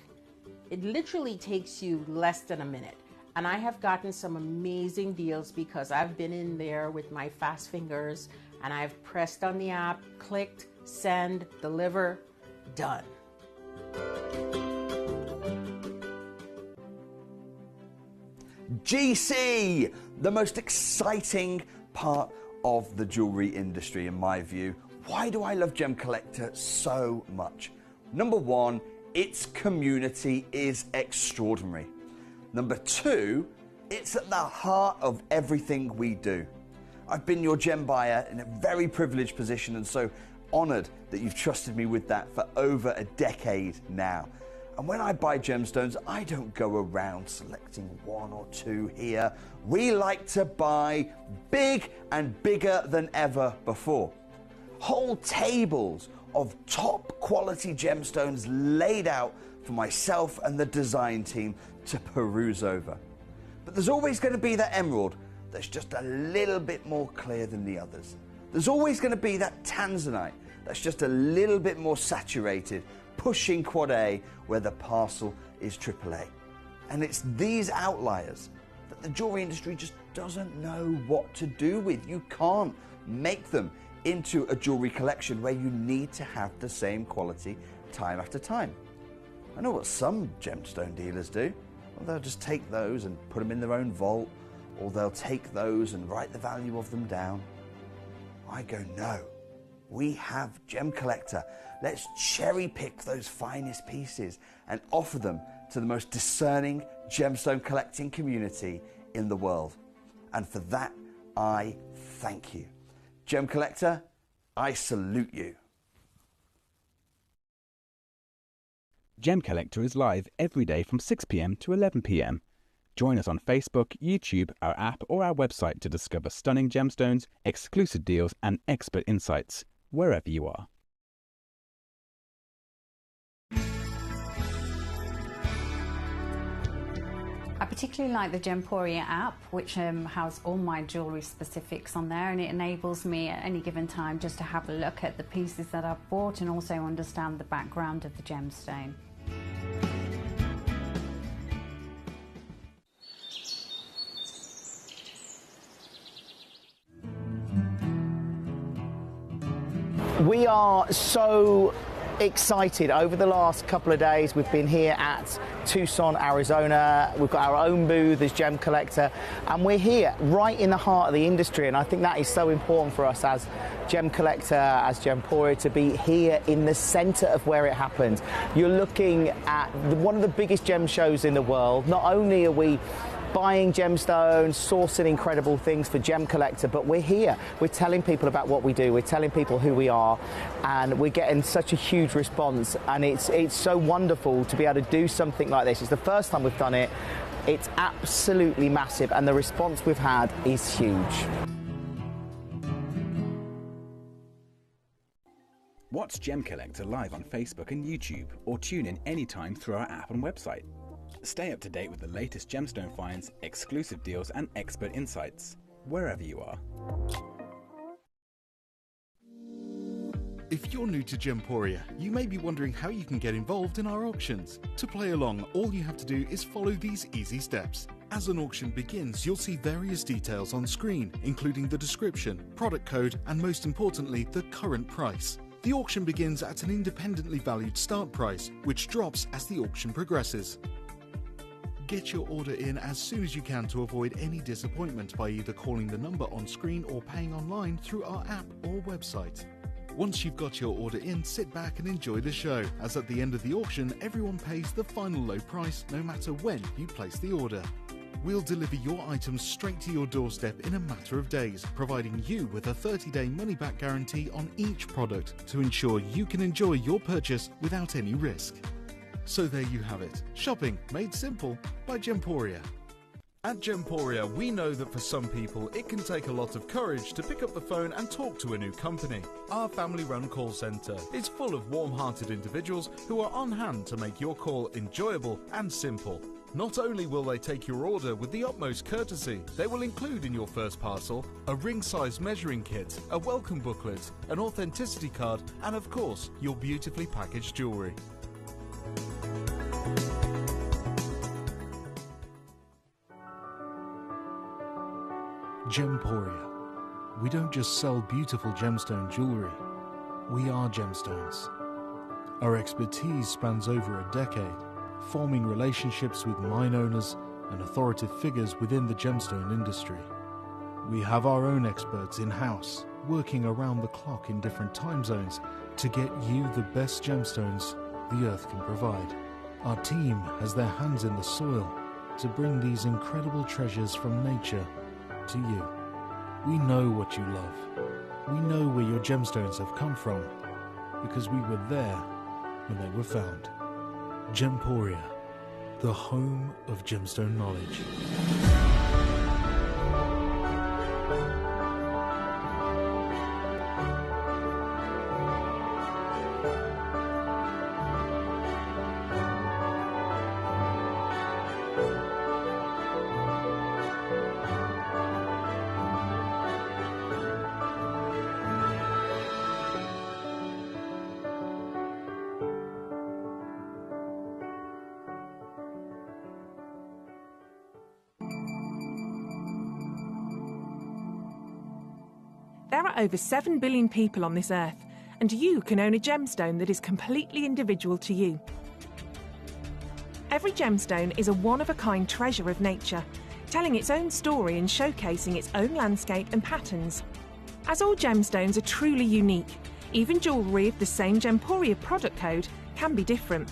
it literally takes you less than a minute. And I have gotten some amazing deals because I've been in there with my fast fingers and I've pressed on the app, clicked, send, deliver, done. GC, the most exciting part of the jewelry industry in my view. Why do I love Gemcollector so much? Number one, its community is extraordinary. Number two, it's at the heart of everything we do. I've been your gem buyer in a very privileged position and so honored that you've trusted me with that for over a decade now. And when I buy gemstones, I don't go around selecting one or two here. We like to buy big and bigger than ever before. Whole tables of top quality gemstones laid out for myself and the design team to peruse over. But there's always going to be that emerald that's just a little bit more clear than the others. There's always going to be that tanzanite that's just a little bit more saturated, pushing quad A where the parcel is AAA. And it's these outliers that the jewelry industry just doesn't know what to do with. You can't make them into a jewelry collection where you need to have the same quality time after time. I know what some gemstone dealers do. Well, they'll just take those and put them in their own vault, or they'll take those and write the value of them down. I go, no, we have Gemcollector. Let's cherry pick those finest pieces and offer them to the most discerning gemstone collecting community in the world. And for that, I thank you. Gemcollector, I salute you. Gemcollector is live every day from 6 p.m. to 11 p.m. Join us on Facebook, YouTube, our app or our website to discover stunning gemstones, exclusive deals and expert insights, wherever you are. I particularly like the Gemporia app, which has all my jewellery specifics on there, and it enables me at any given time just to have a look at the pieces that I've bought and also understand the background of the gemstone. We are so excited. Over the last couple of days we've been here at Tucson, Arizona. We've got our own booth as Gemcollector and we're here right in the heart of the industry, and I think that is so important for us as Gemcollector, as Gemporia, to be here in the center of where it happens. You're looking at one of the biggest gem shows in the world. Not only are we buying gemstones, sourcing incredible things for Gemcollector, but we're here. We're telling people about what we do. We're telling people who we are, and we're getting such a huge response. And it's so wonderful to be able to do something like this. It's the first time we've done it. It's absolutely massive, and the response we've had is huge. Watch Gemcollector live on Facebook and YouTube, or tune in anytime through our app and website. Stay up to date with the latest gemstone finds, exclusive deals and expert insights, wherever you are. If you're new to Gemporia, you may be wondering how you can get involved in our auctions. To play along, all you have to do is follow these easy steps. As an auction begins, you'll see various details on screen, including the description, product code, and most importantly, the current price. The auction begins at an independently valued start price, which drops as the auction progresses. Get your order in as soon as you can to avoid any disappointment by either calling the number on screen or paying online through our app or website. Once you've got your order in, sit back and enjoy the show, as at the end of the auction, everyone pays the final low price no matter when you place the order. We'll deliver your items straight to your doorstep in a matter of days, providing you with a 30-day money-back guarantee on each product to ensure you can enjoy your purchase without any risk. So there you have it, shopping made simple by Gemporia. At Gemporia, we know that for some people it can take a lot of courage to pick up the phone and talk to a new company. Our family-run call centre is full of warm-hearted individuals who are on hand to make your call enjoyable and simple. Not only will they take your order with the utmost courtesy, they will include in your first parcel a ring-size measuring kit, a welcome booklet, an authenticity card, and of course, your beautifully packaged jewellery. Gemporia. We don't just sell beautiful gemstone jewellery, we are gemstones. Our expertise spans over a decade, forming relationships with mine owners and authoritative figures within the gemstone industry. We have our own experts in-house, working around the clock in different time zones to get you the best gemstones the earth can provide. Our team has their hands in the soil to bring these incredible treasures from nature to you. We know what you love. We know where your gemstones have come from because we were there when they were found. Gemporia, the home of gemstone knowledge. There are over 7 billion people on this earth, and you can own a gemstone that is completely individual to you. Every gemstone is a one-of-a-kind treasure of nature, telling its own story and showcasing its own landscape and patterns. As all gemstones are truly unique, even jewellery of the same Gemporia product code can be different.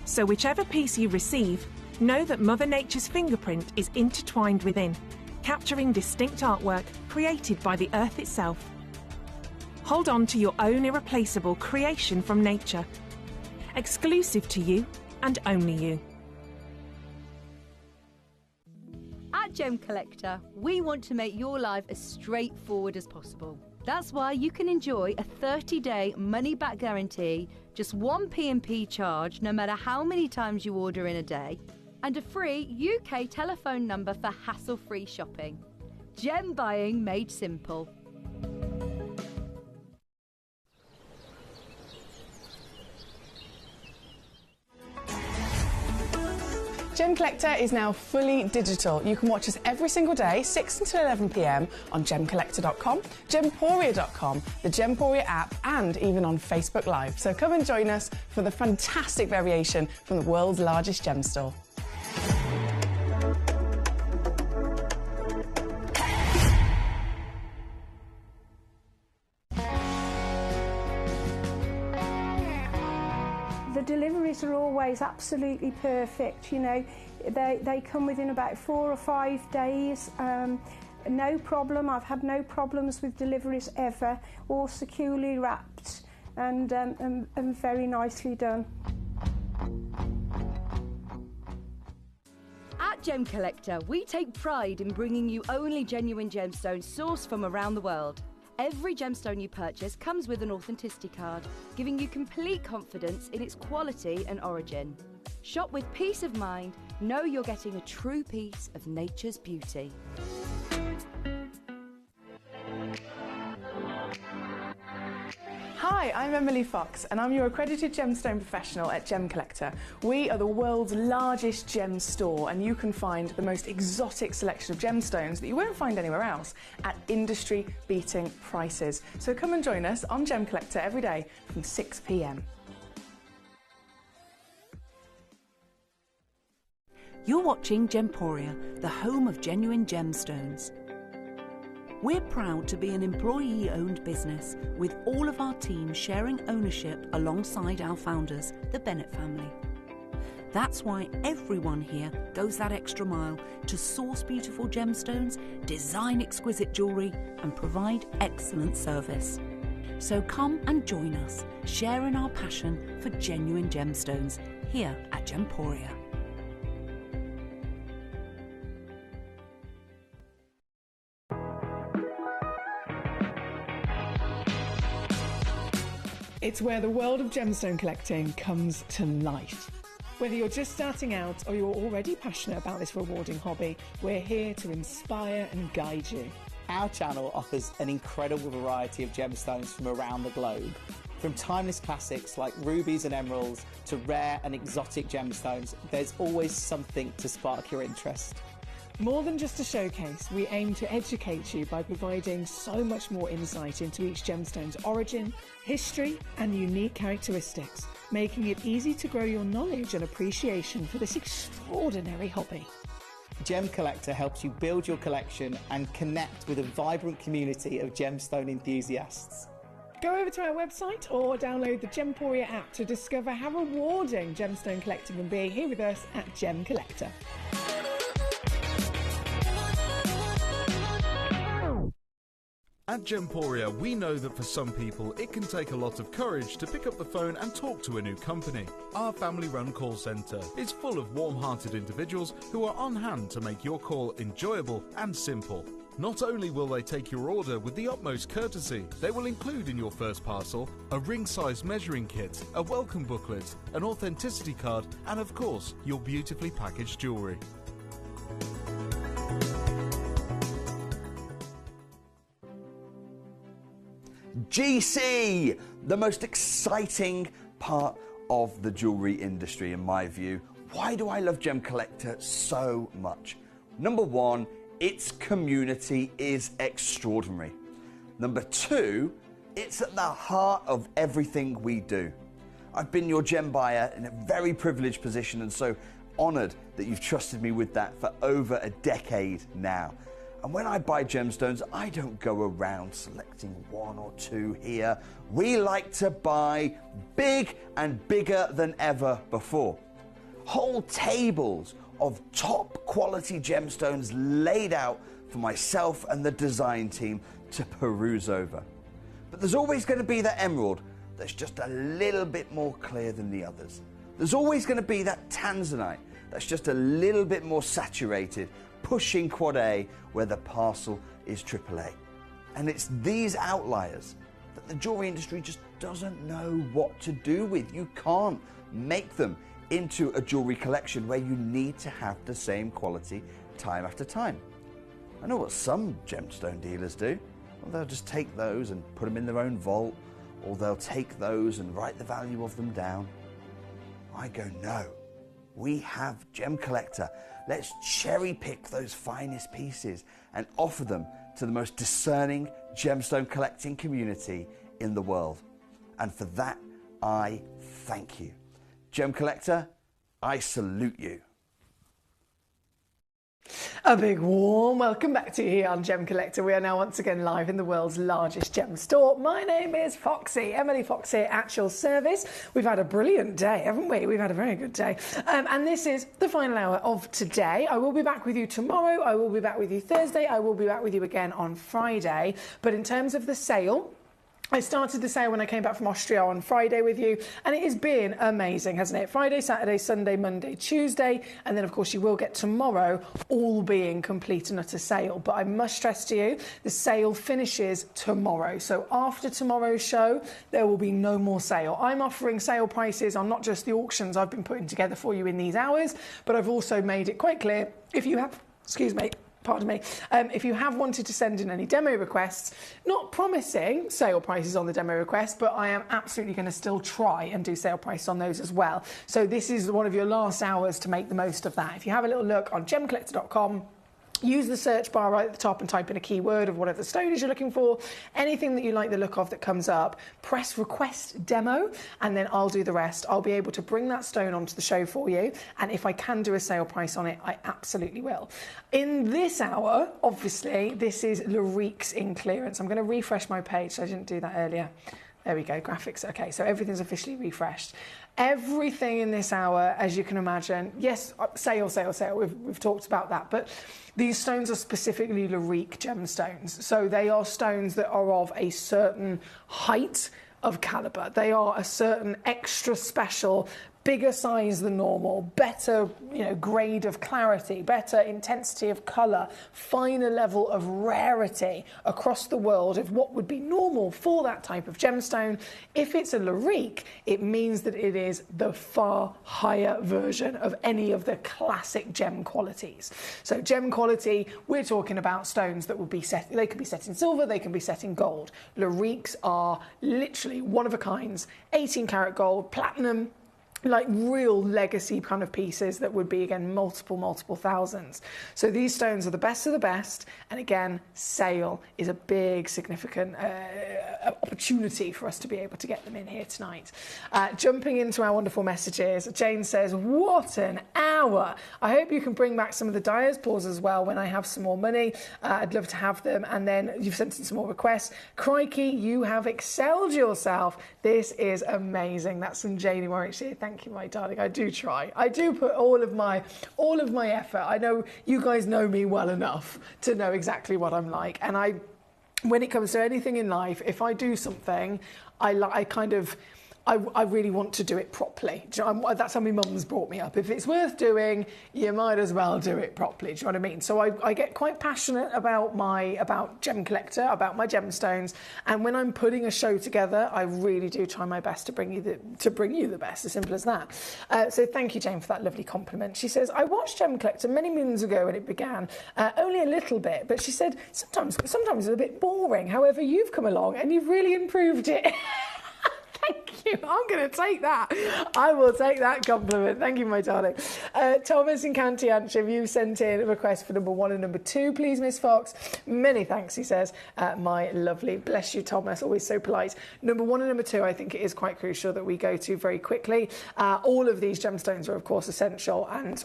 So whichever piece you receive, know that Mother Nature's fingerprint is intertwined within, capturing distinct artwork created by the earth itself. Hold on to your own irreplaceable creation from nature, exclusive to you and only you. At Gemcollector, we want to make your life as straightforward as possible. That's why you can enjoy a 30-day money-back guarantee, just one P&P charge no matter how many times you order in a day, and a free UK telephone number for hassle-free shopping. Gem buying made simple. Gemcollector is now fully digital. You can watch us every single day, 6 until 11 p.m. on Gemcollector.com, Gemporia.com, the Gemporia app, and even on Facebook Live. So come and join us for the fantastic variation from the world's largest gem store. The deliveries are always absolutely perfect, you know. They come within about 4 or 5 days. No problem. I've had no problems with deliveries ever. All securely wrapped and very nicely done. At Gemcollector, we take pride in bringing you only genuine gemstones sourced from around the world. Every gemstone you purchase comes with an authenticity card, giving you complete confidence in its quality and origin. Shop with peace of mind, know you're getting a true piece of nature's beauty. Hi, I'm Emily Fox and I'm your accredited gemstone professional at Gemcollector. We are the world's largest gem store and you can find the most exotic selection of gemstones that you won't find anywhere else at industry-beating prices. So come and join us on Gemcollector every day from 6 p.m. You're watching Gemporia, the home of genuine gemstones. We're proud to be an employee-owned business with all of our team sharing ownership alongside our founders, the Bennett family. That's why everyone here goes that extra mile to source beautiful gemstones, design exquisite jewellery and provide excellent service. So come and join us, sharing our passion for genuine gemstones here at Gemporia. It's where the world of gemstone collecting comes to life. Whether you're just starting out or you're already passionate about this rewarding hobby, we're here to inspire and guide you. Our channel offers an incredible variety of gemstones from around the globe. From timeless classics like rubies and emeralds to rare and exotic gemstones, there's always something to spark your interest. More than just a showcase, we aim to educate you by providing so much more insight into each gemstone's origin, history and unique characteristics, making it easy to grow your knowledge and appreciation for this extraordinary hobby. Gemcollector helps you build your collection and connect with a vibrant community of gemstone enthusiasts. Go over to our website or download the Gemporia app to discover how rewarding gemstone collecting can be here with us at Gemcollector. At Gemporia, we know that for some people it can take a lot of courage to pick up the phone and talk to a new company. Our family-run call centre is full of warm-hearted individuals who are on hand to make your call enjoyable and simple. Not only will they take your order with the utmost courtesy, they will include in your first parcel a ring-size measuring kit, a welcome booklet, an authenticity card and of course your beautifully packaged jewellery. GC, the most exciting part of the jewellery industry in my view. Why do I love Gemcollector so much? Number one, its community is extraordinary. Number two, it's at the heart of everything we do. I've been your gem buyer in a very privileged position and so honoured that you've trusted me with that for over a decade now. And when I buy gemstones, I don't go around selecting one or two here. We like to buy big and bigger than ever before. Whole tables of top quality gemstones laid out for myself and the design team to peruse over. But there's always going to be that emerald that's just a little bit more clear than the others. There's always going to be that tanzanite that's just a little bit more saturated, pushing quad A where the parcel is AAA. And it's these outliers that the jewellery industry just doesn't know what to do with. You can't make them into a jewellery collection where you need to have the same quality time after time. I know what some gemstone dealers do. Well, they'll just take those and put them in their own vault, or they'll take those and write the value of them down. I go, no, we have Gemcollector. Let's cherry pick those finest pieces and offer them to the most discerning gemstone collecting community in the world. And for that, I thank you. Gemcollector, I salute you. A big warm welcome back to you here on Gemcollector. We are now once again live in the world's largest gem store. My name is Foxy, Emily Fox here at your service. We've had a brilliant day, haven't we? We've had a very good day. And this is the final hour of today. I will be back with you tomorrow. I will be back with you Thursday. I will be back with you again on Friday. But in terms of the sale, I started the sale when I came back from Austria on Friday with you, and it has been amazing, hasn't it? Friday, Saturday, Sunday, Monday, Tuesday, and then of course you will get tomorrow, all being complete and utter sale. But I must stress to you, the sale finishes tomorrow. So after tomorrow's show, there will be no more sale. I'm offering sale prices on not just the auctions I've been putting together for you in these hours, but I've also made it quite clear, if you have, pardon me, if you have wanted to send in any demo requests, not promising sale prices on the demo request, but I am absolutely going to still try and do sale prices on those as well. So this is one of your last hours to make the most of that. If you have a little look on gemcollector.com, Use the search bar right at the top and type in a keyword of whatever stone is you're looking for. Anything that you like the look of that comes up, press request demo, and then I'll do the rest. I'll be able to bring that stone onto the show for you, and if I can do a sale price on it, I absolutely will. In this hour, obviously, this is Larique's in clearance. I'm going to refresh my page, so I didn't do that earlier. There we go, graphics. Okay, so everything's officially refreshed. Everything in this hour, as you can imagine, yes, sale. We've talked about that, but these stones are specifically Larique gemstones. So they are stones that are of a certain height of caliber. They are a certain extra special, bigger size than normal, better, grade of clarity, better intensity of colour, finer level of rarity across the world of what would be normal for that type of gemstone. If it's a Larique, it means that it is the far higher version of any of the classic gem qualities. So gem quality, we're talking about stones that would be set, they could be set in silver, they can be set in gold. Lariques are literally one of a kinds, 18 karat gold, platinum, like real legacy kind of pieces that would be, again, multiple thousands. So these stones are the best of the best, and again, sale is a big significant opportunity for us to be able to get them in here tonight. Jumping into our wonderful messages, Jane says, what an hour. I hope you can bring back some of the diaspores as well when I have some more money. I'd love to have them. And then you've sent in some more requests. Crikey, you have excelled yourself. This is amazing. That's from Janie Warwickshire. Thank you, my darling. I do try. I do put all of my effort. I know you guys know me well enough to know exactly what I'm like. And when it comes to anything in life, if I do something, I really want to do it properly. Do you know, that's how my mum's brought me up. If it's worth doing, you might as well do it properly. Do you know what I mean? So I get quite passionate about Gemcollector, about my gemstones, and when I'm putting a show together, I really do try my best to bring you the best. As simple as that. So thank you, Jane, for that lovely compliment. She says, I watched Gemcollector many moons ago when it began, only a little bit, but she said sometimes it's a bit boring. However, you've come along and you've really improved it. Thank you. I'm going to take that. I will take that compliment. Thank you, my darling. Thomas in County Antrim, you sent in a request for number 1 and number 2, please, Miss Fox. Many thanks, he says. My lovely. Bless you, Thomas. Always so polite. Number 1 and number 2, I think it is quite crucial that we go to very quickly. All of these gemstones are, of course, essential, and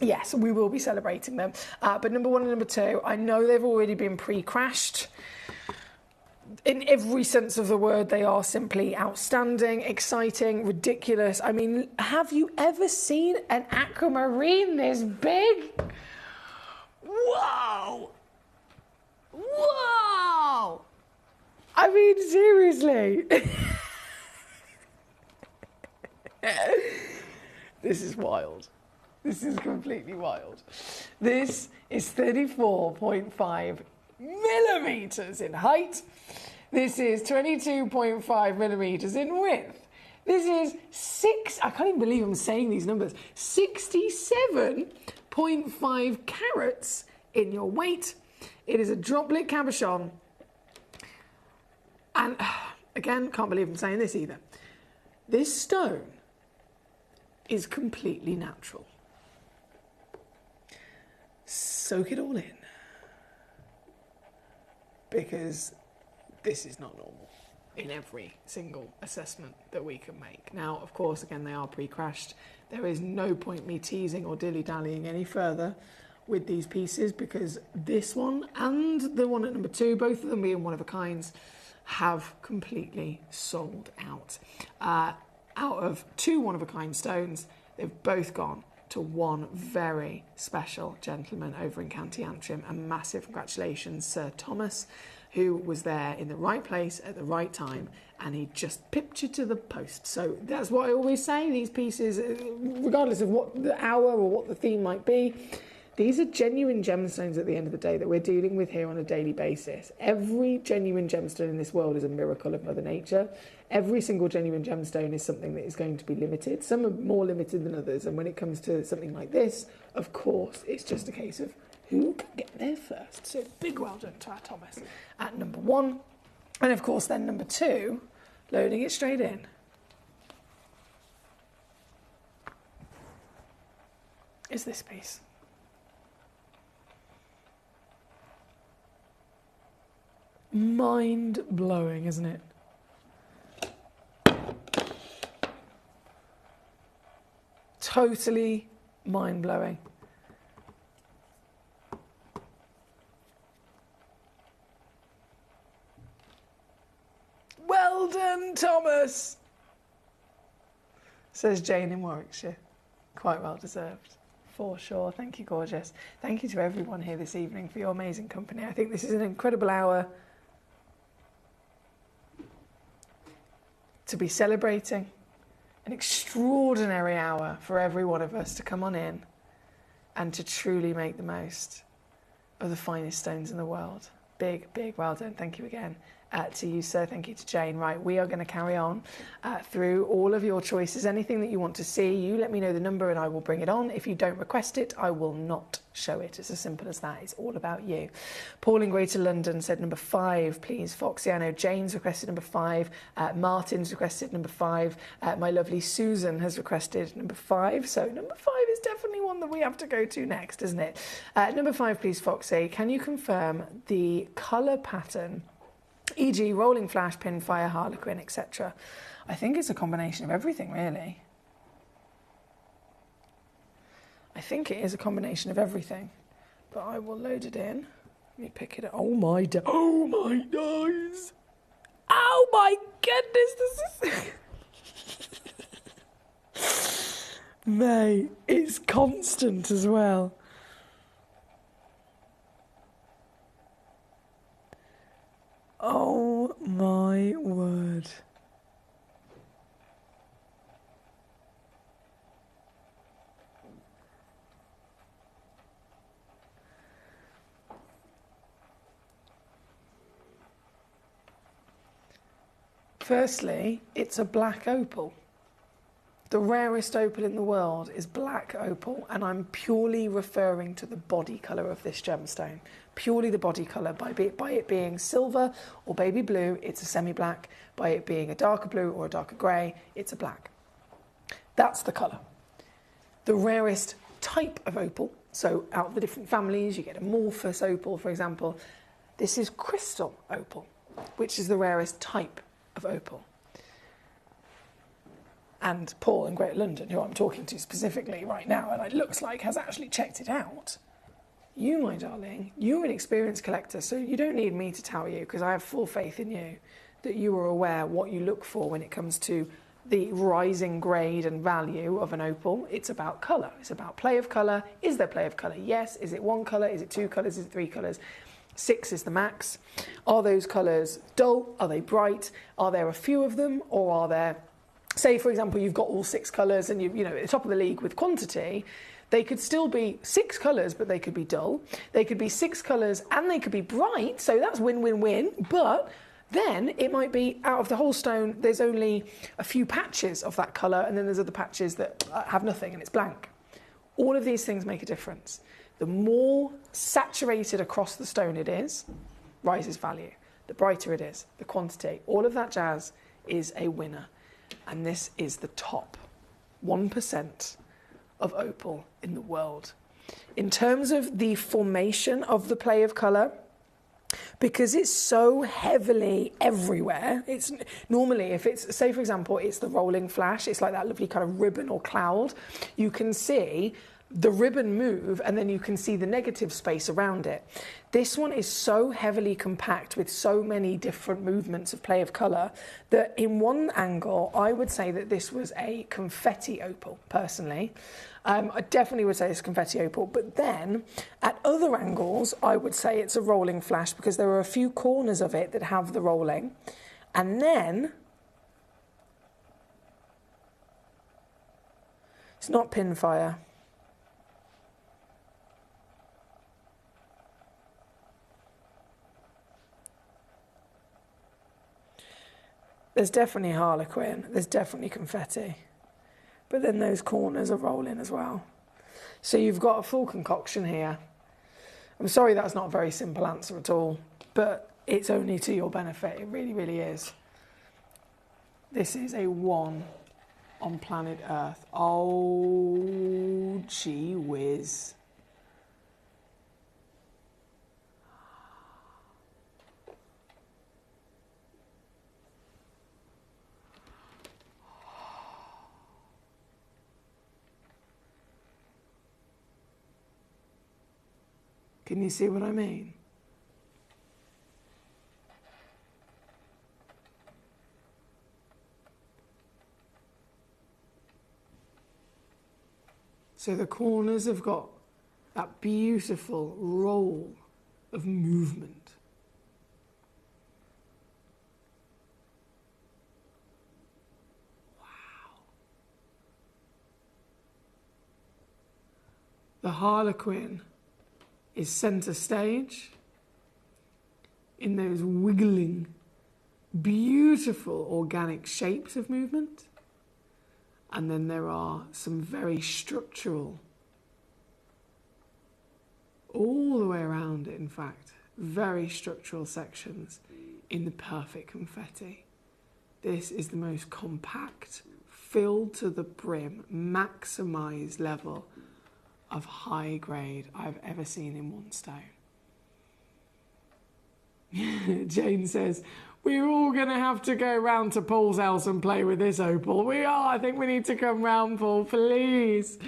yes, we will be celebrating them. But number 1 and number 2, I know they've already been pre-crashed. In every sense of the word, they are simply outstanding, exciting, ridiculous. I mean, have you ever seen an aquamarine this big? Whoa! Whoa! I mean, seriously. This is wild. This is completely wild. This is 34.5 millimeters in height. This is 22.5 millimeters in width. This is I can't even believe I'm saying these numbers, 67.5 carats in your weight. It is a droplet cabochon. And again, can't believe I'm saying this either. This stone is completely natural. Soak it all in, because this is not normal in every single assessment that we can make. Now, of course, again, they are pre-crashed. There is no point me teasing or dilly-dallying any further with these pieces, because this one and the one at number 2, both of them being one of a kinds, have completely sold out. Out of 2 one-of-a-kind stones, they've both gone to one very special gentleman over in County Antrim. A massive congratulations, Sir Thomas, who was there in the right place at the right time, and he just pipped you to the post. So that's what I always say, these pieces, regardless of what the hour or what the theme might be, these are genuine gemstones at the end of the day that we're dealing with here on a daily basis. Every genuine gemstone in this world is a miracle of Mother Nature. Every single genuine gemstone is something that is going to be limited. Some are more limited than others, and when it comes to something like this, of course, it's just a case of who can get there first. So big well done to our Thomas at number 1. And of course then number 2, loading it straight in. Is this piece. mind-blowing, isn't it? Totally mind-blowing. Well done, Thomas, says Jane in Warwickshire. Quite well deserved, for sure. Thank you, gorgeous. Thank you to everyone here this evening for your amazing company. I think this is an incredible hour to be celebrating, an extraordinary hour for every one of us to come on in and to truly make the most of the finest stones in the world. Big, big well done. Thank you again to you, sir. Thank you to Jane. Right, we are going to carry on through all of your choices. Anything that you want to see, you let me know the number and I will bring it on. If you don't request it, I will not show it. It's as simple as that. It's all about you. Paul in Greater London said number 5, please, Foxy. I know Jane's requested number 5. Martin's requested number 5. My lovely Susan has requested number 5. So number 5 is definitely one that we have to go to next, isn't it? Number 5, please, Foxy. Can you confirm the colour pattern, e.g. rolling flash, pin fire, harlequin, etc.? I think it's a combination of everything, really. I think it is a combination of everything, but I will load it in. Let me pick it up. Oh my days! Oh my goodness! This is mate, it's constant as well. Oh my word. Firstly, it's a black opal. The rarest opal in the world is black opal, and I'm purely referring to the body colour of this gemstone. Purely the body colour. By it being silver or baby blue, it's a semi-black. By it being a darker blue or a darker grey, it's a black. That's the colour. The rarest type of opal, so out of the different families, you get amorphous opal, for example. This is crystal opal, which is the rarest type of opal. And Paul in Greater London, who I'm talking to specifically right now, and it looks like has actually checked it out. You, my darling, you're an experienced collector, so you don't need me to tell you, because I have full faith in you, that you are aware what you look for when it comes to the rising grade and value of an opal. It's about colour. It's about play of colour. Is there play of colour? Yes. Is it one colour? Is it 2 colours? Is it 3 colours? 6 is the max. Are those colours dull? Are they bright? Are there a few of them? Or are there, say, for example, you've got all 6 colours and you know, at the top of the league with quantity, they could still be 6 colours, but they could be dull. They could be 6 colours and they could be bright, so that's win-win-win. But then it might be out of the whole stone, there's only a few patches of that colour, and then there's other patches that have nothing and it's blank. All of these things make a difference. The more saturated across the stone it is, rises value. The brighter it is, the quantity, all of that jazz is a winner. And this is the top 1% of opal in the world. In terms of the formation of the play of colour, because it's so heavily everywhere, it's normally, if it's, say for example, it's the rolling flash, it's like that lovely kind of ribbon or cloud, you can see the ribbon move and then you can see the negative space around it. This one is so heavily compact with so many different movements of play of colour that in one angle I would say that this was a confetti opal, personally. I definitely would say it's confetti opal, but then at other angles I would say it's a rolling flash because there are a few corners of it that have the rolling, and then it's not pinfire. There's definitely harlequin, there's definitely confetti, but then those corners are rolling as well. So you've got a full concoction here. I'm sorry that's not a very simple answer at all, but it's only to your benefit, it really, really is. This is a 1 on planet Earth. Oh, gee whiz. Can you see what I mean? So the corners have got that beautiful roll of movement. Wow. The Harlequin is centre stage in those wiggling, beautiful organic shapes of movement. And then there are some very structural, all the way around it, in fact, very structural sections in the perfect confetti. This is the most compact, filled to the brim, maximised level of high grade I've ever seen in one stone. Jane says, we're all going to have to go round to Paul's house and play with this opal. We are. I think we need to come round, Paul, please.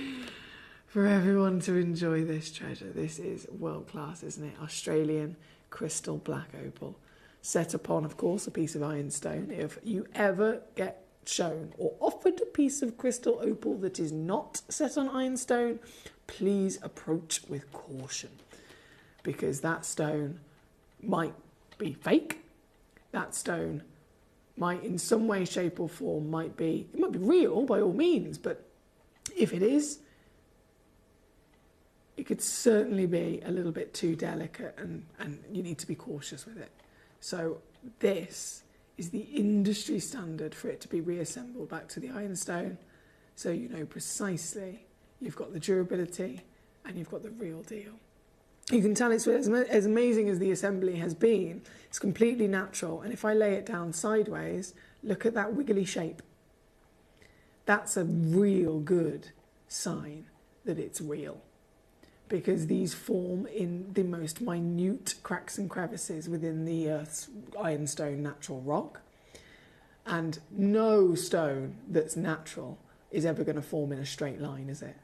For everyone to enjoy this treasure. This is world class, isn't it? Australian crystal black opal. Set upon, of course, a piece of ironstone. If you ever get shown or offered a piece of crystal opal that is not set on ironstone, please approach with caution. Because that stone might be fake. That stone might, in some way, shape or form, might be real by all means, but if it is, it could certainly be a little bit too delicate and you need to be cautious with it. So this is the industry standard for it to be reassembled back to the ironstone, so you know precisely you've got the durability and you've got the real deal. You can tell it's as amazing as the assembly has been. It's completely natural. And if I lay it down sideways, look at that wiggly shape. That's a real good sign that it's real. Because these form in the most minute cracks and crevices within the Earth's ironstone natural rock. And no stone that's natural is ever going to form in a straight line, is it?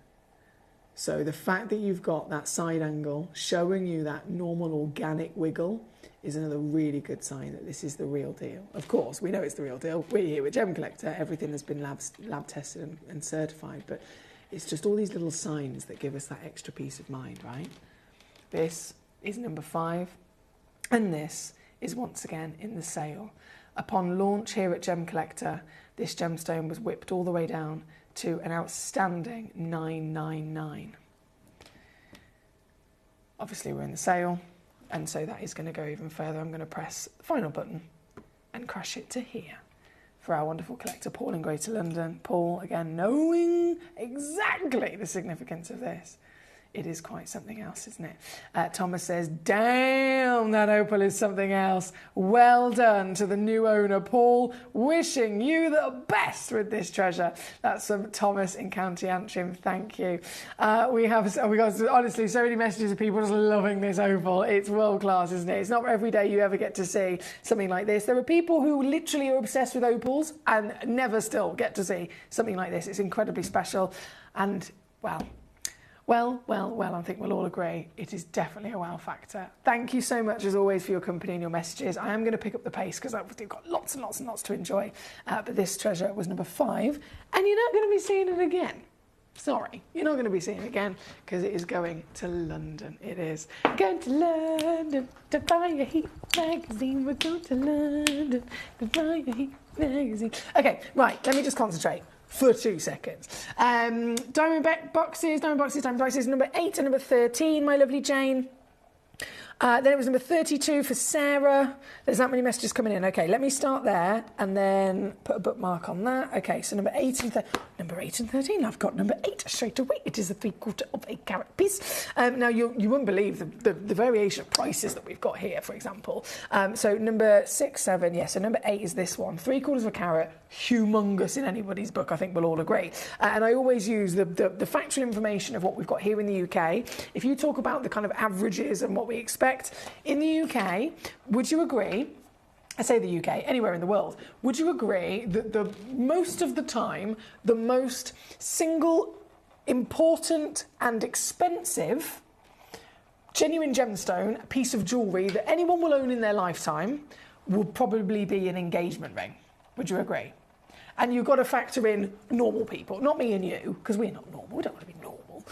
So the fact that you've got that side angle showing you that normal organic wiggle is another really good sign that this is the real deal. Of course, we know it's the real deal. We're here with Gemcollector. Everything has been lab tested and certified, but it's just all these little signs that give us that extra peace of mind, right? This is number 5, and this is once again in the sale. Upon launch here at Gemcollector, this gemstone was whipped all the way down to an outstanding $999. Obviously we're in the sale, and so that is going to go even further. I'm going to press the final button and crash it to here for our wonderful collector, Paul in Greater London. Paul, again, knowing exactly the significance of this. It is quite something else, isn't it? Thomas says, damn, that opal is something else. Well done to the new owner, Paul. Wishing you the best with this treasure. That's from Thomas in County Antrim. Thank you. We got honestly so many messages of people just loving this opal. It's world class, isn't it? It's not every day you ever get to see something like this. There are people who literally are obsessed with opals and never still get to see something like this. It's incredibly special. And, well, I think we'll all agree it is definitely a wow factor. Thank you so much, as always, for your company and your messages. I am going to pick up the pace because we've got lots and lots and lots to enjoy. But this treasure was number 5, and you're not going to be seeing it again. Sorry, you're not going to be seeing it again because it is going to London. It is going to London to buy a Heat magazine. We're going to London to buy a Heat magazine. Okay, right, let me just concentrate for 2 seconds. Diamond boxes, number 8 and number 13, my lovely Jane. Then it was number 32 for Sarah. There's that many messages coming in. Okay, let me start there and then put a bookmark on that. Okay, so number 8 and 13. I've got number 8 straight away. It is a 3/4 of a carat piece. Now, you wouldn't believe the variation of prices that we've got here, for example. So number 6, 7, yes. So number 8 is this one. 3/4 of a carat, humongous in anybody's book, I think we'll all agree. And I always use the factual information of what we've got here in the UK. If you talk about the kind of averages and what we expect in the UK, would you agree, I say the UK, anywhere in the world, would you agree that the most of the time, the most single important and expensive genuine gemstone, a piece of jewellery that anyone will own in their lifetime will probably be an engagement ring. Would you agree? And you've got to factor in normal people, not me and you, because we're not normal. We don't want to be normal.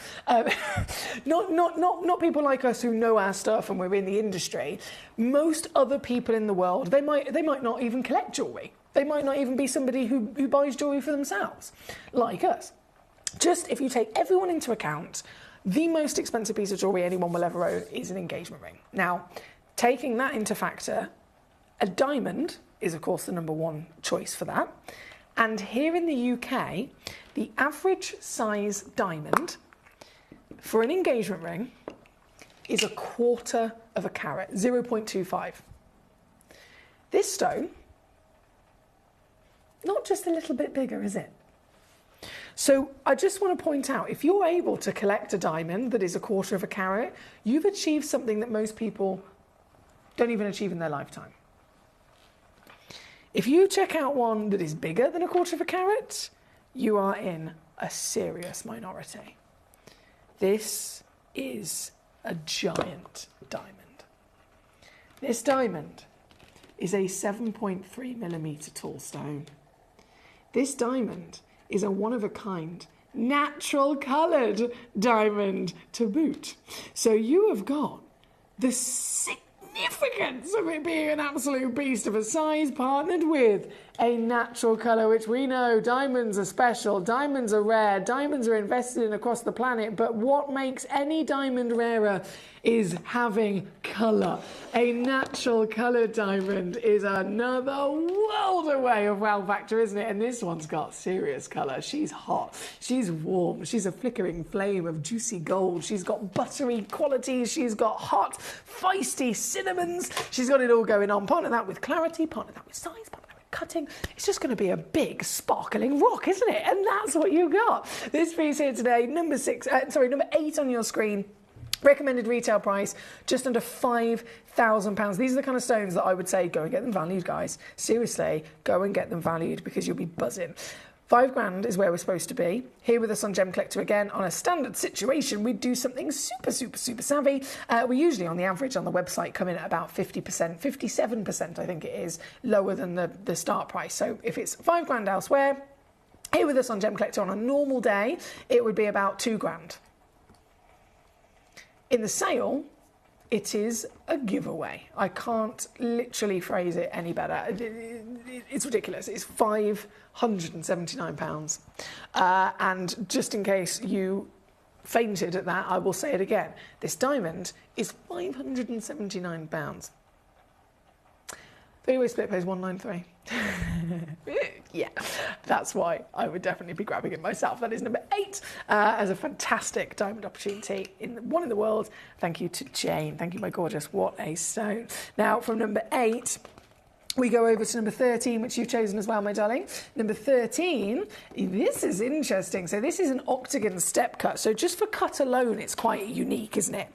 Not people like us who know our stuff and we're in the industry. Most other people in the world, they might not even collect jewellery. They might not even be somebody who buys jewellery for themselves, like us. Just if you take everyone into account, the most expensive piece of jewellery anyone will ever own is an engagement ring. Now, taking that into factor, a diamond is, of course, the number one choice for that. And here in the UK, the average size diamond for an engagement ring is 1/4 of a carat, 0.25. This stone, not just a little bit bigger, is it? So I just want to point out, if you're able to collect a diamond that is 1/4 of a carat, you've achieved something that most people don't even achieve in their lifetime. If you check out one that is bigger than 1/4 of a carat, you are in a serious minority. This is a giant diamond. This diamond is a 7.3mm tall stone. This diamond is a one-of-a-kind, natural coloured diamond to boot. So you have got the significance of it being an absolute beast of a size partnered with a natural colour, which we know diamonds are special, diamonds are rare, diamonds are invested in across the planet, but what makes any diamond rarer is having colour. A natural coloured diamond is another world away of wow factor, isn't it? And this one's got serious colour. She's hot, she's warm, she's a flickering flame of juicy gold, she's got buttery qualities, she's got hot, feisty cinnamons, she's got it all going on. Partner that with clarity, partner that with size, partner that with cutting. It's just going to be a big sparkling rock, isn't it? And that's what you got. This piece here today, number 8 on your screen. Recommended retail price, just under £5,000. These are the kind of stones that I would say, go and get them valued, guys. Seriously, go and get them valued because you'll be buzzing. £5,000 is where we're supposed to be. Here with us on Gemcollector again, on a standard situation, we do something super savvy. We usually, on the average, on the website, come in at about 50%, 57%, I think it is, lower than the start price. So if it's £5,000 elsewhere, here with us on Gemcollector on a normal day, it would be about £2,000. In the sale, it is a giveaway. I can't literally phrase it any better. It's ridiculous. It's £579. And just in case you fainted at that, I will say it again. This diamond is £579. Three-way split pays 193. Yeah, that's why I would definitely be grabbing it myself. That is number 8 as a fantastic diamond opportunity, one in the world. Thank you to Jane. Thank you, my gorgeous. What a stone. Now, from number 8, we go over to number 13, which you've chosen as well, my darling. Number 13, this is interesting. So this is an octagon step cut. So just for cut alone, it's quite unique, isn't it?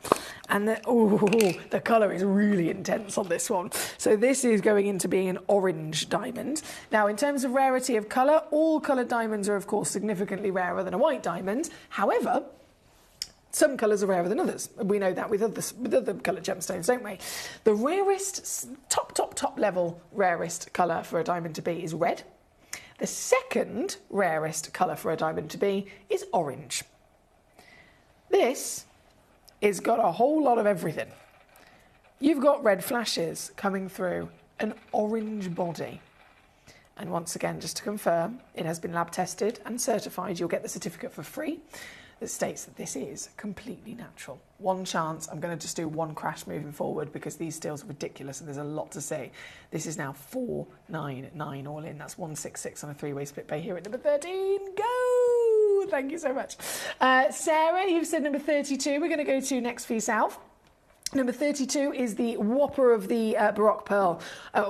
And the colour is really intense on this one. So this is going into being an orange diamond. Now, in terms of rarity of colour, all coloured diamonds are, of course, significantly rarer than a white diamond. However, some colours are rarer than others. We know that with other coloured gemstones, don't we? The rarest, top level rarest colour for a diamond to be is red. The second rarest colour for a diamond to be is orange. This has got a whole lot of everything. You've got red flashes coming through an orange body. And once again, just to confirm, it has been lab tested and certified. You'll get the certificate for free that states that this is completely natural. One chance, I'm going to just do one crash moving forward because these steels are ridiculous and there's a lot to say. This is now 499 all in. That's 166 on a three-way split pay here at number 13. Go! Thank you so much. Sarah, you've said number 32. We're going to go to next for yourself. Number 32 is the Whopper of the Baroque Pearl.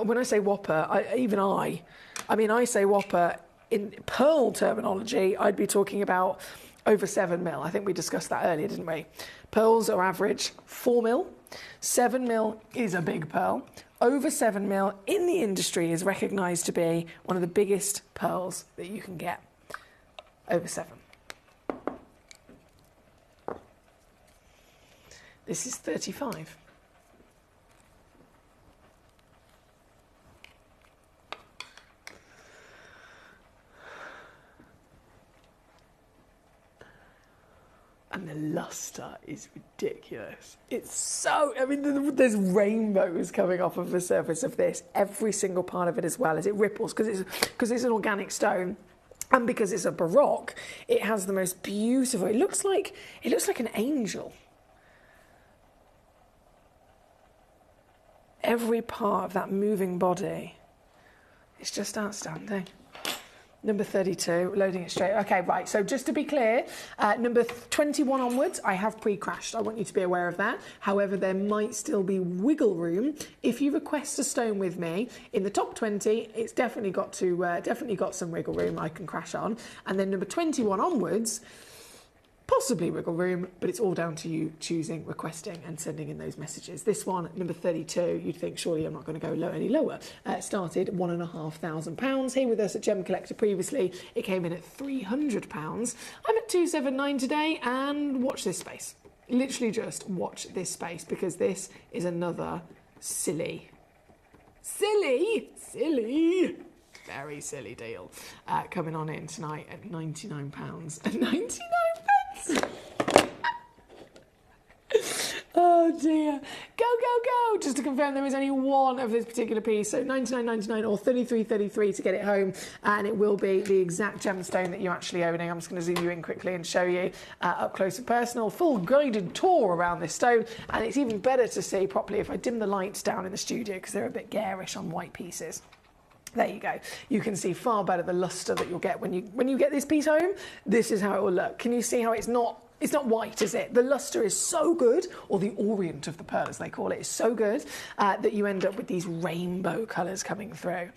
When I say Whopper, I say Whopper in pearl terminology, I'd be talking about over 7 mil. I think we discussed that earlier, didn't we? Pearls are average 4 mil. 7 mil is a big pearl. Over 7 mil in the industry is recognised to be one of the biggest pearls that you can get. Over 7. This is 35. And the lustre is ridiculous. It's so, I mean, there's rainbows coming off of the surface of this. Every single part of it as well as it ripples, because it's an organic stone. And because it's a Baroque, it has the most beautiful, it looks like an angel. Every part of that moving body is just outstanding. Number 32, loading it straight. Okay, right, so just to be clear, number 21 onwards, I have pre-crashed. I want you to be aware of that. However, there might still be wiggle room. If you request a stone with me, in the top 20, it's definitely got some wiggle room I can crash on. And then number 21 onwards, possibly wiggle room, but it's all down to you choosing, requesting and sending in those messages. This one, number 32, you'd think surely I'm not going to go any lower. Started £1,500 here with us at Gemcollector previously. It came in at £300. I'm at 279 today, and watch this space. Literally just watch this space, because this is another silly, very silly deal coming on in tonight at £99. 99 Oh dear. Go. Just to confirm, there is only one of this particular piece. So $99.99 or $33.33 to get it home. And it will be the exact gemstone that you're actually owning. I'm just going to zoom you in quickly and show you up close and personal. Full guided tour around this stone. And it's even better to see properly if I dim the lights down in the studio, because they're a bit garish on white pieces. There you go. You can see far better the lustre that you'll get when you get this piece home. This is how it will look. Can you see how it's not white, is it? The lustre is so good, or the orient of the pearl, as they call it, is so good that you end up with these rainbow colours coming through.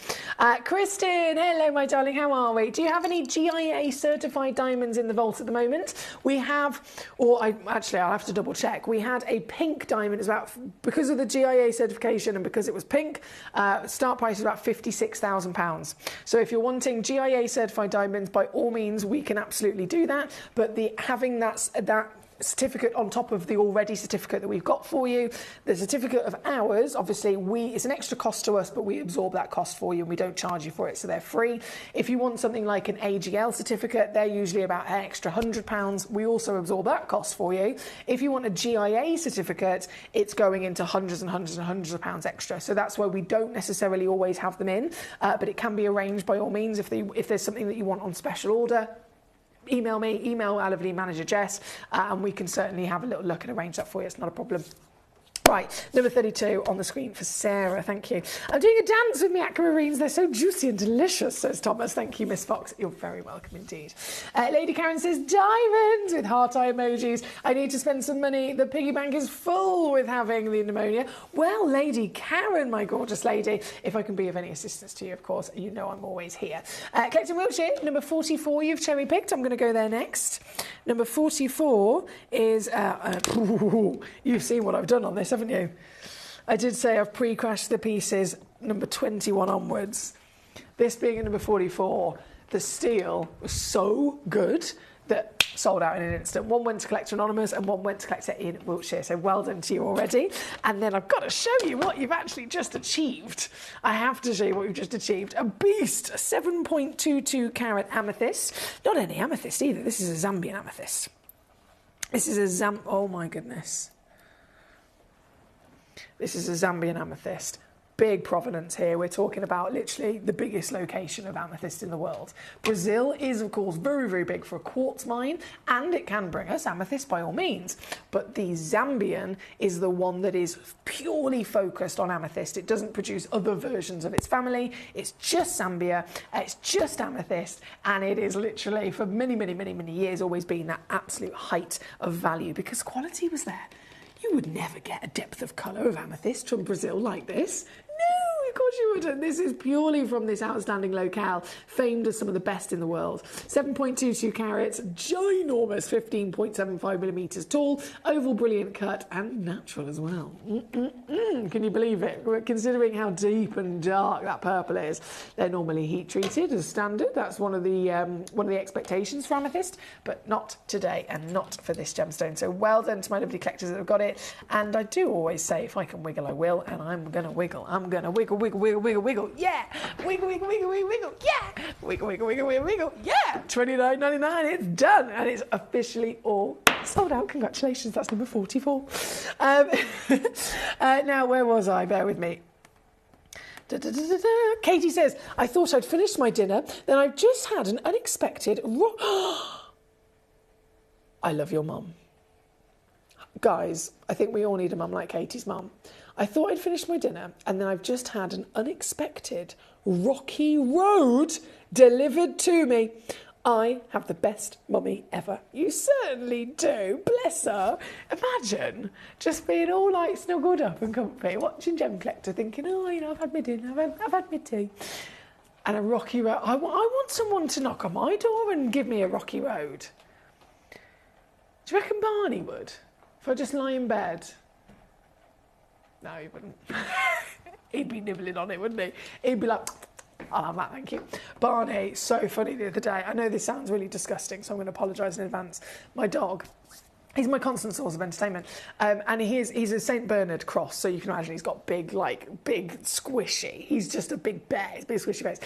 Kristen, hello, my darling. How are we? Do you have any GIA certified diamonds in the vault at the moment? We have, I'll have to double check. We had a pink diamond. Because of the GIA certification and because it was pink, start price is about £56,000. So if you're wanting GIA certified diamonds, by all means, we can absolutely do that. But having that certificate on top of the already certificate that we've got for you, the certificate of ours, obviously it's an extra cost to us, but we absorb that cost for you and we don't charge you for it, so they're free. If you want something like an AGL certificate, they're usually about an extra £100. We also absorb that cost for you. If you want a GIA certificate, it's going into hundreds and hundreds and hundreds of pounds extra. So that's why we don't necessarily always have them in, but it can be arranged by all means. If there's something that you want on special order, email me, email our lovely manager Jess, and we can certainly have a little look and arrange that for you. It's not a problem. Right, number 32 on the screen for Sarah, thank you. I'm doing a dance with my aquamarines. They're so juicy and delicious, says Thomas. Thank you, Miss Fox. You're very welcome indeed. Lady Karen says, diamonds with heart eye emojis. I need to spend some money. The piggy bank is full with having the pneumonia. Well, Lady Karen, my gorgeous lady, if I can be of any assistance to you, of course, you know I'm always here. Collecting Wiltshire, number 44 you've cherry picked. I'm going to go there next. Number 44 is, you've seen what I've done on this, haven't you? I did say I've pre-crashed the pieces number 21 onwards. This being a number 44, the steel was so good that sold out in an instant. One went to Collector Anonymous and one went to Collector in Wiltshire. So well done to you already. And then I've got to show you what you've actually just achieved. I have to show you what you've just achieved. A beast, a 7.22 carat amethyst. Not any amethyst either. This is a Zambian amethyst. This is a oh my goodness. This is a Zambian amethyst. Big provenance here. We're talking about literally the biggest location of amethyst in the world. Brazil is, of course, very, very big for a quartz mine, and it can bring us amethyst by all means. But the Zambian is the one that is purely focused on amethyst. It doesn't produce other versions of its family. It's just Zambia. It's just amethyst. And it is literally, for many, many, many, many years, always been that absolute height of value because quality was there. You would never get a depth of colour of amethyst from Brazil like this. No, you've course you wouldn't. This is purely from this outstanding locale, famed as some of the best in the world. 7.22 carats, ginormous, 15.75 millimetres tall, oval, brilliant cut, and natural as well. Can you believe it? Considering how deep and dark that purple is, they're normally heat treated as standard. That's one of the expectations for amethyst, but not today and not for this gemstone. So well done to my lovely collectors that have got it. And I do always say, if I can wiggle, I will, and I'm gonna wiggle. I'm gonna wiggle, wiggle, wiggle, wiggle, wiggle. Yeah, wiggle, wiggle, wiggle, wiggle, wiggle. Yeah, wiggle, wiggle, wiggle, wiggle, wiggle. Yeah, $29.99. It's done, and it's officially all sold out. Congratulations, that's number 44. Now, where was I? Bear with me. Katie says, I thought I'd finished my dinner, then I've just had an unexpected... I love your mum. Guys, I think we all need a mum like Katie's mum. I thought I'd finished my dinner, and then I've just had an unexpected rocky road delivered to me. I have the best mummy ever. You certainly do. Bless her. Imagine just being all like snuggled up and comfy, watching Gemcollector, thinking, oh, you know, I've had my dinner, I've had my tea. And a rocky road. I want someone to knock on my door and give me a rocky road. Do you reckon Barney would? If I just lie in bed? No, he wouldn't. He'd be nibbling on it, wouldn't he? He'd be like, I'll have that, thank you. Barney, so funny the other day. I know this sounds really disgusting, so I'm going to apologise in advance. My dog, he's my constant source of entertainment. And he's a St. Bernard cross, so you can imagine he's got big squishy. He's just a big bear, he's a big squishy face.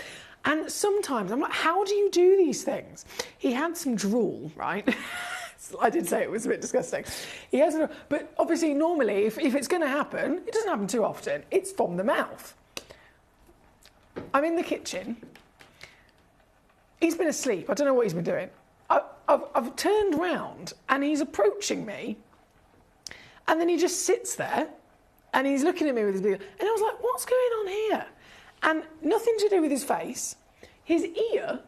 And sometimes I'm like, how do you do these things? He had some drool, right? I did say it was a bit disgusting. He has, but obviously normally if it's going to happen, it doesn't happen too often, it's from the mouth. I'm in the kitchen. He's been asleep. I don't know what he's been doing. I've turned round and he's approaching me, and then he just sits there and he's looking at me with his big... And I was like, what's going on here? And nothing to do with his face. His ear,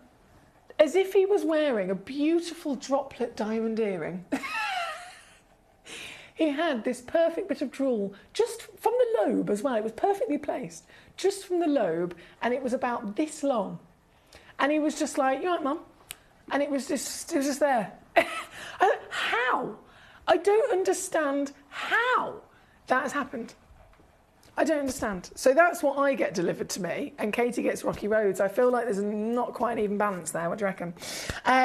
as if he was wearing a beautiful droplet diamond earring. He had this perfect bit of drool just from the lobe as well. It was perfectly placed, just from the lobe, and it was about this long. And he was just like, you all right, Mum? And it was just there. How? I don't understand how that has happened. I don't understand. So that's what I get delivered to me, and Katie gets rocky roads. I feel like there's not quite an even balance there. What do you reckon?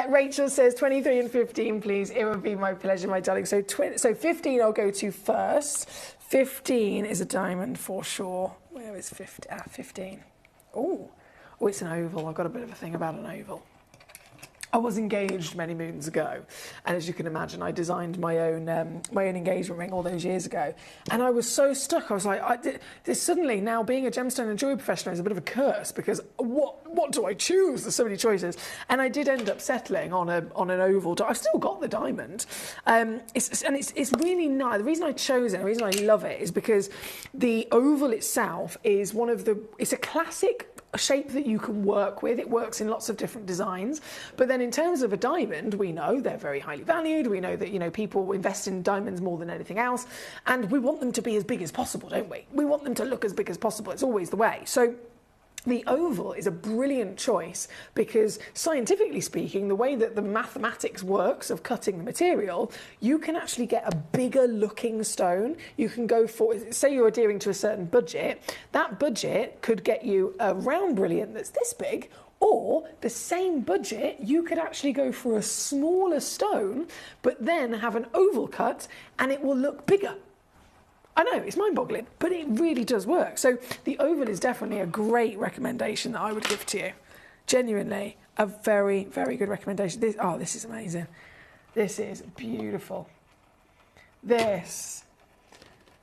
Rachel says 23 and 15, please. It would be my pleasure, my darling. So 15 I'll go to first. 15 is a diamond for sure. Where is 15? 15. Oh, it's an oval. I've got a bit of a thing about an oval. I was engaged many moons ago, and as you can imagine, I designed my own engagement ring all those years ago, and I was so stuck. I was like, this suddenly now being a gemstone and jewelry professional is a bit of a curse, because what do I choose? There's so many choices, and I did end up settling on an oval. I've still got the diamond. It's really nice. The reason I chose it, the reason I love it, is because the oval itself is it's a classic shape that you can work with. It works in lots of different designs. But then in terms of a diamond, we know they're very highly valued. We know that, you know, people invest in diamonds more than anything else. And we want them to be as big as possible, don't we? We want them to look as big as possible. It's always the way. So the oval is a brilliant choice because, scientifically speaking, the way that the mathematics works of cutting the material, you can actually get a bigger looking stone. You can go for, say you're adhering to a certain budget, that budget could get you a round brilliant that's this big, or the same budget, you could actually go for a smaller stone, but then have an oval cut and it will look bigger. I know, it's mind-boggling, but it really does work. So the oval is definitely a great recommendation that I would give to you. Genuinely, a very, very good recommendation. This is amazing. This is beautiful. This,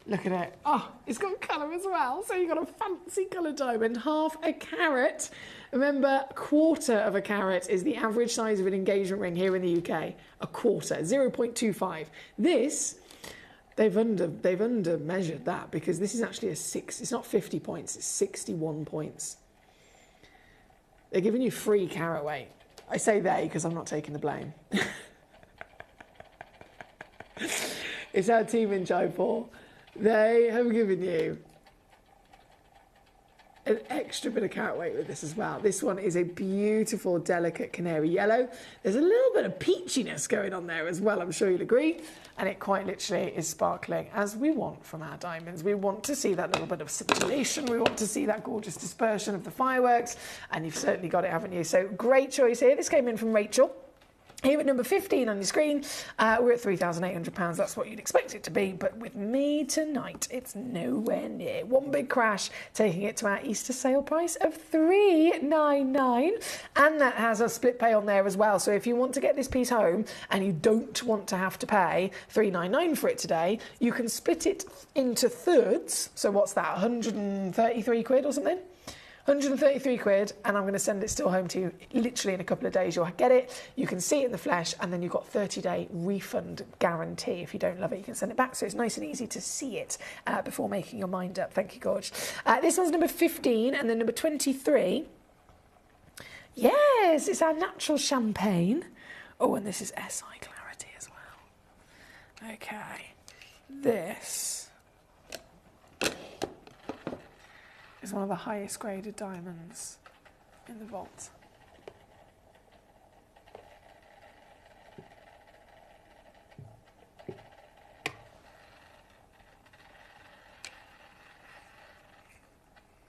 look at it. Oh, it's got colour as well. So you've got a fancy colour diamond, half a carat. Remember, a quarter of a carat is the average size of an engagement ring here in the UK. A quarter, 0.25. This... They've under measured that, because this is actually it's not 50 points, it's 61 points. They're giving you free carat weight. I say they because I'm not taking the blame. It's our team in Jaipur. They have given you an extra bit of carrot weight with this as well. This one is a beautiful, delicate canary yellow. There's a little bit of peachiness going on there as well, I'm sure you'll agree. And it quite literally is sparkling, as we want from our diamonds. We want to see that little bit of scintillation. We want to see that gorgeous dispersion of the fireworks. And you've certainly got it, haven't you? So great choice here. This came in from Rachel. Here at number 15 on your screen, we're at £3,800. That's what you'd expect it to be. But with me tonight, it's nowhere near. One big crash, taking it to our Easter sale price of $399. And that has a split pay on there as well. So if you want to get this piece home and you don't want to have to pay $399 for it today, you can split it into thirds. So what's that, 133 quid or something? 133 quid, and I'm going to send it still home to you literally in a couple of days. You'll get it, you can see it in the flesh, and then you've got 30-day refund guarantee. If you don't love it, you can send it back. So it's nice and easy to see it before making your mind up. Thank you, Gorge. This one's number 15, and then number 23. Yes, it's our natural champagne. Oh, and this is SI clarity as well. Okay, this is one of the highest graded diamonds in the vault.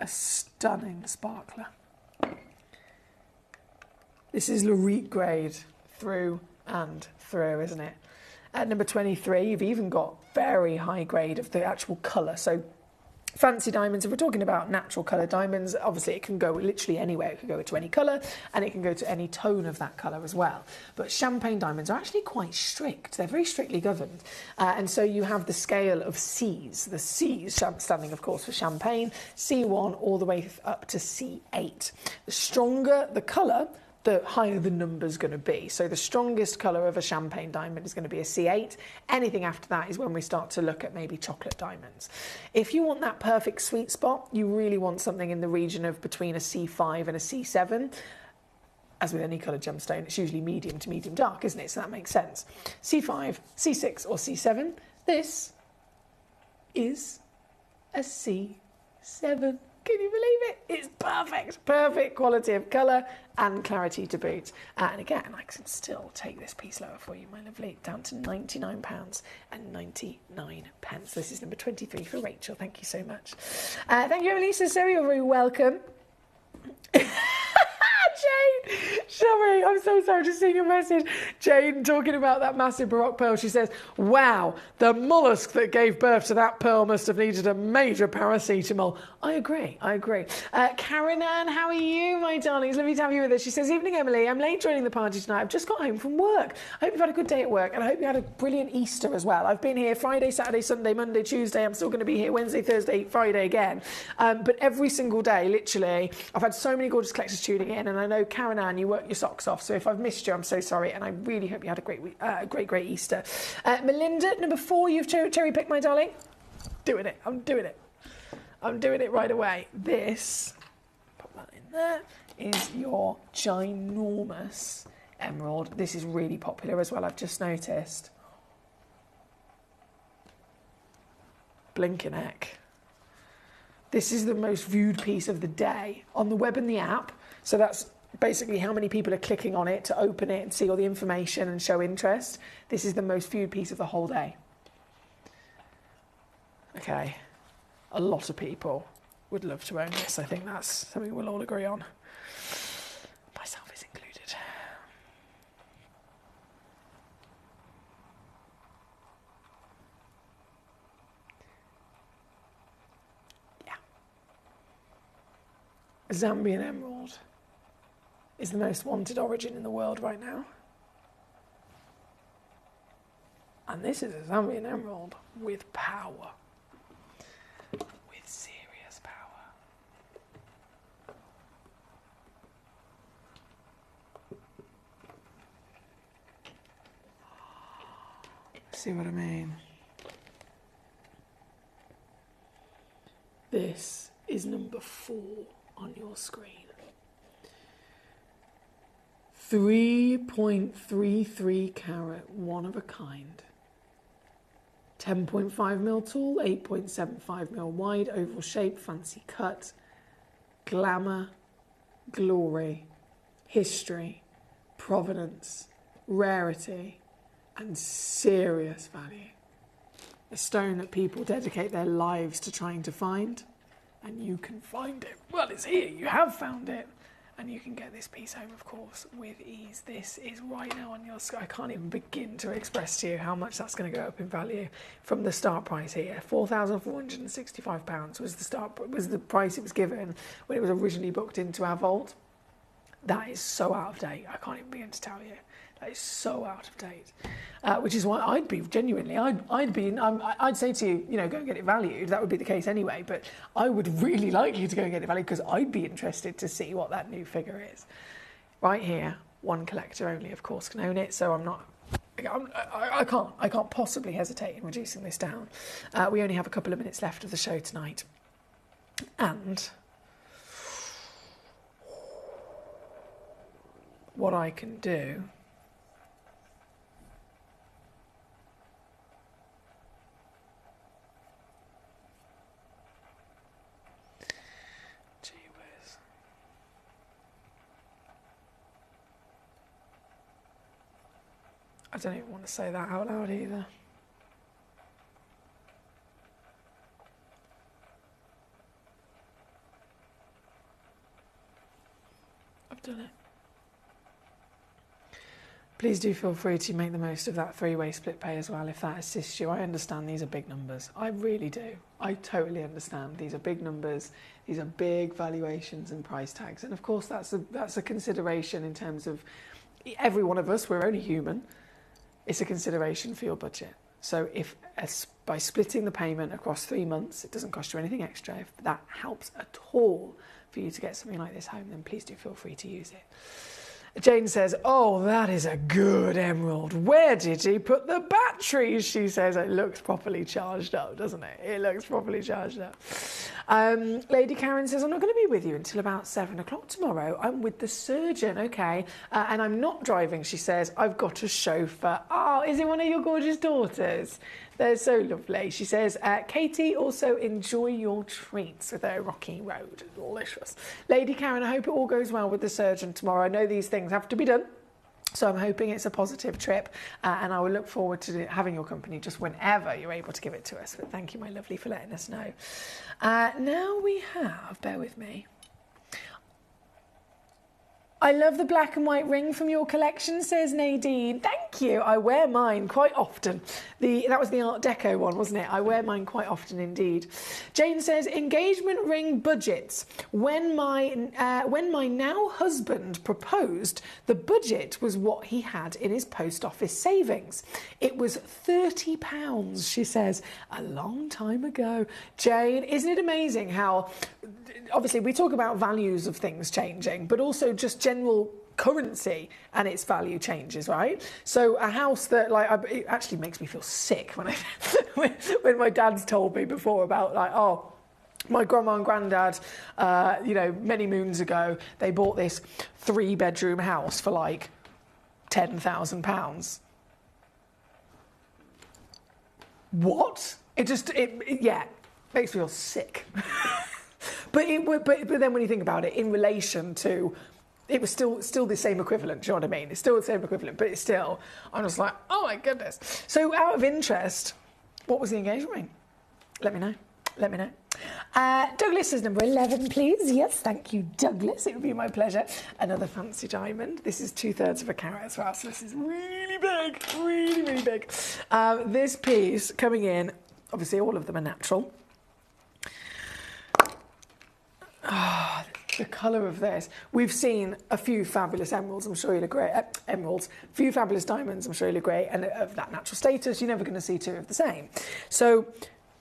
A stunning sparkler. This is Lorite grade through and through, isn't it? At number 23, you've even got very high grade of the actual colour. So fancy diamonds, if we're talking about natural colour diamonds, obviously it can go literally anywhere. It can go to any colour and it can go to any tone of that colour as well. But champagne diamonds are actually quite strict. They're very strictly governed. And so you have the scale of C's. The C's standing, of course, for champagne, C1 all the way up to C8. The stronger the colour, the higher the number's going to be. So the strongest colour of a champagne diamond is going to be a C8. Anything after that is when we start to look at maybe chocolate diamonds. If you want that perfect sweet spot, you really want something in the region of between a C5 and a C7. As with any coloured gemstone, it's usually medium to medium dark, isn't it? So that makes sense. C5, C6 or C7. This is a C7. Can you believe it? It's perfect. Perfect quality of colour and clarity to boot. And again, I can still take this piece lower for you, my lovely, down to £99.99. This is number 23 for Rachel. Thank you so much. Thank you, Elisa. So you're very welcome. Jane, sorry, I'm so sorry, just seeing your message. Jane talking about that massive Baroque pearl. She says, wow, the mollusk that gave birth to that pearl must have needed a major paracetamol. I agree. Karen Ann, how are you, my darlings? Lovely to have you with us. She says, evening, Emily. I'm late joining the party tonight. I've just got home from work. I hope you've had a good day at work, and I hope you had a brilliant Easter as well. I've been here Friday, Saturday, Sunday, Monday, Tuesday. I'm still going to be here Wednesday, Thursday, Friday again. But every single day, literally, I've had so many gorgeous collectors tuning in, and I know, Karen Ann, you work your socks off, so if I've missed you, I'm so sorry, and I really hope you had a great Easter. Melinda, number 4, you've cherry-picked, my darling. Doing it. I'm doing it right away. This, put that in there, is your ginormous emerald. This is really popular as well, I've just noticed. Blinking heck. This is the most viewed piece of the day on the web and the app. So that's basically how many people are clicking on it to open it and see all the information and show interest. This is the most viewed piece of the whole day. Okay. A lot of people would love to own this. I think that's something we'll all agree on. Myself is included. Yeah. Zambian emerald is the most wanted origin in the world right now. And this is a Zambian emerald with power. With serious power. See what I mean? This is number 4 on your screen. 3.33 carat, one of a kind. 10.5mm tall, 8.75mm wide, oval shape, fancy cut. glamour, glory, history, provenance, rarity, and serious value. A stone that people dedicate their lives to trying to find, and you can find it. Well, it's here, you have found it, and you can get this piece home, of course, with ease. This is right now on your screen. I can't even begin to express to you how much that's going to go up in value from the start price here. £4,465 was the price it was given when it was originally booked into our vault. That is so out of date. I can't even begin to tell you. That is so out of date. Which is why I'd say to you, go and get it valued. That would be the case anyway. But I would really like you to go and get it valued because I'd be interested to see what that new figure is. Right here, one collector only, of course, can own it. So I can't possibly hesitate in reducing this down. We only have a couple of minutes left of the show tonight, and what I can do. I don't even want to say that out loud either. I've done it. Please do feel free to make the most of that three-way split pay as well if that assists you. I understand these are big numbers. I really do. I totally understand. These are big numbers. These are big valuations and price tags. And of course that's a consideration in terms of every one of us, we're only human. It's a consideration for your budget. So if by splitting the payment across 3 months, it doesn't cost you anything extra, if that helps at all for you to get something like this home, then please do feel free to use it. Jane says, oh, that is a good emerald. Where did he put the batteries? She says, it looks properly charged up, doesn't it? It looks properly charged up. Lady Karen says, I'm not going to be with you until about 7 o'clock tomorrow. I'm with the surgeon, okay. And I'm not driving, she says. I've got a chauffeur. Oh, is it one of your gorgeous daughters? They're so lovely. She says, Katie, also enjoy your treats with her rocky road. Delicious. Lady Karen, I hope it all goes well with the surgeon tomorrow. I know these things have to be done. So I'm hoping it's a positive trip, and I will look forward to having your company just whenever you're able to give it to us. But thank you, my lovely, for letting us know. Now we have, bear with me. I love the black and white ring from your collection, says Nadine. Thank you. I wear mine quite often. That was the Art Deco one, wasn't it? I wear mine quite often indeed. Jane says, engagement ring budgets. When my now husband proposed, the budget was what he had in his post office savings. It was £30, she says, a long time ago. Jane, isn't it amazing how, obviously we talk about values of things changing, but also just general currency and its value changes, right? So a house that, it actually makes me feel sick when when my dad's told me before about my grandma and granddad, many moons ago, they bought this 3-bedroom house for £10,000. What? It makes me feel sick. But then when you think about it, in relation to, it was still the same equivalent, do you know what I mean? It's still the same equivalent, but it's still, I'm just like, oh my goodness. So out of interest, what was the engagement ring? Let me know. Douglas says number 11, please. Yes, thank you, Douglas. It would be my pleasure. Another fancy diamond. This is 2/3 of a carat as well, so this is really big, really, really big. This piece coming in, obviously all of them are natural. The colour of this. We've seen a few fabulous emeralds, I'm sure you'll agree. A few fabulous diamonds, I'm sure you'll agree. And of that natural status, you're never going to see two of the same. So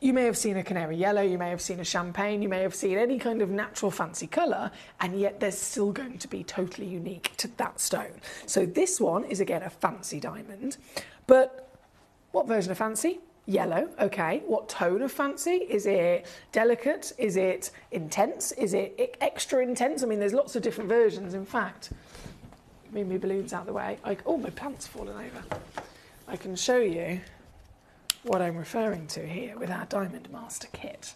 you may have seen a canary yellow, you may have seen a champagne, you may have seen any kind of natural fancy colour, and yet there's still going to be totally unique to that stone. So this one is, again, a fancy diamond. But what version of fancy? Yellow, okay. What tone of fancy? Is it delicate? Is it intense? Is it extra intense? I mean, there's lots of different versions, in fact. Move my balloons out the way. Oh, my pants fallen over. I can show you what I'm referring to here with our Diamond Master kit.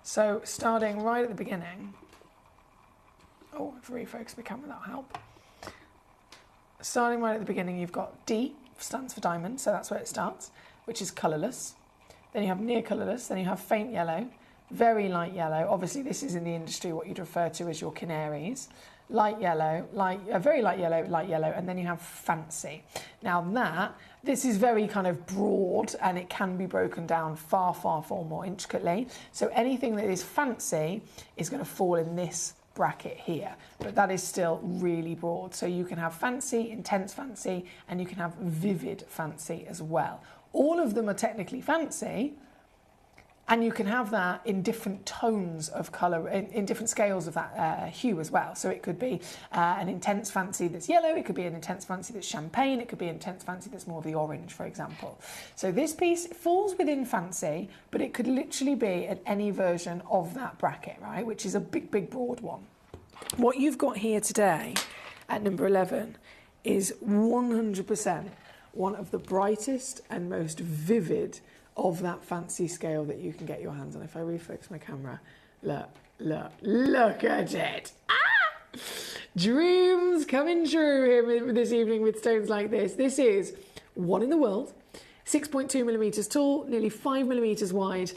So, starting right at the beginning, Oh, if I refocus the camera, that'll help. Starting right at the beginning, you've got D, stands for diamond, so that's where it starts, which is colourless. Then you have near colourless, then you have faint yellow, very light yellow. Obviously, this is in the industry what you'd refer to as your canaries. Light yellow, very light yellow, and then you have fancy. Now this is very kind of broad, and it can be broken down far more intricately. So anything that is fancy is going to fall in this bracket here, but that is still really broad. So you can have fancy, intense fancy, and you can have vivid fancy as well. All of them are technically fancy, and you can have that in different tones of colour, in different scales of that hue as well. So it could be an intense fancy that's yellow, it could be an intense fancy that's champagne, it could be an intense fancy that's more of the orange, for example. So this piece falls within fancy, but it could literally be at any version of that bracket, right? Which is a big, broad one. What you've got here today at number 11 is 100% one of the brightest and most vivid of that fancy scale that you can get your hands on. If I refocus my camera, look at it. Ah! Dreams coming true here this evening with stones like this. This is one in the world, 6.2 millimetres tall, nearly 5 millimetres wide,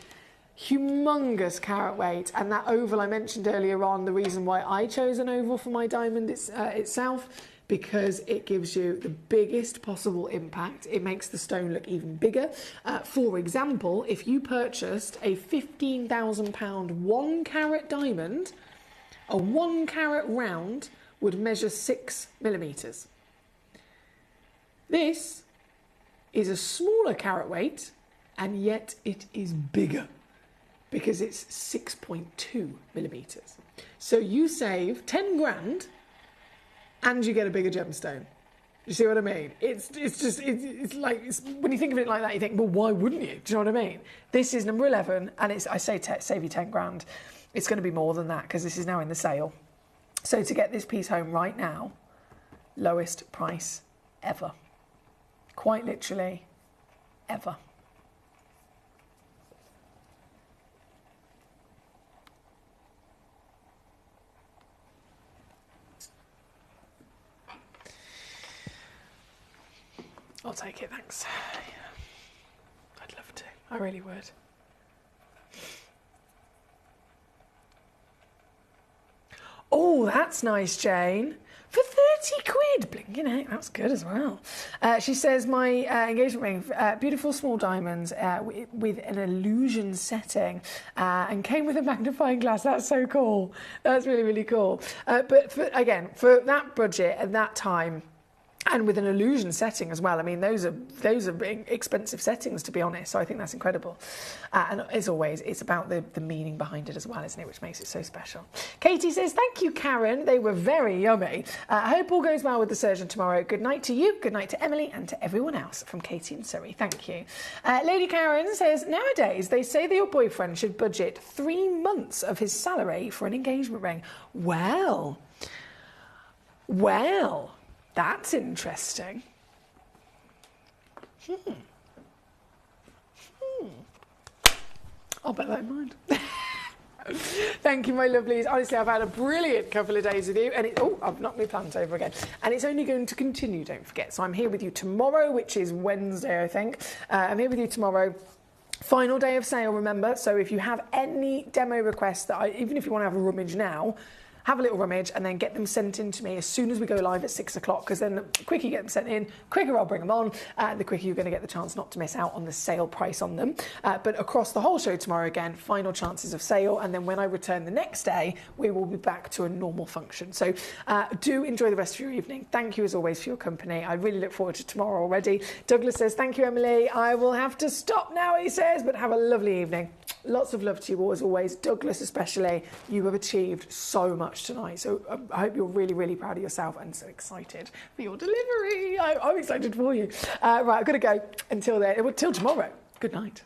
humongous carat weight, and that oval I mentioned earlier on, the reason why I chose an oval for my diamond itself, because it gives you the biggest possible impact. It makes the stone look even bigger. For example, if you purchased a £15,000 1 carat diamond, a 1 carat round would measure 6 millimetres. This is a smaller carat weight, and yet it is bigger because it's 6.2 millimetres. So you save 10 grand and you get a bigger gemstone. You see what I mean? It's when you think of it like that, you think, well, why wouldn't you? Do you know what I mean? This is number 11, and I say save you 10 grand. It's going to be more than that because this is now in the sale. So to get this piece home right now, lowest price ever. Quite literally, ever. I'll take it, thanks. Yeah. I'd love to. I really would. Oh, that's nice, Jane. For 30 quid. Blinking heck, that's good as well. She says, my engagement ring, beautiful small diamonds with an illusion setting and came with a magnifying glass. That's so cool. That's really, really cool. But for that budget at that time, and with an illusion setting as well. I mean, those are big, expensive settings, to be honest. So I think that's incredible. And as always, it's about the meaning behind it as well, isn't it? Which makes it so special. Katie says, thank you, Karen. They were very yummy. I hope all goes well with the surgeon tomorrow. Good night to you. Good night to Emily and to everyone else from Katie and Surrey. Thank you. Lady Karen says, nowadays they say that your boyfriend should budget 3 months of his salary for an engagement ring. Well. That's interesting. I'll bear that in mind. Thank you, my lovelies. Honestly, I've had a brilliant couple of days with you. And I've knocked my plant over again. And it's only going to continue, don't forget. So I'm here with you tomorrow, which is Wednesday, I think. I'm here with you tomorrow. Final day of sale, remember. So if you have any demo requests, even if you want to have a rummage now, have a little rummage and then get them sent in to me as soon as we go live at 6 o'clock, because then the quicker you get them sent in, quicker I'll bring them on, the quicker you're going to get the chance not to miss out on the sale price on them. But across the whole show tomorrow, again, final chances of sale, and then when I return the next day, we will be back to a normal function. So do enjoy the rest of your evening. Thank you as always for your company. I really look forward to tomorrow already. Douglas says, thank you, Emily. I will have to stop now, he says, but have a lovely evening. Lots of love to you all, as always. Douglas especially, you have achieved so much tonight. So I hope you're really, really proud of yourself and so excited for your delivery. I'm excited for you. Right, I've got to go until then. Till tomorrow. Good night.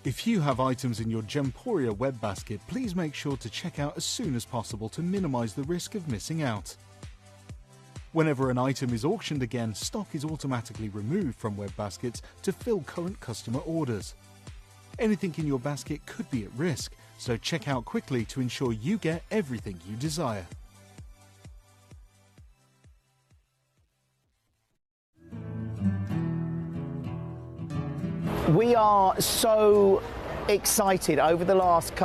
If you have items in your Gemporia web basket, please make sure to check out as soon as possible to minimise the risk of missing out. Whenever an item is auctioned again, stock is automatically removed from web baskets to fill current customer orders. Anything in your basket could be at risk, so check out quickly to ensure you get everything you desire. We are so excited over the last couple